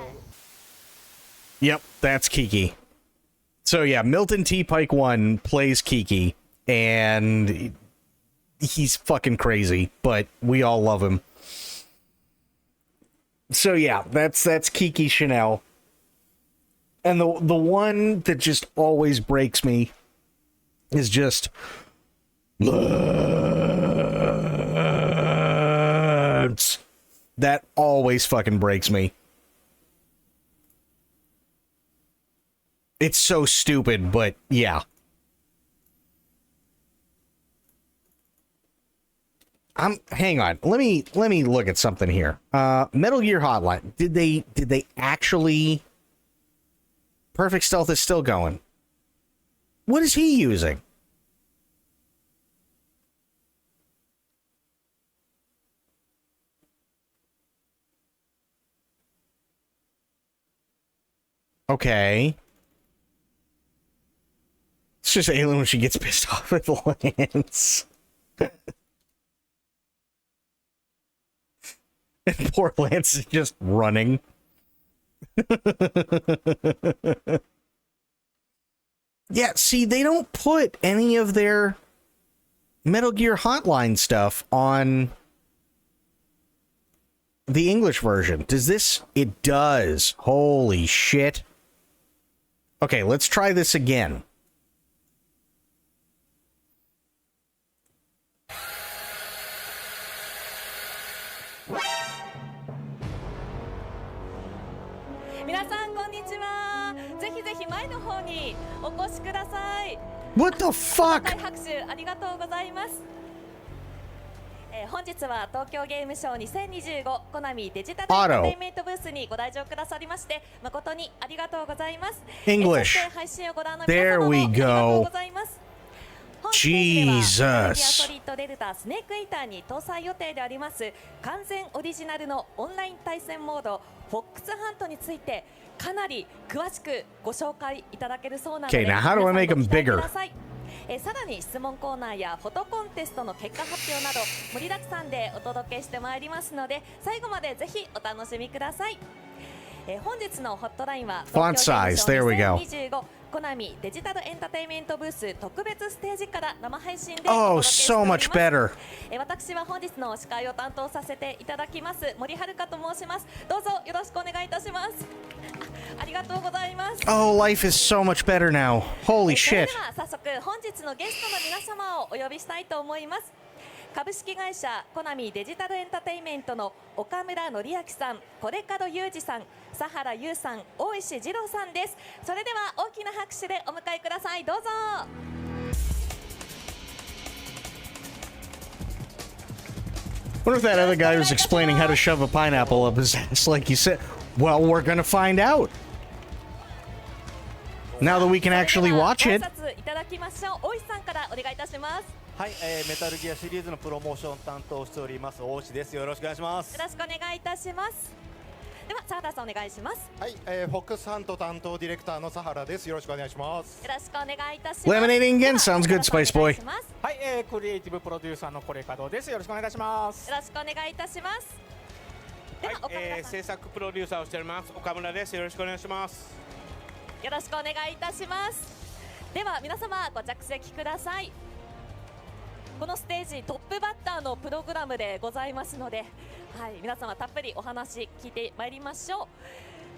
Yep, that's Kiki. So yeah, Milton T. Pike 1 plays Kiki, and he's fucking crazy, but we all love him. So yeah, that's Kiki Chanel. And the one that just always breaks me is just that always fucking breaks me. It's so stupid, but yeah. Hang on. Let me look at something here. Metal Gear Hotline. Did they actually? Perfect Stealth is still going. What is he using? Okay. It's just Aelin when she gets pissed off at Lance. And poor Lance is just running. Yeah, see, they don't put any of their Metal Gear Hotline stuff on the English version. Does this? It does. Holy shit. Okay, let's try this again. What the fuck? 本日は東京ゲームショウ2025コナミデジタルエンターテインメントブースにご来場くださりまして誠にありがとうございます。 English. There we go. Jesus. ソリッドデルタスネークイーターに搭載予定であります完全オリジナルのオンライン対戦モードフォックスハントについてかなり詳しくご紹介いただけるそうなので Okay, now how do I make them bigger? さらに質問コーナーやフォトコンテストの結果発表など盛りだくさんでお届けしてまいりますので最後までぜひお楽しみください。本日のホットラインは Font size, there we go. 2025コナミデジタルエンターテインメントブース特別ステージから生配信でお届けしております。Oh, so much better. 私は本日の司会を担当させていただきます森遥と申します。どうぞよろしくお願いいたします。ありがとうございます。Oh, life is so much better now. Holy それ shit. では早速本日のゲストの皆様をお呼びしたいと思います。株式会社コナミデジタルエンターテインメントの岡村則明さん、コレカドユージさん、佐原優さん、大石二郎さんです。それでは大きな拍手でお迎えください。どうぞ。What if that other guy was explaining how to shove a pineapple up his ass like you said? Well, we're gonna find out. Now that we can actually watch it. ご挨拶いただきましょう。大石さんからお願いいたします。はい、メタルギアシリーズのプロモーション担当しております大石です。よろしくお願いします。よろしくお願いいたします。では佐原さんお願いします。はい、フォックスハント担当ディレクターの佐原です。よろしくお願いします。よろしくお願いいたします。 Laminating again sounds good, Spice Boy. はい、クリエイティブプロデューサーのコレカドです。よろしくお願いします。よろしくお願いいたします。はい、制作プロデューサーをしております岡村です。よろしくお願いします。よろしくお願いいたします。では皆様ご着席ください。このステージトップバッターのプログラムでございますので、はい、皆様たっぷりお話聞いてまいりましょ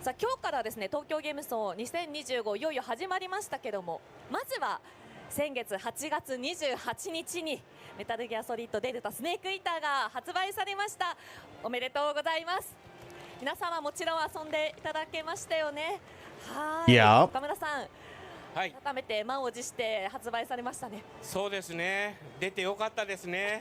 う。さあ今日からですね東京ゲームショー2025いよいよ始まりましたけども、まずは先月8月28日にメタルギアソリッドデルタスネークイーターが発売されました。おめでとうございます。皆様もちろん遊んでいただけましたよね。はい、岡村さん、はい、改めて満を持して発売されましたね。そうですね、出てよかったですね。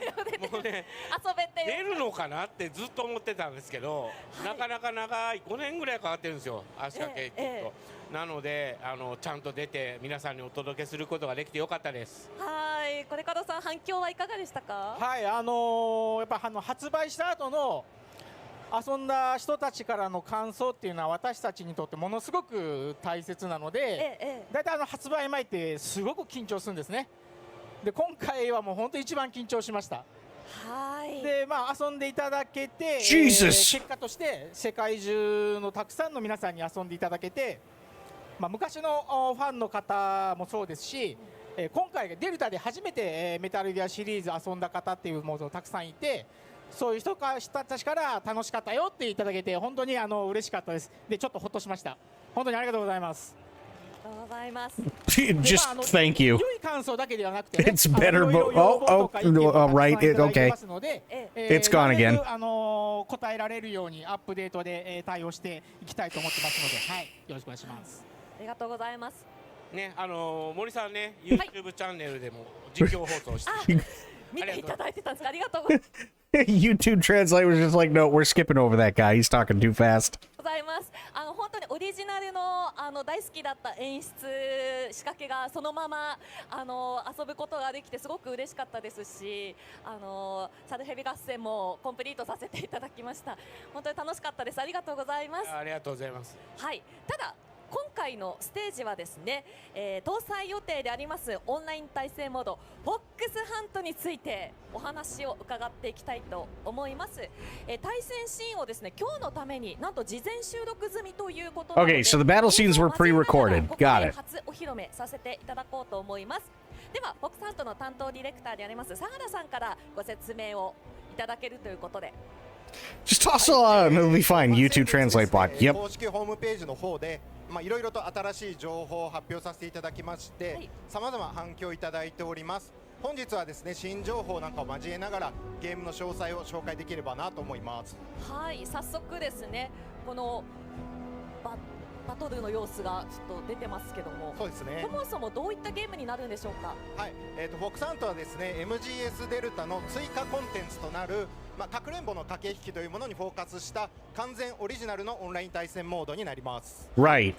もうね、遊べて出るのかなってずっと思ってたんですけど、なかなか長い5年ぐらいかかってるんですよ、足掛けきっと。なのでちゃんと出て皆さんにお届けすることができてよかったです。はい、これからさん反響はいかがでしたか？はい、やっぱ発売した後の遊んだ人たちからの感想っていうのは私たちにとってものすごく大切なので、だいたい発売前ってすごく緊張するんですね。で今回はもう本当一番緊張しました。はい。で遊んでいただけて、結果として世界中のたくさんの皆さんに遊んでいただけて、昔のファンの方もそうですし、今回デルタで初めてメタルギアシリーズ遊んだ方っていうものたくさんいて、そういう人たちから楽しかったよっていただけて本当に嬉しかったです。でちょっとほっとしました。本当にありがとうございます。ありがとうございます。Just thank you. 良い感想だけではなくて、ね、It's better, but right, okay. It's gone again. 答えられるようにアップデートで対応していきたいと思ってますので、はい、よろしくお願いします。ありがとうございます。ね、森さんね、YouTube チャンネルでも実況放送して見ていただいてたんですか？ありがとうございます。YouTube Translate was just like, no, we're skipping over that guy. He's talking too fast. ございます。本当にオリジナルの大好きだった演出仕掛けがそのまま遊ぶことができてすごく嬉しかったですし、サルヘビ合戦もコンプリートさせていただきました。本当に楽しかったです。ありがとうございます。ありがとうございます。はい。ただ今回のステージはですね、搭載予定でありますオンライン対戦モードフォックスハントについてお話を伺っていきたいと思います。対戦シーンをですね今日のためになんと事前収録済みということなので、 Okay, so the battle scenes were pre-recorded. Got it. 初お披露目させていただこうと思います。ではフォックスハントの担当ディレクターであります相原さんからご説明をいただけるということで。Just toss it on. It'll be fine. YouTube Translate bot. Yep. 公式ホームページの方でいろいろと新しい情報を発表させていただきまして、様々反響いただいております。本日はですね新情報なんかを交えながらゲームの詳細を紹介できればなと思います。はい、早速ですねこのバトルの様子がちょっと出てますけども、そうですね。そもそもどういったゲームになるんでしょうか？はい、フォックスハントはですね MGS デルタの追加コンテンツとなるかくれんぼの駆け引きというものにフォーカスした完全オリジナルのオンライン対戦モードになります。Right.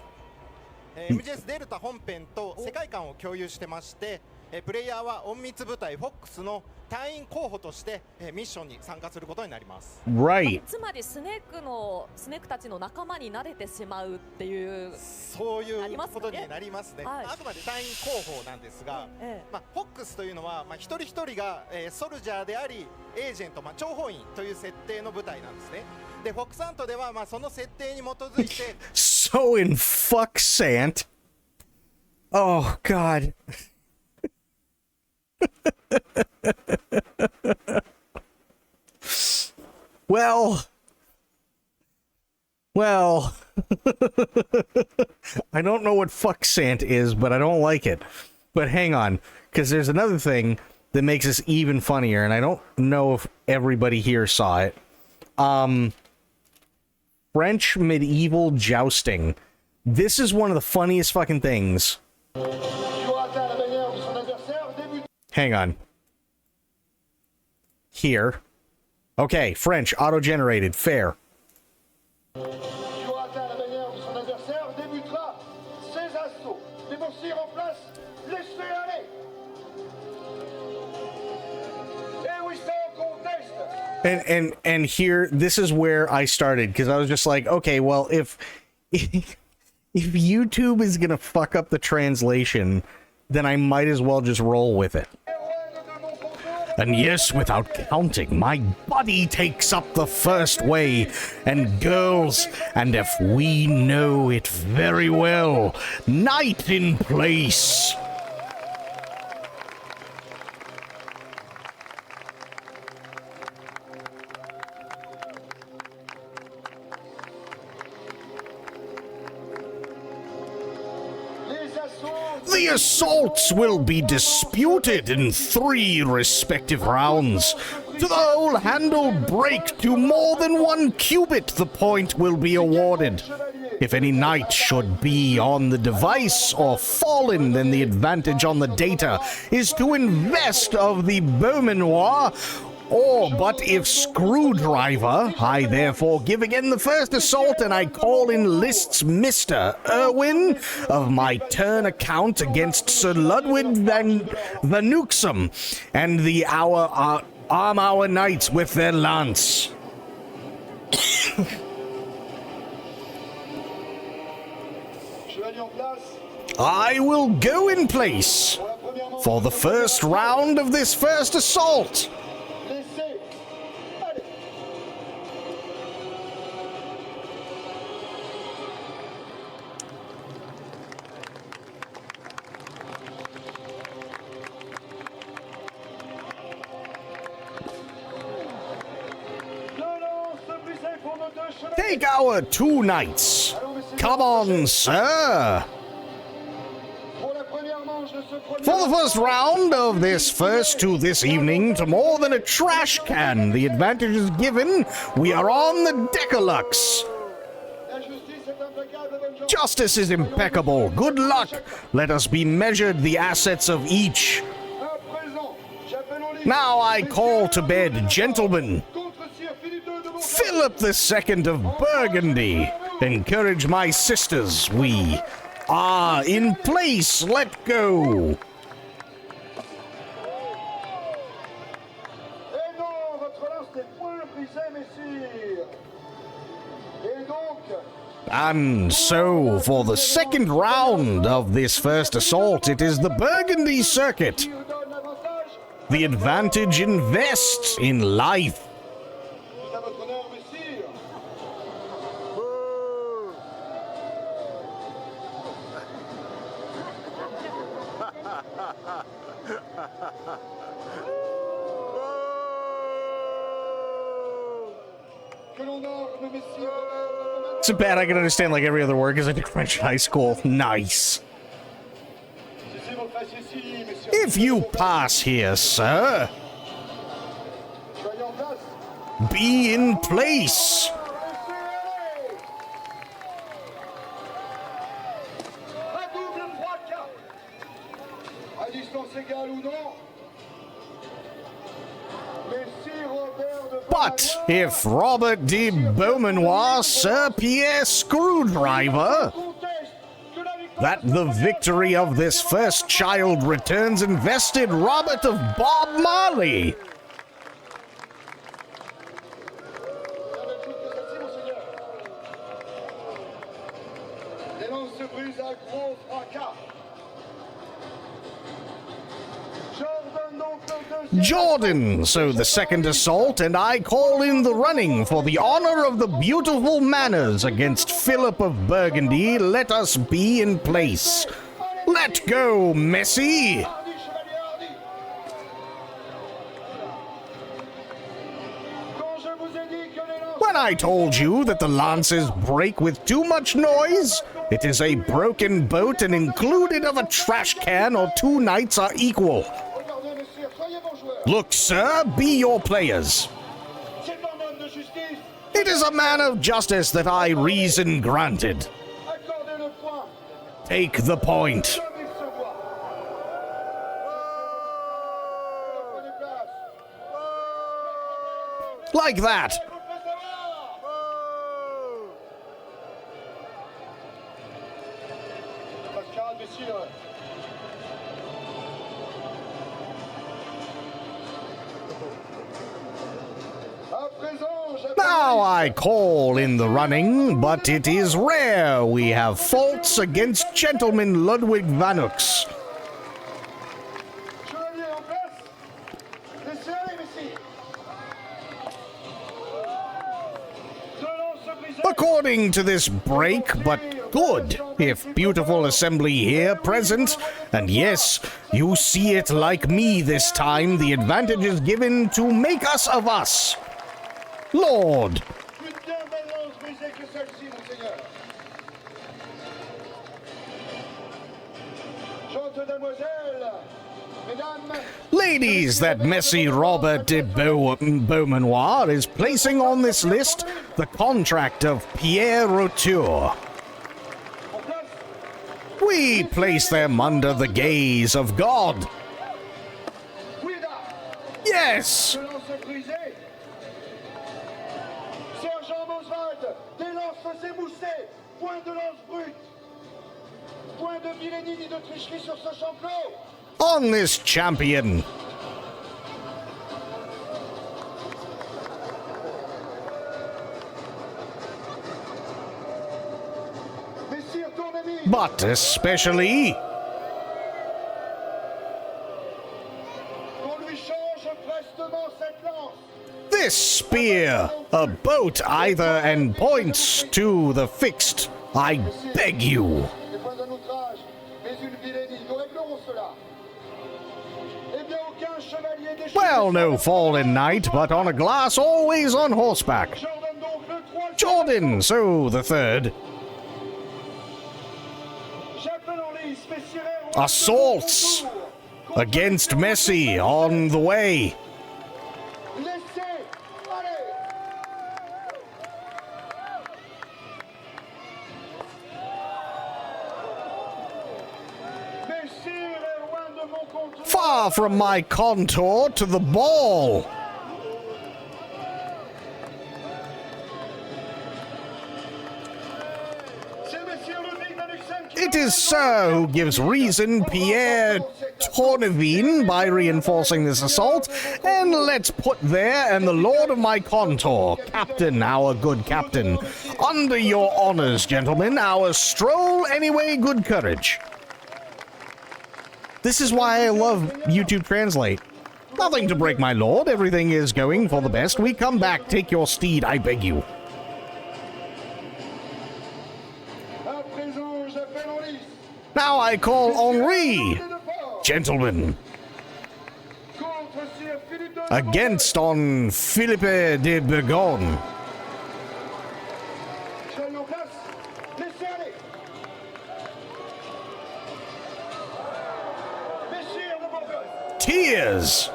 MGS デルタ本編と世界観を共有してまして、プレイヤーは隠密部隊フォックスの隊員候補としてミッションに参加することになります。Right. つまりスネークたちの仲間になれてしまうっていうそういうことになりますね。あくまで隊員候補なんですが、フォックスというのは一人一人がソルジャーでありエージェント、諜報員という設定の部隊なんですね。でフォックスハントではその設定に基づいてSo in fuck Sant. Oh God. Well, I don't know what fuck Sant is, but I don't like it. But hang on, because there's another thing that makes this even funnier, and I don't know if everybody here saw it. French medieval jousting. This is one of the funniest fucking things. Hang on. Here. Okay, French, auto-generated, fair. And here, this is where I started, because I was just like, okay, well, if YouTube is gonna fuck up the translation, then I might as well just roll with it. And yes, without counting, my body takes up the first way. And girls, and if we know it very well, night in place. The assaults will be disputed in 3 respective rounds. To the whole handle break to more than 1 cubit, the point will be awarded. If any knight should be on the device or fallen, then the advantage on the data is to invest of the Beaumanoir. But if Screwdriver, I therefore give again the first assault, and I call in lists Mr. Irwin of my turn account against Sir Ludwig Van Nuxum, and the arm our knights with their lance. I will go in place for the first round of this first assault. Take our 2 knights. Come on, sir. For the first round of this first to this evening, to more than a trash can, the advantage is given. We are on the Decalux. Justice is impeccable. Good luck. Let us be measured the assets of each. Now I call to bed, gentlemen. Philip II of Burgundy. Encourage my sisters. We are in place. Let go. And so, for the second round of this first assault, it is the Burgundy circuit. The advantage invests in life. It's bad I can understand like every other word because I did French in high school. Nice. If you pass here, sir, be in place. But if Robert de Beaumanoir, Sir Pierre Screwdriver, that the victory of this first child returns invested Robert of Bob Marley. Jordan, so the second assault, and I call in the running for the honor of the beautiful manners against Philip of Burgundy. Let us be in place. Let go, Messi! When I told you that the lances break with too much noise, it is a broken boat, and included of a trash can or 2 knights are equal. Look, sir, be your players. It is a man of justice that I reason granted. Take the point. Like that. Now I call in the running, but it is rare we have faults against gentleman Ludwig Vanux. According to this break, but good, if beautiful assembly here present. And yes, you see it like me this time. The advantage is given to make us of us. Lord. Ladies, that messy Robert de Beaumanoir is placing on this list the contract of Pierre Retour. We place them under the gaze of God. Yes! On this champion. But especially this spear, a boat either, and points to the fixed. I beg you. Well, no fallen knight, but on a glass, always on horseback. Jordan, so the third. Assaults against Messi on the way. Far from my contour to the ball. It is Sir who gives reason, Pierre Tourneville, by reinforcing this assault. And let's put there, and the Lord of my contour, Captain, our good Captain. Under your honors, gentlemen, our stroll anyway, good courage. This is why I love YouTube Translate. Nothing to break, my lord. Everything is going for the best. We come back. Take your steed, I beg you. Now I call Henri, gentlemen. Against on Philippe de Bourgogne. Tears.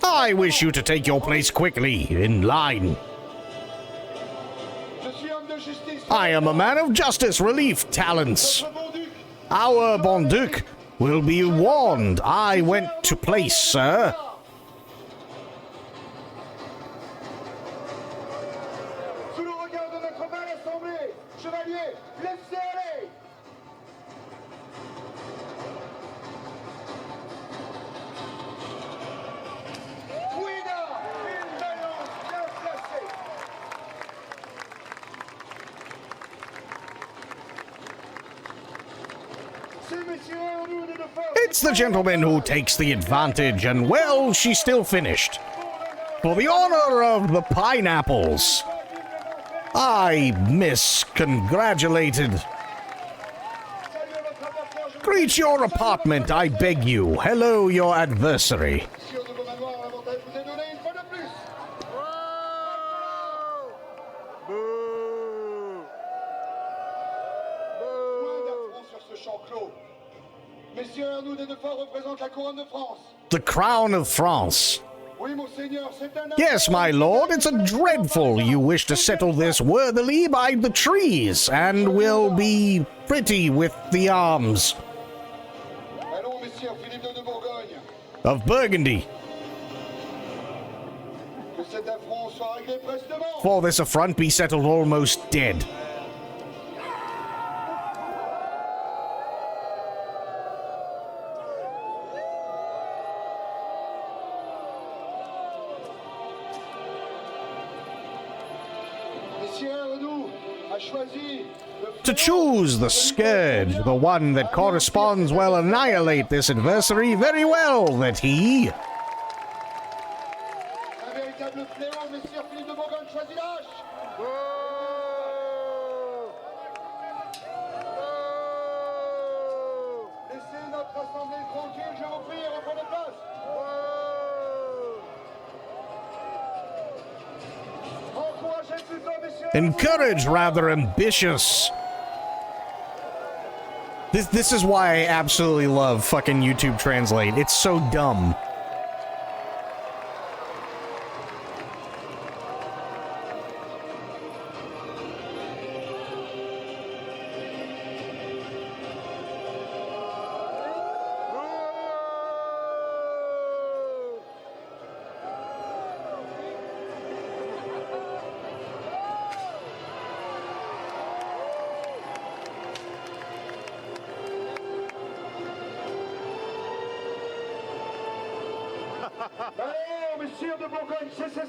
I wish you to take your place quickly, in line. I am a man of justice, relief, talents. Our bon duc will be warned. I went to place, sir. It's the gentleman who takes the advantage, and well, she still finished. For the honor of the pineapples, I miscongratulated. Greet your apartment, I beg you. Hello, your adversary. The crown of France. Yes, my lord, it's a dreadful. You wish to settle this worthily by the trees, and will be pretty with the arms of Burgundy. For this affront be settled almost dead. To choose the scourge, the one that corresponds, will annihilate this adversary very well, that he. Encourage, rather ambitious. This is why I absolutely love fucking YouTube Translate. It's so dumb.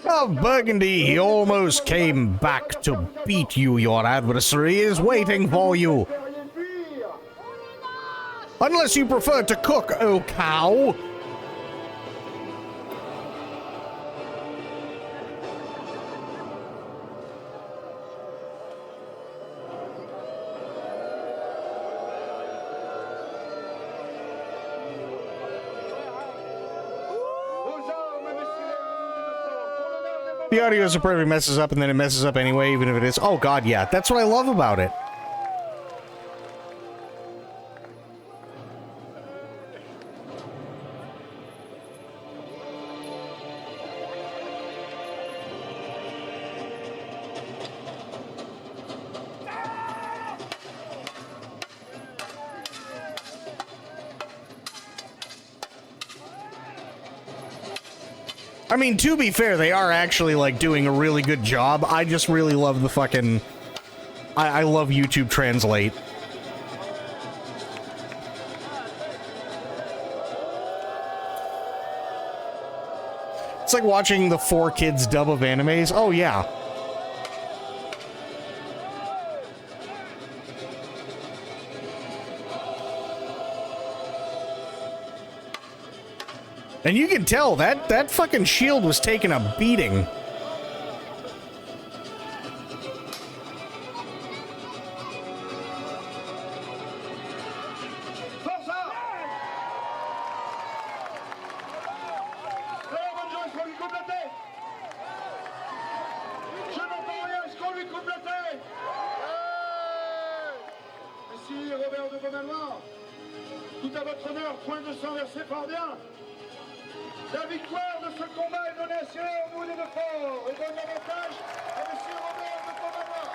Of Burgundy, he almost came back to beat you. Your adversary is waiting for you. Unless you prefer to cook, oh cow. The audio super messes up and then it messes up anyway, even if it is. Oh god, yeah. That's what I love about it. I mean, to be fair, they are actually, like, doing a really good job. I just really love the fucking... I love YouTube Translate. It's like watching the 4Kids dub of animes. Oh, yeah. And you can tell that fucking shield was taking a beating. Tout à votre honneur, point de sang versé par bien. La victoire de ce combat est donnée à Sierra au bout de fort et donne l'avantage à M. Robert de Pomanois,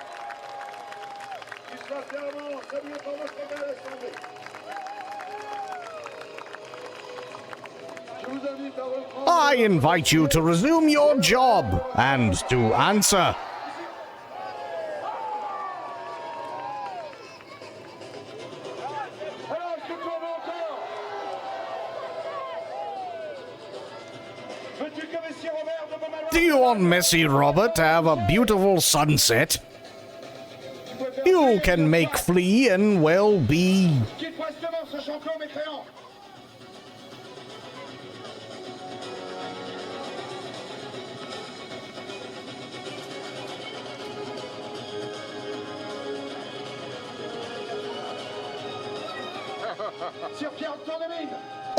qui sera fermement salué par notre belle assemblée. Je vous invite à reprendre... I invite you to resume your job and to answer. Do you want Messy Robert to have a beautiful sunset? You can make flea and well be...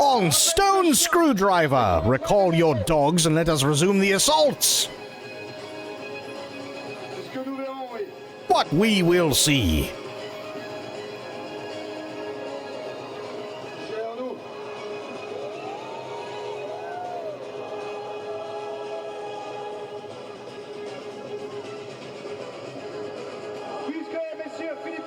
On Stone Screwdriver, recall your dogs and let us resume the assaults. What we will see.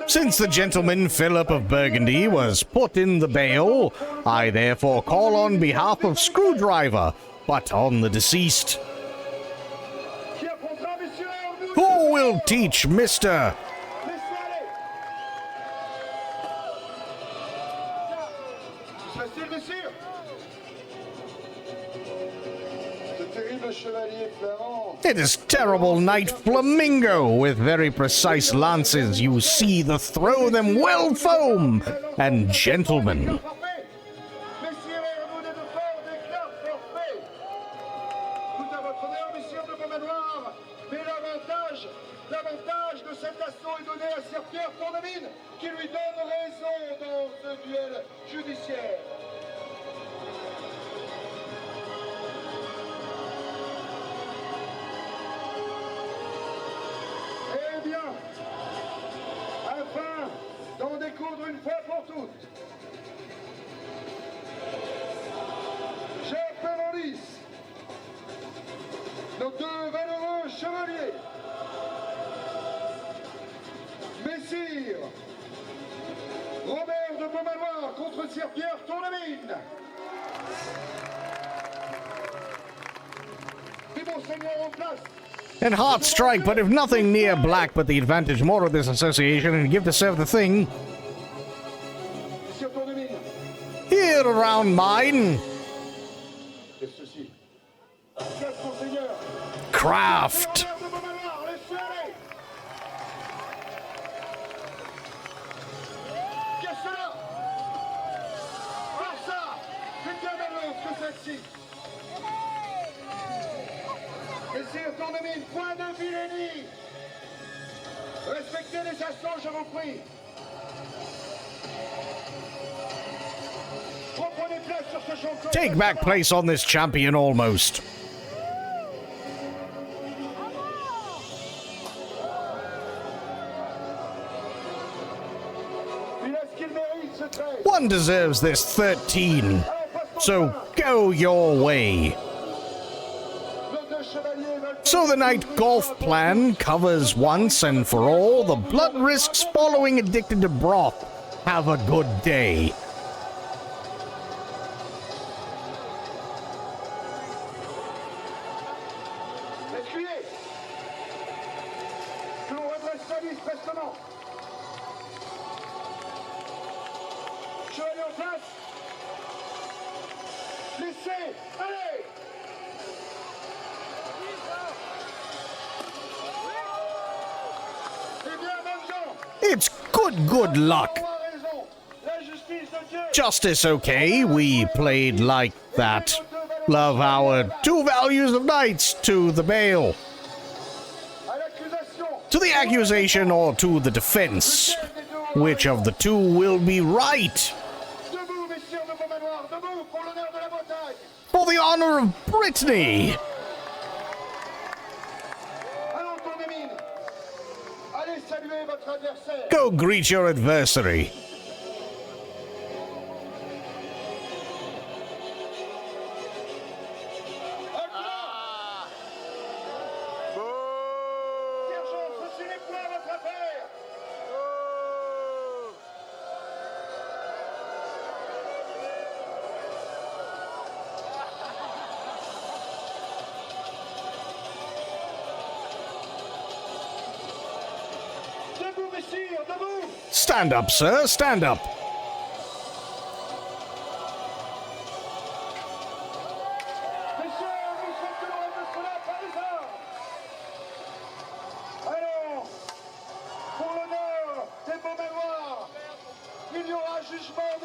Since the gentleman Philip of Burgundy was put in the bail, I therefore call on behalf of Screwdriver, but on the deceased. Who will teach Mr. Ce terrible It is terrible knight Flamingo with very precise lances. You see the throw them well foam and gentlemen. L'avantage de cet assaut est donné à Sept qui lui donne raison dans ce duel judiciaire. Eh bien, afin d'en découdre une fois pour toutes, j'appelle en lice nos deux valeureux chevaliers, Messire Robert de Beaumanoir contre Sir Pierre Tournemine. Et Monseigneur en place. And hard strike, but if nothing near black, but the advantage more of this association, and give the serve the thing. Here around mine. Craft. Messire Tournemine, point de vilainie. Respectez les assauts, je vous prie. Reprenez place sur ce champion. Take back place on this champion almost. One deserves this 13. So go your way. So the night golf plan covers once and for all the blood risks following addicted to broth. Have a good day. It's good luck. Justice okay, we played like that. Love our two values of knights to the bail. To the accusation or to the defense? Which of the two will be right? For the honor of Brittany! Go greet your adversary. Stand up, sir, stand up.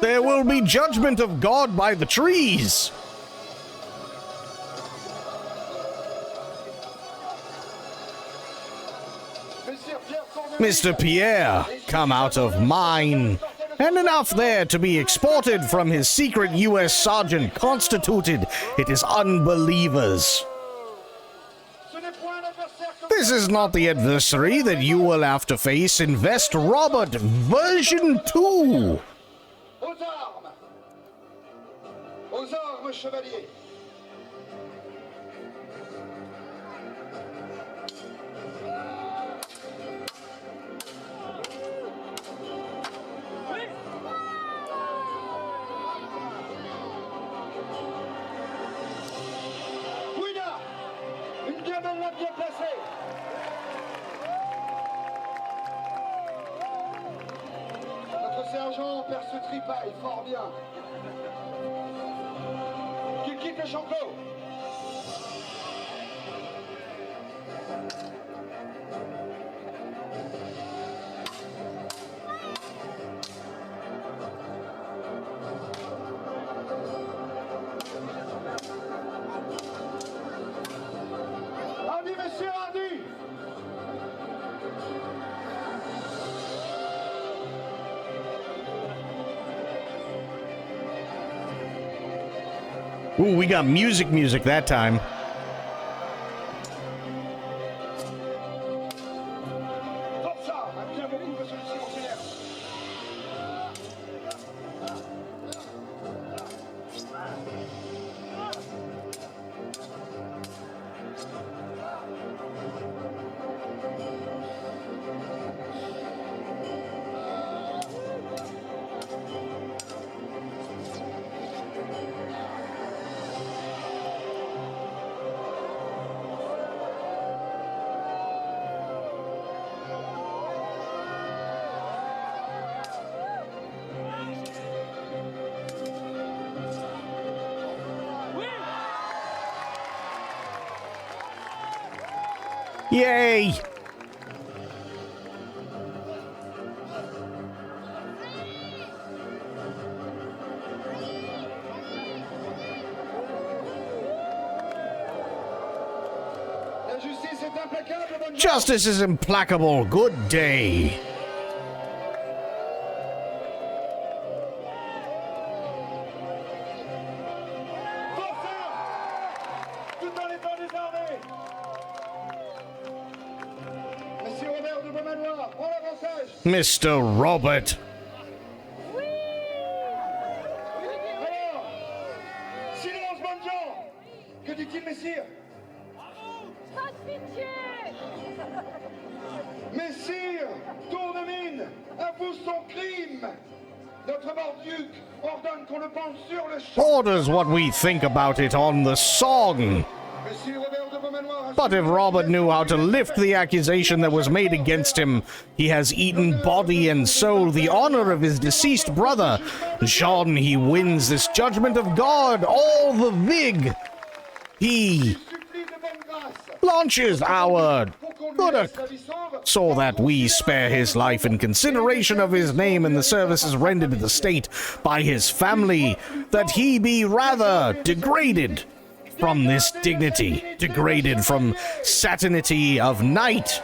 There will be judgment of God by the trees. Mr. Pierre, come out of mine. And enough there to be exported from his secret U.S. sergeant constituted. It is unbelievers. This is not the adversary that you will have to face in Vest Robert version 2. Aux armes, chevalier. Bien placé. Notre sergent perce ce tripaille fort bien. Qu'il quitte le champ clos. Ooh, we got music that time. Yay! Justice is implacable. Good day. Mr. Robert. Silence, bonnes gens! Que dit-il, messire? Pas de pitié! Messire, tour de mine, avoue son crime! Notre Morduc ordonne qu'on le pende sur le champ! Orders what we think about it on the song. But if Robert knew how to lift the accusation that was made against him, he has eaten body and soul the honor of his deceased brother. Jean, he wins this judgment of God, all the vig. He launches our good so that we spare his life in consideration of his name and the services rendered to the state by his family, that he be rather degraded from this dignity, degraded from satinity of night,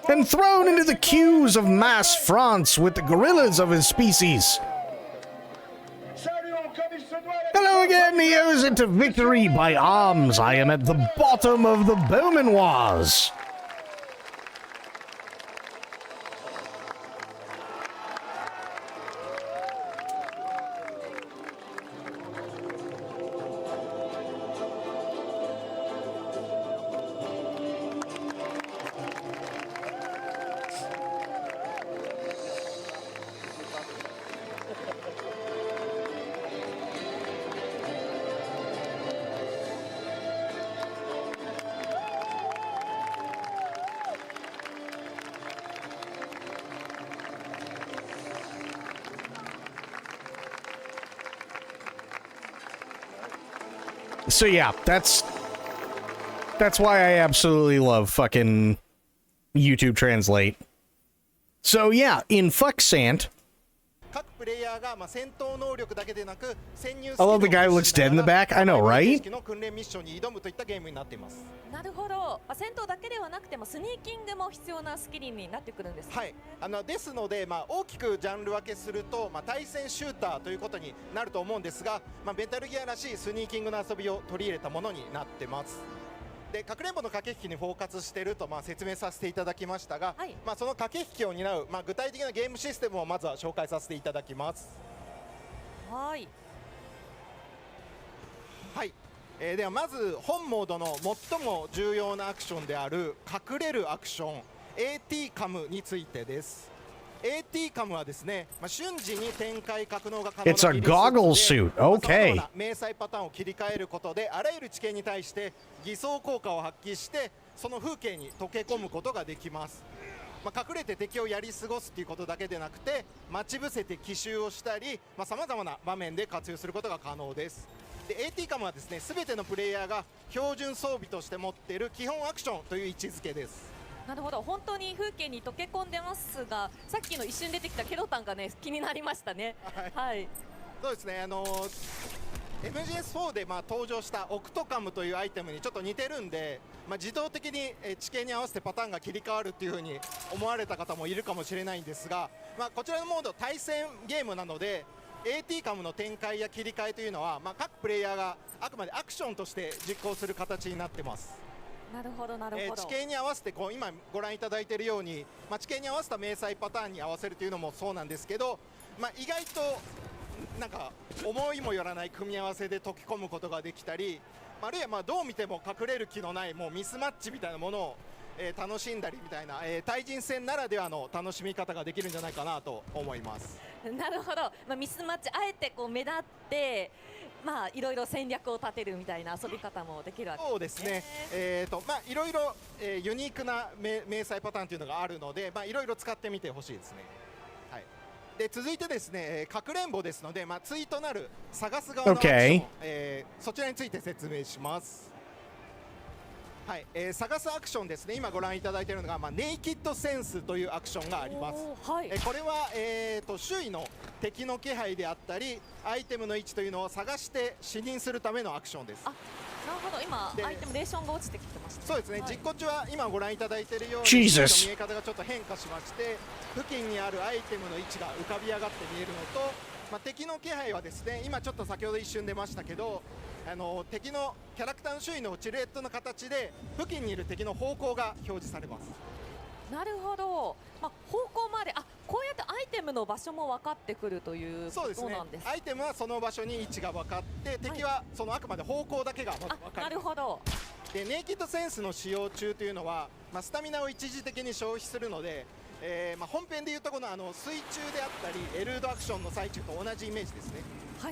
and thrown into the queues of mass France with the gorillas of his species. Hello again, he owes it to victory by arms. I am at the bottom of the Beaumanoirs. So yeah, that's why I absolutely love fucking YouTube Translate. So yeah, in Fuck Sant, I love the guy who looks dead in the back. I know, right? なるほど。戦闘だけではなくてもスニーキングも必要なスキルになってくるんです。はい。ですので、大きくジャンル分けすると、対戦シューターということになると思うんですが、メタルギアらしいスニーキングの遊びを取り入れたものになってます。で、かくれんぼの駆け引きにフォーカスしていると説明させていただきましたが、その駆け引きを担う具体的なゲームシステムをまずは紹介させていただきます。はい。はい。ではまず本モードの最も重要なアクションである隠れるアクション AT カムについてです。AT カムはですね、瞬時に展開格納が可能な It's a goggle suit. Okay. 迷彩パターンを切り替えることであらゆる地形に対して偽装効果を発揮してその風景に溶け込むことができます。隠れて敵をやり過ごすということだけでなくて待ち伏せて奇襲をしたりさまざまな場面で活用することが可能です。で AT カムはですね、全てのプレイヤーが標準装備として持っている基本アクションという位置づけです。なるほど、本当に風景に溶け込んでますが、さっきの一瞬出てきたケロタンがね気になりましたね。はい。そうですね。MGS4 で登場したオクトカムというアイテムにちょっと似てるんで、自動的に地形に合わせてパターンが切り替わるっていう風に思われた方もいるかもしれないんですが、こちらのモード対戦ゲームなので AT カムの展開や切り替えというのは、各プレイヤーがあくまでアクションとして実行する形になってます。なるほどなるほど。地形に合わせて今ご覧いただいているように、地形に合わせた迷彩パターンに合わせるというのもそうなんですけど、意外となんか思いもよらない組み合わせで解き込むことができたり、あるいはどう見ても隠れる気のないもうミスマッチみたいなものを楽しんだりみたいな、対人戦ならではの楽しみ方ができるんじゃないかなと思います。なるほど、ミスマッチあえて目立っていろいろ戦略を立てるみたいな遊び方もできるわけですね。そうですね。いろいろユニークな迷彩パターンというのがあるので、いろいろ使ってみてほしいですね。はい。で続いてですね、かくれんぼですので、対となる探す側のアクション、そちらについて説明します。はい、探すアクションですね。今ご覧いただいているのが、ネイキッドセンスというアクションがあります。はい、これは、周囲の敵の気配であったりアイテムの位置というのを探して視認するためのアクションです。なるほど、今アイテムレーションが落ちてきてました。そうですね、実行中は今ご覧いただいているように見え方がちょっと変化しまして、付近にあるアイテムの位置が浮かび上がって見えるのと、敵の気配はですね、今ちょっと先ほど一瞬出ましたけど、敵のキャラクターの周囲のシルエットの形で付近にいる敵の方向が表示されます。なるほど、方向までこうやってアイテムの場所も分かってくるということなんです。そうですね、アイテムはその場所に位置が分かって、敵はそのあくまで方向だけがまず分かる。なるほど。でネイキッドセンスの使用中というのは、スタミナを一時的に消費するので、本編でいうとこの水中であったりエルードアクションの最中と同じイメージですね。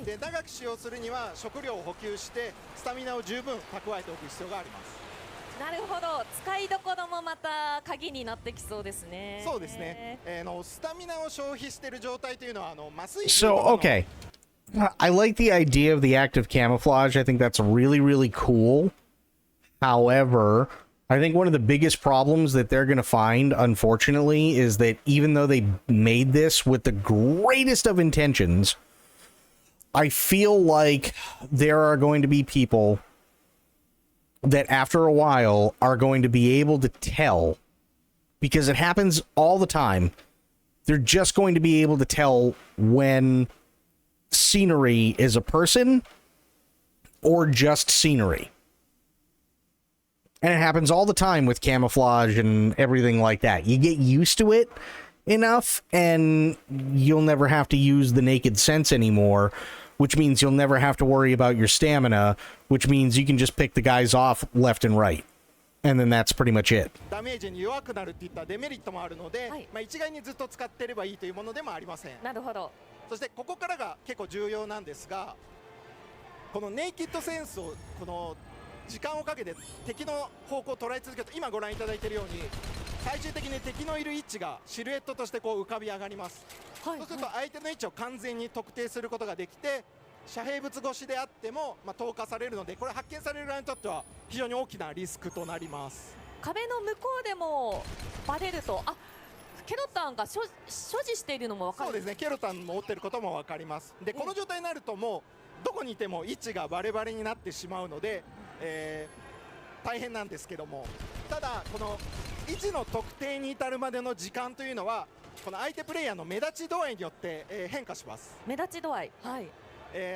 で長く使用するには食料を補給してスタミナを十分蓄えておく必要があります。なるほど、使いどころもまた鍵になってきそうですね。そうですね、スタミナを消費している状態というのは麻酔 So, okay. I like the idea of the active camouflage. I think that's really, really cool. However, I think one of the biggest problems that they're going to find, unfortunately, is that even though they made this with the greatest of intentions, I feel like there are going to be people that after a while are going to be able to tell, because it happens all the time. They're just going to be able to tell when scenery is a person or just scenery. And it happens all the time with camouflage and everything like that. You get used to it enough and you'll never have to use the naked sense anymore, which means you'll never have to worry about your stamina, which means you can just pick the guys off left and right. And then that's pretty much it. ダメージに弱くなるっていったデメリットもあるので、一概にずっと使っていればいいというものでもありません。なるほど。そしてここからが結構重要なんですが、このネイキッドセンスをこの時間をかけて敵の方向を捉え続けると、今ご覧いただいているように最終的に敵のいる位置がシルエットとして浮かび上がります。そうすると相手の位置を完全に特定することができて、遮蔽物越しであっても投下されるので、これ発見される側にとっては非常に大きなリスクとなります。壁の向こうでもバレると、ケロタンが所持しているのも分かる。そうですね、ケロタンも持っていることも分かります。でこの状態になるともうどこにいても位置がバレバレになってしまうので、大変なんですけども、ただこの位置の特定に至るまでの時間というのはこの相手プレイヤーの目立ち度合いによって、変化します。目立ち度合い、はい。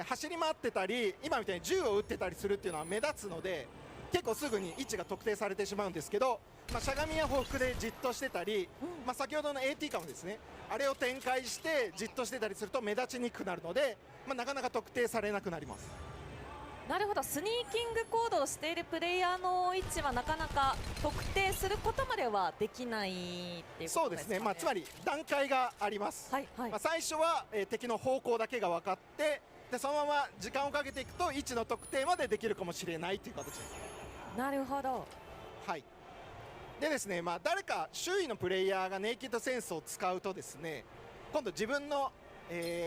走り回ってたり今みたいに銃を撃ってたりするっていうのは目立つので、結構すぐに位置が特定されてしまうんですけど、しゃがみや報復でじっとしてたり、先ほどの AT カムですね、あれを展開してじっとしてたりすると目立ちにくくなるので、なかなか特定されなくなります。なるほど、スニーキング行動をしているプレイヤーの位置はなかなか特定することまではできないっていうことですかね。そうですね、つまり段階があります。最初は、敵の方向だけが分かって、でそのまま時間をかけていくと位置の特定までできるかもしれないという形です。なるほど。はい。でですね、誰か周囲のプレイヤーがネイキッドセンスを使うとですね、今度自分の、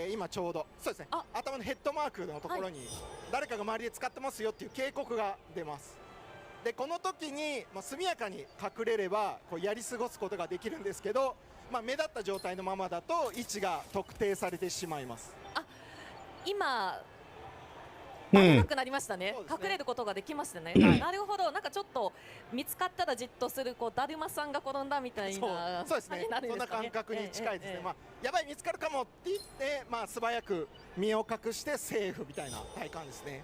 今ちょうどそうですね、頭のヘッドマークのところに誰かが周りで使ってますよっていう警告が出ます。でこの時に、速やかに隠れればやり過ごすことができるんですけど、目立った状態のままだと位置が特定されてしまいます。今バレなくなりましたね。隠れることができましたね。なるほど。なんかちょっと見つかったらじっとするこうだるまさんが転んだみたいな。そうですね。そんな感覚に近いですね。まあやばい見つかるかもって言ってまあ素早く身を隠してセーフみたいな体感ですね。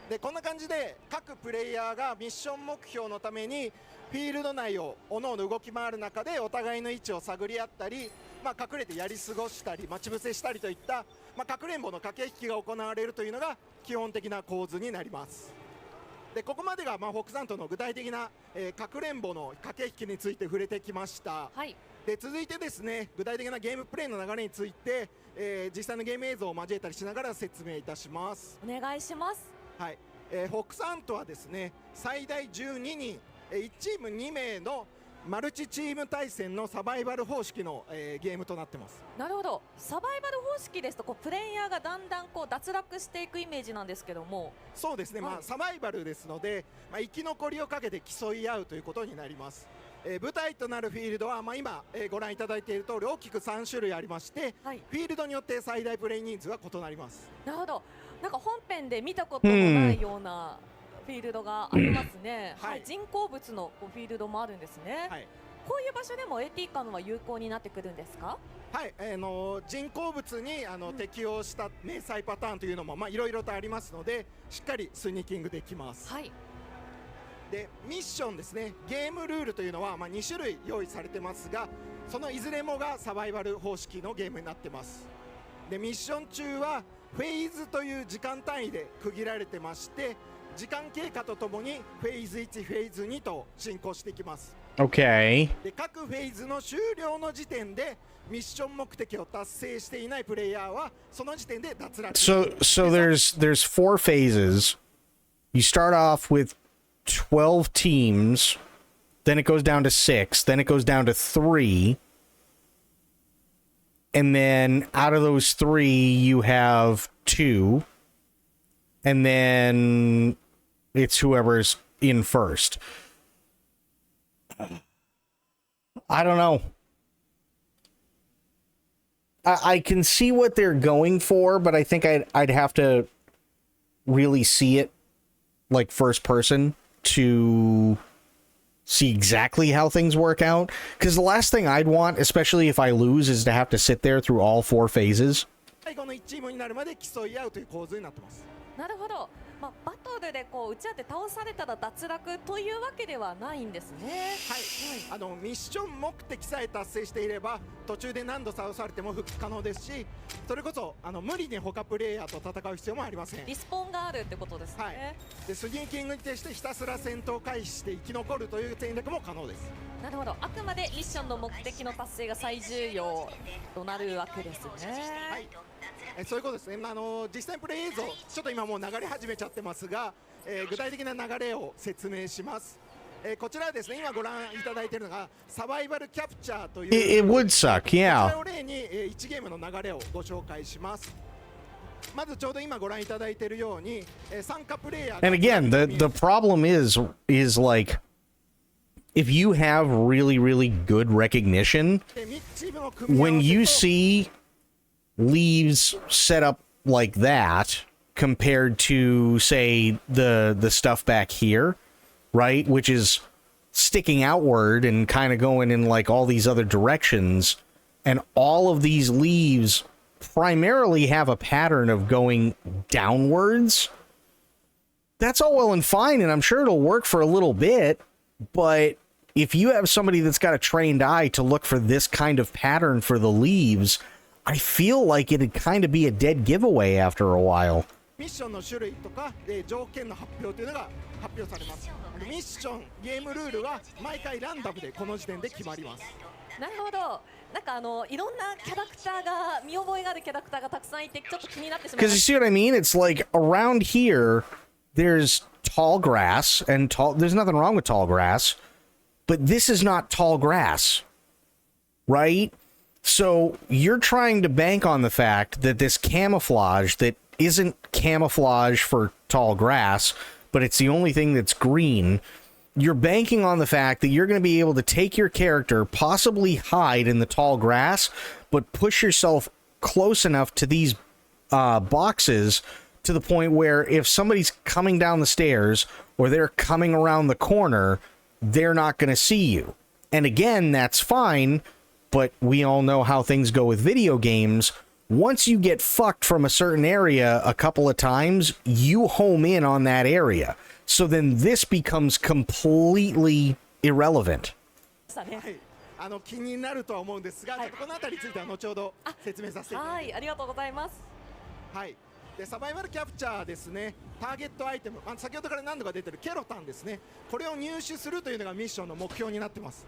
でこんな感じで各プレイヤーがミッション目標のためにフィールド内をおのおの動き回る中でお互いの位置を探り合ったり、まあ、隠れてやり過ごしたり待ち伏せしたりといった、まあ、かくれんぼの駆け引きが行われるというのが基本的な構図になります。でここまでがまあフォックサントの具体的な、かくれんぼの駆け引きについて触れてきました。で続いてですね具体的なゲームプレイの流れについて、実際のゲーム映像を交えたりしながら説明いたします。お願いします。はい、フォックサントはですね最大12人1チーム2名のマルチチーム対戦のサバイバル方式の、ゲームとなってます。なるほど。サバイバル方式ですとこうプレイヤーがだんだんこう脱落していくイメージなんですけども。そうですね、まあ、サバイバルですので、まあ、生き残りをかけて競い合うということになります。舞台となるフィールドは、まあ、今、ご覧いただいている通り大きく3種類ありまして、フィールドによって最大プレイ人数は異なります。なるほど。なんか本編で見たことのないようなフィールドがありますね。はい、人工物のフィールドもあるんですね。こういう場所でも AT カムは有効になってくるんですか？はい、人工物に適用した迷彩パターンというのもいろいろとありますのでしっかりスニーキングできます。でミッションですね、ゲームルールというのは2種類用意されてますがそのいずれもがサバイバル方式のゲームになってます。でミッション中はフェーズという時間単位で区切られてまして時間経過とともにフェーズ1フェーズ2と進行していきます。Okay. で各フェーズの終了の時点でミッション目的を達成していないプレイヤーはその時点で脱落。So there's 4 phases. You start off with 12 teams, then it goes down to 6, then it goes down to 3. And then out of those 3 you have 2. And then it's whoever's in first. I don't know. I can see what they're going for, but I think I'd have to really see it like first person to see exactly how things work out. Because the last thing I'd want, especially if I lose, is to have to sit there through all 4 phases. 最後の1チームになるまで競い合うという構図になってます。なるほど。まあ、バトルでこう打ち合って倒されたら脱落というわけではないんですね。はい、ミッション目的さえ達成していれば途中で何度倒されても復帰可能ですしそれこそ無理に他プレイヤーと戦う必要もありません。リスポーンがあるってことですね。はい、でスニーキングに徹してひたすら戦闘を開始して生き残るという戦略も可能です。なるほど。あくまでミッションの目的の達成が最重要となるわけですね。はい、そういうことですね。実際プレイ映像ちょっと今もう流れ始めちゃってますが、具体的な流れを説明します。こちらはですね今ご覧いただいているのがサバイバルキャプチャーという It would suck, yeah. こちらを例に1ゲームの流れをご紹介します。まずちょうど今ご覧いただいているように参加プレイヤー And again, the problem is like if you have really good recognition, when you see leaves set up like that compared to say the stuff back here, right, which is sticking outward and kind of going in like all these other directions, and all of these leaves primarily have a pattern of going downwards. That's all well and fine, and I'm sure it'll work for a little bit, but if you have somebody that's got a trained eye to look for this kind of pattern for the leaves, I feel like it'd kind of be a dead giveaway after a while. ミッションの種類とか条件の発表というのが発表されます。ミッションゲームルールは毎回ランダムでこの時点で決まります。なるほど。なんかいろんなキャラクターが見覚えがあるキャラクターがたくさんいてちょっと気になってしまいます。Because you see what I mean? It's like around here, there's tall grass and there's nothing wrong with tall grass, but this is not tall grass, right? So you're trying to bank on the fact that this camouflage that isn't camouflage for tall grass, but it's the only thing that's green. You're banking on the fact that you're going to be able to take your character, possibly hide in the tall grass, but push yourself close enough to these boxes to the point where if somebody's coming down the stairs or they're coming around the corner, they're not going to see you. And again, that's fine, but we all know how things go with video games. Once you get fucked from a certain area a couple of times, you home in on that area. So then this becomes completely irrelevant. 気になるとは思うんですが、この辺りについては後ほど説明させていただきます。はい、ありがとうございます。はい。でサバイバルキャプチャーですね、ターゲットアイテム、先ほどから何度か出てるケロタンですね、これを入手するというのがミッションの目標になってます。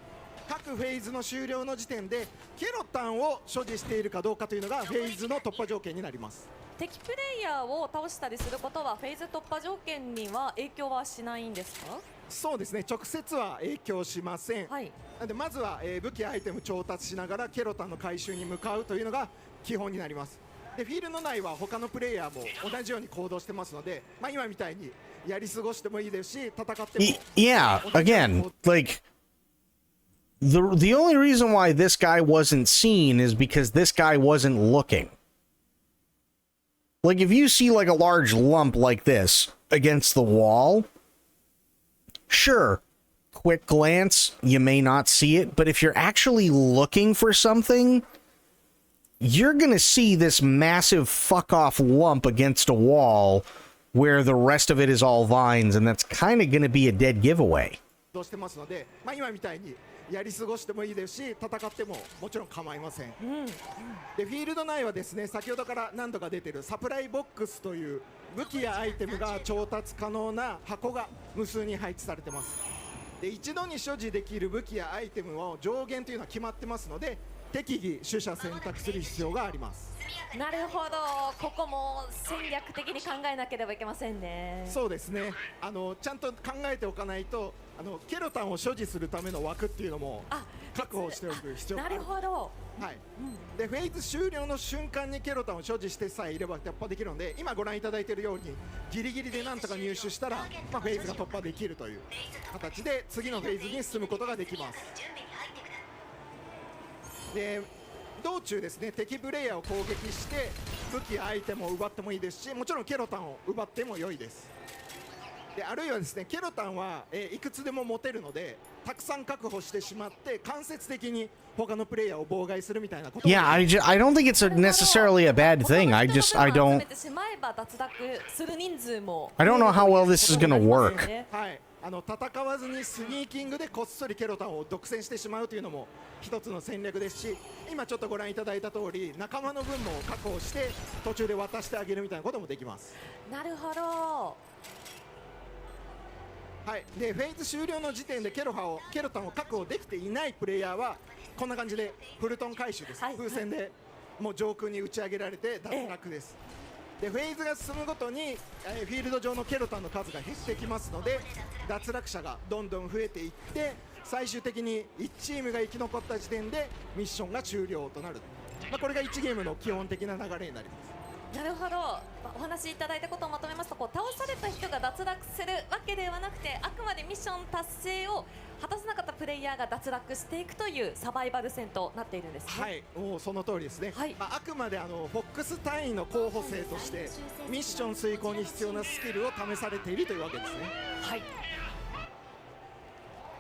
各フェーズの終了の時点でケロタンを所持しているかどうかというのがフェーズの突破条件になります。敵プレイヤーを倒したりすることはフェーズ突破条件には影響はしないんですか？そうですね、直接は影響しません。はい、なのでまずは、武器アイテム調達しながらケロタンの回収に向かうというのが基本になります。でフィールド内は他のプレイヤーも同じように行動してますので、今みたいにやり過ごしてもいいですし、戦っても。Yeah, again, like the only reason why this guy wasn't seen is because this guy wasn't looking. Like if you see like a large lump like this against the wall, sure, quick glance, you may not see it, but if you're actually looking for something, you're gonna see this massive fuck off lump against a wall where the rest of it is all vines, and that's kind of gonna be a dead giveaway. どうしてますので、今みたいにやり過ごしてもいいですし、戦ってももちろん構いません。でフィールド内はですね、先ほどから何度か出てるサプライボックスという武器やアイテムが調達可能な箱が無数に配置されてます。で一度に所持できる武器やアイテムの上限というのは決まってますので、適宜取捨選択する必要があります。なるほど、ここも戦略的に考えなければいけませんね。そうですね、ちゃんと考えておかないと、ケロタンを所持するための枠っていうのも確保しておく必要がある。なるほど。はい。でフェーズ終了の瞬間にケロタンを所持してさえいれば突破できるので、今ご覧いただいているようにギリギリでなんとか入手したら、フェーズが突破できるという形で次のフェーズに進むことができます。で道中ですね、敵プレイヤーを攻撃して武器やアイテムを奪ってもいいですし、もちろんケロタンを奪っても良いです。であるいはですね、ケロタンはいくつでも持てるので、たくさん確保してしまって間接的に他のプレイヤーを妨害するみたいなことも。Yeah, I don't think it's necessarily a bad thing. I don't know how well this is gonna work. はい、戦わずにスニーキングでこっそりケロタンを独占してしまうというのも一つの戦略ですし、今ちょっとご覧いただいた通り仲間の分も確保して途中で渡してあげるみたいなこともできます。なるほど。はい、でフェーズ終了の時点でケロタンを確保できていないプレイヤーはこんな感じでフルトン回収です、風船でもう上空に打ち上げられて脱落です。でフェーズが進むごとに、フィールド上のケロタンの数が減ってきますので、脱落者がどんどん増えていって、最終的に1チームが生き残った時点でミッションが終了となる、これが1ゲームの基本的な流れになります。なるほど、お話しいただいたことをまとめますと、倒された人が脱落するわけではなくて、あくまでミッション達成を果たせなかったプレイヤーが脱落していくというサバイバル戦となっているんですね。はい、もうその通りですね。あくまでフォックス単位の候補生としてミッション遂行に必要なスキルを試されているというわけですね。はい。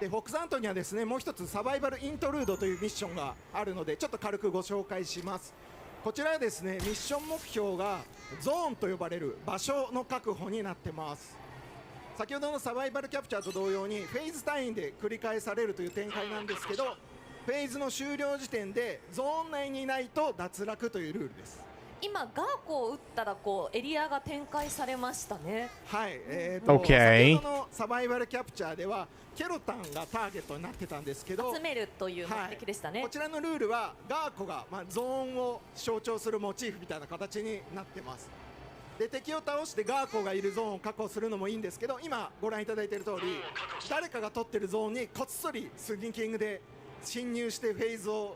でフォックスアントにはですね、もう一つサバイバルイントルードというミッションがあるので、ちょっと軽くご紹介します。こちらはですね、ミッション目標がゾーンと呼ばれる場所の確保になってます。先ほどのサバイバルキャプチャーと同様にフェーズ単位で繰り返されるという展開なんですけど、フェーズの終了時点でゾーン内にいないと脱落というルールです。今ガーコを打ったらこうエリアが展開されましたね。はい、Okay. 先ほどのサバイバルキャプチャーではケロタンがターゲットになってたんですけど、集めるという目的でしたね。こちらのルールはガーコが、ゾーンを象徴するモチーフみたいな形になってます。で敵を倒してガーコがいるゾーンを確保するのもいいんですけど、今ご覧いただいている通り誰かが取ってるゾーンにこっそりスニーキングで侵入してフェーズを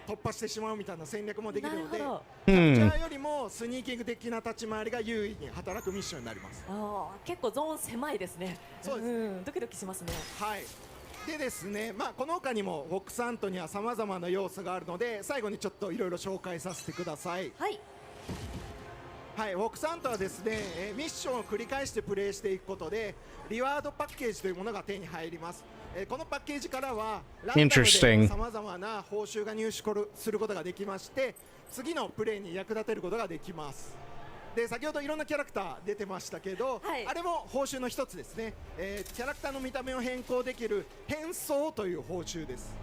突破してしまうみたいな戦略もできるので、キャプチャーよりもスニーキング的な立ち回りが優位に働くミッションになります。結構ゾーン狭いですね。そうです、ドキドキしますね。はい。でですね、この他にもフォックスアントにはさまざまな要素があるので、最後にちょっといろいろ紹介させてください。はい。はい、フォックスハントはですね、ミッションを繰り返してプレイしていくことでリワードパッケージというものが手に入ります。このパッケージからはランダムでさまざまな報酬が入手することができまして、次のプレイに役立てることができます。で先ほどいろんなキャラクター出てましたけど、はい、あれも報酬の一つですね、キャラクターの見た目を変更できる変装という報酬です。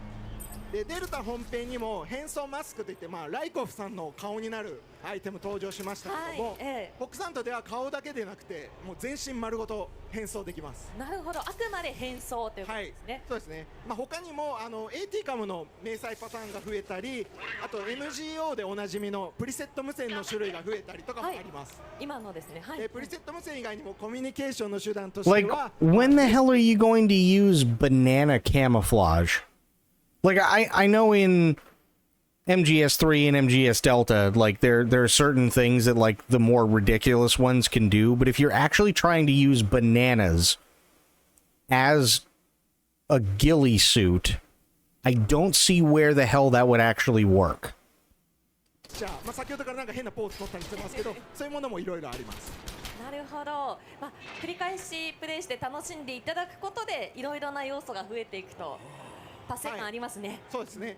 でデルタ本編にも変装マスクといって、ライコフさんの顔になるアイテム登場しましたけども、フォックスハントでは顔だけでなくてもう全身丸ごと変装できます。なるほど、あくまで変装ということですね。はい、そうですね。他にもAT カムの迷彩パターンが増えたり、あと MGO でおなじみのプリセット無線の種類が増えたりとかもあります。今のですね。はい。プリセット無線以外にもコミュニケーションの手段としては、Like, when the hell are you going to use banana camouflage? Like, I know in MGS3 and MGS Delta, like, there are certain things that, like, the more ridiculous ones can do, but if you're actually trying to use bananas as a ghillie suit, I don't see where the hell that would actually work. じゃあ、先ほどからなんか変なポーズ取ったりしてますけど、そういうものもいろいろあります。なるほど、繰り返しプレイして楽しんでいただくことでいろいろな要素が増えていくと達成感ありますね。そうですね。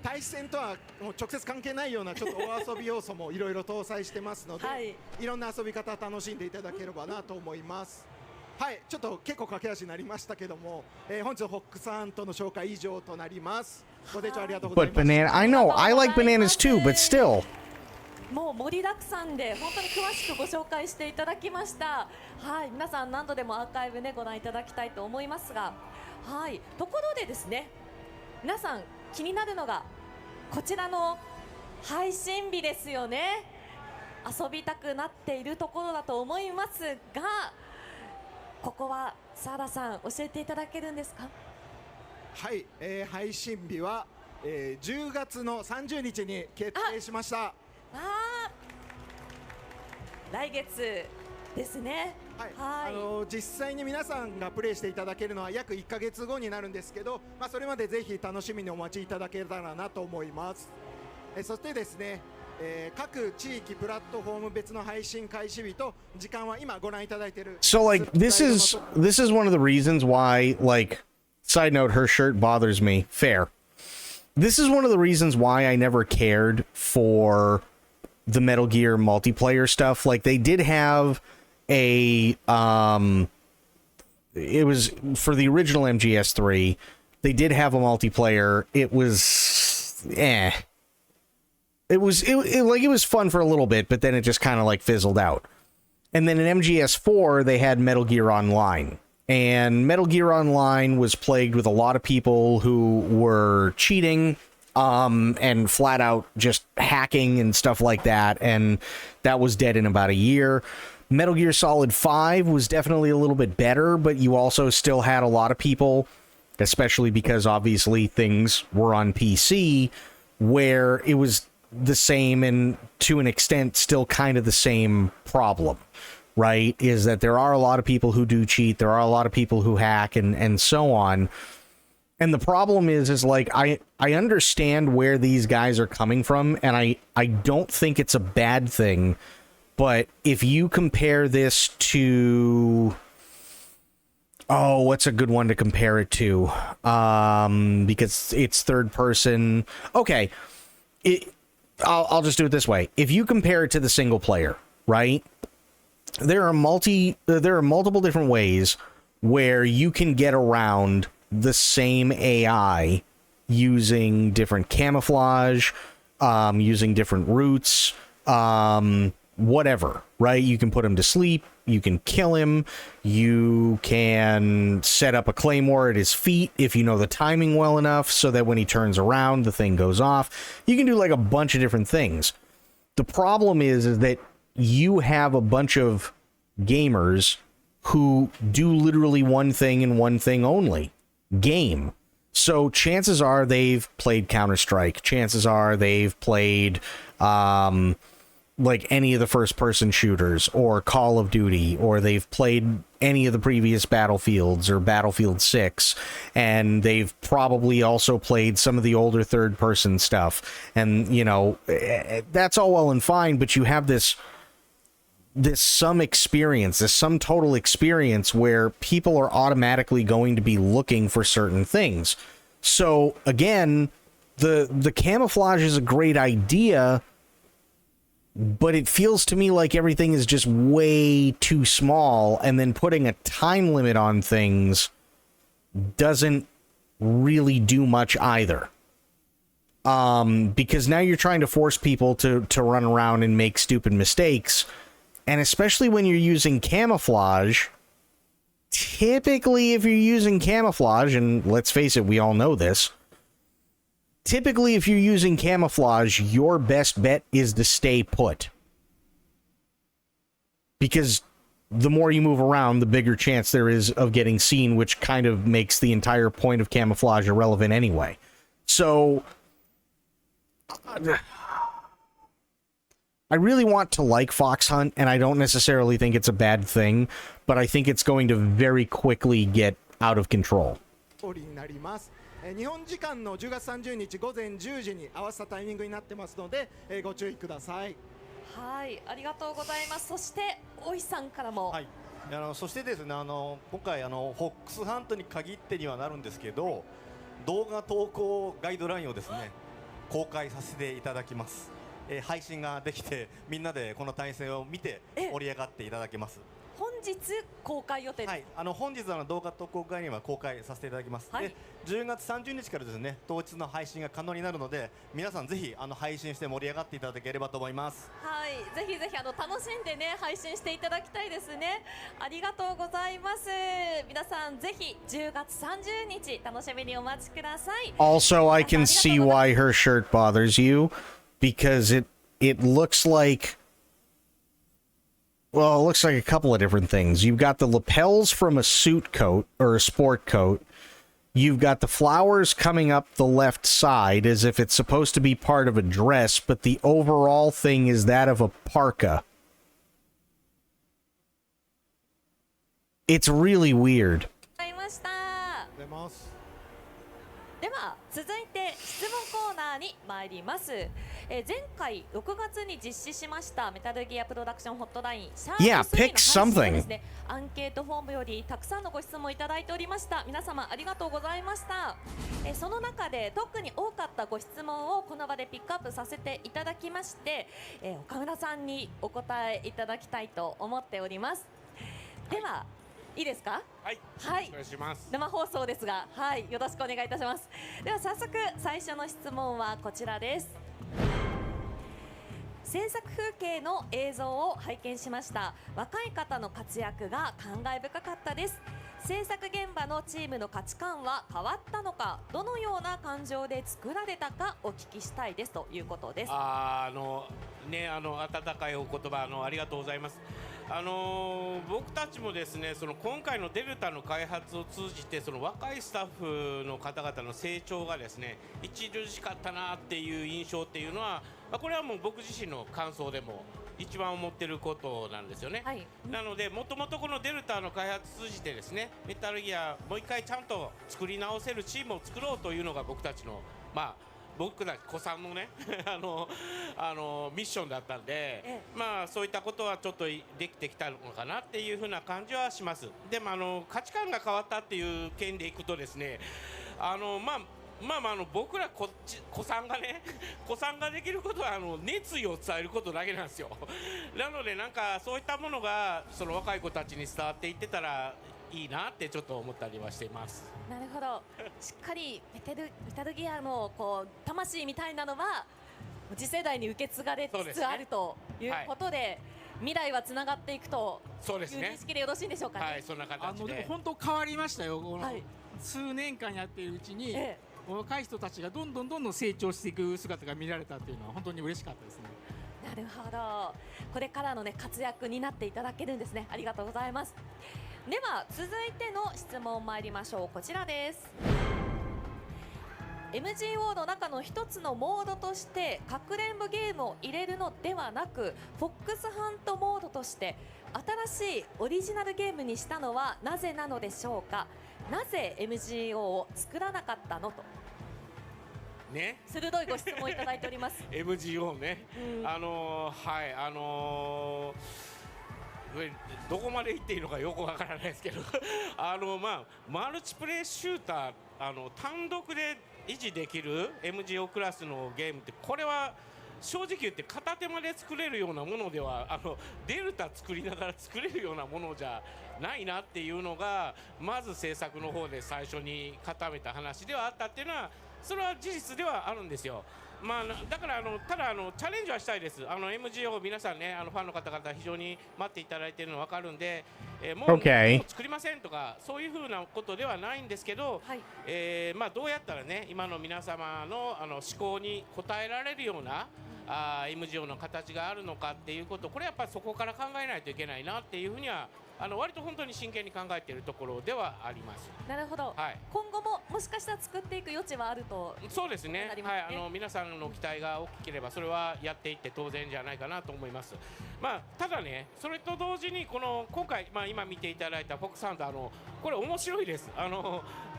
対戦とはもう直接関係ないようなちょっとお遊び要素もいろいろ搭載してますので、いろんな遊び方楽しんでいただければなと思います。はい、ちょっと結構駆け足になりましたけども、本日フォックスハントの紹介以上となります。ご清聴ありがとうございます。But banana, I know, I like bananas too, but still. もう盛りだくさんで本当に詳しくご紹介していただきました。はい、皆さん何度でもアーカイブねご覧いただきたいと思いますが、はい、ところでですね、皆さん気になるのがこちらの配信日ですよね。遊びたくなっているところだと思いますが、ここはサラさん教えていただけるんですか？はい、配信日は、10月の30日に決定しました。来月ですね。はい、実際に皆さんがプレイしていただけるのは約1ヶ月後になるんですけど、それまでぜひ楽しみにお待ちいただけたらなと思います。そしてですね、各地域プラットフォーム別の配信開始日と時間は今ご覧いただいている。So like this is one of the reasons why, like, side note, her shirt bothers me. Fair. This is one of the reasons why I never cared for the Metal Gear multiplayer stuff. Like, they did have a it was for the original MGS3, they did have a multiplayer. It was it was fun for a little bit, but then it just kind of like fizzled out. And then in MGS4 they had Metal Gear Online, and Metal Gear Online was plagued with a lot of people who were cheating and flat out just hacking and stuff like that, and that was dead in about a year. Metal Gear Solid 5 was definitely a little bit better, but you also still had a lot of people, especially because obviously things were on PC, where it was the same and to an extent still kind of the same problem, right? Is that there are a lot of people who do cheat, there are a lot of people who hack and so on. And the problem is like, I understand where these guys are coming from, and I don't think it's a bad thing. But if you compare this to, what's a good one to compare it to? Because it's third person. Okay, I'll just do it this way. If you compare it to the single player, right? There are multiple different ways where you can get around the same AI using different camouflage, using different routes, whatever, right? You can put him to sleep, you can kill him, you can set up a claymore at his feet if you know the timing well enough so that when he turns around, the thing goes off. You can do like a bunch of different things. The problem is that you have a bunch of gamers who do literally one thing and one thing only: game. So chances are they've played Counter-Strike. Chances are they've played like any of the first-person shooters or Call of Duty, or they've played any of the previous Battlefields or Battlefield 6, and they've probably also played some of the older third-person stuff. And, you know, that's all well and fine, but you have this sum experience, this sum total experience where people are automatically going to be looking for certain things. So again, the camouflage is a great idea, but it feels to me like everything is just way too small, and then putting a time limit on things doesn't really do much either. Because now you're trying to force people to run around and make stupid mistakes, and especially when you're using camouflage, typically if you're using camouflage, and let's face it, we all know this, typically if you're using camouflage, your best bet is to stay put. Because the more you move around, the bigger chance there is of getting seen, which kind of makes the entire point of camouflage irrelevant anyway. So I really want to like Fox Hunt, and I don't necessarily think it's a bad thing, but I think it's going to very quickly get out of control. 日本時間の10月30日午前10時に合わせたタイミングになってますので、ご注意ください。はい、ありがとうございます。そして大石さんからも、はい、そしてですね、今回フォックスハントに限ってにはなるんですけど、動画投稿ガイドラインをですね公開させていただきます。配信ができて、みんなでこの対戦を見て盛り上がっていただけます。本日公開予定です。はい、本日動画投稿概念は公開させていただきます。はい、で10月30日からですね当日の配信が可能になるので、皆さんぜひ配信して盛り上がっていただければと思います。はい、ぜひぜひ楽しんでね配信していただきたいですね。ありがとうございます。皆さんぜひ10月30日楽しみにお待ちください。Also, I can see why her shirt bothers you, because it looks like, well, it looks like a couple of different things. You've got the lapels from a suit coat or a sport coat. You've got the flowers coming up the left side as if it's supposed to be part of a dress, but the overall thing is that of a parka. It's really weird. では続いて質問コーナーに参ります。前回6月に実施しましたメタルギアプロダクションホットラインシャープ3の配信ですね、アンケートフォームよりたくさんのご質問いただいておりました。皆様ありがとうございました。その中で特に多かったご質問をこの場でピックアップさせていただきまして、岡村さんにお答えいただきたいと思っております。では、いいですか？はい、はい、お願いします。生放送ですが、はい、よろしくお願いいたします。では早速最初の質問はこちらです。制作風景の映像を拝見しました。若い方の活躍が感慨深かったです。制作現場のチームの価値観は変わったのか、どのような感情で作られたかお聞きしたいですということです。温かいお言葉ありがとうございます。僕たちもですね今回のデルタの開発を通じて若いスタッフの方々の成長がですね著しかったなっていう印象っていうのは、これはもう僕自身の感想でも一番思ってることなんですよね。はい、なのでもともとこのデルタの開発通じてですねメタルギアもう一回ちゃんと作り直せるチームを作ろうというのが僕たちの僕たち子さんのねミッションだったんで、そういったことはちょっとできてきたのかなっていうふうな感じはします。でも価値観が変わったっていう件でいくとですね僕ら子さんがね子さんができることは熱意を伝えることだけなんですよ。なのでそういったものが若い子たちに伝わっていってたらいいなってちょっと思ったりはしています。なるほど。しっかりメタルギアの魂みたいなのは次世代に受け継がれつつあるということで、未来はつながっていくという認識でよろしいんでしょうかね。はい、そんな形で。でも本当変わりましたよ。数年間やっているうちに、若い人たちがどんどん成長していく姿が見られたっていうのは本当に嬉しかったですね。なるほど。これからのね活躍になっていただけるんですね。ありがとうございます。では続いての質問参りましょう。こちらです。MGO の中の一つのモードとしてかくれんぼゲームを入れるのではなく、フォックスハントモードとして新しいオリジナルゲームにしたのはなぜなのでしょうか。なぜ MGO を作らなかったのとね、鋭いご質問いただいております。MGO ね、どこまで行っていいのかよくわからないですけどマルチプレイシューター単独で維持できる MGO クラスのゲームってこれは正直言って片手間で作れるようなものではデルタ作りながら作れるようなものじゃないなっていうのがまず制作の方で最初に固めた話ではあったっていうのはそれは事実ではあるんですよ。だからただチャレンジはしたいです。MGO 皆さんねファンの方々非常に待っていただいているの分かるんで、もう作りませんとかそういうふうなことではないんですけど、どうやったらね今の皆様の思考に応えられるようなMGO の形があるのかっていうことこれやっぱりそこから考えないといけないなっていうふうには割と本当に真剣に考えているところではあります。なるほど、今後ももしかしたら作っていく余地はあるとそうですね、皆さんの期待が大きければそれはやっていって当然じゃないかなと思います。ただねそれと同時に今回、今見ていただいたフォックスハンターこれ面白いです。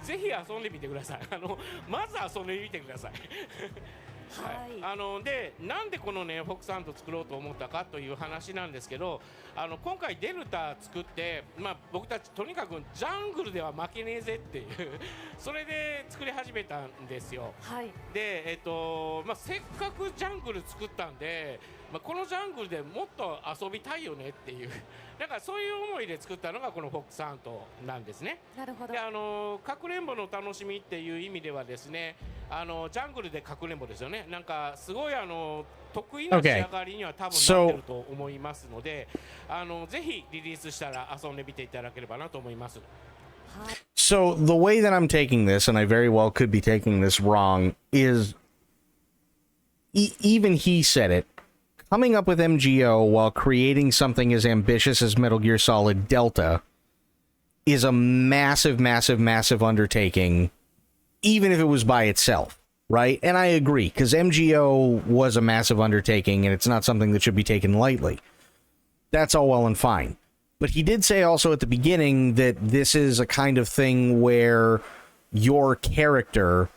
ぜひ遊んでみてください。まず遊んでみてください。でなんでこのねフォックスハント作ろうと思ったかという話なんですけど今回デルタ作って僕たちとにかくジャングルでは負けねえぜっていうそれで作り始めたんですよ。でせっかくジャングル作ったんでこのジャングルでもっと遊びたいよねっていうだからそういう思いで作ったのがこのフォックスハントなんですね。なるほど。でかくれんぼの楽しみっていう意味ではですねジャングルでかくれんぼですよね。なんかすごい得意な仕上がりには多分なってると思いますので、ぜひリリースしたら遊んでみていただければなと思います。So the way that I'm taking this, and I very well could be taking this wrong, is even he said it. Coming up with MGO while creating something as ambitious as Metal Gear Solid Delta is a massive, massive, massive undertaking, even if it was by itself, right? And I agree, because MGO was a massive undertaking, and it's not something that should be taken lightly. That's all well and fine. But he did say also at the beginning that this is a kind of thing where your character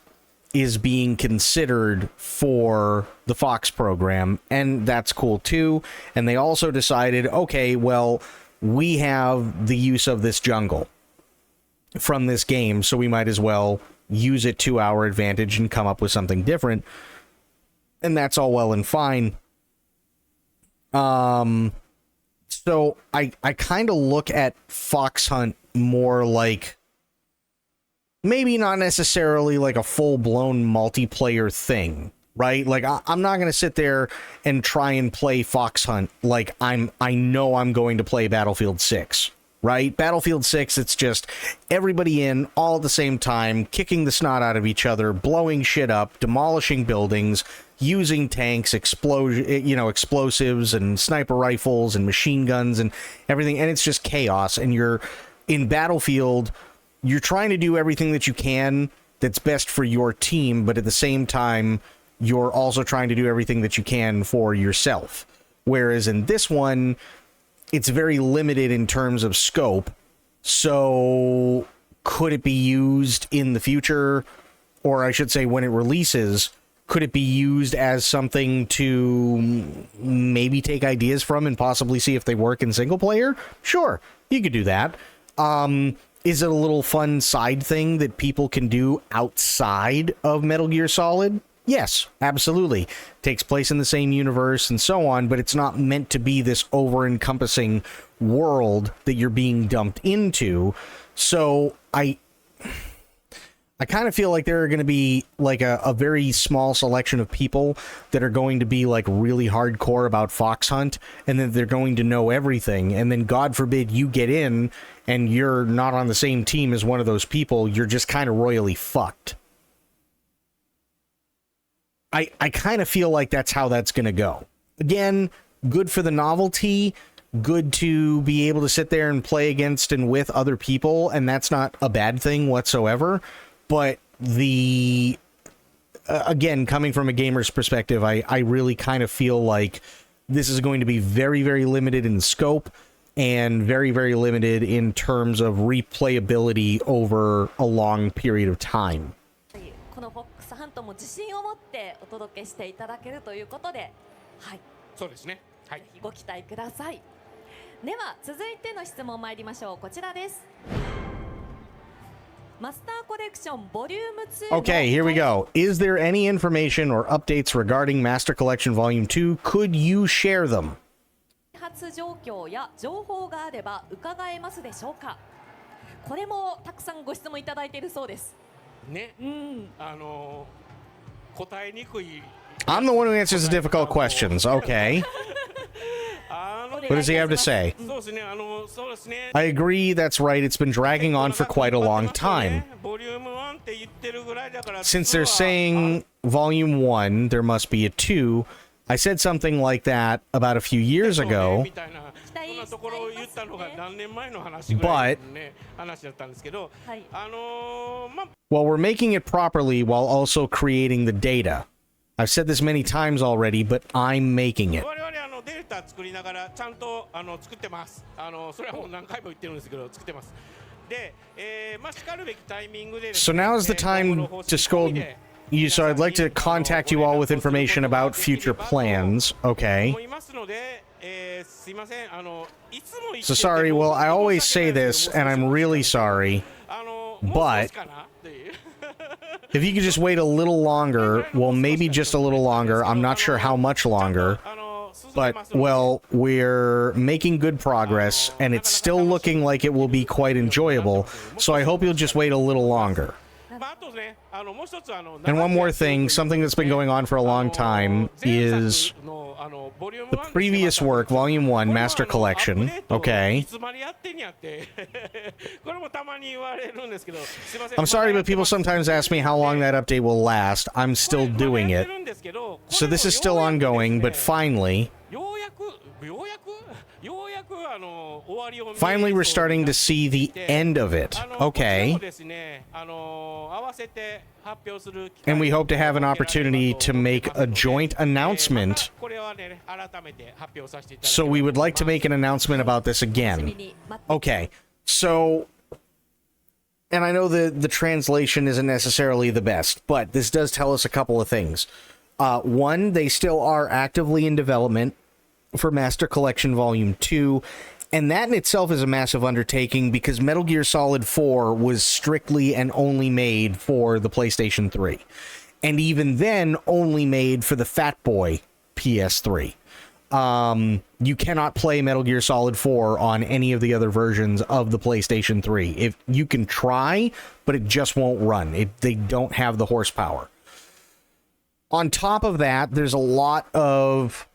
is being considered for the Fox program, and that's cool too. And they also decided, okay, well, we have the use of this jungle from this game, so we might as well use it to our advantage and come up with something different. And that's all well and fine. So I kind of look at Fox Hunt more like maybe not necessarily like a full-blown multiplayer thing, right? Like I'm not going to sit there and try and play Fox Hunt like I know I'm going to play Battlefield 6, right? Battlefield 6, it's just everybody in all at the same time, kicking the snot out of each other, blowing shit up, demolishing buildings, using tanks, explosives and sniper rifles and machine guns and everything, and it's just chaos. And you're in Battlefield, you're trying to do everything that you can that's best for your team, but at the same time, you're also trying to do everything that you can for yourself. Whereas in this one, it's very limited in terms of scope. So could it be used in the future? Or I should say when it releases, could it be used as something to maybe take ideas from and possibly see if they work in single player? Sure, you could do that. Is it a little fun side thing that people can do outside of Metal Gear Solid? Yes, absolutely. Takes place in the same universe and so on, but it's not meant to be this over-encompassing world that you're being dumped into. So I kind of feel like there are going to be like a very small selection of people that are going to be like really hardcore about Fox Hunt, and then they're going to know everything, and then God forbid you get in and you're not on the same team as one of those people, you're just kind of royally fucked. I kind of feel like that's how that's going to go. Again, good for the novelty, good to be able to sit there and play against and with other people, and that's not a bad thing whatsoever. But again, coming from a gamer's perspective, I really kind of feel like this is going to be very, very limited in scope and very, very limited in terms of replayability over a long period of time. このフォックスハントも自信を持ってお届けしていただけるということで、はい。そうですね。はい。ぜひご期待ください。では続いての質問参りましょう。こちらです。マスターコレクションボリューム2 Okay, here we go. Is there any information or updates regarding Master Collection Volume 2? Could you share them? 開発状況や情報があれば伺えますでしょうか。これもたくさんご質問いただいているそうです。ね、答えにくい。I'm the one who answers the difficult questions. Okay. What does he have to say? I agree, that's right. It's been dragging on for quite a long time. Since they're saying Volume 1, there must be a 2. I said something like that about a few years ago. But, well, we're making it properly while also creating the data. I've said this many times already, but I'm making it. So now is the time to scold you. So I'd like to contact you all with information about future plans. Okay. So sorry, well, I always say this, and I'm really sorry, but if you could just wait a little longer, well, maybe just a little longer, I'm not sure how much longer, but, well, we're making good progress, and it's still looking like it will be quite enjoyable, so I hope you'll just wait a little longer. And one more thing, something that's been going on for a long time is the previous work, Volume 1, Master Collection, okay? I'm sorry, but people sometimes ask me how long that update will last. I'm still doing it. So this is still ongoing, but finally... Finally, we're starting to see the end of it. Okay. And we hope to have an opportunity to make a joint announcement. So we would like to make an announcement about this again. Okay. So, and I know the translation isn't necessarily the best, but this does tell us a couple of things. One, they still are actively in development for Master Collection Volume 2, and that in itself is a massive undertaking because Metal Gear Solid 4 was strictly and only made for the PlayStation 3. And even then, only made for the Fat Boy PS3. You cannot play Metal Gear Solid 4 on any of the other versions of the PlayStation 3. If you can try, but it just won't run. They don't have the horsepower. On top of that, there's a lot of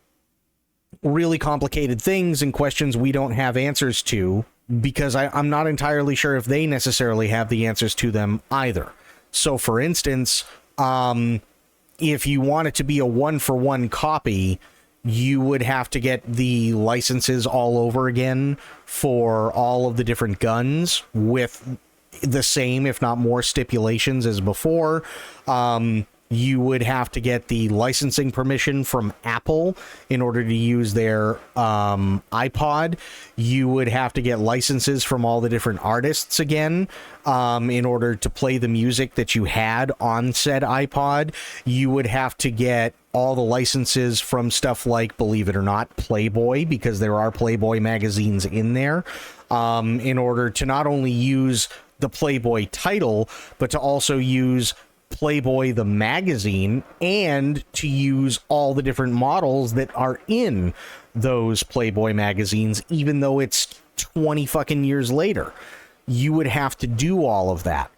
really complicated things and questions we don't have answers to because I'm not entirely sure if they necessarily have the answers to them either. So, for instance, if you want it to be a one-for-one copy, you would have to get the licenses all over again for all of the different guns with the same, if not more, stipulations as before. You would have to get the licensing permission from Apple in order to use their iPod. You would have to get licenses from all the different artists again in order to play the music that you had on said iPod. You would have to get all the licenses from stuff like, believe it or not, Playboy, because there are Playboy magazines in there, in order to not only use the Playboy title, but to also use Playboy the magazine and to use all the different models that are in those Playboy magazines, even though it's 20 fucking years later. You would have to do all of that.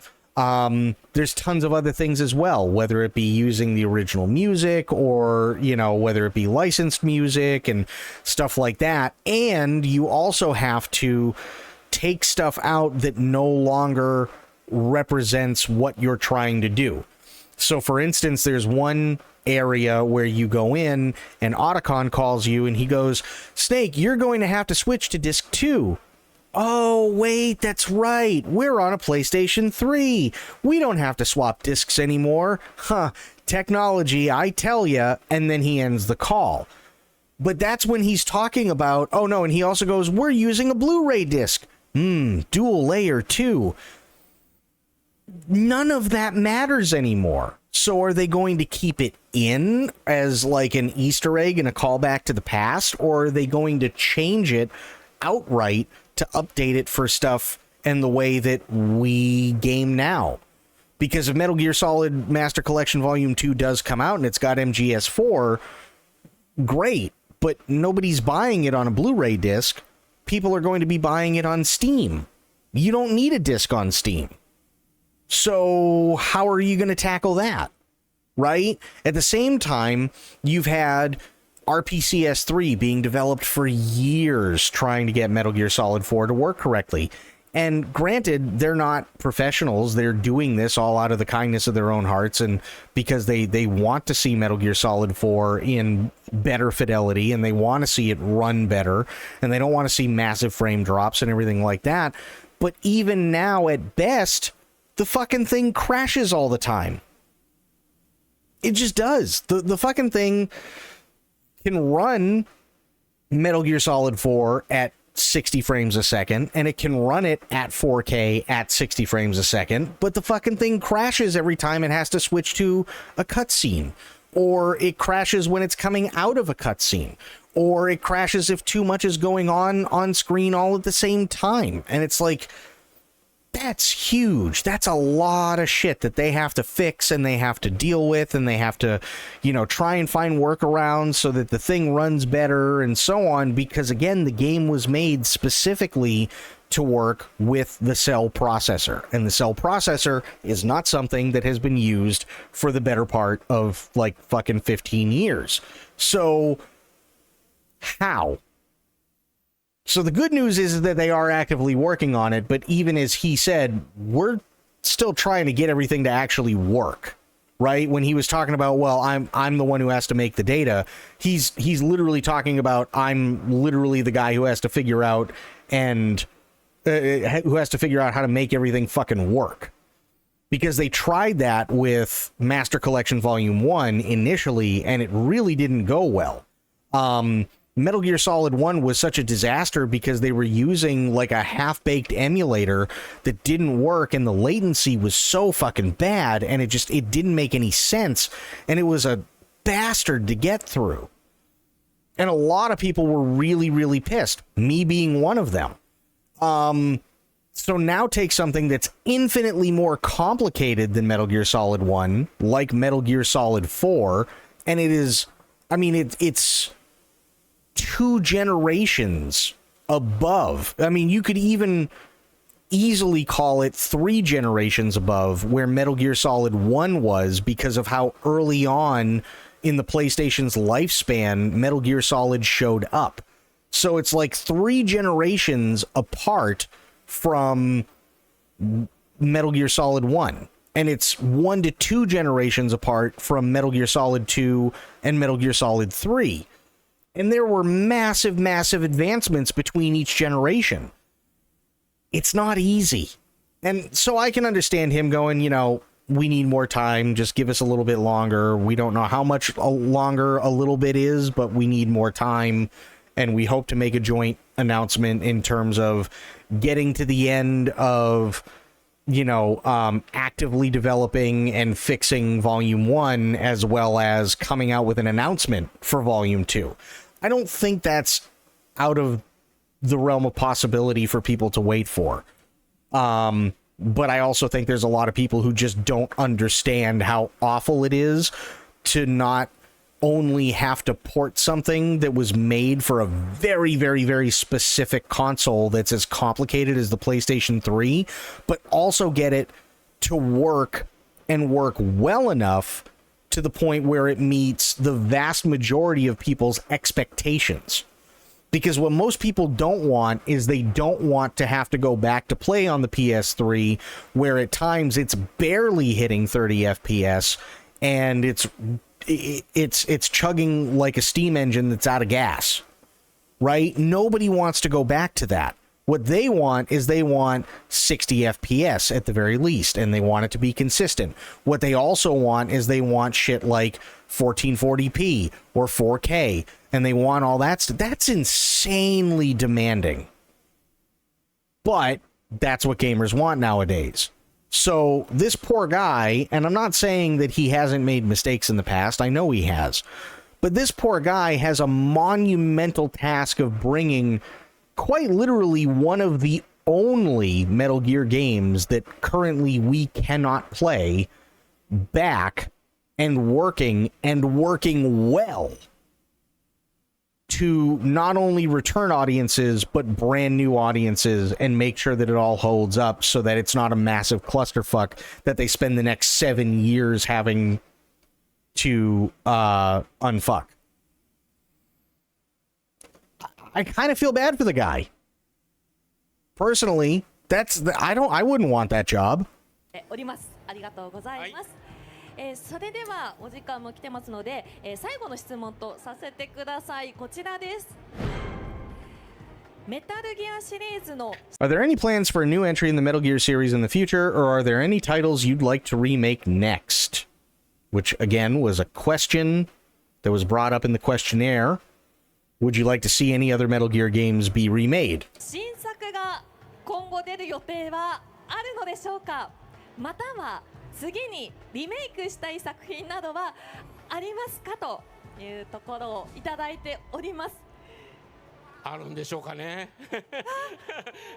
There's tons of other things as well, whether it be using the original music or, you know, whether it be licensed music and stuff like that. And you also have to take stuff out that no longer represents what you're trying to do. So, for instance, there's one area where you go in and Otacon calls you and he goes, Snake, you're going to have to switch to disc 2. Oh, wait, that's right. We're on a PlayStation 3. We don't have to swap discs anymore. Huh, technology, I tell ya. And then he ends the call. But that's when he's talking about, oh no, and he also goes, we're using a Blu-ray disc. Dual layer too. None of that matters anymore. So are they going to keep it in as like an Easter egg and a callback to the past, or are they going to change it outright to update it for stuff and the way that we game now. Because if Metal Gear Solid Master Collection Volume 2 does come out and it's got MGS4, great, but nobody's buying it on a Blu-ray disc. People are going to be buying it on Steam. You don't need a disc on Steam. So how are you going to tackle that? Right? At the same time, you've had RPCS3 being developed for years trying to get Metal Gear Solid 4 to work correctly. And granted, they're not professionals. They're doing this all out of the kindness of their own hearts and because they want to see Metal Gear Solid 4 in better fidelity and they want to see it run better and they don't want to see massive frame drops and everything like that. But even now, at best, the fucking thing crashes all the time. It just does. The fucking thing can run Metal Gear Solid 4 at 60 frames a second, and it can run it at 4K at 60 frames a second, but the fucking thing crashes every time it has to switch to a cutscene, or it crashes when it's coming out of a cutscene, or it crashes if too much is going on screen all at the same time. And it's like, that's huge. That's a lot of shit that they have to fix and they have to deal with and they have to, try and find workarounds so that the thing runs better and so on. Because again, the game was made specifically to work with the cell processor. And the cell processor is not something that has been used for the better part of like fucking 15 years. So how? So the good news is that they are actively working on it, but even as he said, we're still trying to get everything to actually work, right? When he was talking about, well, I'm the one who has to make the data, he's literally talking about I'm literally the guy who has to figure out how to make everything fucking work. Because they tried that with Master Collection Volume 1 initially, and it really didn't go well. Metal Gear Solid 1 was such a disaster because they were using like a half-baked emulator that didn't work and the latency was so fucking bad and it didn't make any sense and it was a bastard to get through. And a lot of people were really, really pissed, me being one of them. So now take something that's infinitely more complicated than Metal Gear Solid 1, like Metal Gear Solid 4, and it's 2 generations above. I mean, you could even easily call it 3 generations above where Metal Gear Solid 1 was because of how early on in the PlayStation's lifespan Metal Gear Solid showed up. So it's like 3 generations apart from Metal Gear Solid 1. And it's 1 to 2 generations apart from Metal Gear Solid 2 and Metal Gear Solid 3. And there were massive, massive advancements between each generation. It's not easy. And so I can understand him going, we need more time. Just give us a little bit longer. We don't know how much longer a little bit is, but we need more time. And we hope to make a joint announcement in terms of getting to the end of, actively developing and fixing Volume 1, as well as coming out with an announcement for Volume 2. I don't think that's out of the realm of possibility for people to wait for. But I also think there's a lot of people who just don't understand how awful it is to not only have to port something that was made for a very, very, very specific console that's as complicated as the PlayStation 3, but also get it to work and work well enough to the point where it meets the vast majority of people's expectations. Because what most people don't want is they don't want to have to go back to play on the PS3, where at times it's barely hitting 30 FPS and it's chugging like a steam engine that's out of gas. Right? Nobody wants to go back to that. What they want is 60 FPS at the very least, and they want it to be consistent. What they also want is they want shit like 1440p or 4K, and they want all that stuff. That's insanely demanding. But that's what gamers want nowadays. So this poor guy, and I'm not saying that he hasn't made mistakes in the past, I know he has, but this poor guy has a monumental task of bringing quite literally one of the only Metal Gear games that currently we cannot play back and working well to not only return audiences but brand new audiences and make sure that it all holds up so that it's not a massive clusterfuck that they spend the next 7 years having to unfuck. I kind of feel bad for the guy. Personally, I wouldn't want that job. おります。ありがとうございます。それではお時間も来てますので、最後の質問とさせてください。こちらです。メタルギアシリーズの Are there any plans for a new entry in the Metal Gear series in the future, or are there any titles you'd like to remake next? Which, again, was a question that was brought up in the questionnaire. Would you like to see any other Metal Gear games be remade? 新作が今後出る予定はあるのでしょうか。または次にリメイクしたい作品などはありますかというところをいただいております。あるんでしょうかね。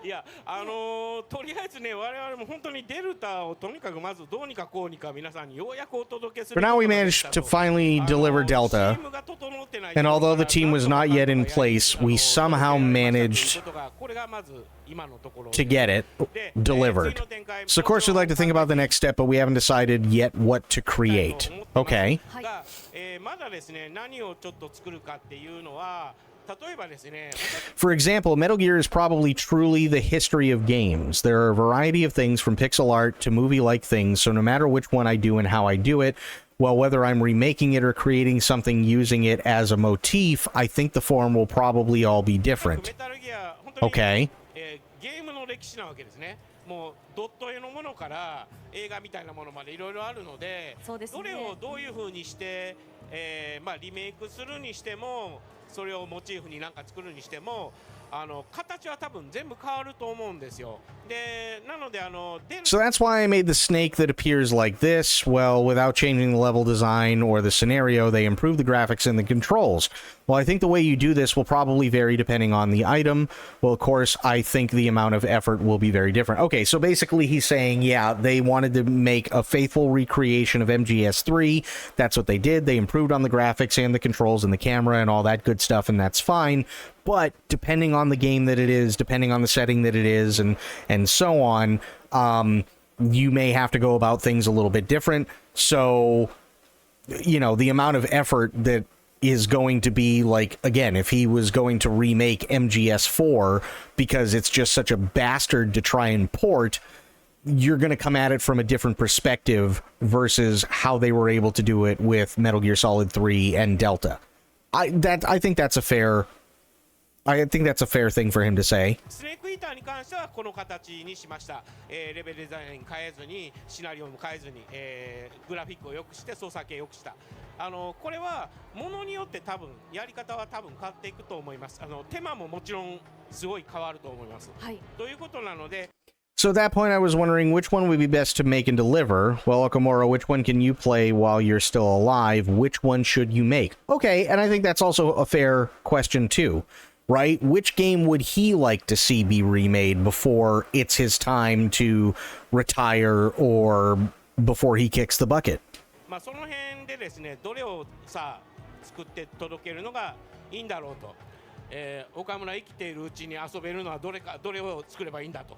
いや、とりあえずね、我々も本当にデルタをとにかくまずどうにかこうにか皆さんにようやくお届けする。For now, we managed to finally deliver Delta, and although the team was not yet in place, we somehow managed to get it delivered. So, of course, we'd like to think about the next step, but we haven't decided yet what to create. Okay. まだですね、何をちょっと作るかっていうのは。For example, Metal Gear is probably truly the history of games. There are a variety of things from pixel art to movie-like things, so no matter which one I do and how I do it, well, whether I'm remaking it or creating something using it as a motif, I think the form will probably all be different. Okay. ゲームの歴史なわけですね。もうドット絵のものから映画みたいなものまでいろいろあるので、どれをどういう風にして、リメイクするにしても。それをモチーフになんか作るにしても形は多分全部変わると思うんですよ。で、なのでSo that's why I made the snake that appears like this. Well, without changing the level design or the scenario, they improve the graphics and the controls. Well, I think the way you do this will probably vary depending on the item. Well, of course, I think the amount of effort will be very different. Okay, so basically he's saying, yeah, they wanted to make a faithful recreation of MGS3. That's what they did. They improved on the graphics and the controls and the camera and all that good stuff, and that's fine. But depending on the game that it is, depending on the setting that it is, and so on, you may have to go about things a little bit different. So, you know, the amount of effort that is going to be, like, again, if he was going to remake MGS4 because it's just such a bastard to try and port, you're going to come at it from a different perspective versus how they were able to do it with Metal Gear Solid 3 and Delta. I think that's a fair thing for him to say. スネークイーターに関してはこの形にしました。レベルデザイン変えずに、シナリオも変えずに、グラフィックを良くして操作系良くした。これはものによって多分やり方は多分変わっていくと思います。手間ももちろんすごい変わると思います。はい。ということなので。So at that point, I was wondering which one would be best to make and deliver. Well, Okamura, which one can you play while you're still alive? Which one should you make? Okay, and I think that's also a fair question too. Right? Which game would he like to see be remade before it's his time to retire or before he kicks the bucket? まあその辺でですね、どれをさ作って届けるのがいいんだろうと。岡村生きているうちに遊べるのはどれを作ればいいんだと。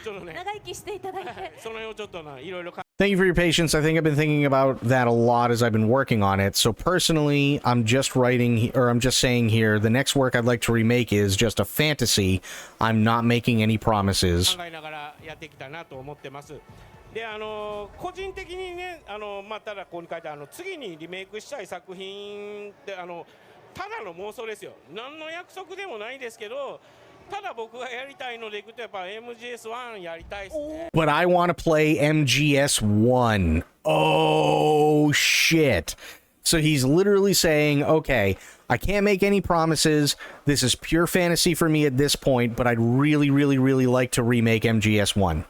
ちょっとね。長生きしていただいて。その辺をちょっといろいろ。Thank you for your patience. I think I've been thinking about that a lot as I've been working on it. So personally, I'm just saying here, the next work I'd like to remake is just a fantasy. I'm not making any promises. 考えながらやってきたなと思ってます。で、個人的にね、まあただここに書いて次にリメイクしたい作品ってただの妄想ですよ。何の約束でもないですけど。ただ僕がやりたいのでいくとやっぱ MGS1 やりたいですね。But I want to play MGS1. Oh, shit. So he's literally saying, okay, I can't make any promises. This is pure fantasy for me at this point, but I'd really, really, really like to remake MGS1.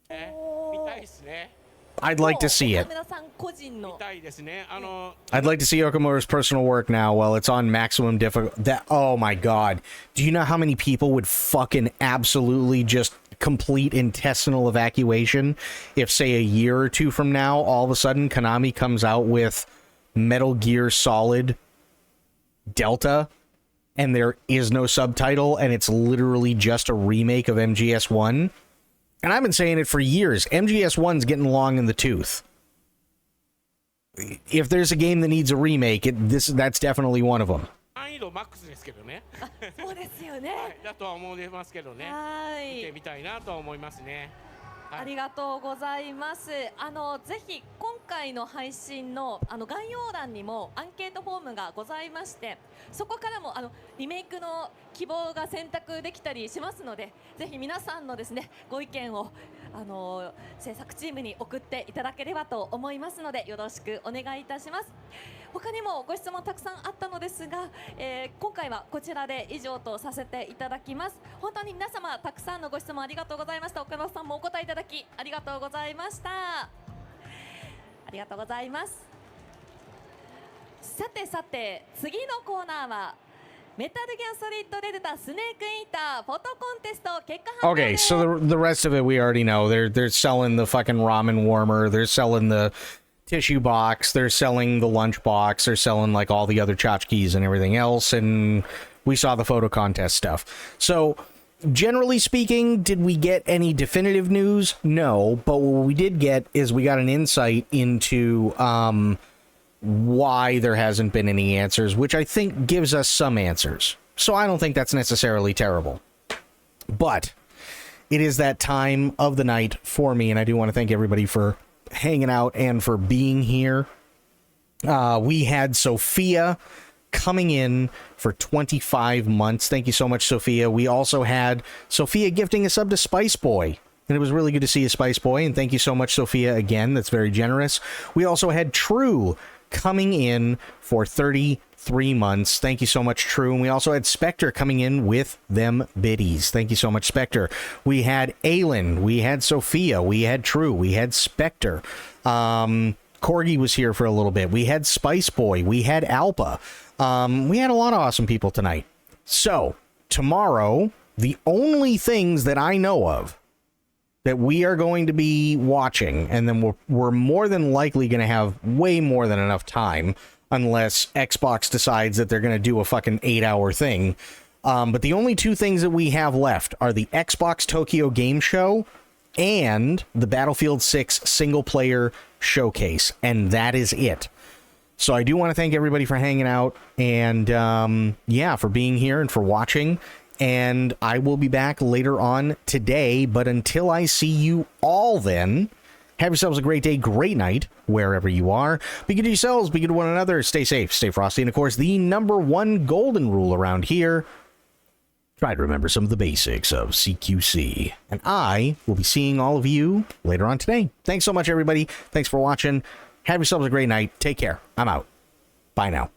見たいですね。I'd like to see it. 皆さん個人の。見たいですね。I'd like to see Okamoto's personal work now while it's on maximum difficult. That, oh my god. Do you know how many people would fucking absolutely just complete intestinal evacuation if, say, a year or two from now, all of a sudden Konami comes out with Metal Gear Solid Delta and there is no subtitle and it's literally just a remake of MGS1? And I've been saying it for years. MGS1's getting long in the tooth. If there's a game that needs a remake, that's definitely one of them. 難易度マックスですけどね。そうですよね。はい、だとは思いますけどね。はい。見てみたいなとは思いますね。ありがとうございます。ぜひ今回の配信の概要欄にもアンケートフォームがございまして、そこからもリメイクの希望が選択できたりしますので、ぜひ皆さんのですねご意見を制作チームに送っていただければと思いますのでよろしくお願いいたします。他にもご質問たくさんあったのですが、今回はこちらで以上とさせていただきます。本当に皆様たくさんのご質問ありがとうございました。岡野さんもお答えいただきありがとうございました。ありがとうございます。さてさて次のコーナーはメタルギアソリッドデルタスネークイーターフォトコンテスト結果発表 Okay, so the rest of it we already know. They're selling the fucking ramen warmer. They're selling the tissue box. They're selling the lunch box. They're selling like all the other tchotchkes and everything else. And we saw the photo contest stuff. So generally speaking, did we get any definitive news? No, but what we did get is we got an insight into why there hasn't been any answers, which I think gives us some answers. So I don't think that's necessarily terrible. But it is that time of the night for me, and I do want to thank everybody for hanging out and for being here. We had Sophia coming in for 25 months. Thank you so much, Sophia. We also had Sophia gifting a sub to Spice Boy. And it was really good to see you, Spice Boy. And thank you so much, Sophia, again. That's very generous. We also had True coming in for 33 months. Thank you so much, True. And we also had Spectre coming in with them biddies. Thank you so much, Spectre. We had Aylin. We had Sophia. We had True. We had Spectre. Corgi was here for a little bit. We had Spice Boy. We had Alpa. We had a lot of awesome people tonight. So, tomorrow, the only things that I know of that we are going to be watching, and then we're more than likely going to have way more than enough time, unless Xbox decides that they're going to do a fucking 8-hour thing. But the only two things that we have left are the Xbox Tokyo Game Show and the Battlefield 6 single-player showcase, and that is it. So I do want to thank everybody for hanging out, and yeah, for being here and for watching. And I will be back later on today. But until I see you all then, have yourselves a great day, great night, wherever you are. Be good to yourselves, be good to one another, stay safe, stay frosty. And of course, the #1 golden rule around here, try to remember some of the basics of CQC. And I will be seeing all of you later on today. Thanks so much, everybody. Thanks for watching. Have yourselves a great night. Take care. I'm out. Bye now.